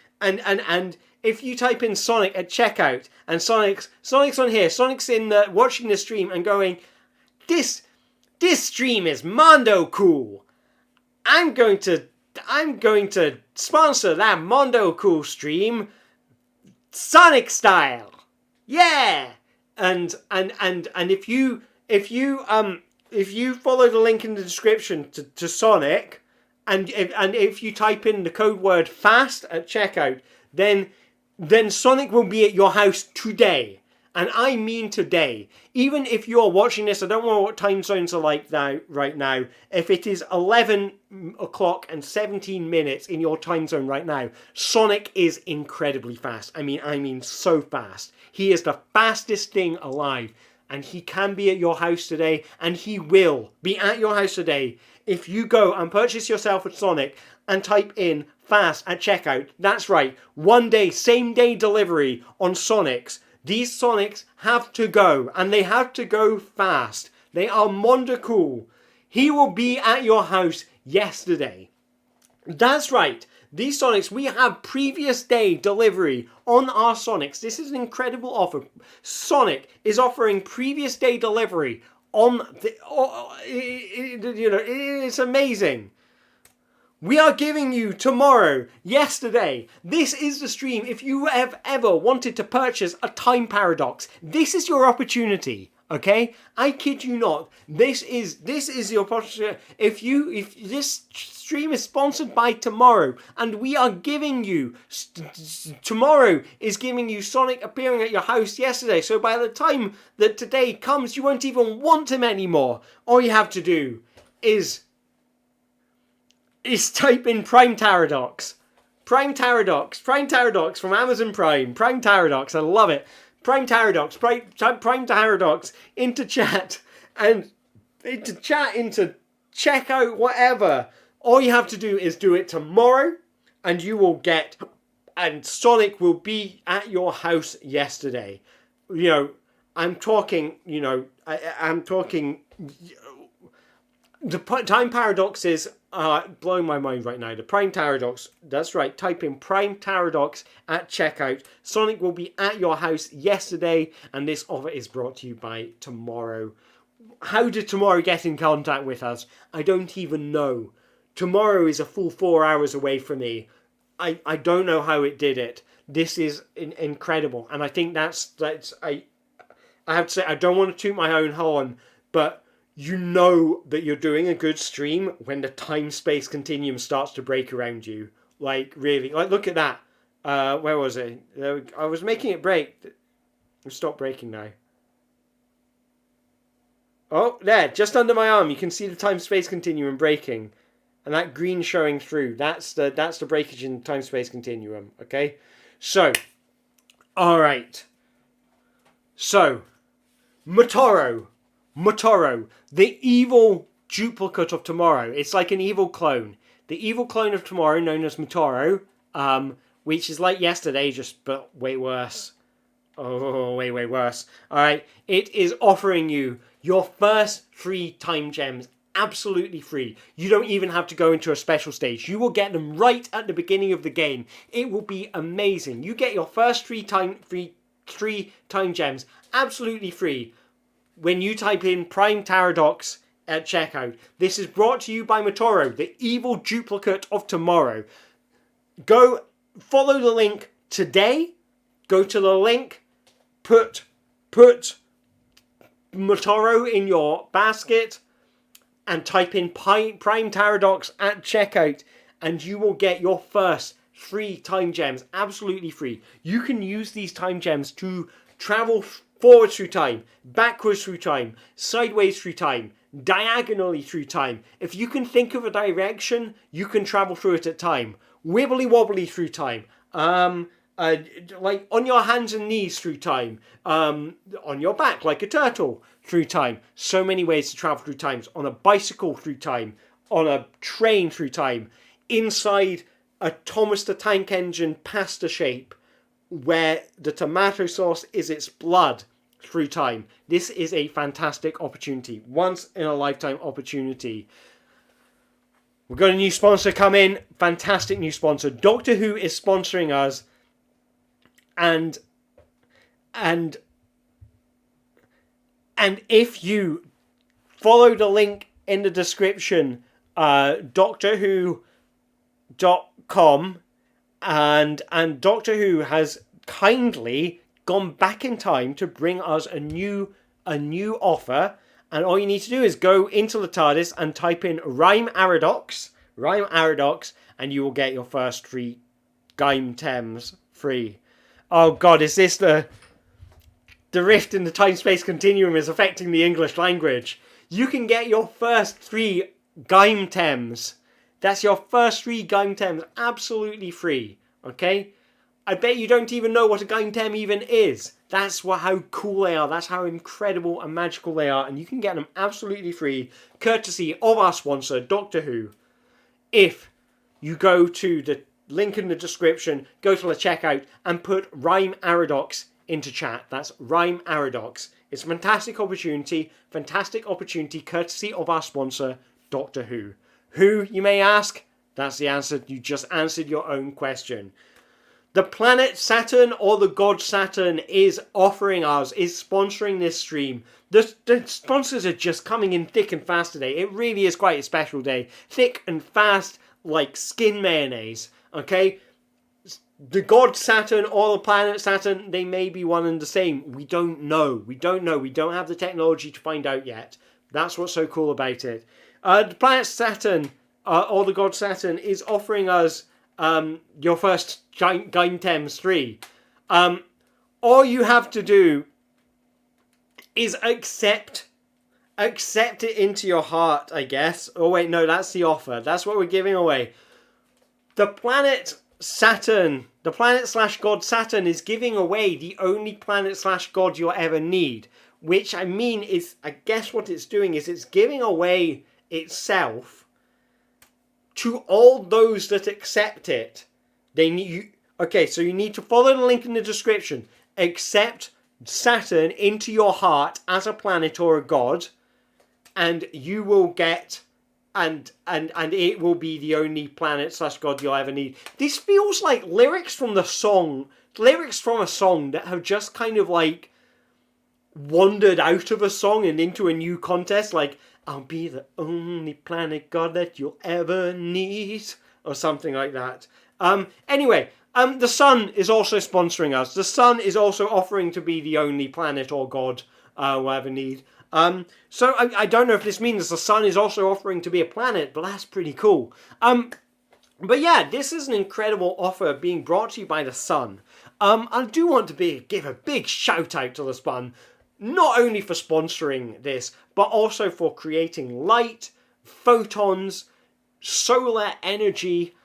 if you type in Sonic at checkout, and Sonic's on here, Sonic's in watching the stream and going, this stream is Mondo cool. I'm going to sponsor that Mondo cool stream, Sonic style. Yeah. And if you follow the link in the description to Sonic, and if you type in the code word FAST at checkout, then Sonic will be at your house today. And I mean today. Even if you're watching this, I don't know what time zones are like right now. If it is 11 o'clock and 17 minutes in your time zone right now, Sonic is incredibly fast. I mean so fast. He is the fastest thing alive. And he can be at your house today, and he will be at your house today if you go and purchase yourself a Sonic and type in FAST at checkout. That's right, 1 day, same day delivery on Sonics. These Sonics have to go, and they have to go fast. They are Mondo cool. He will be at your house yesterday. That's right. These Sonics, we have previous day delivery on our Sonics. This is an incredible offer. Sonic is offering previous day delivery on the, it's amazing. We are giving you tomorrow, yesterday. This is the stream. If you have ever wanted to purchase a Time Paradox, this is your opportunity. Okay, I kid you not. This is your opportunity. If this stream is sponsored by Tomorrow, and we are giving you Tomorrow is giving you Sonic appearing at your house yesterday. So by the time that today comes, you won't even want him anymore. All you have to do is type in Prime Paradox. Prime Paradox from Amazon Prime. Prime Paradox, I love it. Prime Paradox into chat, and into checkout, whatever. All you have to do is do it tomorrow, and you will get, and Sonic will be at your house yesterday. I'm talking, the Time Paradoxes are blowing my mind right now. The Prime Paradox, that's right, type in Prime Paradox at checkout. Sonic will be at your house yesterday, and this offer is brought to you by Tomorrow. How did Tomorrow get in contact with us? I don't even know. Tomorrow is a full 4 hours away from me. I don't know how it did it. This is incredible, and I think that's I have to say, I don't want to toot my own horn, but you know that you're doing a good stream when the time-space continuum starts to break around you. Like, really. Like, look at that. Where was it? I was making it break. Stop breaking now. Oh, there. Just under my arm. You can see the time-space continuum breaking. And that green showing through. That's the breakage in the time-space continuum. Okay? So. Alright. So. Motoro, the evil duplicate of Tomorrow. It's like an evil clone. The evil clone of Tomorrow, known as Motoro, which is like yesterday, but way worse. Oh, way worse. Alright, it is offering you your first 3 time gems absolutely free. You don't even have to go into a special stage. You will get them right at the beginning of the game. It will be amazing. You get your first 3 time gems absolutely free when you type in Prime Paradox at checkout. This is brought to you by Motoro, the evil duplicate of tomorrow. Go follow the link today. Go to the link. Put Motoro in your basket and type in Prime Paradox at checkout, and you will get your first 3 time gems absolutely free. You can use these time gems to travel forward through time, backwards through time, sideways through time, diagonally through time. If you can think of a direction, you can travel through it at time. Wibbly wobbly through time. Like on your hands and knees through time. On your back like a turtle through time. So many ways to travel through time. On a bicycle through time. On a train through time. Inside a Thomas the Tank Engine pasta shape, where the tomato sauce is its blood, through time. This is a fantastic opportunity. Once in a lifetime opportunity. We've got a new sponsor come in. Fantastic new sponsor. Doctor Who is sponsoring us. And if you follow the link in the description, DoctorWho.com, and Doctor Who has kindly gone back in time to bring us a new offer, and all you need to do is go into the TARDIS and type in Rhyme Aradox, and you will get your first 3 Gaim Thames free. Oh god, is this the rift in the time-space continuum is affecting the English language? You can get your first 3 Gaim Thames. That's your first 3 Gaim Thames absolutely free. Okay? I bet you don't even know what a Gaim Them even is. That's how cool they are. That's how incredible and magical they are. And you can get them absolutely free, courtesy of our sponsor, Doctor Who. If you go to the link in the description, go to the checkout, and put Rhyme Aradox into chat. That's Rhyme Aradox. It's a fantastic opportunity courtesy of our sponsor, Doctor Who. Who, you may ask? That's the answer. You just answered your own question. The planet Saturn, or the god Saturn, is sponsoring this stream. The sponsors are just coming in thick and fast today. It really is quite a special day. Thick and fast like skin mayonnaise. Okay? The god Saturn or the planet Saturn, they may be one and the same. We don't know. We don't have the technology to find out yet. That's what's so cool about it. The planet Saturn, or the god Saturn, is offering us your first Gaim Thames 3. All you have to do is accept it into your heart, I guess. Oh wait, no, that's the offer. That's what we're giving away. The planet Saturn, the planet/god Saturn, is giving away the only planet/god you'll ever need. Which, I mean, is, I guess what it's doing is it's giving away itself to all those that accept it. Okay, so you need to follow the link in the description. Accept Saturn into your heart as a planet or a god, and you will get, and it will be the only planet/god you'll ever need. This feels like lyrics from a song that have just kind of like wandered out of a song and into a new contest, like, I'll be the only planet god that you'll ever need, or something like that. Anyway, the sun is also sponsoring us. The sun is also offering to be the only planet or god we'll ever need. So I don't know if this means the sun is also offering to be a planet, but that's pretty cool. But yeah, this is an incredible offer being brought to you by the sun. I do want to give a big shout out to the sun, not only for sponsoring this, but also for creating light, photons, solar energy,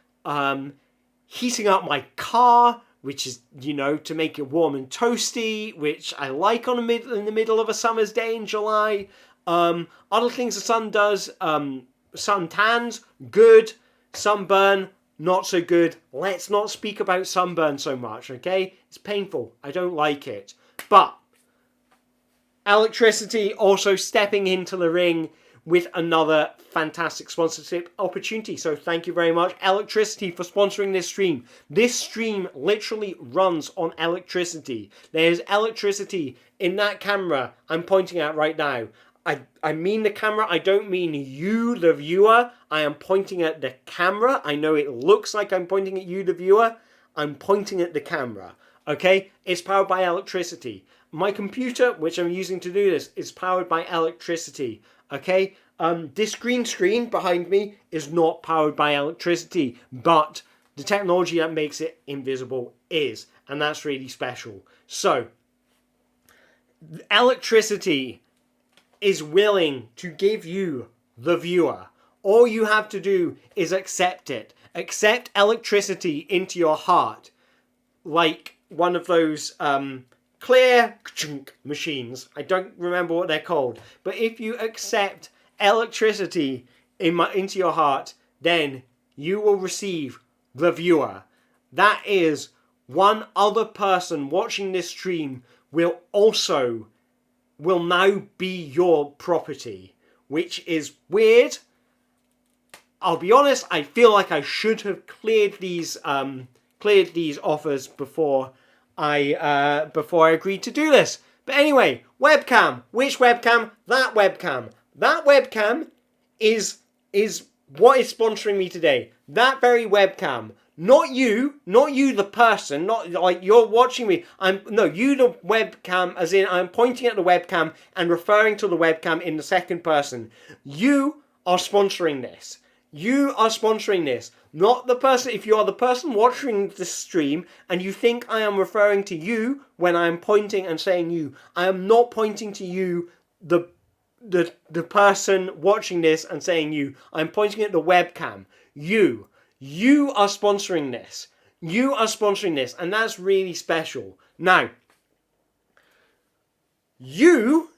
heating up my car, which is, to make it warm and toasty, which I like in the middle of a summer's day in July. Other things the sun does, sun tans, good. Sunburn, not so good. Let's not speak about sunburn so much, okay? It's painful. I don't like it. But electricity also stepping into the ring with another fantastic sponsorship opportunity. So thank you very much, Electricity, for sponsoring this stream. This stream literally runs on electricity. There's electricity in that camera I'm pointing at right now. I mean the camera. I don't mean you, the viewer. I am pointing at the camera. I know it looks like I'm pointing at you, the viewer. I'm pointing at the camera. Okay? It's powered by electricity. My computer, which I'm using to do this, is powered by electricity. Okay? This green screen behind me is not powered by electricity, but the technology that makes it invisible is, and that's really special. So, electricity is willing to give you, the viewer. All you have to do is accept it. Accept electricity into your heart, like one of those clear machines. I don't remember what they're called. But if you accept electricity into your heart, then you will receive the viewer. That is, one other person watching this stream will now be your property, which is weird. I'll be honest, I feel like I should have cleared these offers before I agreed to do this. But anyway, webcam. Which webcam? That webcam. That webcam is what is sponsoring me today. That very webcam. Not you, the person, not like you're watching me. You, the webcam, as in I'm pointing at the webcam and referring to the webcam in the second person. You are sponsoring this. You are sponsoring this. Not the person. If you are the person watching the stream and you think I am referring to you when I am pointing and saying you, I am not pointing to you, the person watching this and saying you. I'm pointing at the webcam. You are sponsoring this. You are sponsoring this, and that's really special. Now, you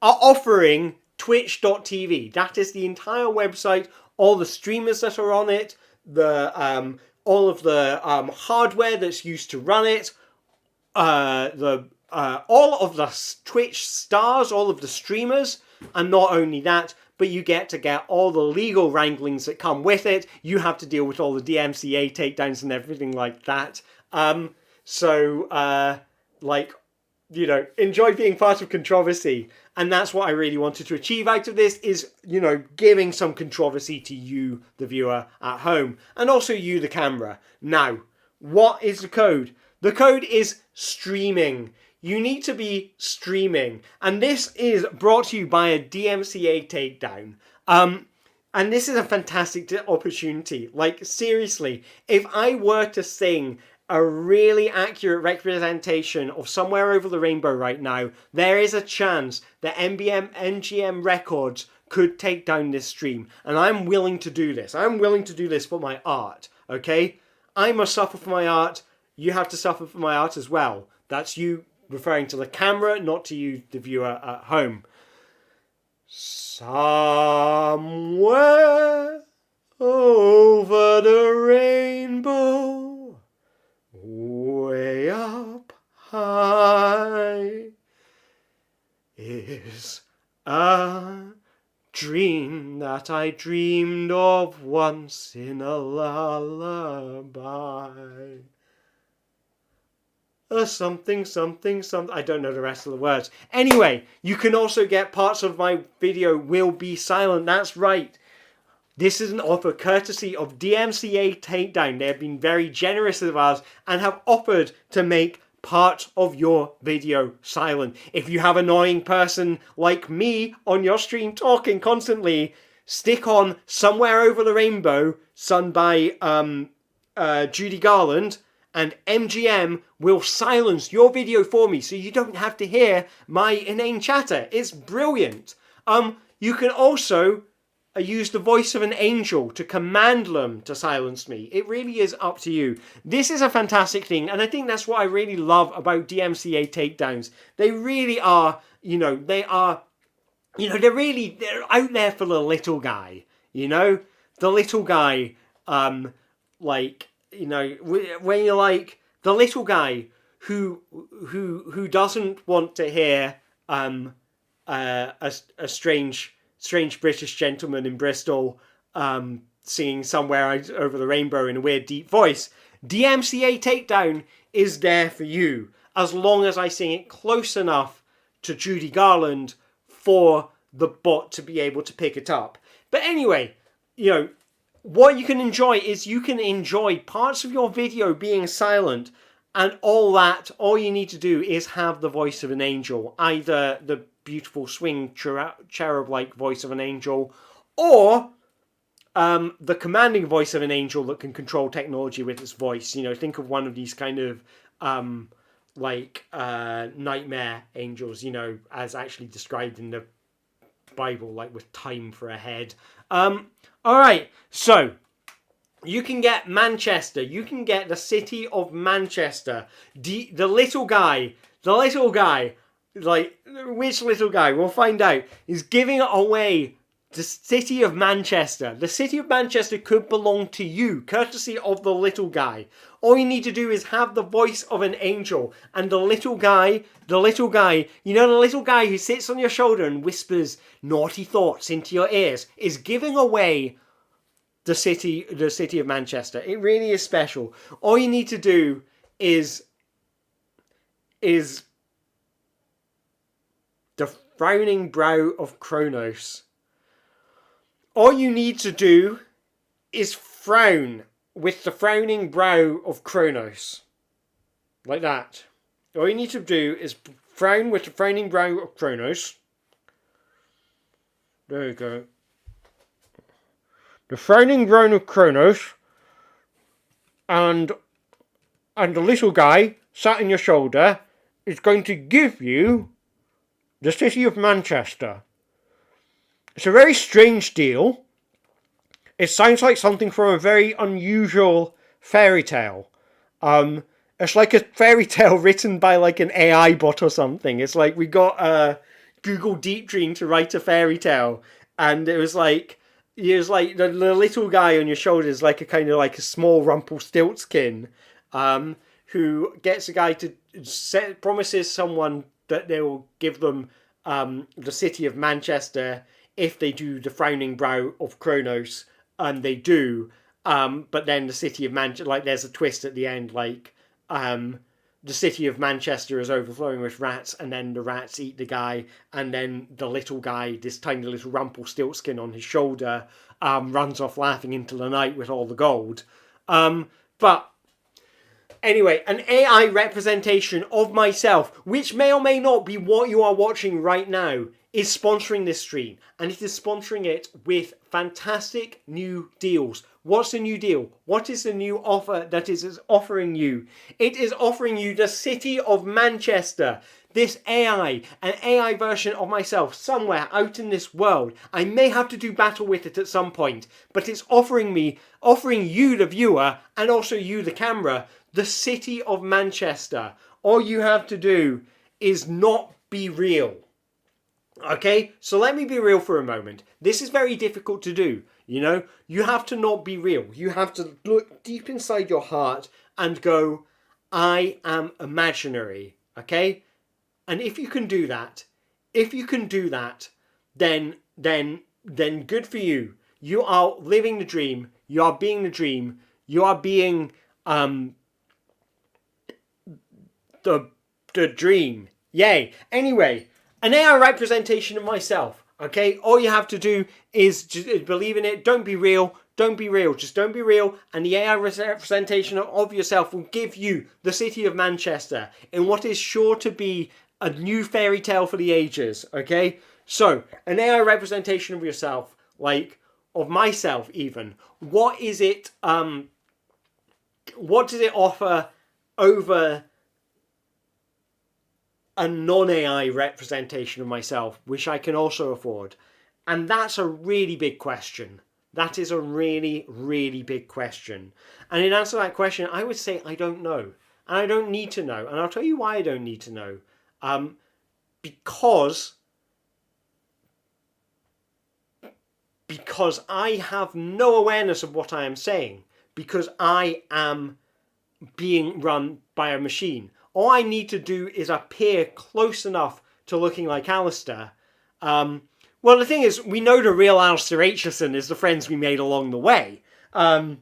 are offering Twitch.tv. That is the entire website, all the streamers that are on it, all of the hardware that's used to run it, all of the Twitch stars, all of the streamers, and not only that, but you get all the legal wranglings that come with it. You have to deal with all the DMCA takedowns and everything like that. Enjoy being part of controversy. And that's what I really wanted to achieve out of this is, giving some controversy to you, the viewer at home, and also you, the camera. Now, what is the code? The code is streaming. You need to be streaming. And this is brought to you by a DMCA takedown. And this is a fantastic opportunity. Like, seriously, if I were to sing a really accurate representation of Somewhere Over the Rainbow right now, there is a chance that MGM Records could take down this stream. And I'm willing to do this. I'm willing to do this for my art, okay? I must suffer for my art. You have to suffer for my art as well. That's you referring to the camera, not to you, the viewer at home. Somewhere over the rainbow, way up high, is a dream that I dreamed of once in a lullaby. Something. I don't know the rest of the words. Anyway, you can also get parts of my video will be silent. That's right. This is an offer courtesy of DMCA Takedown. They have been very generous with us and have offered to make part of your video silent. If you have an annoying person like me on your stream talking constantly, stick on Somewhere Over the Rainbow, sung by Judy Garland, and MGM will silence your video for me so you don't have to hear my inane chatter. It's brilliant. You can also use the voice of an angel to command them to silence me. It really is up to you. This is a fantastic thing, and I think that's what I really love about DMCA takedowns. They really are, they're out there for the little guy, The little guy, when you're like the little guy who doesn't want to hear a strange British gentleman in Bristol singing Somewhere Over the Rainbow in a weird deep voice. DMCA Takedown is there for you as long as I sing it close enough to Judy Garland for the bot to be able to pick it up. But anyway, what you can enjoy is you can enjoy parts of your video being silent, and all you need to do is have the voice of an angel, either the beautiful swing cherub-like voice of an angel, or the commanding voice of an angel that can control technology with its voice. Think of one of these kind of nightmare angels, as actually described in the Bible, like with time for a head. Alright, so you can get Manchester. You can get the city of Manchester. The little guy, like, which little guy? We'll find out. Is giving away the city of Manchester. The city of Manchester could belong to you, courtesy of the little guy. All you need to do is have the voice of an angel, and the little guy, the little guy who sits on your shoulder and whispers naughty thoughts into your ears, is giving away the city of Manchester. It really is special. All you need to do is the frowning brow of Kronos. All you need to do is frown with the frowning brow of Kronos. Like that. All you need to do is frown with the frowning brow of Kronos. There you go. The frowning brow of Kronos. And the little guy sat on your shoulder is going to give you the city of Manchester. It's a very strange deal. It sounds like something from a very unusual fairy tale. It's like a fairy tale written by like an AI bot or something. It's like we got Google Deep Dream to write a fairy tale, and it was like the little guy on your shoulder is like a kind of like a small Rumpelstiltskin, who gets a guy to promises someone that they will give them the city of Manchester if they do the frowning brow of Kronos, and they do, but then the city of Manchester, like there's a twist at the end, like the city of Manchester is overflowing with rats, and then the rats eat the guy, and then the little guy, this tiny little Rumpelstiltskin on his shoulder, runs off laughing into the night with all the gold. But anyway, an AI representation of myself, which may or may not be what you are watching right now, is sponsoring this stream, and it is sponsoring it with fantastic new deals. What's the new deal? What is the new offer that is offering you? It is offering you the city of Manchester. This AI, an AI version of myself somewhere out in this world. I may have to do battle with it at some point, but it's offering you, the viewer, and also you, the camera, the city of Manchester. All you have to do is not be real. Okay, so let me be real for a moment. This is very difficult to do, You have to not be real. You have to look deep inside your heart and go, I am imaginary, okay? And if you can do that, then good for you. You are living the dream. You are being the dream. You are being the dream. Yay. Anyway, an AI representation of myself, okay? All you have to do is just believe in it. Don't be real. Don't be real. Just don't be real. And the AI representation of yourself will give you the city of Manchester in what is sure to be a new fairy tale for the ages, okay? So, an AI representation of yourself, like, of myself even. What is it, what does it offer over a non-AI representation of myself, which I can also afford? And that's a really big question. That is a really, really big question. And in answer to that question, I would say I don't know. And I don't need to know. And I'll tell you why I don't need to know. Because I have no awareness of what I am saying. Because I am being run by a machine. All I need to do is appear close enough to looking like Alistair. Well, the thing is, we know the real Alistair Aitchison is the friends we made along the way. But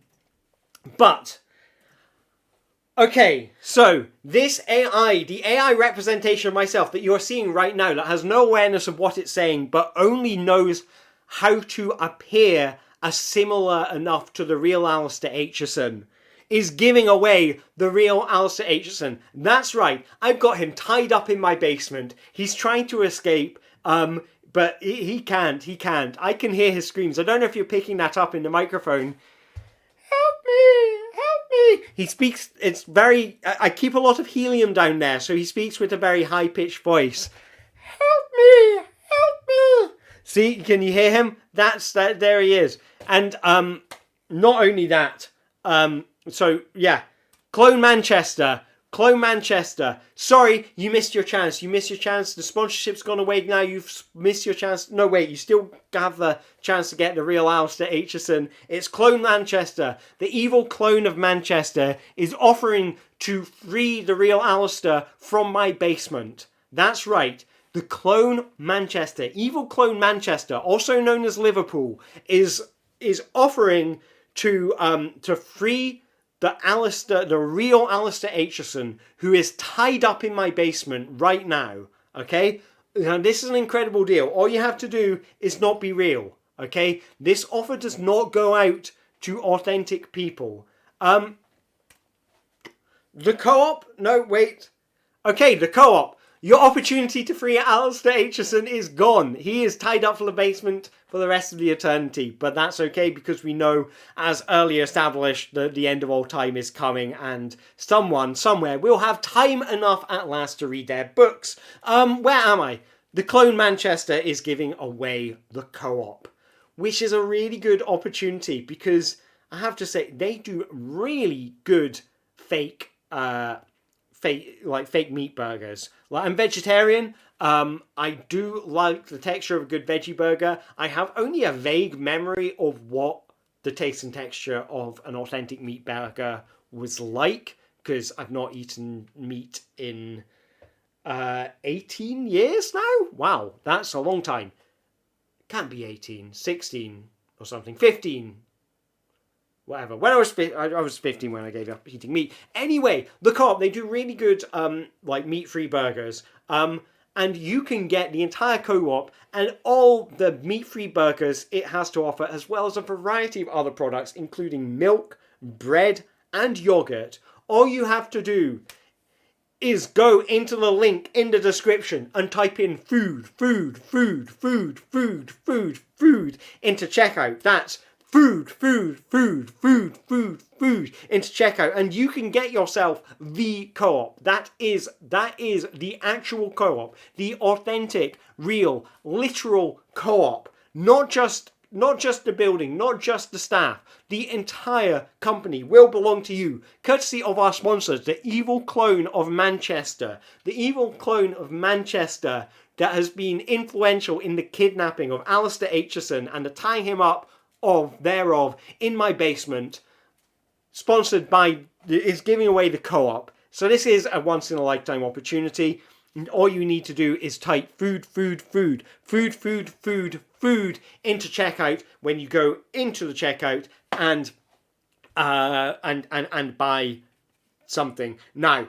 Okay, so this AI, the AI representation of myself that you're seeing right now, that has no awareness of what it's saying, but only knows how to appear as similar enough to the real Alistair Aitchison, is giving away the real Alistair Aitchison. That's right, I've got him tied up in my basement. He's trying to escape, but he can't. I can hear his screams. I don't know if you're picking that up in the microphone. Help me! Help me! He speaks, it's very, I keep a lot of helium down there, so he speaks with a very high-pitched voice. Help me! Help me! See, can you hear him? There he is. And, not only that, so, yeah, Clone Manchester. Sorry, you missed your chance. The sponsorship's gone away now. You've missed your chance. No, wait, you still have the chance to get the real Alistair Aitchison. It's Clone Manchester. The evil clone of Manchester is offering to free the real Alistair from my basement. That's right. The Clone Manchester, evil Clone Manchester, also known as Liverpool, is offering to free the real Alistair Aitchison, who is tied up in my basement right now. Okay, now this is an incredible deal. All you have to do is not be real. Okay, this offer does not go out to authentic people. The co-op. No, wait. Okay, the co-op. Your opportunity to free Alistair Aitchison is gone. He is tied up for the basement for the rest of the eternity. But that's okay, because we know, as earlier established, that the end of all time is coming, and someone, somewhere, will have time enough at last to read their books. Where am I? The Clone Manchester is giving away the co-op, which is a really good opportunity, because I have to say, they do really good fake meat burgers. Like, I'm vegetarian. I do like the texture of a good veggie burger. I have only a vague memory of what the taste and texture of an authentic meat burger was like, because I've not eaten meat in 18 years now. Wow, that's a long time. Can't be 18, 16 or something, 15. Whatever. When I was 15 when I gave up eating meat. Anyway, the co-op, they do really good meat-free burgers. And you can get the entire co-op and all the meat-free burgers it has to offer, as well as a variety of other products, including milk, bread, and yogurt. All you have to do is go into the link in the description and type in food into checkout. That's food into checkout, and you can get yourself the co-op. That is the actual co-op, the authentic, real, literal co-op. Not just the building, not just the staff. The entire company will belong to you, courtesy of our sponsors, the evil clone of Manchester. The evil clone of Manchester that has been influential in the kidnapping of Alistair Aitchison and the tying him up thereof in my basement, is giving away the co-op. So this is a once in a lifetime opportunity. And all you need to do is type food into checkout when you go into the checkout and buy something. Now,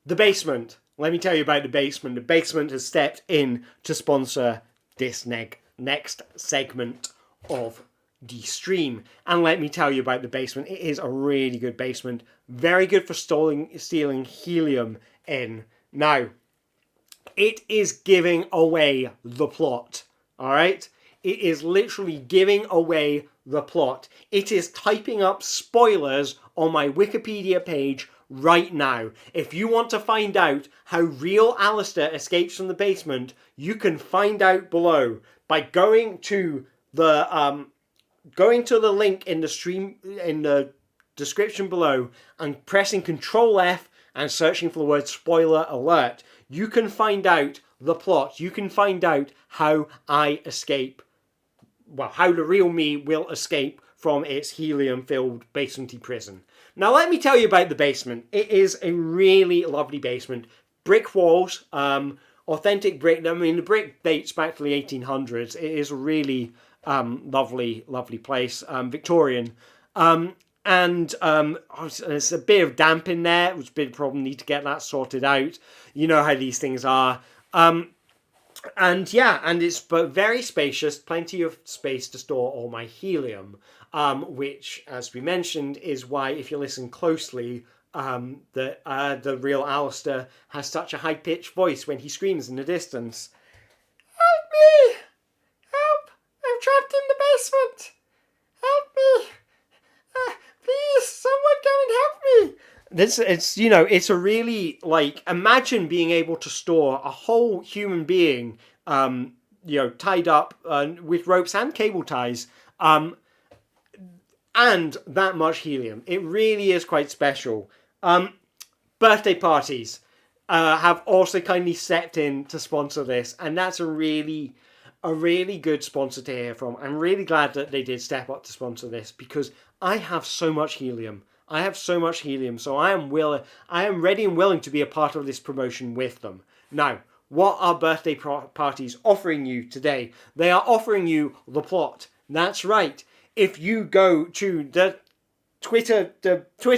the basement. Let me tell you about the basement. The basement has stepped in to sponsor this next segment of the stream. And let me tell you about the basement. It is a really good basement. Very good for stealing helium in. Now, it is giving away the plot. Alright? It is literally giving away the plot. It is typing up spoilers on my Wikipedia page right now. If you want to find out how real Alistair escapes from the basement, you can find out below by going to the link in the description below and pressing Control F and searching for the word spoiler alert. You can find out the plot. You can find out how I escape. Well, how the real me will escape from its helium-filled basementy prison. Now, let me tell you about the basement. It is a really lovely basement. Brick walls, authentic brick. I mean, the brick dates back to the 1800s. It is a really lovely place, Victorian. And there's a bit of damp in there. It was a bit of a problem. Need to get that sorted out. You know how these things are. And yeah, and it's very spacious. Plenty of space to store all my helium. Which, as we mentioned, is why if you listen closely, the real Alistair has such a high-pitched voice when he screams in the distance. Help me! Help! I'm trapped in the basement! Help me! Please, someone come and help me! It's a really, imagine being able to store a whole human being, tied up with ropes and cable ties, and that much helium. It really is quite special. Birthday parties have also kindly stepped in to sponsor this, and that's a really good sponsor to hear from. I'm really glad that they did step up to sponsor this, because I have so much helium. So I am ready and willing to be a part of this promotion with them. Now, what are birthday parties offering you today? They are offering you the plot. That's right. If you go to the Twitter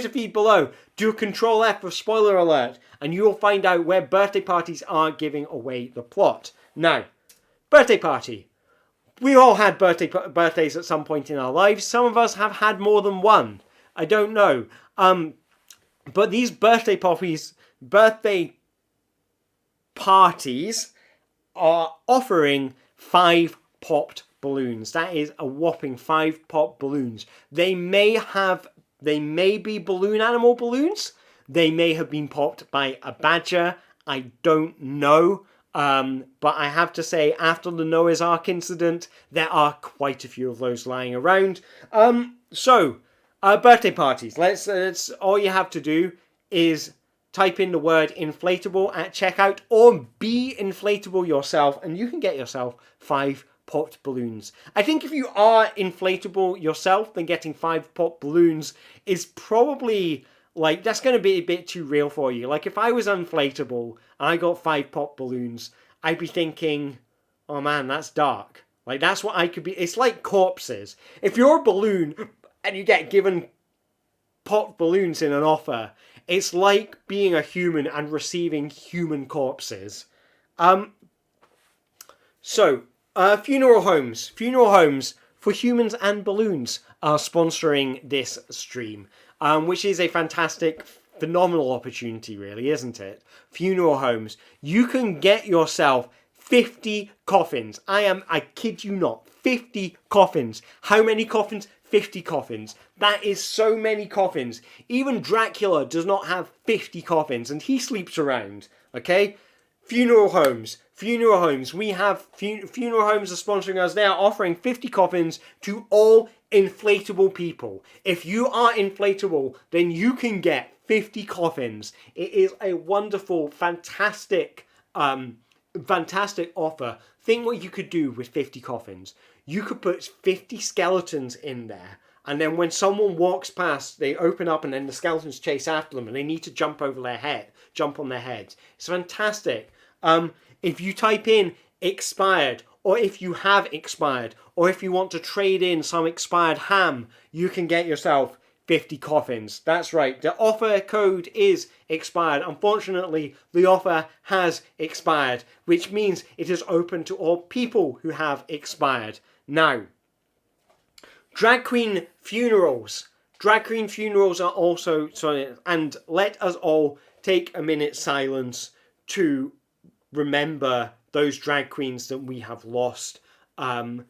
feed below, do a Control F for spoiler alert, and you will find out where birthday parties are giving away the plot. Now, birthday party. We all had birthdays at some point in our lives. Some of us have had more than one. I don't know. But these birthday parties are offering 5 popped balloons. That is a whopping 5 popped balloons. They may be balloon animal balloons. They may have been popped by a badger. I don't know. But I have to say, after the Noah's Ark incident, there are quite a few of those lying around. Birthday parties. Let's all you have to do is type in the word inflatable at checkout, or be inflatable yourself, and you can get yourself 5 popped balloons. I think if you are inflatable yourself, then getting 5 popped balloons is probably, that's going to be a bit too real for you. If I was inflatable and I got 5 popped balloons, I'd be thinking, oh man, that's dark. That's what I could be. It's like corpses. If you're a balloon and you get given popped balloons in an offer, it's like being a human and receiving human corpses. Funeral homes. Funeral homes for humans and balloons are sponsoring this stream, which is a fantastic, phenomenal opportunity, really, isn't it? Funeral homes. You can get yourself 50 coffins. I kid you not, 50 coffins. How many coffins? 50 coffins. That is so many coffins. Even Dracula does not have 50 coffins, and he sleeps around. Okay? Funeral homes. We have funeral homes are sponsoring us. They are offering 50 coffins to all inflatable people. If you are inflatable, then you can get 50 coffins. It is a wonderful, fantastic offer. Think what you could do with 50 coffins. You could put 50 skeletons in there, and then when someone walks past, they open up and then the skeletons chase after them, and they need to jump on their heads. It's fantastic. If you type in expired, or if you have expired, or if you want to trade in some expired ham, you can get yourself 50 coffins. That's right. The offer code is expired. Unfortunately, the offer has expired, which means it is open to all people who have expired. Now, drag queen funerals. Drag queen funerals are also, and let us all take a minute's silence to remember those drag queens that we have lost in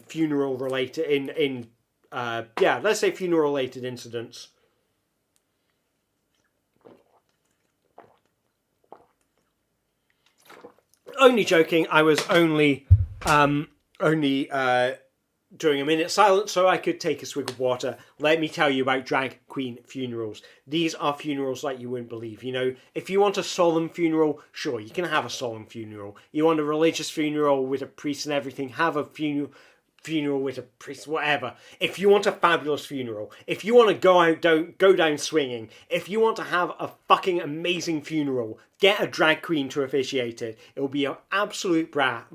funeral related, let's say funeral related incidents. Only joking. I was only doing a minute's silence so I could take a swig of water. Let me tell you about drag queen funerals. These are funerals like you wouldn't believe. If you want a solemn funeral, sure, you can have a solemn funeral. You want a religious funeral with a priest and everything, have a funeral with a priest, whatever. If you want a fabulous funeral, if you want to go down swinging, if you want to have a fucking amazing funeral, get a drag queen to officiate it. It will be an absolute blast.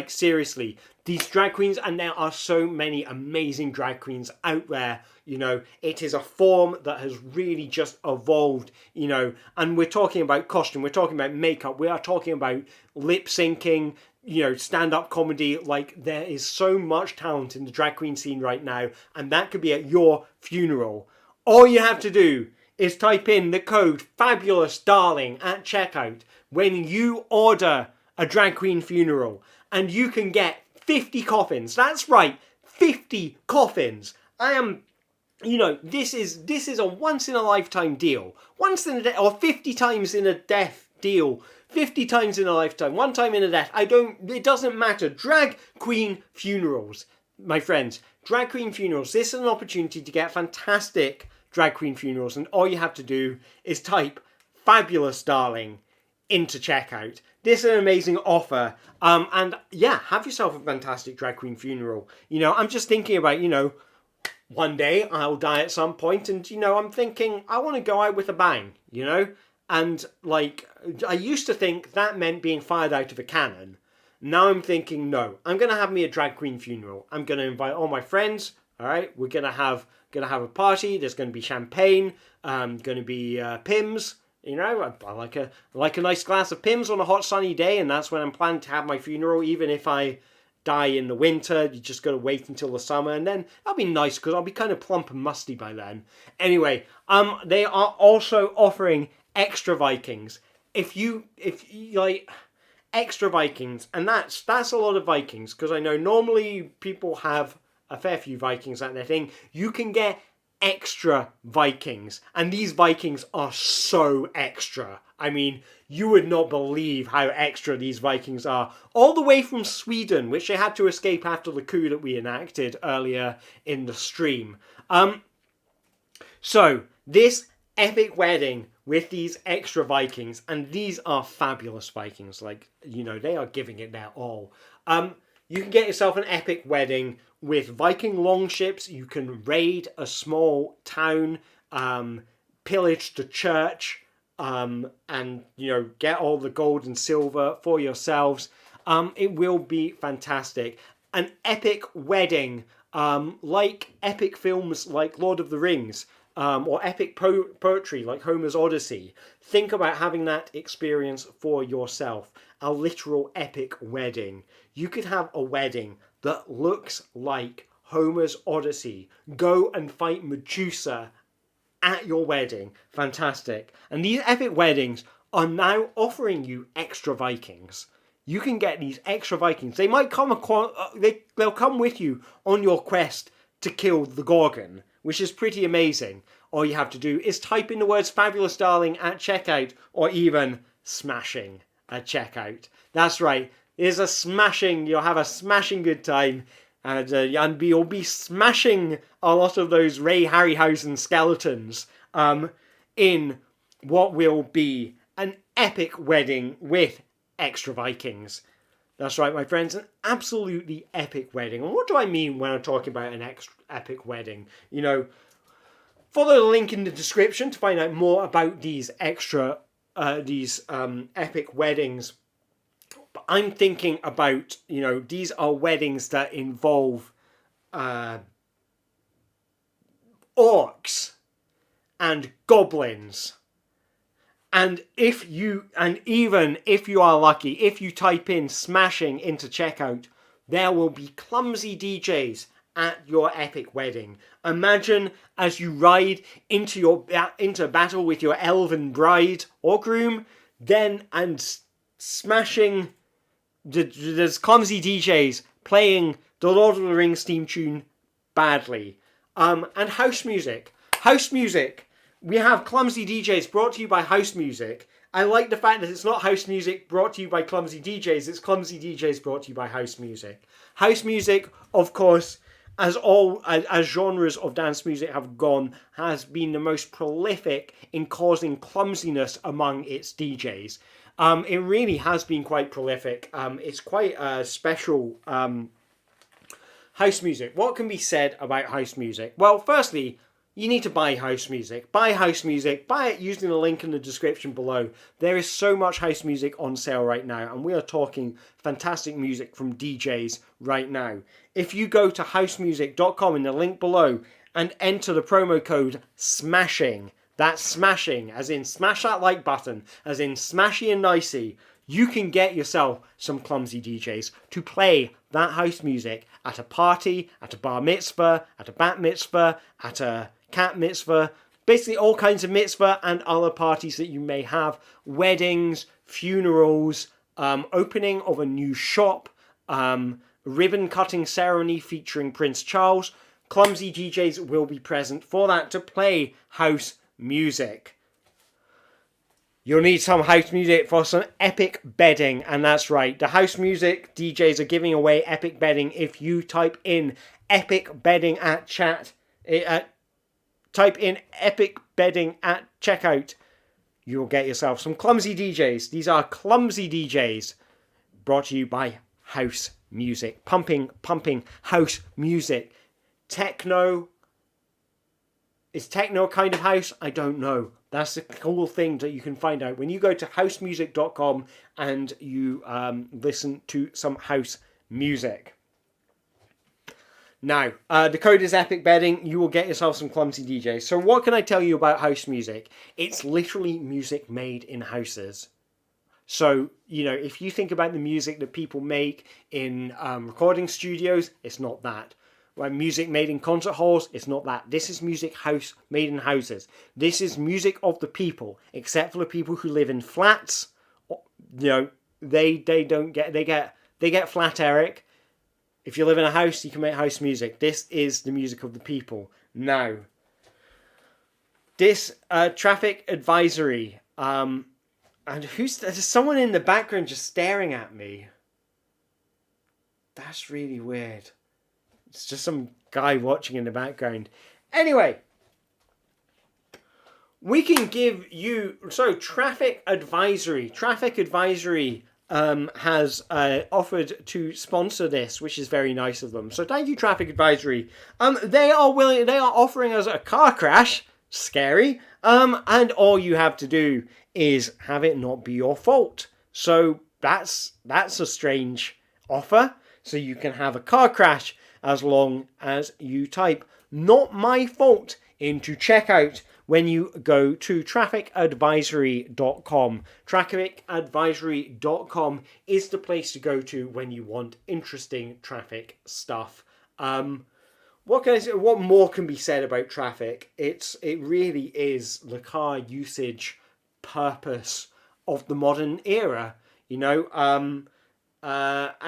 Seriously, these drag queens, and there are so many amazing drag queens out there. You know, it is a form that has really just evolved, you know, and we're talking about costume, we're talking about makeup, we are talking about lip syncing, you know, stand-up comedy. Like, there is so much talent in the drag queen scene right now, and that could be at your funeral. All you have to do is type in the code FABULOUSDARLING at checkout when you order a drag queen funeral, and you can get 50 coffins. That's right, 50 coffins. I am, you know, this is a once in a lifetime deal. Once in a death, or 50 times in a death deal. 50 times in a lifetime, one time in a death. It doesn't matter. Drag queen funerals, my friends. Drag queen funerals. This is an opportunity to get fantastic drag queen funerals, and all you have to do is type Fabulous Darling into checkout. This is an amazing offer. And yeah, have yourself a fantastic drag queen funeral. You know, I'm just thinking about, you know, one day I'll die at some point, and, you know, I'm thinking I want to go out with a bang, you know? And, like, I used to think that meant being fired out of a cannon. Now I'm thinking, no, I'm going to have me a drag queen funeral. I'm going to invite all my friends, all right? We're going to have a party. There's going to be champagne, going to be Pimm's. You know, I like a nice glass of Pimm's on a hot sunny day, and that's when I'm planning to have my funeral. Even if I die in the winter, you just got to wait until the summer, and then that'll be nice because I'll be kind of plump and musty by then. Anyway, they are also offering extra Vikings. If you like extra Vikings, and that's a lot of Vikings, because I know normally people have a fair few Vikings at their thing. You can get extra Vikings, and these Vikings are so extra. I mean, you would not believe how extra these Vikings are. All the way from Sweden, which they had to escape after the coup that we enacted earlier in the stream. So this epic wedding with these extra Vikings, and these are fabulous Vikings. Like, you know, they are giving it their all. You can get yourself an epic wedding with Viking longships. You can raid a small town, pillage the church, and, you know, get all the gold and silver for yourselves. It will be fantastic. An epic wedding, like epic films like Lord of the Rings, or epic poetry like Homer's Odyssey. Think about having that experience for yourself. A literal epic wedding. You could have a wedding that looks like Homer's Odyssey. Go and fight Medusa at your wedding. Fantastic. And these epic weddings are now offering you extra Vikings. You can get these extra Vikings. They might come they'll come with you on your quest to kill the Gorgon, which is pretty amazing. All you have to do is type in the words Fabulous Darling at checkout, or even smashing at checkout. That's right. You'll have a smashing good time, and you'll be smashing a lot of those Ray Harryhausen skeletons in what will be an epic wedding with extra Vikings. That's right, my friends, an absolutely epic wedding. And what do I mean when I'm talking about an epic wedding? You know, follow the link in the description to find out more about these epic weddings. But I'm thinking about, you know, these are weddings that involve orcs and goblins. And even if you are lucky, if you type in smashing into checkout, there will be clumsy DJs at your epic wedding. Imagine as you ride into battle with your elven bride or groom, smashing. There's clumsy DJs playing the Lord of the Rings theme tune badly. And house music. We have clumsy DJs brought to you by House Music. I like the fact that it's not House Music brought to you by clumsy DJs. It's clumsy DJs brought to you by House Music. House music, of course, as genres of dance music have gone, has been the most prolific in causing clumsiness among its DJs. It really has been quite prolific. It's quite a special house music. What can be said about house music? Well, firstly, you need to buy house music. Buy house music. Buy it using the link in the description below. There is so much house music on sale right now, and we are talking fantastic music from DJs right now. If you go to housemusic.com in the link below and enter the promo code SMASHING, that's smashing, as in smash that like button, as in smashy and nicey, you can get yourself some Clumsy DJs to play that house music at a party, at a bar mitzvah, at a bat mitzvah, at a cat mitzvah, basically all kinds of mitzvah and other parties that you may have, weddings, funerals, opening of a new shop, ribbon cutting ceremony featuring Prince Charles. Clumsy DJs will be present for that to play house music. You'll need some house music for some epic bedding, and that's right, the house music DJs are giving away epic bedding. If you type in epic bedding at chat, type in epic bedding at checkout, you'll get yourself some Clumsy DJs. These are Clumsy DJs, brought to you by house music, pumping house music. Techno. Is techno a kind of house? I don't know. That's the cool thing that you can find out when you go to housemusic.com and you listen to some house music. Now, the code is Epic Bedding. You will get yourself some Clumsy DJs. So what can I tell you about house music? It's literally music made in houses. So, you know, if you think about the music that people make in recording studios, it's not that. Like music made in concert halls, it's not that. This is music made in houses. This is music of the people, except for the people who live in flats. You know, they get flat Eric. If you live in a house, you can make house music. This is the music of the people. Now, this traffic advisory. And there's someone in the background just staring at me. That's really weird. It's just some guy watching in the background. Anyway, we can give you... So, Traffic Advisory. Traffic Advisory has offered to sponsor this, which is very nice of them. So, thank you, Traffic Advisory. They are offering us a car crash. Scary. And all you have to do is have it not be your fault. So, that's a strange offer. So, you can have a car crash as long as you type "not my fault" into checkout when you go to trafficadvisory.com. Trafficadvisory.com is the place to go to when you want interesting traffic stuff. What can I say? What more can be said about traffic? It really is the car usage purpose of the modern era. You know, and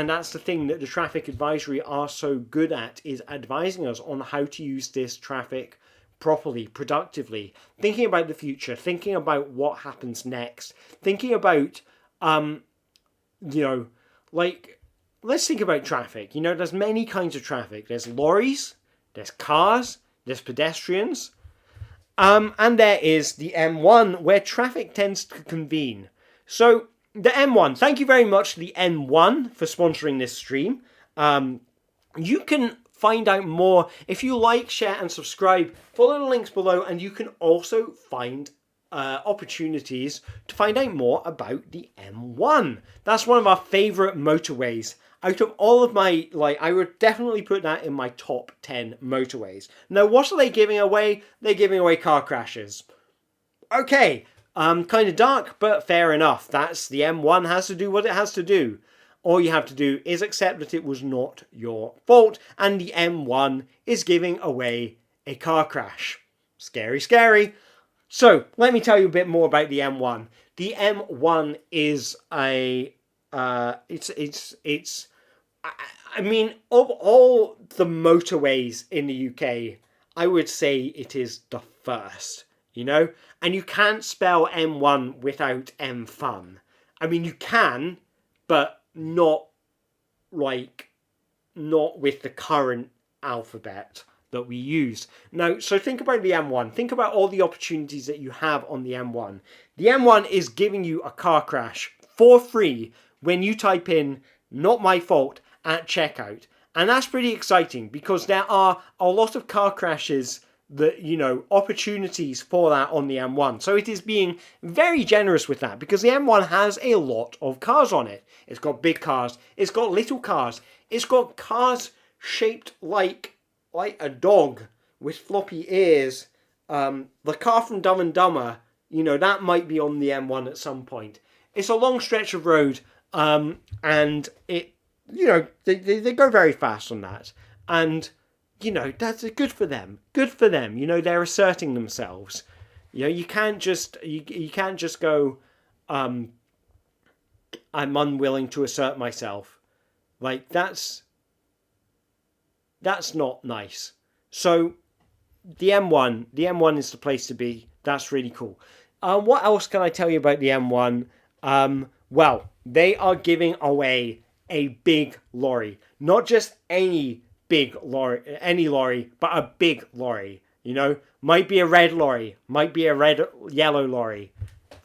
that's the thing that the Traffic Advisory are so good at, is advising us on how to use this traffic properly, productively, thinking about the future, thinking about what happens next, thinking about, you know, like, let's think about traffic. You know, there's many kinds of traffic. There's lorries, there's cars, there's pedestrians, and there is the M1 where traffic tends to convene. So, the M1, thank you very much to the M1 for sponsoring this stream. You can find out more if you like, share and subscribe. Follow the links below, and you can also find opportunities to find out more about the M1. That's one of our favourite motorways. Out of all of my, I would definitely put that in my top 10 motorways. Now, what are they giving away? They're giving away car crashes. Okay. Kind of dark, but fair enough. That's the M1 has to do what it has to do. All you have to do is accept that it was not your fault, and the M1 is giving away a car crash. Scary, scary. So, let me tell you a bit more about the M1. The M1 is I mean, of all the motorways in the UK, I would say it is the first. You know? And you can't spell M1 without M fun. I mean, you can, but not with the current alphabet that we use. Now, so think about the M1. Think about all the opportunities that you have on the M1. The M1 is giving you a car crash for free when you type in "not my fault" at checkout. And that's pretty exciting because there are a lot of car crashes that, opportunities for that on the M1. So it is being very generous with that because the M1 has a lot of cars on it. It's got big cars, it's got little cars, it's got cars shaped like a dog with floppy ears. The car from Dumb and Dumber, that might be on the M1 at some point. It's a long stretch of road, and it, they go very fast on that. And that's good for them. Good for them. They're asserting themselves. You can't just go, I'm unwilling to assert myself. Like, that's not nice. So the M1 is the place to be. That's really cool. What else can I tell you about the M1? Well, they are giving away a big lorry. Not just any lorry, but a big lorry. Might be a red lorry, might be a yellow lorry.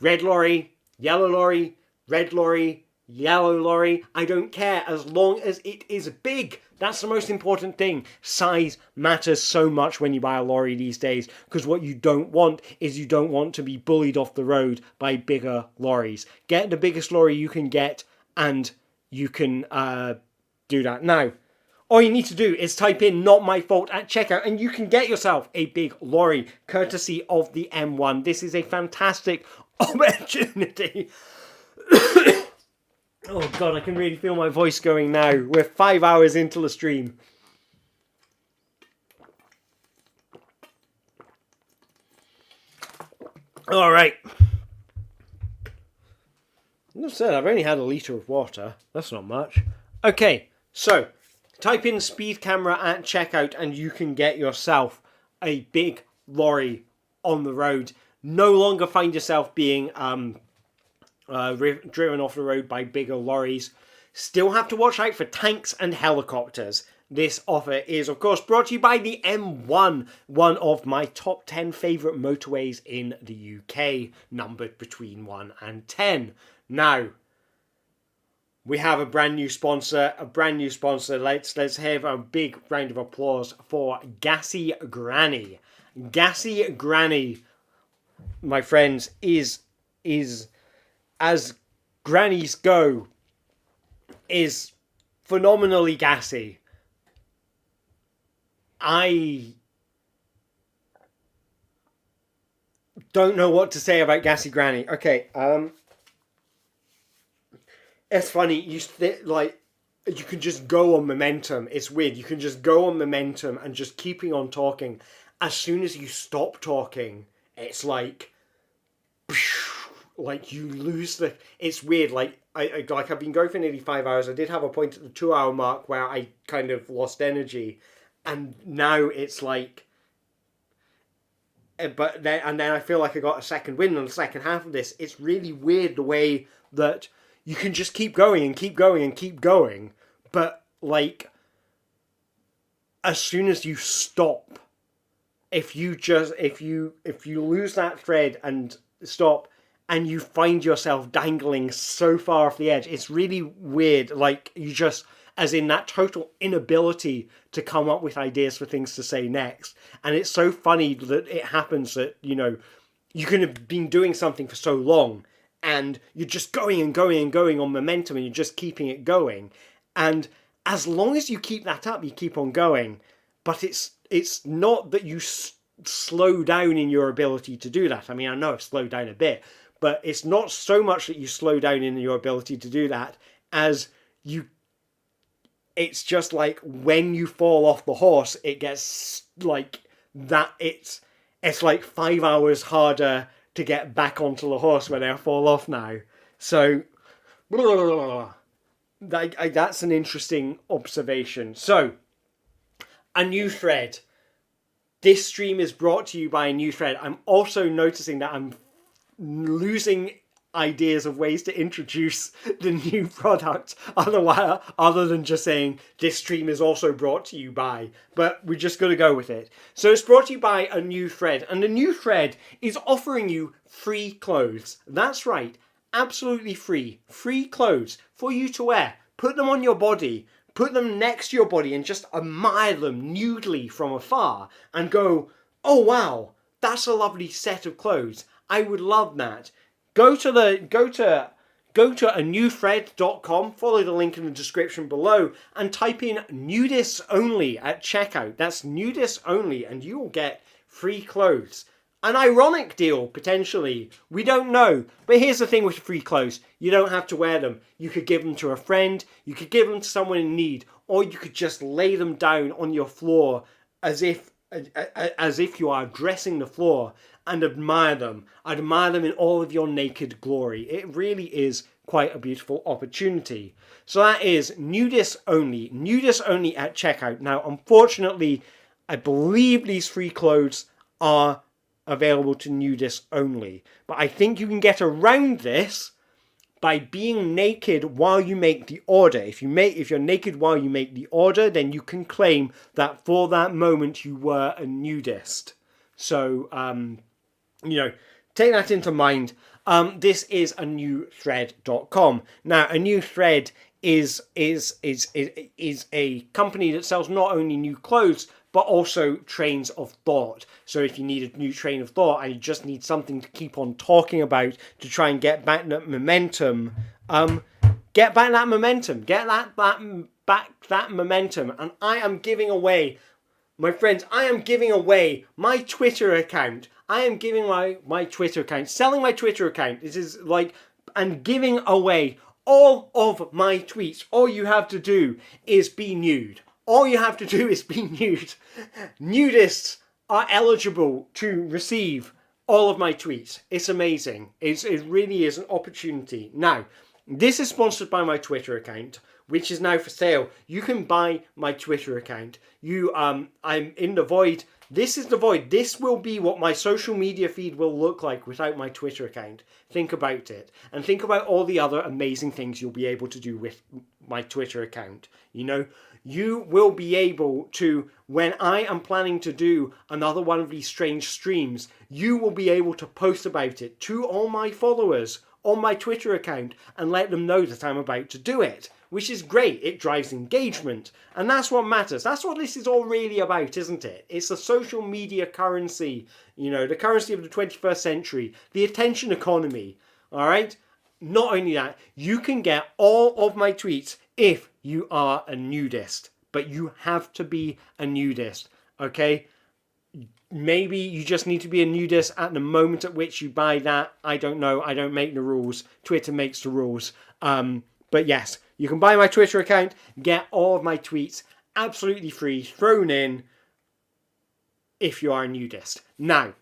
Red lorry, yellow lorry, red lorry, yellow lorry. I don't care as long as it is big. That's the most important thing. Size matters so much when you buy a lorry these days, because what you don't want is you don't want to be bullied off the road by bigger lorries. Get the biggest lorry you can get, and you can do that. Now, all you need to do is type in "not my fault" at checkout, and you can get yourself a big lorry, courtesy of the M1. This is a fantastic opportunity. Oh God, I can really feel my voice going now. We're 5 hours into the stream. All right. As I said, I've only had a litre of water. That's not much. Okay, so type in speed camera at checkout and you can get yourself a big lorry on the road. No longer find yourself being driven off the road by bigger lorries. Still have to watch out for tanks and helicopters. This offer is, of course, brought to you by the M1, one of my top 10 favourite motorways in the UK, numbered between 1 and 10. Now, we have a brand new sponsor. Let's have a big round of applause for Gassy Granny. Gassy Granny, my friends, is as grannies go, is phenomenally gassy. I don't know what to say about Gassy Granny. Okay, it's funny. You can just go on momentum. It's weird. You can just go on momentum and just keeping on talking. As soon as you stop talking, it's like you lose the. It's weird. I've been going for nearly 5 hours. I did have a point at the 2 hour mark where I kind of lost energy, and now it's like. But then I feel like I got a second win on the second half of this. It's really weird the way that you can just keep going and keep going and keep going, but as soon as you stop, if you lose that thread and stop, and you find yourself dangling so far off the edge, it's really weird. You just, as in that total inability to come up with ideas for things to say next. And it's so funny that it happens that, you can have been doing something for so long and you're just going and going and going on momentum and you're just keeping it going. And as long as you keep that up, you keep on going. But it's not that you slow down in your ability to do that. I mean, I know I've slowed down a bit, but it's not so much that you slow down in your ability to do that as you. It's just like when you fall off the horse, it gets like that. It's like 5 hours harder to get back onto the horse when I fall off now. So that's an interesting observation. So a new thread. This stream is brought to you by a new thread. I'm also noticing that I'm losing ideas of ways to introduce the new product other than just saying this stream is also brought to you by, but we're just going to go with it. So it's brought to you by a new thread, and the new thread is offering you free clothes. That's right, absolutely free clothes for you to wear. Put them on your body, put them next to your body and just admire them nudely from afar and go, oh wow, that's a lovely set of clothes. I would love that. Go to anewthread.com, follow the link in the description below, and type in nudists only at checkout. That's nudists only, and you will get free clothes. An ironic deal, potentially. We don't know. But here's the thing with free clothes. You don't have to wear them. You could give them to a friend, you could give them to someone in need, or you could just lay them down on your floor as if you are dressing the floor and admire them. Admire them in all of your naked glory. It really is quite a beautiful opportunity. So that is nudists only at checkout. Now, unfortunately, I believe these free clothes are available to nudists only. But I think you can get around this by being naked while you make the order. If you're naked while you make the order, then you can claim that for that moment you were a nudist. So, take that into mind. This is anewthread.com. Now, A New Thread is a company that sells not only new clothes, but also trains of thought. So if you need a new train of thought and you just need something to keep on talking about to try and get back that momentum, get back that momentum. And I am giving away, my friends, my Twitter account. I am giving my Twitter account, selling my Twitter account. This is and giving away all of my tweets. All you have to do is be nude. Nudists are eligible to receive all of my tweets. It's amazing. It really is an opportunity. Now, this is sponsored by my Twitter account, which is now for sale. You can buy my Twitter account. I'm in the void. This is the void. This will be what my social media feed will look like without my Twitter account. Think about it. And think about all the other amazing things you'll be able to do with my Twitter account. You will be able to, when I am planning to do another one of these strange streams, you will be able to post about it to all my followers on my Twitter account and let them know that I'm about to do it, which is great. It drives engagement, and that's what matters. That's what this is all really about, isn't it? It's the social media currency, the currency of the 21st century, the attention economy, all right? Not only that, you can get all of my tweets if you are a nudist, but you have to be a nudist, okay? Maybe you just need to be a nudist at the moment at which you buy that. I don't know. I don't make the rules. Twitter makes the rules. But yes, you can buy my Twitter account, get all of my tweets absolutely free, thrown in, if you are a nudist. Now,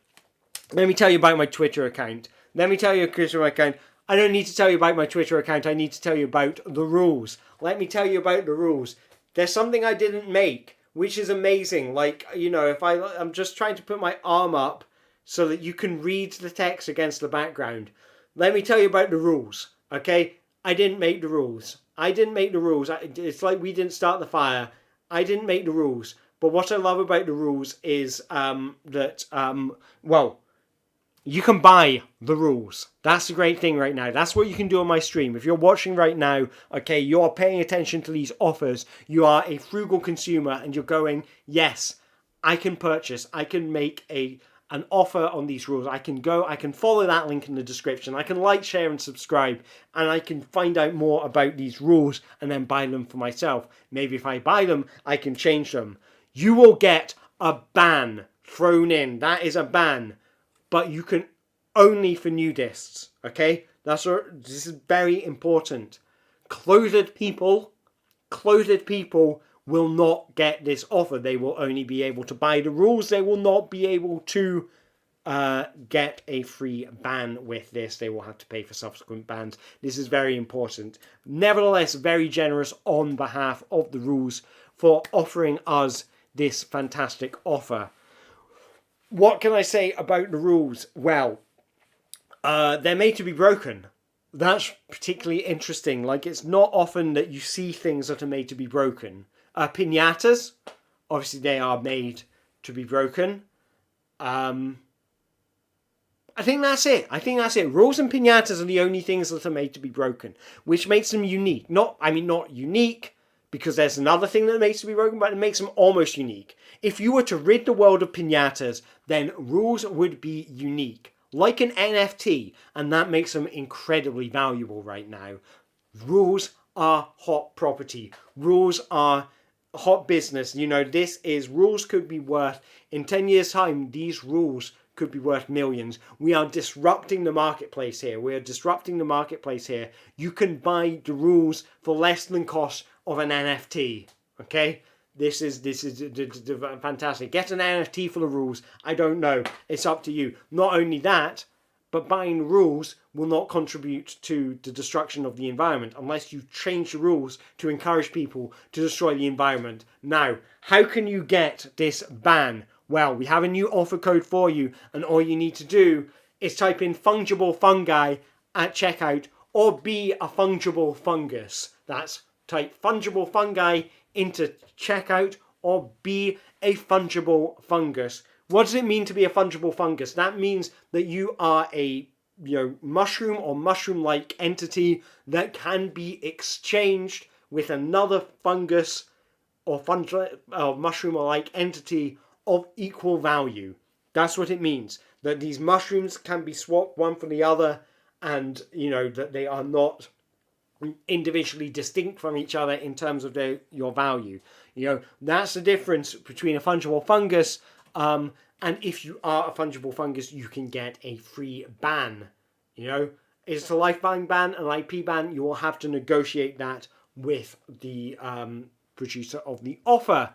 let me tell you about my Twitter account. I don't need to tell you about my Twitter account. I need to tell you about the rules. Let me tell you about the rules. There's something I didn't make, which is amazing. If I'm just trying to put my arm up so that you can read the text against the background. Let me tell you about the rules, okay? I didn't make the rules. It's like we didn't start the fire. I didn't make the rules. But what I love about the rules is you can buy the rules. That's the great thing right now. That's what you can do on my stream. If you're watching right now, okay, you're paying attention to these offers. You are a frugal consumer and you're going, yes, I can purchase. I can make an offer on these rules. I can follow that link in the description. I can like, share, and subscribe. And I can find out more about these rules and then buy them for myself. Maybe if I buy them, I can change them. You will get a ban thrown in. That is a ban. But you can only for nudists, okay? This is very important. Clothed people will not get this offer. They will only be able to buy the rules. They will not be able to get a free ban with this. They will have to pay for subsequent bans. This is very important. Nevertheless, very generous on behalf of the rules for offering us this fantastic offer. What can I say about the rules? Well, they're made to be broken. That's particularly interesting. It's not often that you see things that are made to be broken. Piñatas, obviously they are made to be broken. I think that's it. Rules and piñatas are the only things that are made to be broken, which makes them unique. Not unique, because there's another thing that makes it be broken, but it makes them almost unique. If you were to rid the world of piñatas, then rules would be unique, like an NFT, and that makes them incredibly valuable right now. Rules are hot property. Rules are hot business. You know, rules could be worth, in 10 years' time, these rules could be worth millions. We are disrupting the marketplace here. You can buy the rules for less than cost of an NFT. Okay? This is fantastic. Get an NFT for the rules. I don't know. It's up to you. Not only that, but buying rules will not contribute to the destruction of the environment unless you change the rules to encourage people to destroy the environment. Now, how can you get this ban? Well, we have a new offer code for you, and all you need to do is type in fungible fungi at checkout, or be a fungible fungus. That's type fungible fungi into checkout, or be a fungible fungus. What does it mean to be a fungible fungus? That means that you are a mushroom or mushroom-like entity that can be exchanged with another fungus or mushroom-like entity of equal value. That's what it means. That these mushrooms can be swapped one for the other, and that they are not individually distinct from each other in terms of your value. That's the difference between a fungible fungus. And if you are a fungible fungus, you can get a free ban. It's a lifetime ban, an IP ban. You will have to negotiate that with the producer of the offer.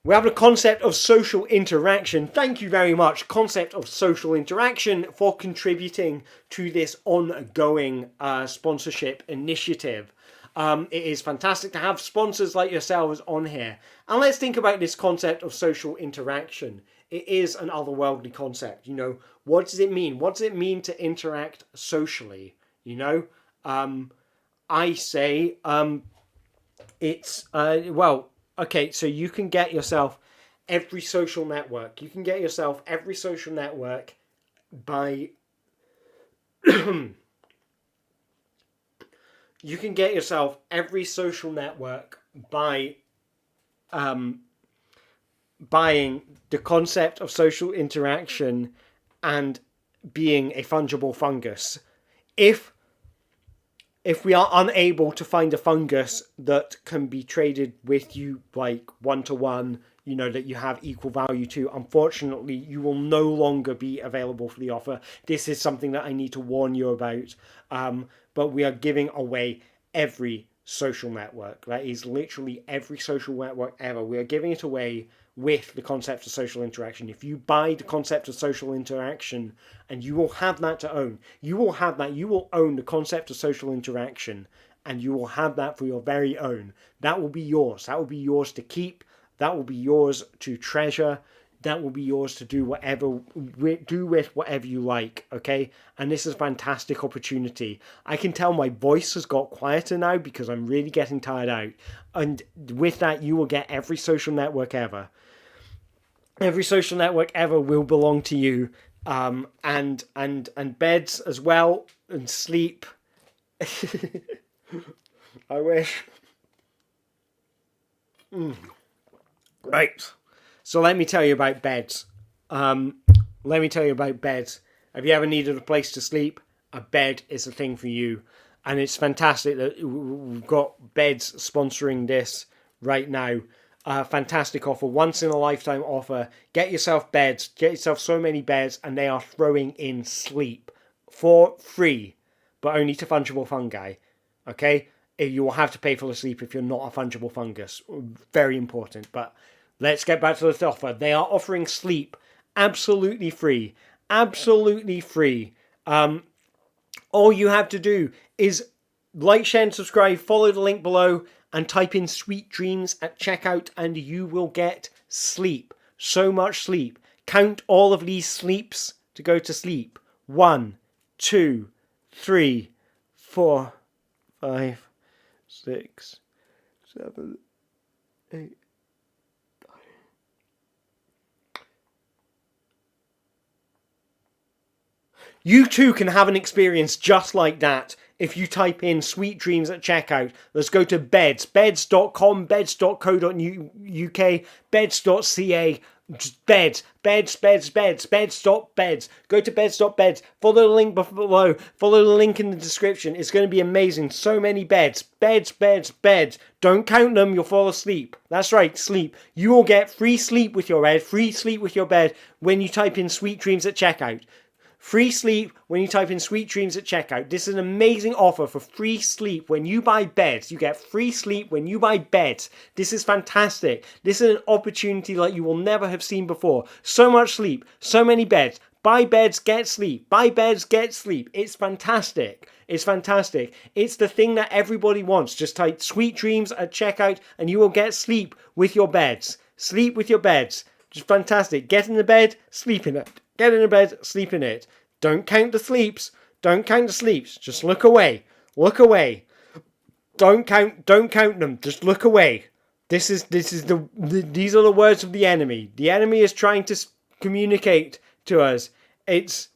We have the concept of social interaction. Thank you very much, Concept of Social Interaction, for contributing to this ongoing sponsorship initiative. It is fantastic to have sponsors like yourselves on here. And let's think about this concept of social interaction. It is an otherworldly concept. What does it mean? What does it mean to interact socially? I say it's, okay, so you can get yourself every social network. You can get yourself every social network by... You can get yourself every social network by buying the concept of social interaction and being a fungible fungus. If we are unable to find a fungus that can be traded with you like one-to-one, that you have equal value to, unfortunately, you will no longer be available for the offer. This is something that I need to warn you about. But we are giving away every social network. That is literally every social network ever. We are giving it away with the concept of social interaction. If you buy the concept of social interaction, and you will have that to own, you will own the concept of social interaction, and you will have that for your very own. That will be yours. That will be yours to keep. That will be yours to treasure. That will be yours to do with whatever you like, okay? And this is a fantastic opportunity. I can tell my voice has got quieter now because I'm really getting tired out. And with that, you will get every social network ever. Every social network ever will belong to you. And beds as well, and sleep. I wish. Right. So let me tell you about beds. Have you ever needed a place to sleep? A bed is a thing for you. And it's fantastic that we've got beds sponsoring this right now. Fantastic offer. Once in a lifetime offer. Get yourself beds. Get yourself so many beds. And they are throwing in sleep for free. But only to fungible fungi. Okay? You will have to pay for the sleep if you're not a fungible fungus. Very important. But... let's get back to this offer. They are offering sleep absolutely free. Absolutely free. All you have to do is like, share, and subscribe. Follow the link below and type in Sweet Dreams at checkout and you will get sleep. So much sleep. Count all of these sleeps to go to sleep. 1, 2, 3, 4, 5, 6, 7, 8. You too can have an experience just like that if you type in Sweet Dreams at checkout. Let's go to Beds, beds.com, beds.co.uk, beds.ca, beds, beds.beds. Go to beds.beds, follow the link below, follow the link in the description. It's going to be amazing. So many beds. Beds. Don't count them, you'll fall asleep. That's right, sleep. You will get free sleep with your bed when you type in Sweet Dreams at checkout. Free sleep when you type in Sweet Dreams at checkout. This is an amazing offer for free sleep when you buy beds. You get free sleep when you buy beds. This is fantastic. This is an opportunity like you will never have seen before. So much sleep, so many beds. Buy beds, get sleep. Buy beds, get sleep. It's fantastic. It's fantastic. It's the thing that everybody wants. Just type Sweet Dreams at checkout and you will get sleep with your beds. Sleep with your beds. Just fantastic. Get in the bed, sleep in it. Get in the bed, sleep in it. Don't count the sleeps. Don't count the sleeps. Just look away. Look away. Don't count them. Just look away. These are the words of the enemy. The enemy is trying to communicate to us. It's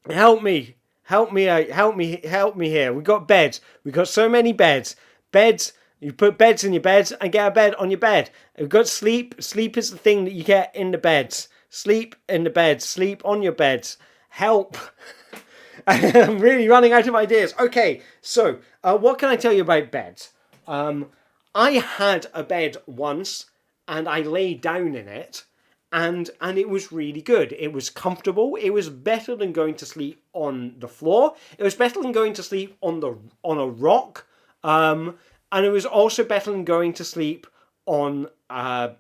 help me here. We've got beds. We've got so many beds. Beds. You put beds in your beds and get a bed on your bed. We've got sleep. Sleep is the thing that you get in the beds. Sleep in the beds. Sleep on your beds. Help. I'm really running out of ideas. Okay, so what can I tell you about beds? I had a bed once and I lay down in it and it was really good. It was comfortable. It was better than going to sleep on the floor. It was better than going to sleep on a rock. And it was also better than going to sleep on a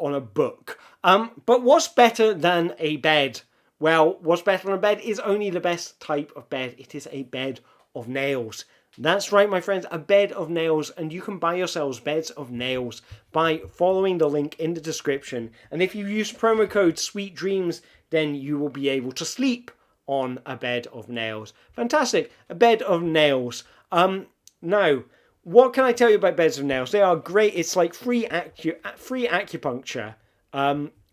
book. But what's better than a bed? Well, what's better than a bed is only the best type of bed. It is a bed of nails. That's right, my friends, a bed of nails. And you can buy yourselves beds of nails by following the link in the description. And if you use promo code Sweet Dreams, then you will be able to sleep on a bed of nails. Fantastic. A bed of nails. Now, what can I tell you about beds of nails? They are great. It's like free acupuncture,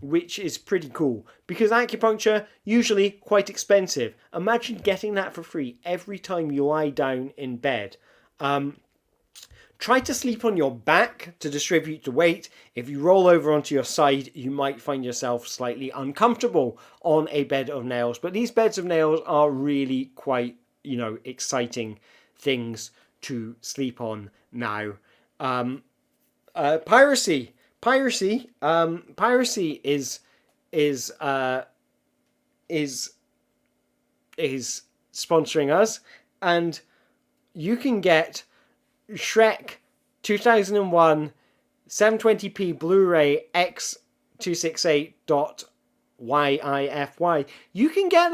which is pretty cool. Because acupuncture, usually quite expensive. Imagine getting that for free every time you lie down in bed. Try to sleep on your back to distribute the weight. If you roll over onto your side, you might find yourself slightly uncomfortable on a bed of nails. But these beds of nails are really quite, exciting things to sleep on now. Piracy is sponsoring us, and you can get Shrek 2001 720p Blu-ray X268.YIFY. You can get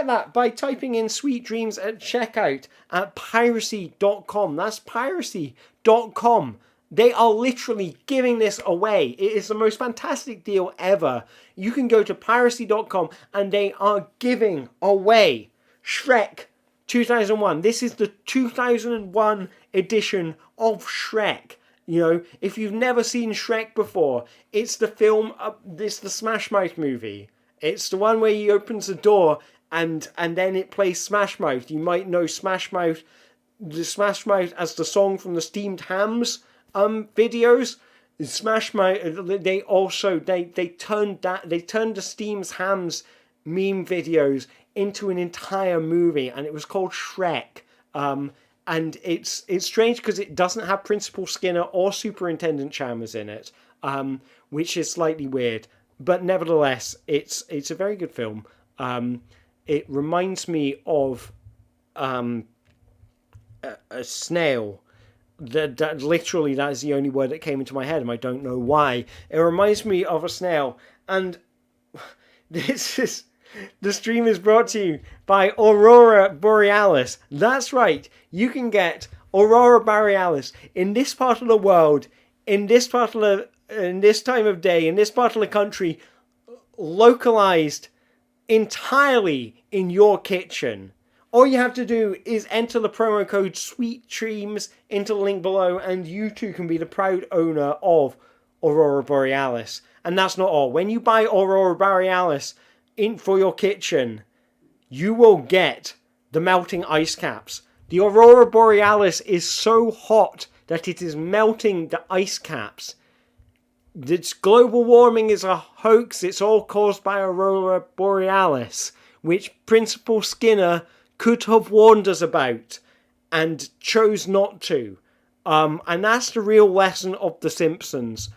that by typing in Sweet Dreams at checkout at piracy.com. That's piracy.com. They are literally giving this away. It is the most fantastic deal ever. You can go to piracy.com and they are giving away Shrek 2001. This is the 2001 edition of Shrek. If you've never seen Shrek before, it's the film, it's the Smash Mouth movie. It's the one where he opens the door and then it plays Smash Mouth. You might know Smash Mouth as the song from the Steamed Hams videos. Smash Mouth, they turned the Steamed Hams meme videos into an entire movie, and it was called Shrek. And it's strange because it doesn't have Principal Skinner or Superintendent Chalmers in it, which is slightly weird. But nevertheless, it's a very good film. It reminds me of a snail. That literally, that is the only word that came into my head, and I don't know why. It reminds me of a snail, and the stream is brought to you by Aurora Borealis. That's right, you can get Aurora Borealis in this part of the world, in this time of day, in this part of the country, localized entirely in your kitchen. All you have to do is enter the promo code Sweet Dreams into the link below, and you too can be the proud owner of Aurora Borealis. And that's not all. When you buy Aurora Borealis for your kitchen, you will get the melting ice caps. The Aurora Borealis is so hot that it is melting the ice caps. This global warming is a hoax. It's all caused by Aurora Borealis, which Principal Skinner could have warned us about and chose not to. And that's the real lesson of The Simpsons,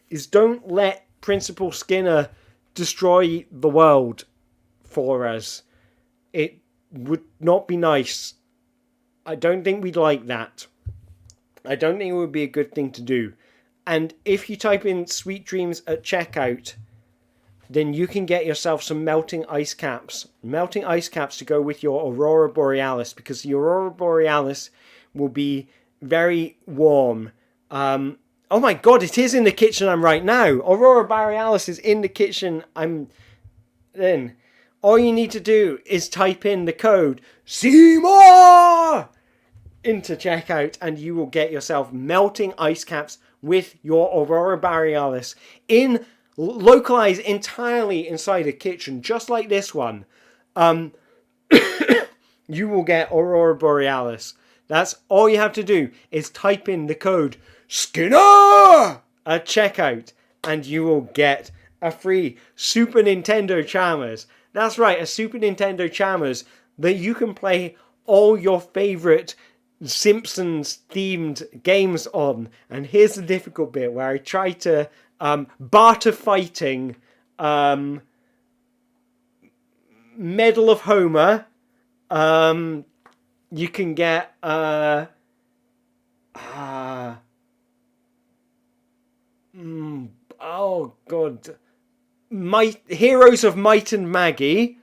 is don't let Principal Skinner destroy the world for us. It would not be nice. I don't think we'd like that. I don't think it would be a good thing to do. And if you type in Sweet Dreams at checkout, then you can get yourself some melting ice caps. Melting ice caps to go with your Aurora Borealis, because the Aurora Borealis will be very warm. Oh my god, it is in the kitchen I'm right now. Aurora Borealis is in the kitchen I'm in. All you need to do is type in the code SEYMOUR into checkout and you will get yourself melting ice caps with your Aurora Borealis localized entirely inside a kitchen, just like this one. You will get Aurora Borealis. That's all you have to do is type in the code SKINNER at checkout and you will get a free Super Nintendo Chalmers. That's right, a Super Nintendo Chalmers that you can play all your favorite Simpsons themed games on. And here's the difficult bit where I try to barter fighting, Medal of Homer. You can get oh god, Heroes of Might and Maggie.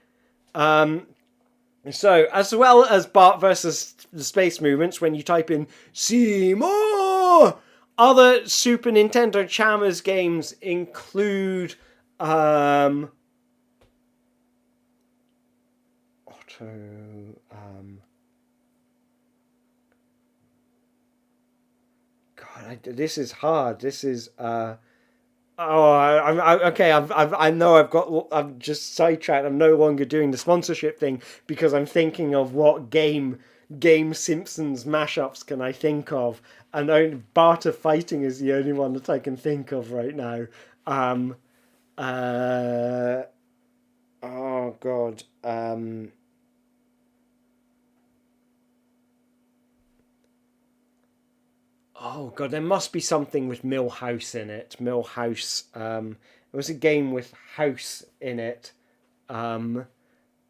So, as well as Bart versus the Space Movements, when you type in SEYMOUR, other Super Nintendo Chalmers games include God, this is hard. This is okay. I know I'm just sidetracked. I'm no longer doing the sponsorship thing because I'm thinking of what game Simpsons mashups can I think of, and only Barter Fighting is the only one that I can think of right now. Oh god. Oh god, there must be something with Millhouse in it. Millhouse. It was a game with house in it. Oh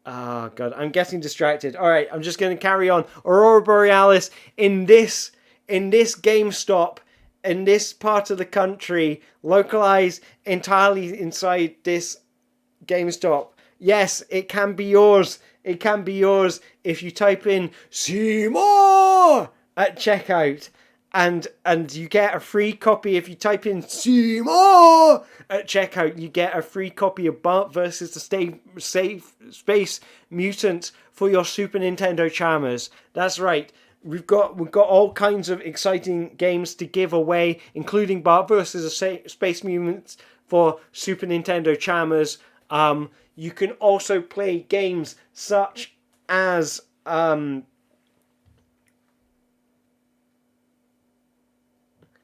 god, I'm getting distracted. All right, I'm just going to carry on. Aurora Borealis in this GameStop in this part of the country, localized entirely inside this GameStop. Yes, it can be yours. It can be yours if you type in SEYMOUR at checkout. And you get a free copy if you type in SEYMOUR at checkout. You get a free copy of Bart versus the Space Mutant for your Super Nintendo Chalmers. That's right. We've got all kinds of exciting games to give away, including Bart versus the Space Mutants for Super Nintendo Chalmers. You can also play games such as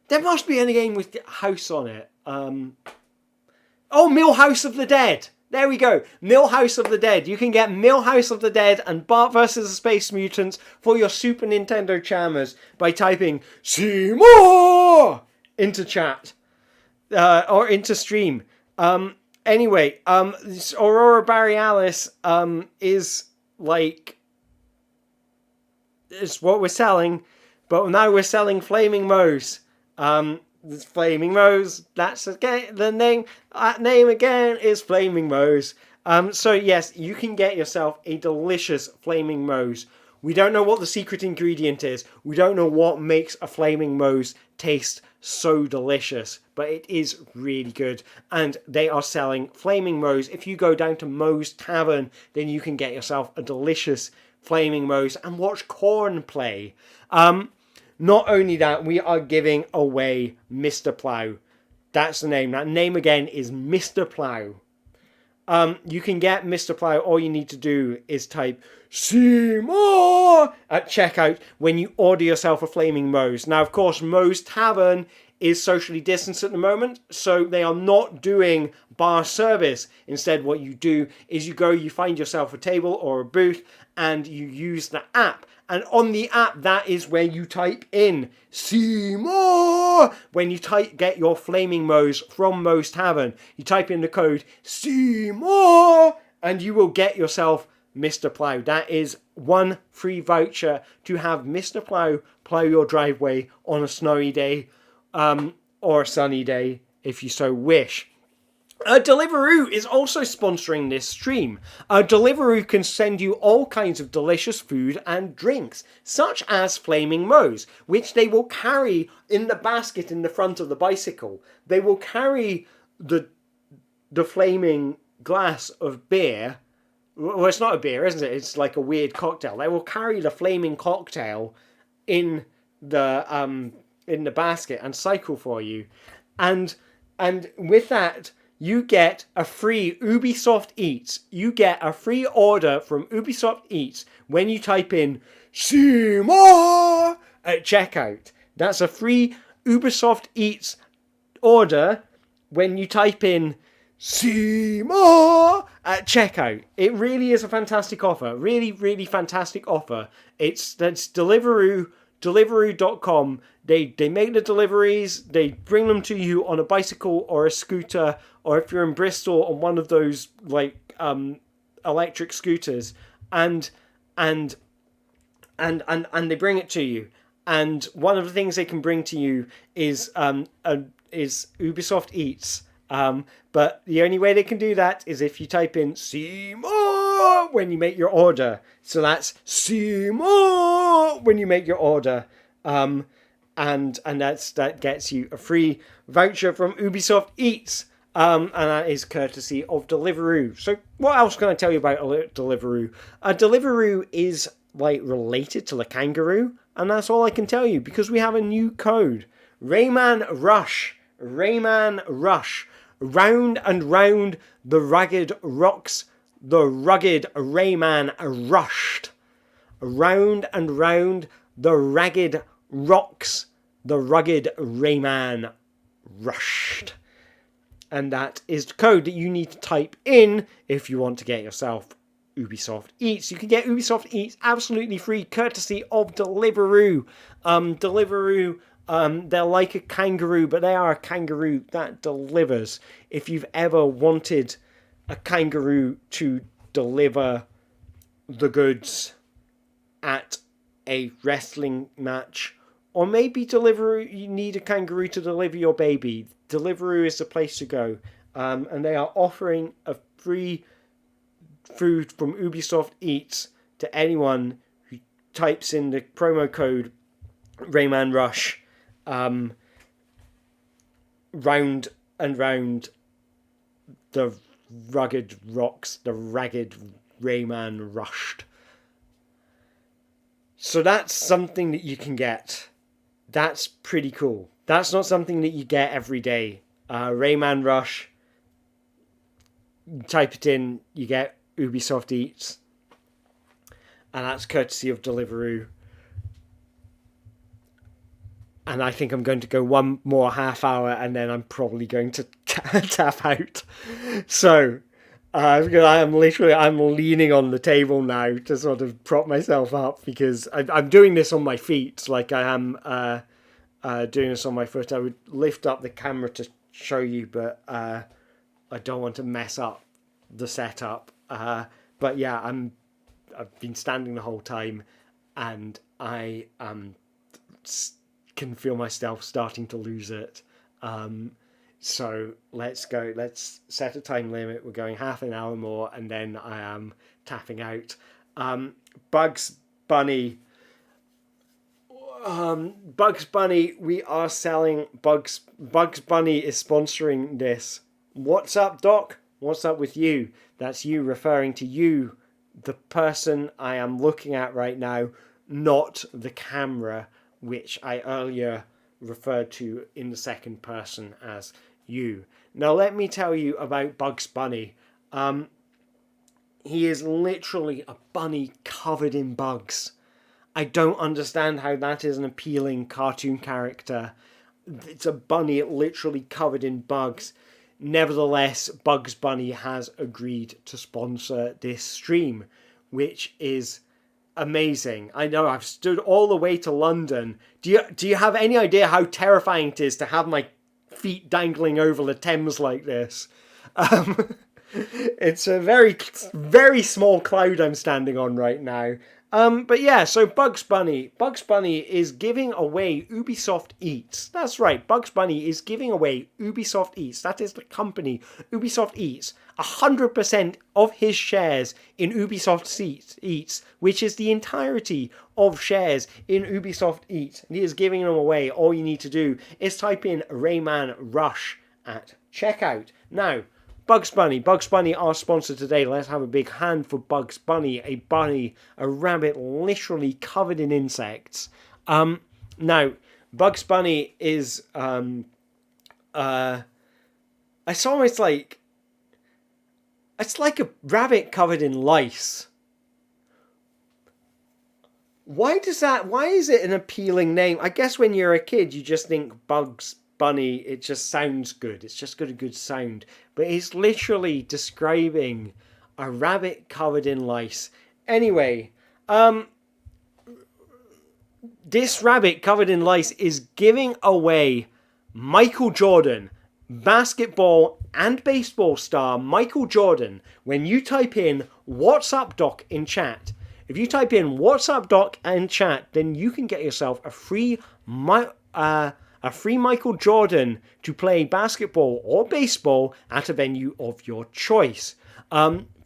there must be any game with the house on it. Millhouse of the Dead. There we go. Millhouse of the Dead. You can get Millhouse of the Dead and Bart vs. the Space Mutants for your Super Nintendo Chalmers by typing SEYMOUR into chat. Or into stream. Anyway, this Aurora Borealis is like... it's what we're selling. But now we're selling Flaming Moe's. This Flaming Moe's, that's again the name. That name again is Flaming Moe's. So yes, you can get yourself a delicious Flaming Moe's. We don't know what the secret ingredient is. We don't know what makes a Flaming Moe's taste so delicious, but it is really good. And they are selling Flaming Moe's. If you go down to Moe's Tavern, then you can get yourself a delicious Flaming Moe's and watch Korn play. Not only that, we are giving away Mr. Plow. That's the name. That name again is Mr. Plow. You can get Mr. Plow. All you need to do is type Seymour at checkout when you order yourself a Flaming Moe's. Now, of course, Moe's Tavern is socially distanced at the moment, so they are not doing bar service. Instead, what you do is you go, you find yourself a table or a booth, and you use the app. And on the app, that is where you type in Seymour. When you get your Flaming Moe's from Moe's Tavern, you type in the code Seymour, and you will get yourself Mr. Plow. That is one free voucher to have Mr. Plow plow your driveway on a snowy day, or a sunny day, if you so wish. Deliveroo is also sponsoring this stream. Deliveroo can send you all kinds of delicious food and drinks, such as Flaming Moe's, which they will carry in the basket in the front of the bicycle. They will carry the flaming glass of beer. Well, it's not a beer, isn't it? It's like a weird cocktail. They will carry the flaming cocktail in the basket and cycle for you, and with that you get a free Ubisoft Eats. You get a free order from Ubisoft Eats when you type in Seymour at checkout. That's a free Ubisoft Eats order when you type in Seymour at checkout. It really is a fantastic offer. Really, really fantastic offer. That's Deliveroo.com. They make the deliveries, they bring them to you on a bicycle or a scooter, or if you're in Bristol on one of those like electric scooters, and they bring it to you. And one of the things they can bring to you is Ubisoft Eats. But the only way they can do that is if you type in Seymour when you make your order. So that's Seymour when you make your order. And that gets you a free voucher from Ubisoft Eats. And that is courtesy of Deliveroo. So what else can I tell you about Deliveroo? Deliveroo is like related to the kangaroo, and that's all I can tell you because we have a new code. Rayman Rush. Rayman Rush. Round and round the ragged rocks, the rugged Rayman rushed. Round and round the ragged rocks, the rugged Rayman rushed. And that is the code that you need to type in if you want to get yourself Ubisoft Eats. You can get Ubisoft Eats absolutely free, courtesy of Deliveroo. Deliveroo, they're like a kangaroo, but they are a kangaroo that delivers. If you've ever wanted a kangaroo to deliver the goods at a wrestling match, or maybe Deliveroo, you need a kangaroo to deliver your baby, Deliveroo is the place to go. And they are offering a free food from Ubisoft Eats to anyone who types in the promo code Rayman Rush. Round and round the rugged rocks, the ragged Rayman rushed. So that's something that you can get. That's pretty cool. That's not something that you get every day. Rayman Rush, you type it in, you get Ubisoft Eats. And that's courtesy of Deliveroo. And I think I'm going to go one more half hour and then I'm probably going to tap out. So, I'm leaning on the table now to sort of prop myself up because I'm doing this on my feet like I am doing this on my foot. I would lift up the camera to show you, but I don't want to mess up the setup. But yeah, I've been standing the whole time and I can feel myself starting to lose it. So let's go. Let's set a time limit. We're going half an hour more, and then I am tapping out. Bugs Bunny. Bugs Bunny. We are selling Bugs. Bugs Bunny is sponsoring this. What's up, Doc? What's up with you? That's you referring to you, the person I am looking at right now, not the camera, which I earlier referred to in the second person as you. Now let me tell you about Bugs Bunny. He is literally a bunny covered in bugs. I don't understand how that is an appealing cartoon character. It's a bunny literally covered in bugs. Nevertheless, Bugs Bunny has agreed to sponsor this stream, which is amazing. I know I've stood all the way to London. Do you have any idea how terrifying it is to have my feet dangling over the Thames like this? It's a very, very small cloud I'm standing on right now. But yeah, so Bugs Bunny is giving away Ubisoft Eats. That's right, Bugs Bunny is giving away Ubisoft Eats. That is the company, Ubisoft Eats. 100% of his shares in Ubisoft Eats, which is the entirety of shares in Ubisoft Eats. And he is giving them away. All you need to do is type in Rayman Rush at checkout. Now, Bugs Bunny, our sponsor today. Let's have a big hand for Bugs Bunny, a rabbit literally covered in insects. Now, Bugs Bunny is, I saw it's like a rabbit covered in lice. Why is it an appealing name? I guess when you're a kid, you just think Bugs Bunny, it just sounds good. It's just got a good sound. But it's literally describing a rabbit covered in lice. Anyway, this rabbit covered in lice is giving away Michael Jordan, basketball and baseball star Michael Jordan. When you type in "What's up, Doc" in chat, if you type in "What's up, Doc" in chat, then you can get yourself a free Michael Jordan to play basketball or baseball at a venue of your choice.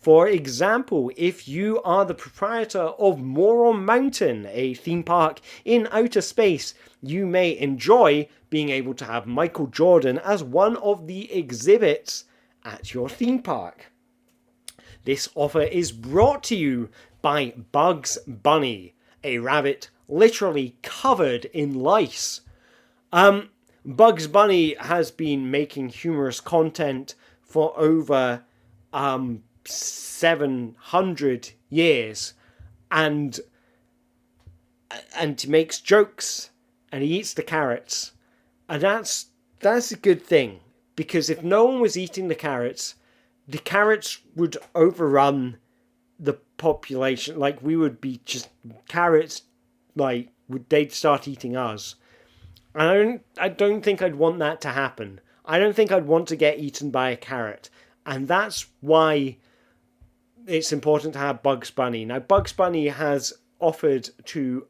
For example, if you are the proprietor of Moron Mountain, a theme park in outer space, you may enjoy being able to have Michael Jordan as one of the exhibits at your theme park. This offer is brought to you by Bugs Bunny, a rabbit literally covered in lice. Bugs Bunny has been making humorous content for over 700 years, and he makes jokes and he eats the carrots, and that's a good thing, because if no one was eating the carrots would overrun the population. Like, we would be just carrots, like they'd start eating us. And I don't think I'd want that to happen. I don't think I'd want to get eaten by a carrot. And that's why it's important to have Bugs Bunny. Now, Bugs Bunny has offered to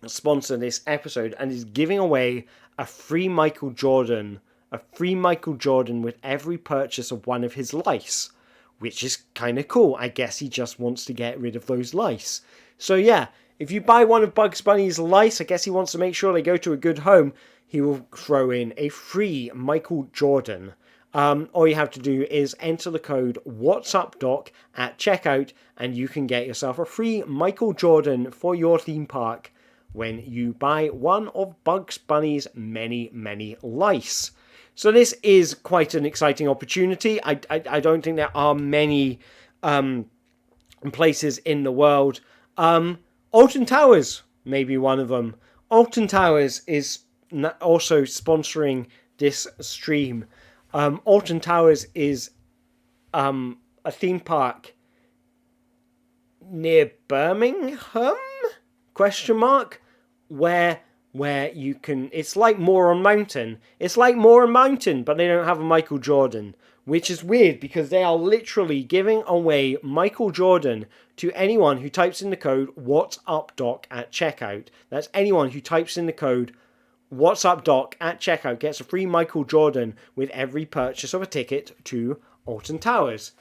sponsor this episode and is giving away a free Michael Jordan with every purchase of one of his lice, which is kind of cool. I guess he just wants to get rid of those lice. So yeah, if you buy one of Bugs Bunny's lice, I guess he wants to make sure they go to a good home. He will throw in a free Michael Jordan. All you have to do is enter the code WhatsUpDoc at checkout, and you can get yourself a free Michael Jordan for your theme park when you buy one of Bugs Bunny's many, many lice. So this is quite an exciting opportunity. I don't think there are many places in the world. Alton Towers may be one of them. Alton Towers is also sponsoring this stream. Alton Towers is a theme park near Birmingham? Where you can... It's like Moron Mountain. It's like Moron Mountain, but they don't have a Michael Jordan. Which is weird, because they are literally giving away Michael Jordan to anyone who types in the code WhatsUpDoc at checkout. That's anyone who types in the code WhatsUpDoc at checkout gets a free Michael Jordan with every purchase of a ticket to Alton Towers.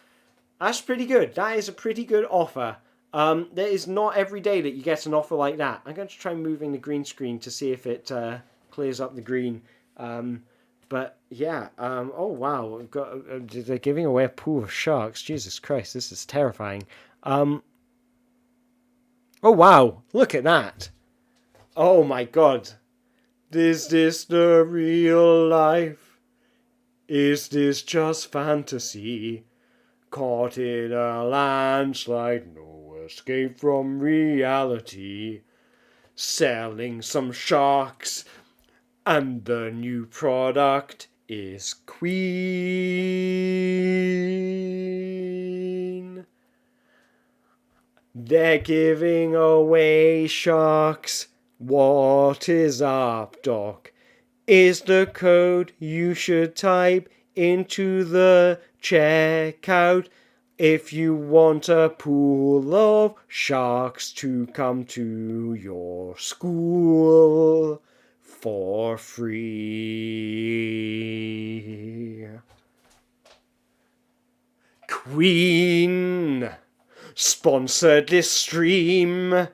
That's pretty good. That is a pretty good offer. There is not every day that you get an offer like that. I'm going to try moving the green screen to see if it clears up the green. But yeah, oh wow, we've got, they're giving away a pool of sharks. Jesus Christ, this is terrifying. Oh wow, look at that. Oh my god. Is this the real life? Is this just fantasy? caught in a landslide, no escape from reality. Selling some sharks, and the new product is Queen. They're giving away sharks. What is up, Doc? Is the code you should type into the checkout if you want a pool of sharks to come to your school for free. Queen sponsored this stream.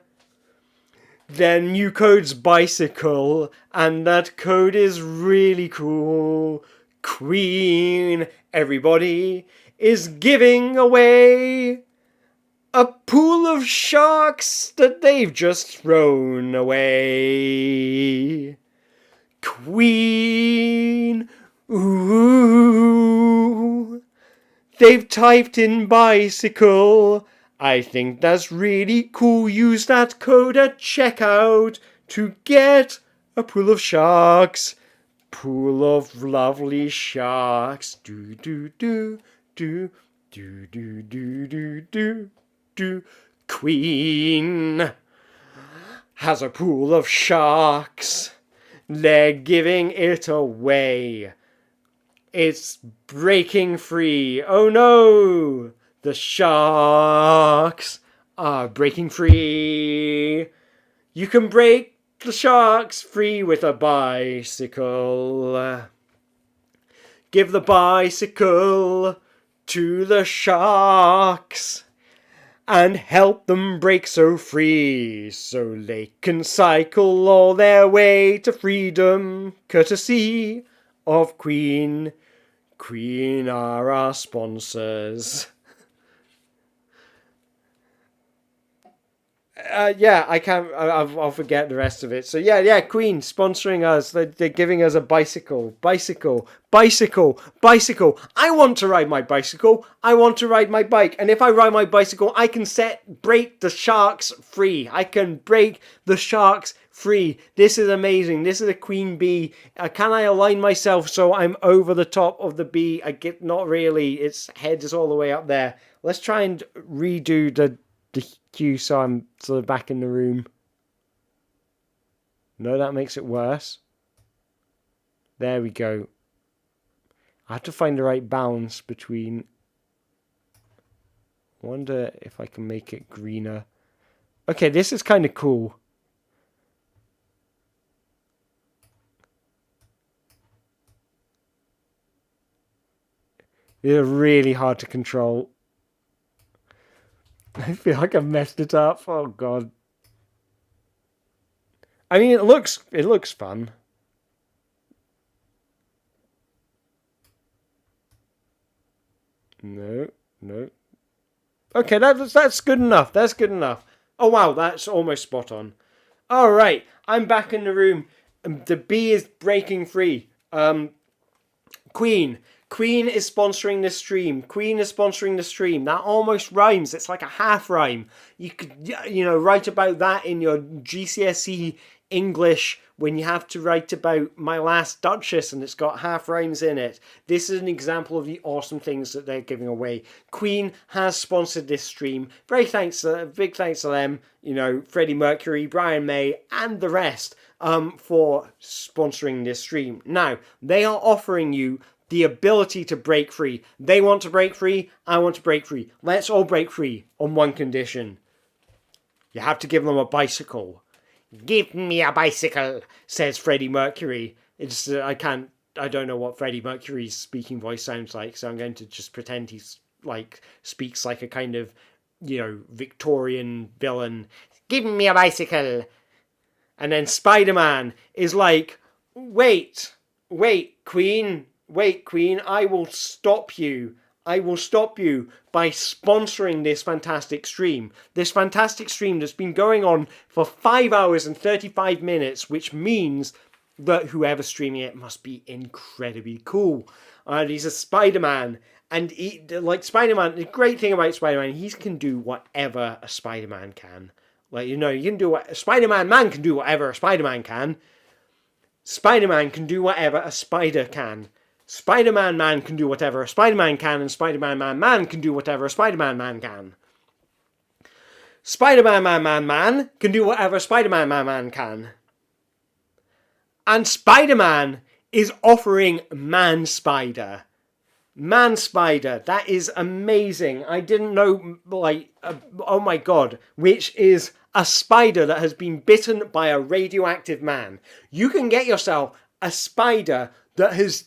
Their new code's bicycle, and that code is really cool. Queen, everybody, is giving away a pool of sharks that they've just thrown away. Queen, ooh, they've typed in bicycle. I think that's really cool. Use that code at checkout to get a pool of sharks. Pool of lovely sharks. Do do do do do do do do do do. Queen has a pool of sharks. They're giving it away. It's breaking free. Oh no! The sharks are breaking free. You can break the sharks free with a bicycle. Give the bicycle to the sharks and help them break so free, so they can cycle all their way to freedom, courtesy of Queen. Queen are our sponsors. I can't. I'll forget the rest of it. So yeah. Queen sponsoring us. They're giving us a bicycle. I want to ride my bicycle. I want to ride my bike. And if I ride my bicycle, I can break the sharks free. I can break the sharks free. This is amazing. This is a queen bee. Can I align myself so I'm over the top of the bee? Not really. Its head is all the way up there. Let's try and redo the cue so I'm sort of back in the room. No, that makes it worse. There we go. I have to find the right balance between... wonder if I can make it greener. Okay, this is kind of cool. They're really hard to control. I feel like I've messed it up. Oh god. I mean, it looks fun. No. Okay, that's good enough. That's good enough. Oh wow, that's almost spot on. All right, I'm back in the room. The bee is breaking free. Queen is sponsoring this stream. That almost rhymes. It's like a half rhyme. You could, write about that in your GCSE English when you have to write about My Last Duchess and it's got half rhymes in it. This is an example of the awesome things that they're giving away. Queen has sponsored this stream. Big thanks to them. Freddie Mercury, Brian May, and the rest for sponsoring this stream. Now, they are offering you the ability to break free. They want to break free. I want to break free. Let's all break free on one condition. You have to give them a bicycle. Give me a bicycle, says Freddie Mercury. I don't know what Freddie Mercury's speaking voice sounds like, so I'm going to just pretend he's speaks like a kind of, Victorian villain. Give me a bicycle. And then Spider-Man is like, wait, Queen, I will stop you. by sponsoring this fantastic stream. This fantastic stream that's been going on for 5 hours and 35 minutes, which means that whoever's streaming it must be incredibly cool. He's a Spider-Man, And like Spider-Man, the great thing about Spider-Man, he can do whatever a Spider-Man can. Like, you can do what Spider-Man man can do whatever a Spider-Man can. Spider-Man can do whatever a spider can. Spider-Man man can do whatever a Spider-Man can, and Spider-Man man can do whatever a Spider-Man man can. Spider-Man man can do whatever Spider-Man man can. And Spider-Man is offering Man-Spider. Man-Spider, that is amazing. I didn't know, oh my god, which is a spider that has been bitten by a radioactive man. You can get yourself a spider that has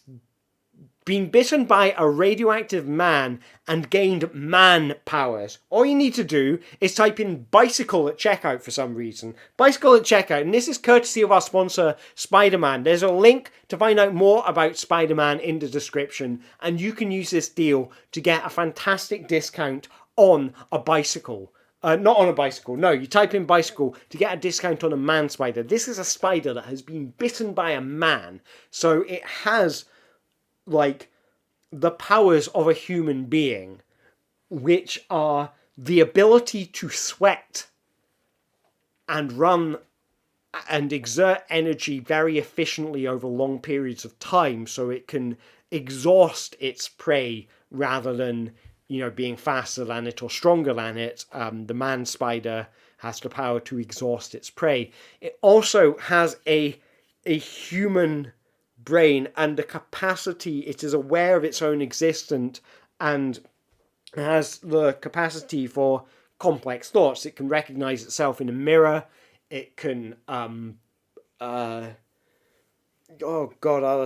been bitten by a radioactive man and gained man powers. All you need to do is type in bicycle at checkout for some reason. Bicycle at checkout, and this is courtesy of our sponsor, Spider-Man. There's a link to find out more about Spider-Man in the description, and you can use this deal to get a fantastic discount on a bicycle. Not on a bicycle, no, you type in bicycle to get a discount on a man spider. This is a spider that has been bitten by a man, so it has like the powers of a human being, which are the ability to sweat and run and exert energy very efficiently over long periods of time, so it can exhaust its prey rather than, being faster than it or stronger than it. The man spider has the power to exhaust its prey. It also has a human brain and the capacity, it is aware of its own existence and has the capacity for complex thoughts. It can recognize itself in a mirror. It can other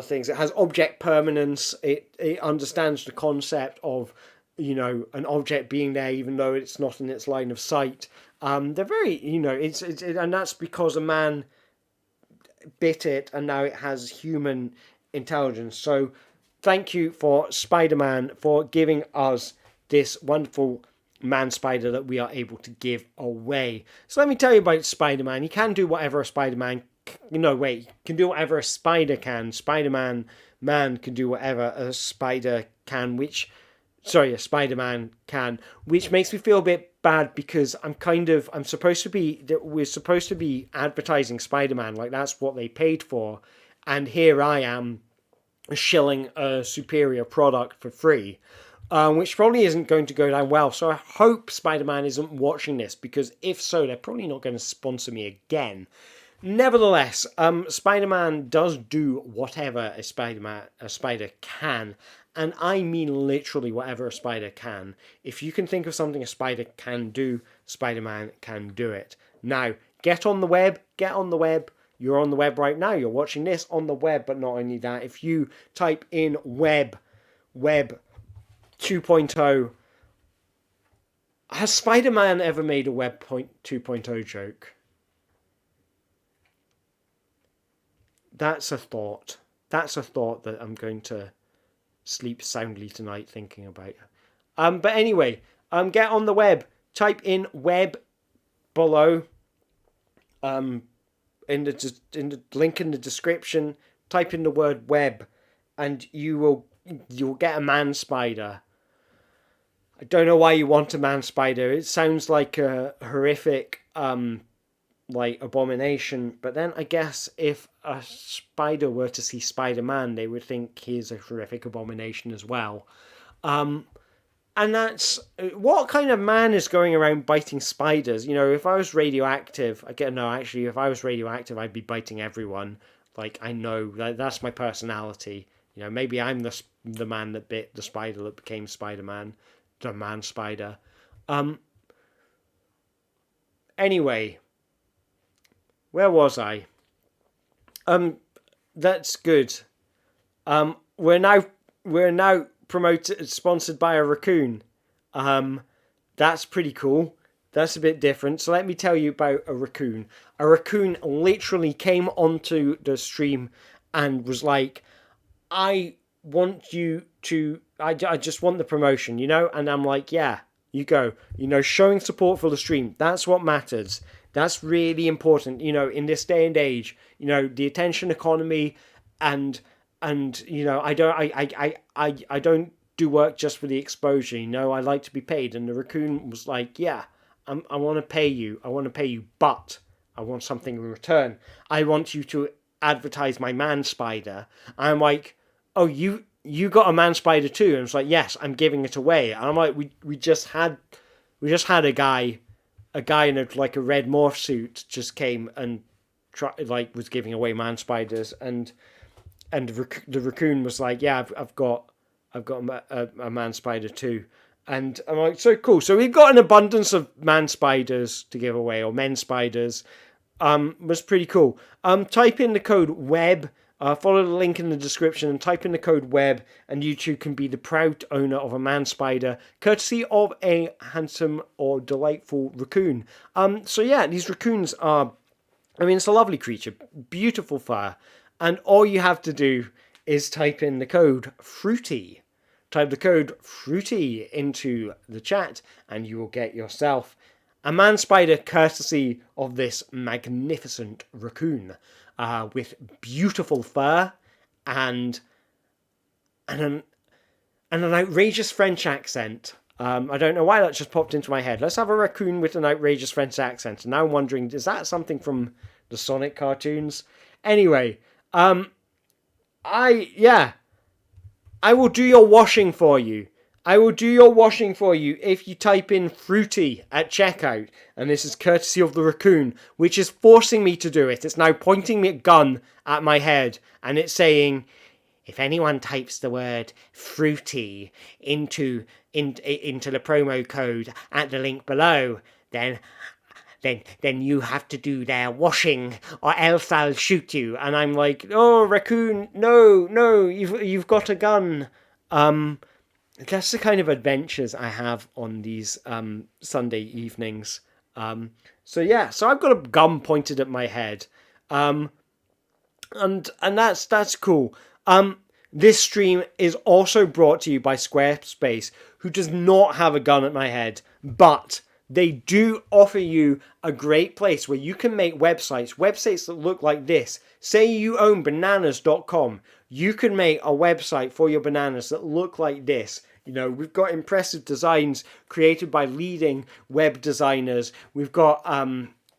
things. It has object permanence. It understands the concept of an object being there even though it's not in its line of sight. They're very, and that's because a man bit it and now it has human intelligence. So thank you for Spider-Man for giving us this wonderful man spider that we are able to give away. So let me tell you about Spider-Man. He can do whatever a Spider-Man can do whatever a spider can. Spider-Man can do whatever a spider can, a Spider-Man can, which makes me feel a bit bad because we're supposed to be advertising Spider-Man, like that's what they paid for, and here I am shilling a superior product for free, which probably isn't going to go down well. So I hope Spider-Man isn't watching this, because if so, they're probably not going to sponsor me again. Nevertheless, Spider-Man does do whatever a spider can, and I mean literally whatever a spider can. If you can think of something a spider can do, Spider-Man can do it. Now, get on the web. You're on the web right now. You're watching this on the web, but not only that. If you type in web 2.0, has Spider-Man ever made a web 2.0 joke? That's a thought. That's a thought that I'm going to sleep soundly tonight thinking about. But anyway, get on the web. Type in web below. In the link in the description, type in the word web, and you'll get a man spider. I don't know why you want a man spider. It sounds like a horrific abomination, but then I guess if a spider were to see Spider-Man, they would think he's a horrific abomination as well. And that's what kind of man is going around biting spiders? If I was radioactive, if I was radioactive, I'd be biting everyone. Like, I know that's my personality. Maybe I'm the man that bit the spider that became Spider-Man, the man spider. Anyway, where was I? That's good. We're now sponsored by a raccoon. That's pretty cool. That's a bit different. So let me tell you about a raccoon. A raccoon literally came onto the stream and was like, I just want the promotion, And I'm like, yeah, you go. Showing support for the stream. That's what matters. That's really important, in this day and age, the attention economy, and I don't do work just for the exposure. I like to be paid. And the raccoon was like, yeah, I want to pay you. I want to pay you, but I want something in return. I want you to advertise my man spider. I'm like, oh, you got a man spider too? And it's like, yes, I'm giving it away. And I'm like, we just had a guy in a red morph suit just came and was giving away man spiders, and the raccoon was like, yeah, I've got a man spider too. And I'm like, so cool. So we've got an abundance of man spiders to give away, or men spiders. Was pretty cool. Type in the code WEB. Follow the link in the description and type in the code WEB, and you too can be the proud owner of a man spider, courtesy of a handsome or delightful raccoon. So yeah, these raccoons are, it's a lovely creature, beautiful fur, and all you have to do is type in the code FRUITY. Type the code FRUITY into the chat, and you will get yourself a man spider courtesy of this magnificent raccoon, with beautiful fur and an outrageous French accent. I don't know why that just popped into my head. Let's have a raccoon with an outrageous French accent. And now I'm wondering, is that something from the Sonic cartoons? Anyway, I will do your washing for you. I will do your washing for you if you type in FRUITY at checkout. And this is courtesy of the raccoon, which is forcing me to do it. It's now pointing me a gun at my head, and it's saying, if anyone types the word FRUITY into the promo code at the link below, then you have to do their washing, or else I'll shoot you. And I'm like, oh, raccoon, no, you've got a gun. That's the kind of adventures I have on these Sunday evenings. So I've got a gun pointed at my head, and that's cool. This stream is also brought to you by Squarespace, who does not have a gun at my head, but they do offer you a great place where you can make websites that look like this. Say you own bananas.com. You can make a website for your bananas that look like this. We've got impressive designs created by leading web designers. We've got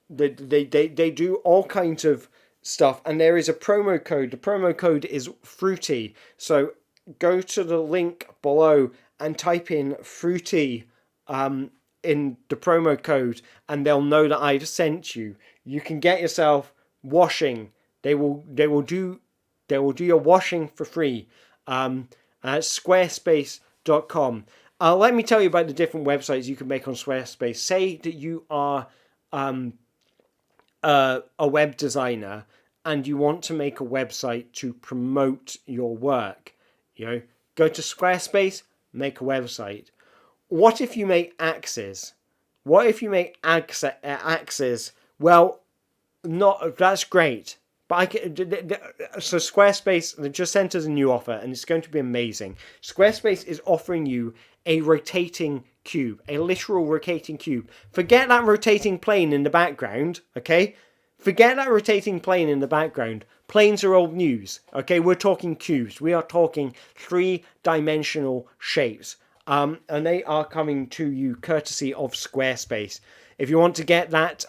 they do all kinds of stuff, and there is a promo code. The promo code is FRUITY. So go to the link below and type in FRUITY in the promo code, and they'll know that I've sent you. You can get yourself washing. They will do your washing for free. At Squarespace.com. Let me tell you about the different websites you can make on Squarespace. Say that you are a web designer and you want to make a website to promote your work. Go to Squarespace, make a website. What if you make axes? Well, that's great. But so Squarespace, they just sent us a new offer, and it's going to be amazing. Squarespace is offering you a rotating cube, a literal rotating cube. Forget that rotating plane in the background, okay? Forget that rotating plane in the background. Planes are old news, okay? We're talking cubes. We are talking 3-dimensional shapes. And they are coming to you courtesy of Squarespace. If you want to get that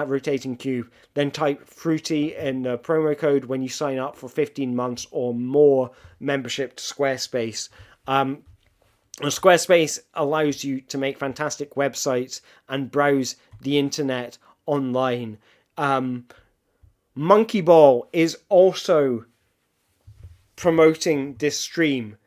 rotating cube, then type FRUITY in the promo code when you sign up for 15 months or more membership to Squarespace. Squarespace allows you to make fantastic websites and browse the internet online. Monkey Ball is also promoting this stream.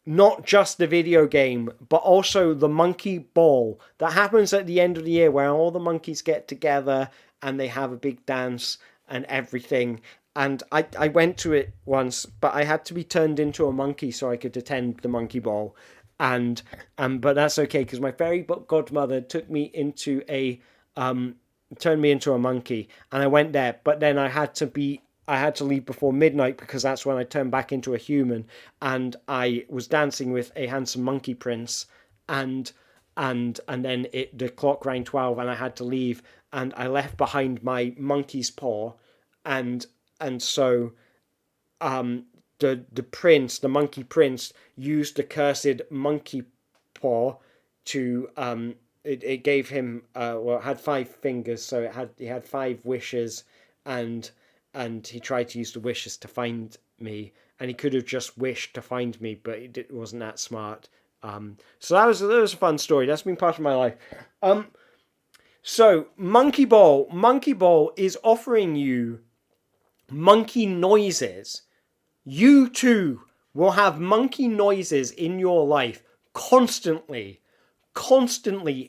Not just the video game, but also the monkey ball that happens at the end of the year, where all the monkeys get together and they have a big dance and everything. And I went to it once, but I had to be turned into a monkey so I could attend the monkey ball. But that's okay, because my fairy godmother took me into turned me into a monkey, and I went there. But then I had to leave before midnight, because that's when I turned back into a human, and I was dancing with a handsome monkey prince, and then the clock rang 12 and I had to leave, and I left behind my monkey's paw, and so the monkey prince, used the cursed monkey paw to it gave him it had 5 fingers, so he had 5 wishes, and he tried to use the wishes to find me, and he could have just wished to find me, but it wasn't that smart. So that was a fun story. That's been part of my life. So Monkey Ball is offering you monkey noises. You too will have monkey noises in your life constantly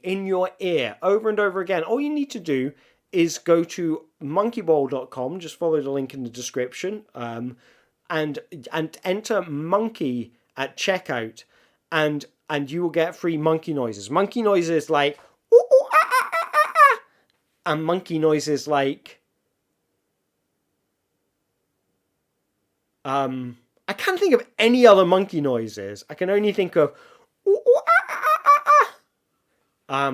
in your ear over and over again. All you need to do is go to monkeyball.com, just follow the link in the description, and enter monkey at checkout, and you will get free monkey noises. Monkey noises like ooh, ooh, ah, ah, ah, ah, ah, and monkey noises like I can't think of any other monkey noises. I can only think of ooh, ooh, ah, ah, ah, ah.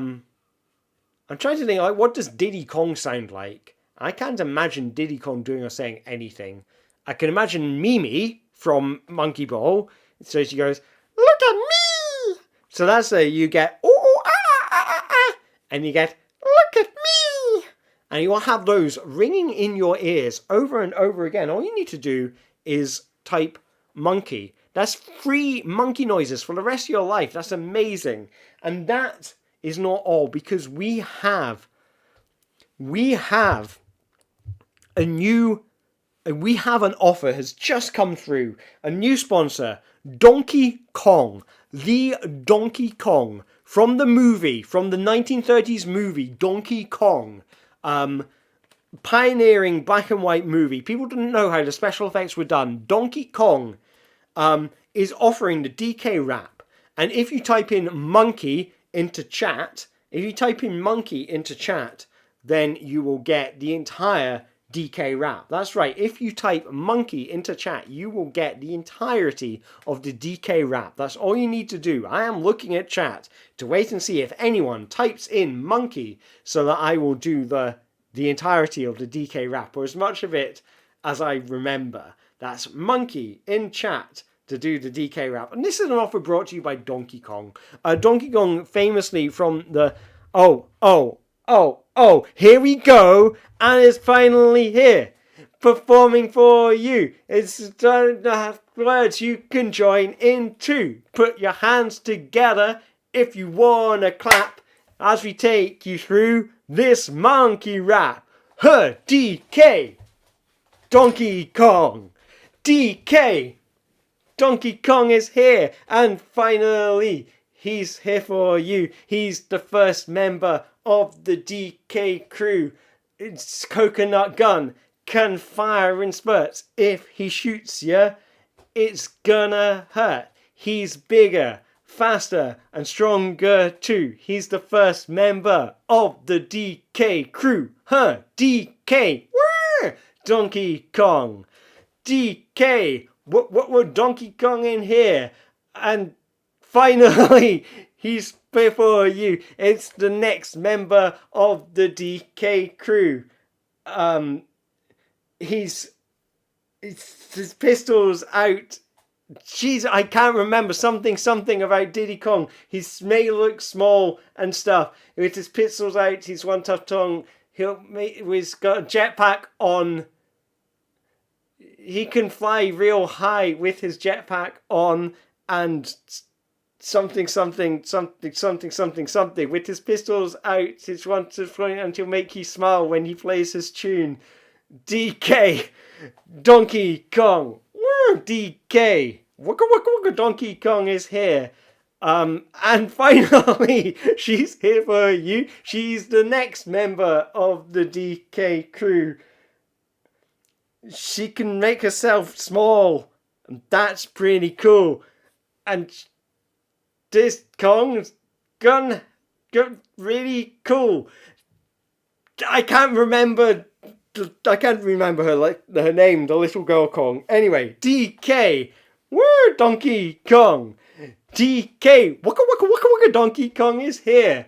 I'm trying to think, like, what does Diddy Kong sound like? I can't imagine Diddy Kong doing or saying anything. I can imagine Mimi from Monkey Ball. So she goes, "Look at me!" So that's you get, ooh, ooh, ah, ah, ah, ah, and you get, "Look at me!" And you will have those ringing in your ears over and over again. All you need to do is type monkey. That's free monkey noises for the rest of your life. That's amazing. And that is not all, because we have an offer has just come through. A new sponsor, Donkey Kong. The Donkey Kong from the 1930s movie Donkey Kong. Pioneering black and white movie. People didn't know how the special effects were done. Donkey Kong is offering the DK rap. And if you type in monkey into chat, then you will get the entire DK rap. That's right. If you type monkey into chat, you will get the entirety of the DK rap. That's all you need to do. I am looking at chat to wait and see if anyone types in monkey, so that I will do the entirety of the DK rap, or as much of it as I remember. That's monkey in chat to do the DK rap. And this is an offer brought to you by Donkey Kong. Donkey Kong famously from the here we go, and it's finally here, performing for you. It's words you can join in too. Put your hands together if you wanna clap as we take you through this monkey rap. DK Donkey Kong. DK Donkey Kong is here, and finally he's here for you. He's the first member of the DK crew. It's coconut gun, can fire in spurts. If he shoots you, it's gonna hurt. He's bigger, faster, and stronger too. He's the first member of the DK crew. DK. Donkey Kong. DK. What Donkey Kong in here? And finally, he's before you. It's the next member of the DK crew. His pistols out. Jeez, I can't remember something about Diddy Kong. He may look small and stuff. With his pistols out, he's one tough tongue. He's got a jetpack on. He can fly real high with his jetpack on, and something with his pistols out. He's one to fly, and he'll make you smile when he plays his tune. DK Donkey Kong. DK Waka Waka Waka Donkey Kong is here. And finally, she's here for you. She's the next member of the DK crew. She can make herself small, and that's pretty cool. And this Kong's gun really cool. I can't remember her name, the little girl Kong. Anyway, DK, woo, Donkey Kong. DK, Waka Waka Waka Waka Donkey Kong is here.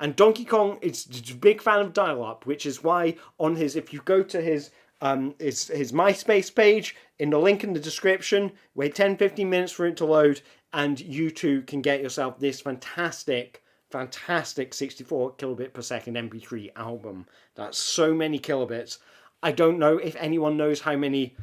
And Donkey Kong is a big fan of dial-up, which is why on his, if you go to his MySpace page, in the link in the description, wait 10-15 minutes for it to load, and you too can get yourself this fantastic 64 kilobit per second MP3 album. That's so many kilobits. I don't know if anyone knows how many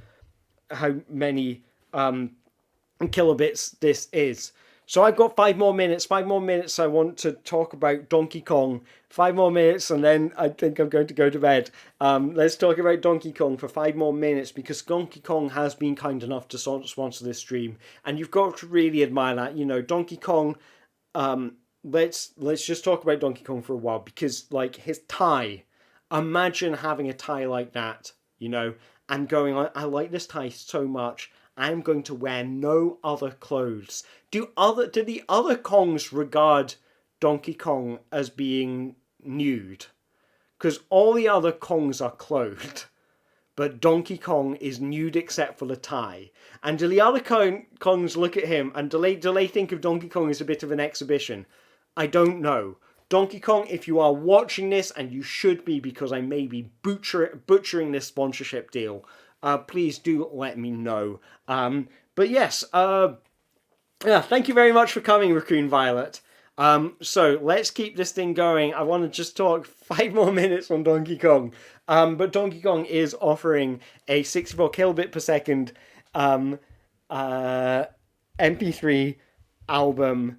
kilobits this is. So I've got 5 more minutes. 5 more minutes I want to talk about Donkey Kong. 5 more minutes and then I think I'm going to go to bed. Let's talk about Donkey Kong for 5 more minutes, because Donkey Kong has been kind enough to sponsor this stream. And you've got to really admire that. You know, Donkey Kong, let's just talk about Donkey Kong for a while, because like his tie, imagine having a tie like that, you know, and going, I like this tie so much, I'm going to wear no other clothes. Do the other Kongs regard Donkey Kong as being nude? Because all the other Kongs are clothed, but Donkey Kong is nude except for the tie. And do the other Kongs look at him and do they think of Donkey Kong as a bit of an exhibition? I don't know. Donkey Kong, if you are watching this, and you should be, because I may be butchering this sponsorship deal, please do let me know. But yes, yeah, thank you very much for coming, Raccoon Violet. So let's keep this thing going. I want to just talk 5 more minutes on Donkey Kong. But Donkey Kong is offering a 64 kilobit per second MP3 album,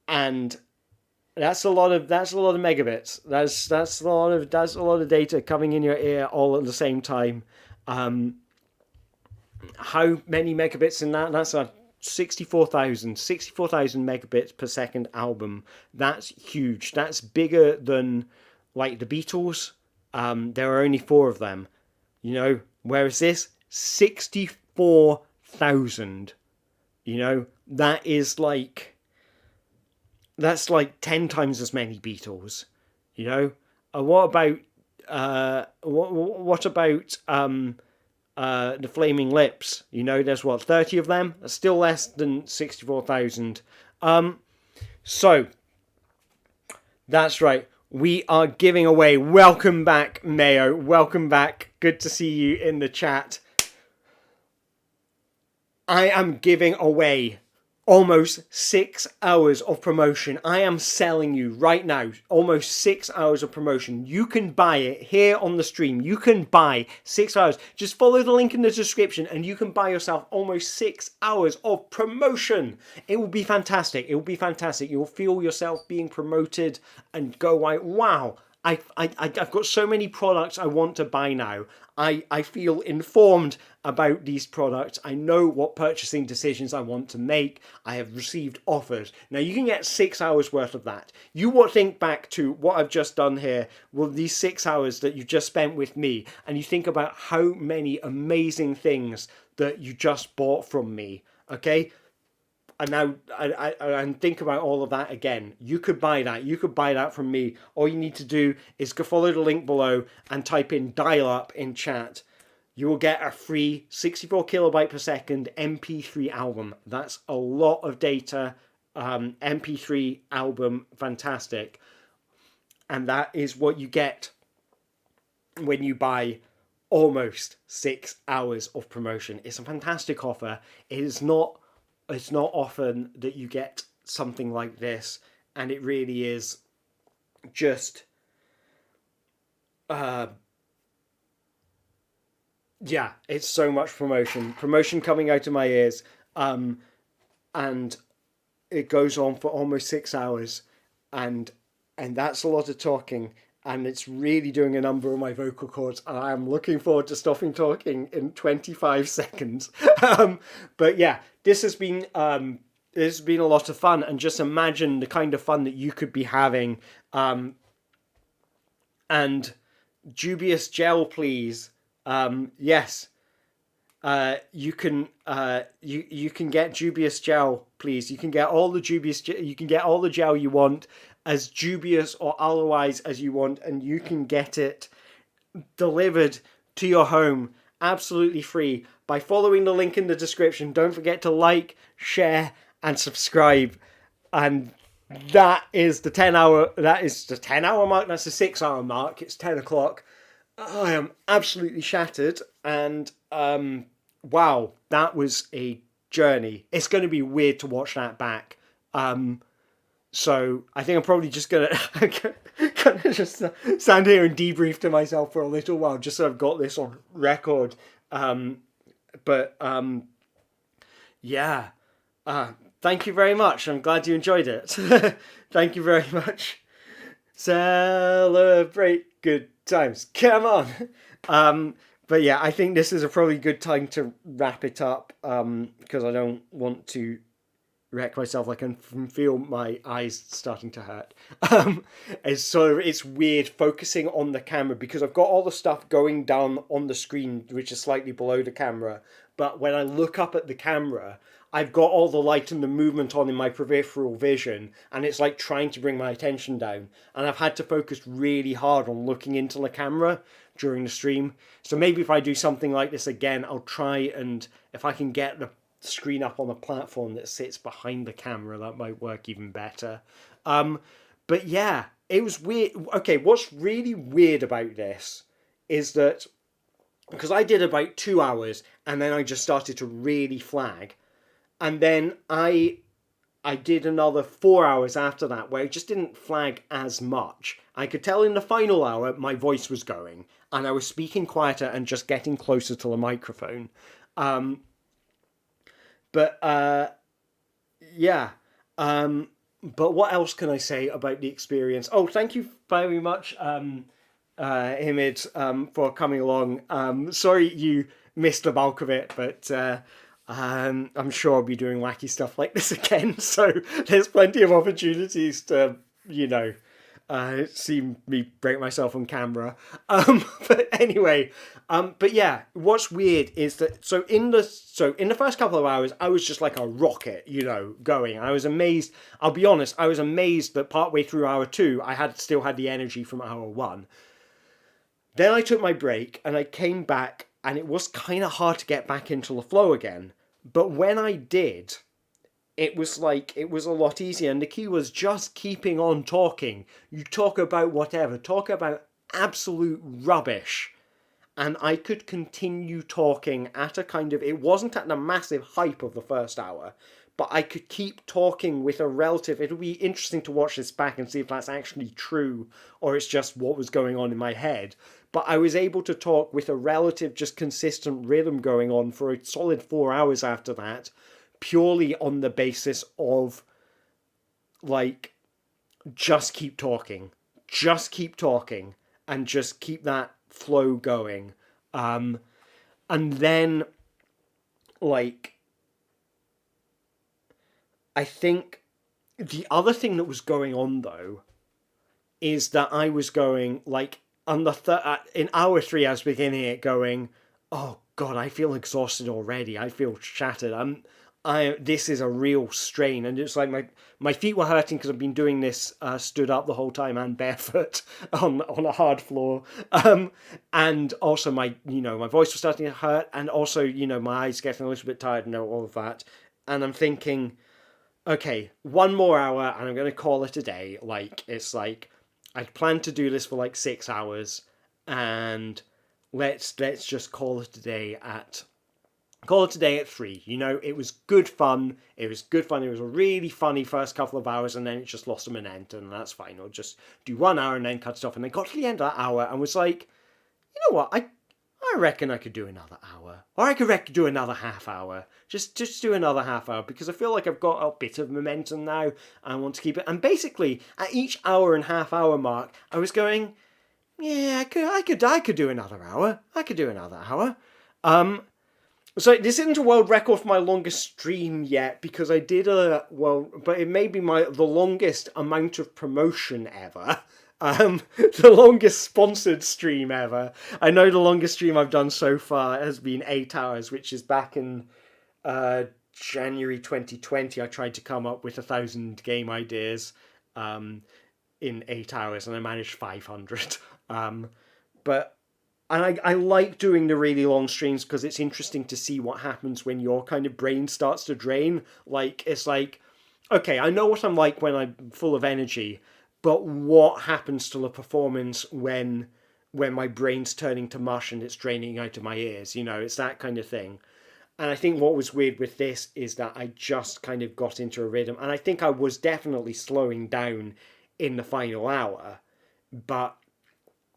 and that's a lot of megabits. That's a lot of data coming in your ear all at the same time. How many megabits in that? That's a 64,000 megabits per second album. That's huge. That's bigger than like the Beatles. There are only 4 of them, you know, whereas this 64,000, you know, that's like 10 times as many Beatles, you know. What about the Flaming Lips? You know, there's 30 of them. That's still less than 64,000. So that's right. We are giving away. Welcome back, Mayo. Welcome back. Good to see you in the chat. I am giving away almost 6 hours of promotion. I am selling you right now almost 6 hours of promotion. You can buy it here on the stream. You can buy 6 hours. Just follow the link in the description and you can buy yourself almost 6 hours of promotion. It will be fantastic. It will be fantastic. You'll feel yourself being promoted and go like, wow, I've got so many products I want to buy now. I feel informed about these products. I know what purchasing decisions I want to make. I have received offers. Now you can get 6 hours worth of that. You will think back to what I've just done here. Well, these 6 hours that you just spent with me, and you think about how many amazing things that you just bought from me. Okay? And now, and think about all of that again. You could buy that. You could buy that from me. All you need to do is go follow the link below and type in dial-up in chat. You will get a free 64 kilobyte per second MP3 album. That's a lot of data. MP3 album, fantastic. And that is what you get when you buy almost 6 hours of promotion. It's a fantastic offer. It's not often that you get something like this, and it really is just yeah, it's so much promotion coming out of my ears, and it goes on for almost 6 hours, and that's a lot of talking, and it's really doing a number on my vocal cords, and I am looking forward to stopping talking in 25 seconds. But yeah, this has been a lot of fun, and just imagine the kind of fun that you could be having. And Dubious Gel, please. Yes. You can get Dubious Gel, please. You can get all the gel you want, as dubious or otherwise as you want, and you can get it delivered to your home absolutely free by following the link in the description. Don't forget to like, share, and subscribe. And that is the 10 hour. That is the 10 hour mark. That's the 6 hour mark. It's 10 o'clock. I am absolutely shattered, and wow, that was a journey. It's going to be weird to watch that back. So I think I'm probably just gonna just stand here and debrief to myself for a little while, just so I've got this on record. But yeah, thank you very much. I'm glad you enjoyed it. Thank you very much. Celebrate good times. Come on. But yeah, I think this is a probably good time to wrap it up, because I don't want to wreck myself. I can feel my eyes starting to hurt. It's weird focusing on the camera because I've got all the stuff going down on the screen, which is slightly below the camera. But when I look up at the camera, I've got all the light and the movement on in my peripheral vision, and it's like trying to bring my attention down. And I've had to focus really hard on looking into the camera during the stream. So maybe if I do something like this again, I'll try, and if I can get the screen up on a platform that sits behind the camera, that might work even better. But yeah, it was weird. Okay, what's really weird about this is that because I did about 2 hours and then I just started to really flag, and then I did another 4 hours after that where I just didn't flag as much. I could tell in the final hour my voice was going and I was speaking quieter and just getting closer to the microphone. But yeah. But what else can I say about the experience? Oh, thank you very much, Himid, for coming along. Sorry you missed the bulk of it, but I'm sure I'll be doing wacky stuff like this again. So there's plenty of opportunities to, see me break myself on camera. But anyway, but yeah, what's weird is that in the first couple of hours, I was just like a rocket, going. I was amazed. I'll be honest, I was amazed that partway through hour 2, I still had the energy from hour 1. Then I took my break and I came back, and it was kind of hard to get back into the flow again. But when I did, it was a lot easier, and the key was just keeping on talking. You talk about whatever, talk about absolute rubbish, and I could continue talking at a kind of, it wasn't at the massive hype of the first hour, but I could keep talking with a relative. It'll be interesting to watch this back and see if that's actually true or it's just what was going on in my head. But I was able to talk with a relative, just consistent rhythm going on for a solid 4 hours after that, purely on the basis of, just keep talking, and just keep that flow going. And then, I think the other thing that was going on, though, is that I was going, on in hour 3, I was beginning it going, oh God, I feel exhausted already. I feel shattered. This is a real strain, and it's like my feet were hurting because I've been doing this stood up the whole time and barefoot on a hard floor, and also my voice was starting to hurt, and also my eyes getting a little bit tired and all of that, and I'm thinking, okay, 1 more hour and I'm gonna call it a day. I'd planned to do this for 6 hours, and let's just call it a day at 3. It was good fun. It was a really funny first couple of hours, and then it just lost a momentum, and that's fine. I'll just do 1 hour and then cut it off. And then got to the end of that hour and was like, you know what? I reckon I could do another hour, or I could do another half hour. Just do another half hour, because I feel like I've got a bit of momentum now. And I want to keep it. And basically, at each hour and half hour mark, I was going, yeah, I could do another hour. I could do another hour. So this isn't a world record for my longest stream yet, because I did but it may be the longest amount of promotion ever. The longest sponsored stream ever. I know the longest stream I've done so far has been 8 hours, which is back in January 2020. I tried to come up with 1,000 game ideas in 8 hours, and I managed 500. And I like doing the really long streams because it's interesting to see what happens when your kind of brain starts to drain. okay, I know what I'm like when I'm full of energy, but what happens to the performance when my brain's turning to mush and it's draining out of my ears? You know, it's that kind of thing. And I think what was weird with this is that I just kind of got into a rhythm, and I think I was definitely slowing down in the final hour, but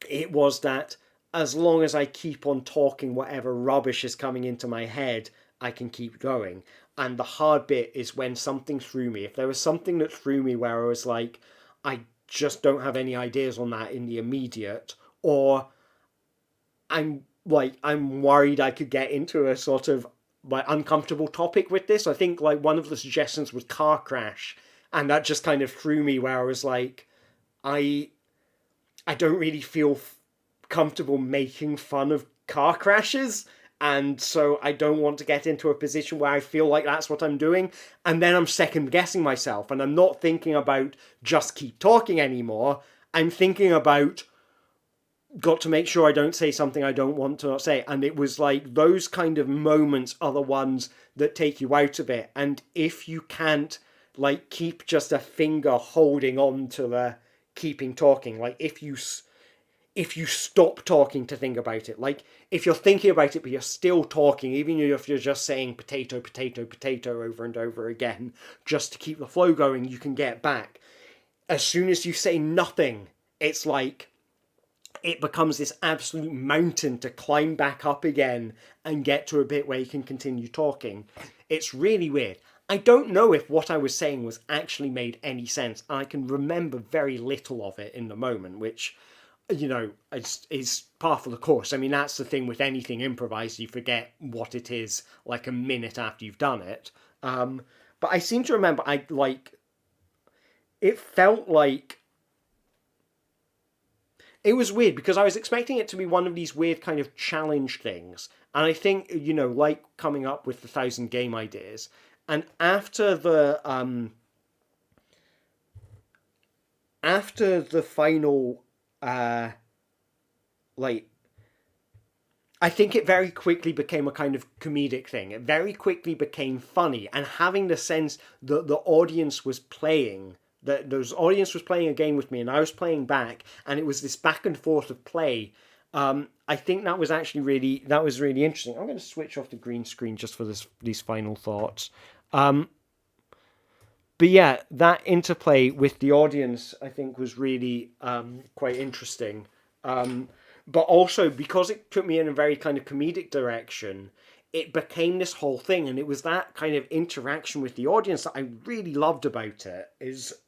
it was that as long as I keep on talking whatever rubbish is coming into my head, I can keep going. And the hard bit is when something threw me. If there was something that threw me where I was like, I just don't have any ideas on that in the immediate, or I'm worried I could get into a sort of like uncomfortable topic with this. I think like one of the suggestions was car crash, and that just kind of threw me where I was like, I I don't really feel comfortable making fun of car crashes. And so I don't want to get into a position where I feel like that's what I'm doing. And then I'm second guessing myself. And I'm not thinking about just keep talking anymore. I'm thinking about got to make sure I don't say something I don't want to say. And it was like those kind of moments are the ones that take you out of it. And if you can't like keep just a finger holding on to the keeping talking, like if you stop talking to think about it, like if you're thinking about it but you're still talking, even if you're just saying potato, potato, potato over and over again, just to keep the flow going, you can get back. As soon as you say nothing, it's like it becomes this absolute mountain to climb back up again and get to a bit where you can continue talking. It's really weird. I don't know if what I was saying was actually made any sense, and I can remember very little of it in the moment, which, you know, is par for the course. I mean, that's the thing with anything improvised, you forget what it is like a minute after you've done it. But I seem to remember it felt like it was weird because I was expecting it to be one of these weird kind of challenge things. And I think, you know, like coming up with the 1,000 game ideas. And after the final like I think it very quickly became a kind of comedic thing. It very quickly became funny, and having the sense that the audience was playing, that the audience was playing a game with me, and I was playing back, and it was this back and forth of play. I think that was actually really interesting. I'm going to switch off the green screen just for these final thoughts. But yeah, that interplay with the audience, I think, was really quite interesting. But also, because it took me in a very kind of comedic direction, it became this whole thing, and it was that kind of interaction with the audience that I really loved about it.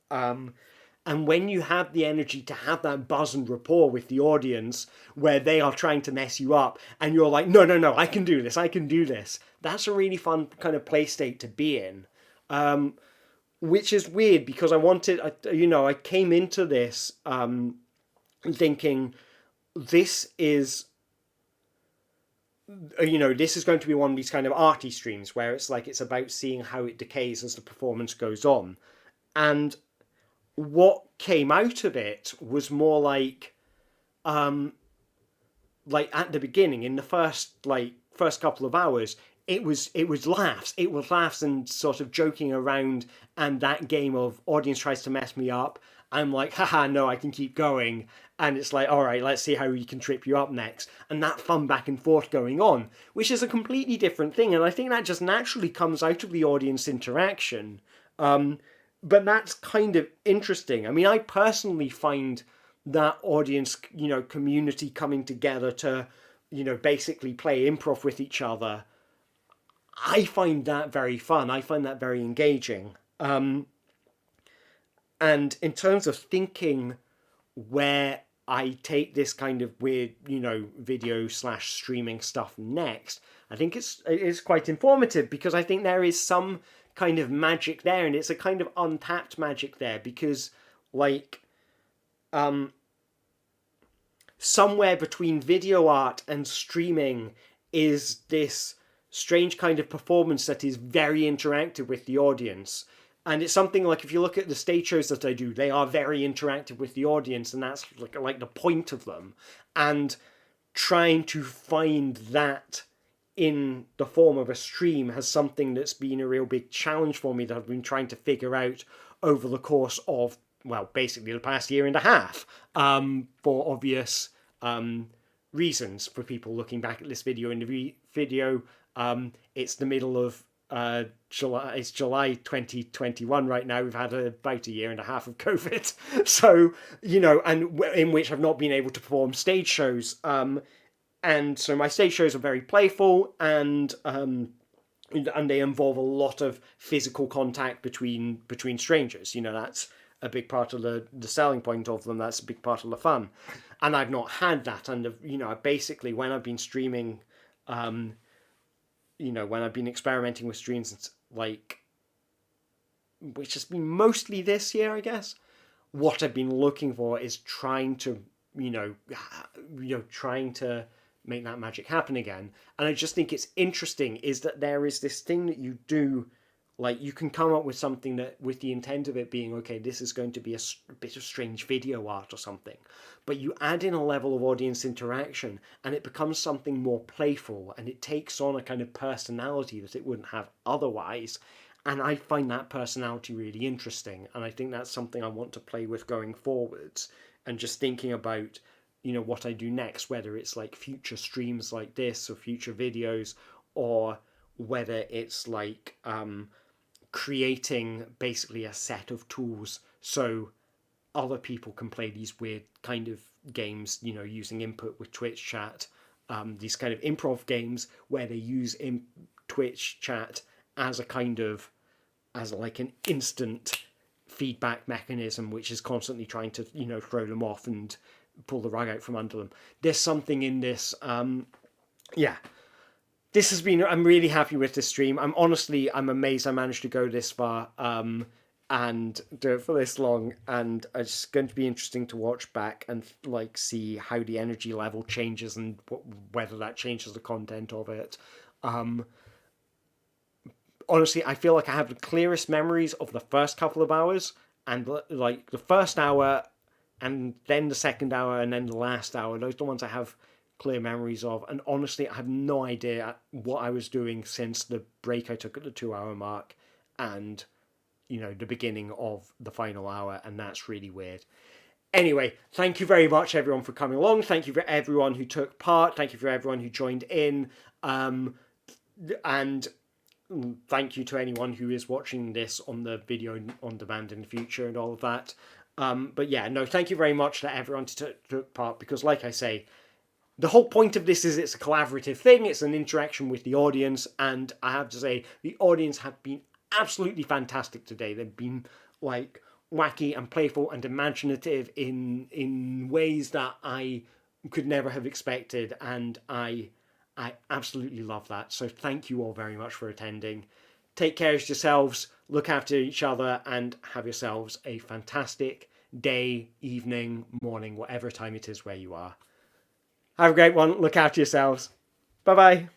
And when you have the energy to have that buzz and rapport with the audience, where they are trying to mess you up, and you're like, no, no, no, I can do this, I can do this. That's a really fun kind of play state to be in. Which is weird because I came into this thinking this is going to be one of these kind of arty streams where it's like it's about seeing how it decays as the performance goes on. And what came out of it was more like at the beginning, in the first couple of hours, it was laughs. It was laughs and sort of joking around, and that game of audience tries to mess me up. I'm like, haha, no, I can keep going. And it's like, all right, let's see how we can trip you up next. And that fun back and forth going on, which is a completely different thing. And I think that just naturally comes out of the audience interaction. But that's kind of interesting. I mean, I personally find that audience, community coming together to, basically play improv with each other. I find that very fun. I find that very engaging. And in terms of thinking where I take this kind of weird, video / streaming stuff next, I think it's quite informative because I think there is some kind of magic there, and it's a kind of untapped magic there because, somewhere between video art and streaming is this strange kind of performance that is very interactive with the audience. And it's something like, if you look at the stage shows that I do, they are very interactive with the audience, and that's like the point of them. And trying to find that in the form of a stream has something that's been a real big challenge for me that I've been trying to figure out over the course of, well, basically the past year and a half, for obvious reasons. For people looking back at this video in the video, it's the middle of July. It's July 2021 right now. We've had about a year and a half of COVID, so and in which I've not been able to perform stage shows. And so my stage shows are very playful, and they involve a lot of physical contact between strangers. That's a big part of the selling point of them. That's a big part of the fun. And I've not had that. And basically when I've been streaming, when I've been experimenting with streams, like, which has been mostly this year, I guess, what I've been looking for is trying to make that magic happen again. And I just think it's interesting is that there is this thing that you do, like, you can come up with something that, with the intent of it being, okay, this is going to be a bit of strange video art or something, but you add in a level of audience interaction and it becomes something more playful, and it takes on a kind of personality that it wouldn't have otherwise. And I find that personality really interesting, and I think that's something I want to play with going forwards. And just thinking about what I do next, whether it's like future streams like this or future videos, or whether it's like creating basically a set of tools so other people can play these weird kind of games, using input with Twitch chat, these kind of improv games where they use Twitch chat as a kind of, as like an instant feedback mechanism, which is constantly trying to, throw them off and pull the rug out from under them. There's something in this. This has been, I'm really happy with this stream. I'm amazed I managed to go this far and do it for this long. And it's going to be interesting to watch back and like see how the energy level changes and whether that changes the content of it. Honestly, I feel like I have the clearest memories of the first couple of hours, and like the first hour, and then the second hour, and then the last hour. Those are the ones I have clear memories of. And honestly, I have no idea what I was doing since the break I took at the 2-hour mark and, the beginning of the final hour. And that's really weird. Anyway, thank you very much, everyone, for coming along. Thank you for everyone who took part. Thank you for everyone who joined in. And thank you to anyone who is watching this on the video on demand in the future and all of that. But yeah, no, thank you very much to everyone who took part, because like I say, the whole point of this is it's a collaborative thing. It's an interaction with the audience. And I have to say, the audience have been absolutely fantastic today. They've been like wacky and playful and imaginative in ways that I could never have expected. And I absolutely love that. So thank you all very much for attending. Take care of yourselves, look after each other, and have yourselves a fantastic day, evening, morning, whatever time it is where you are. Have a great one. Look after yourselves. Bye-bye.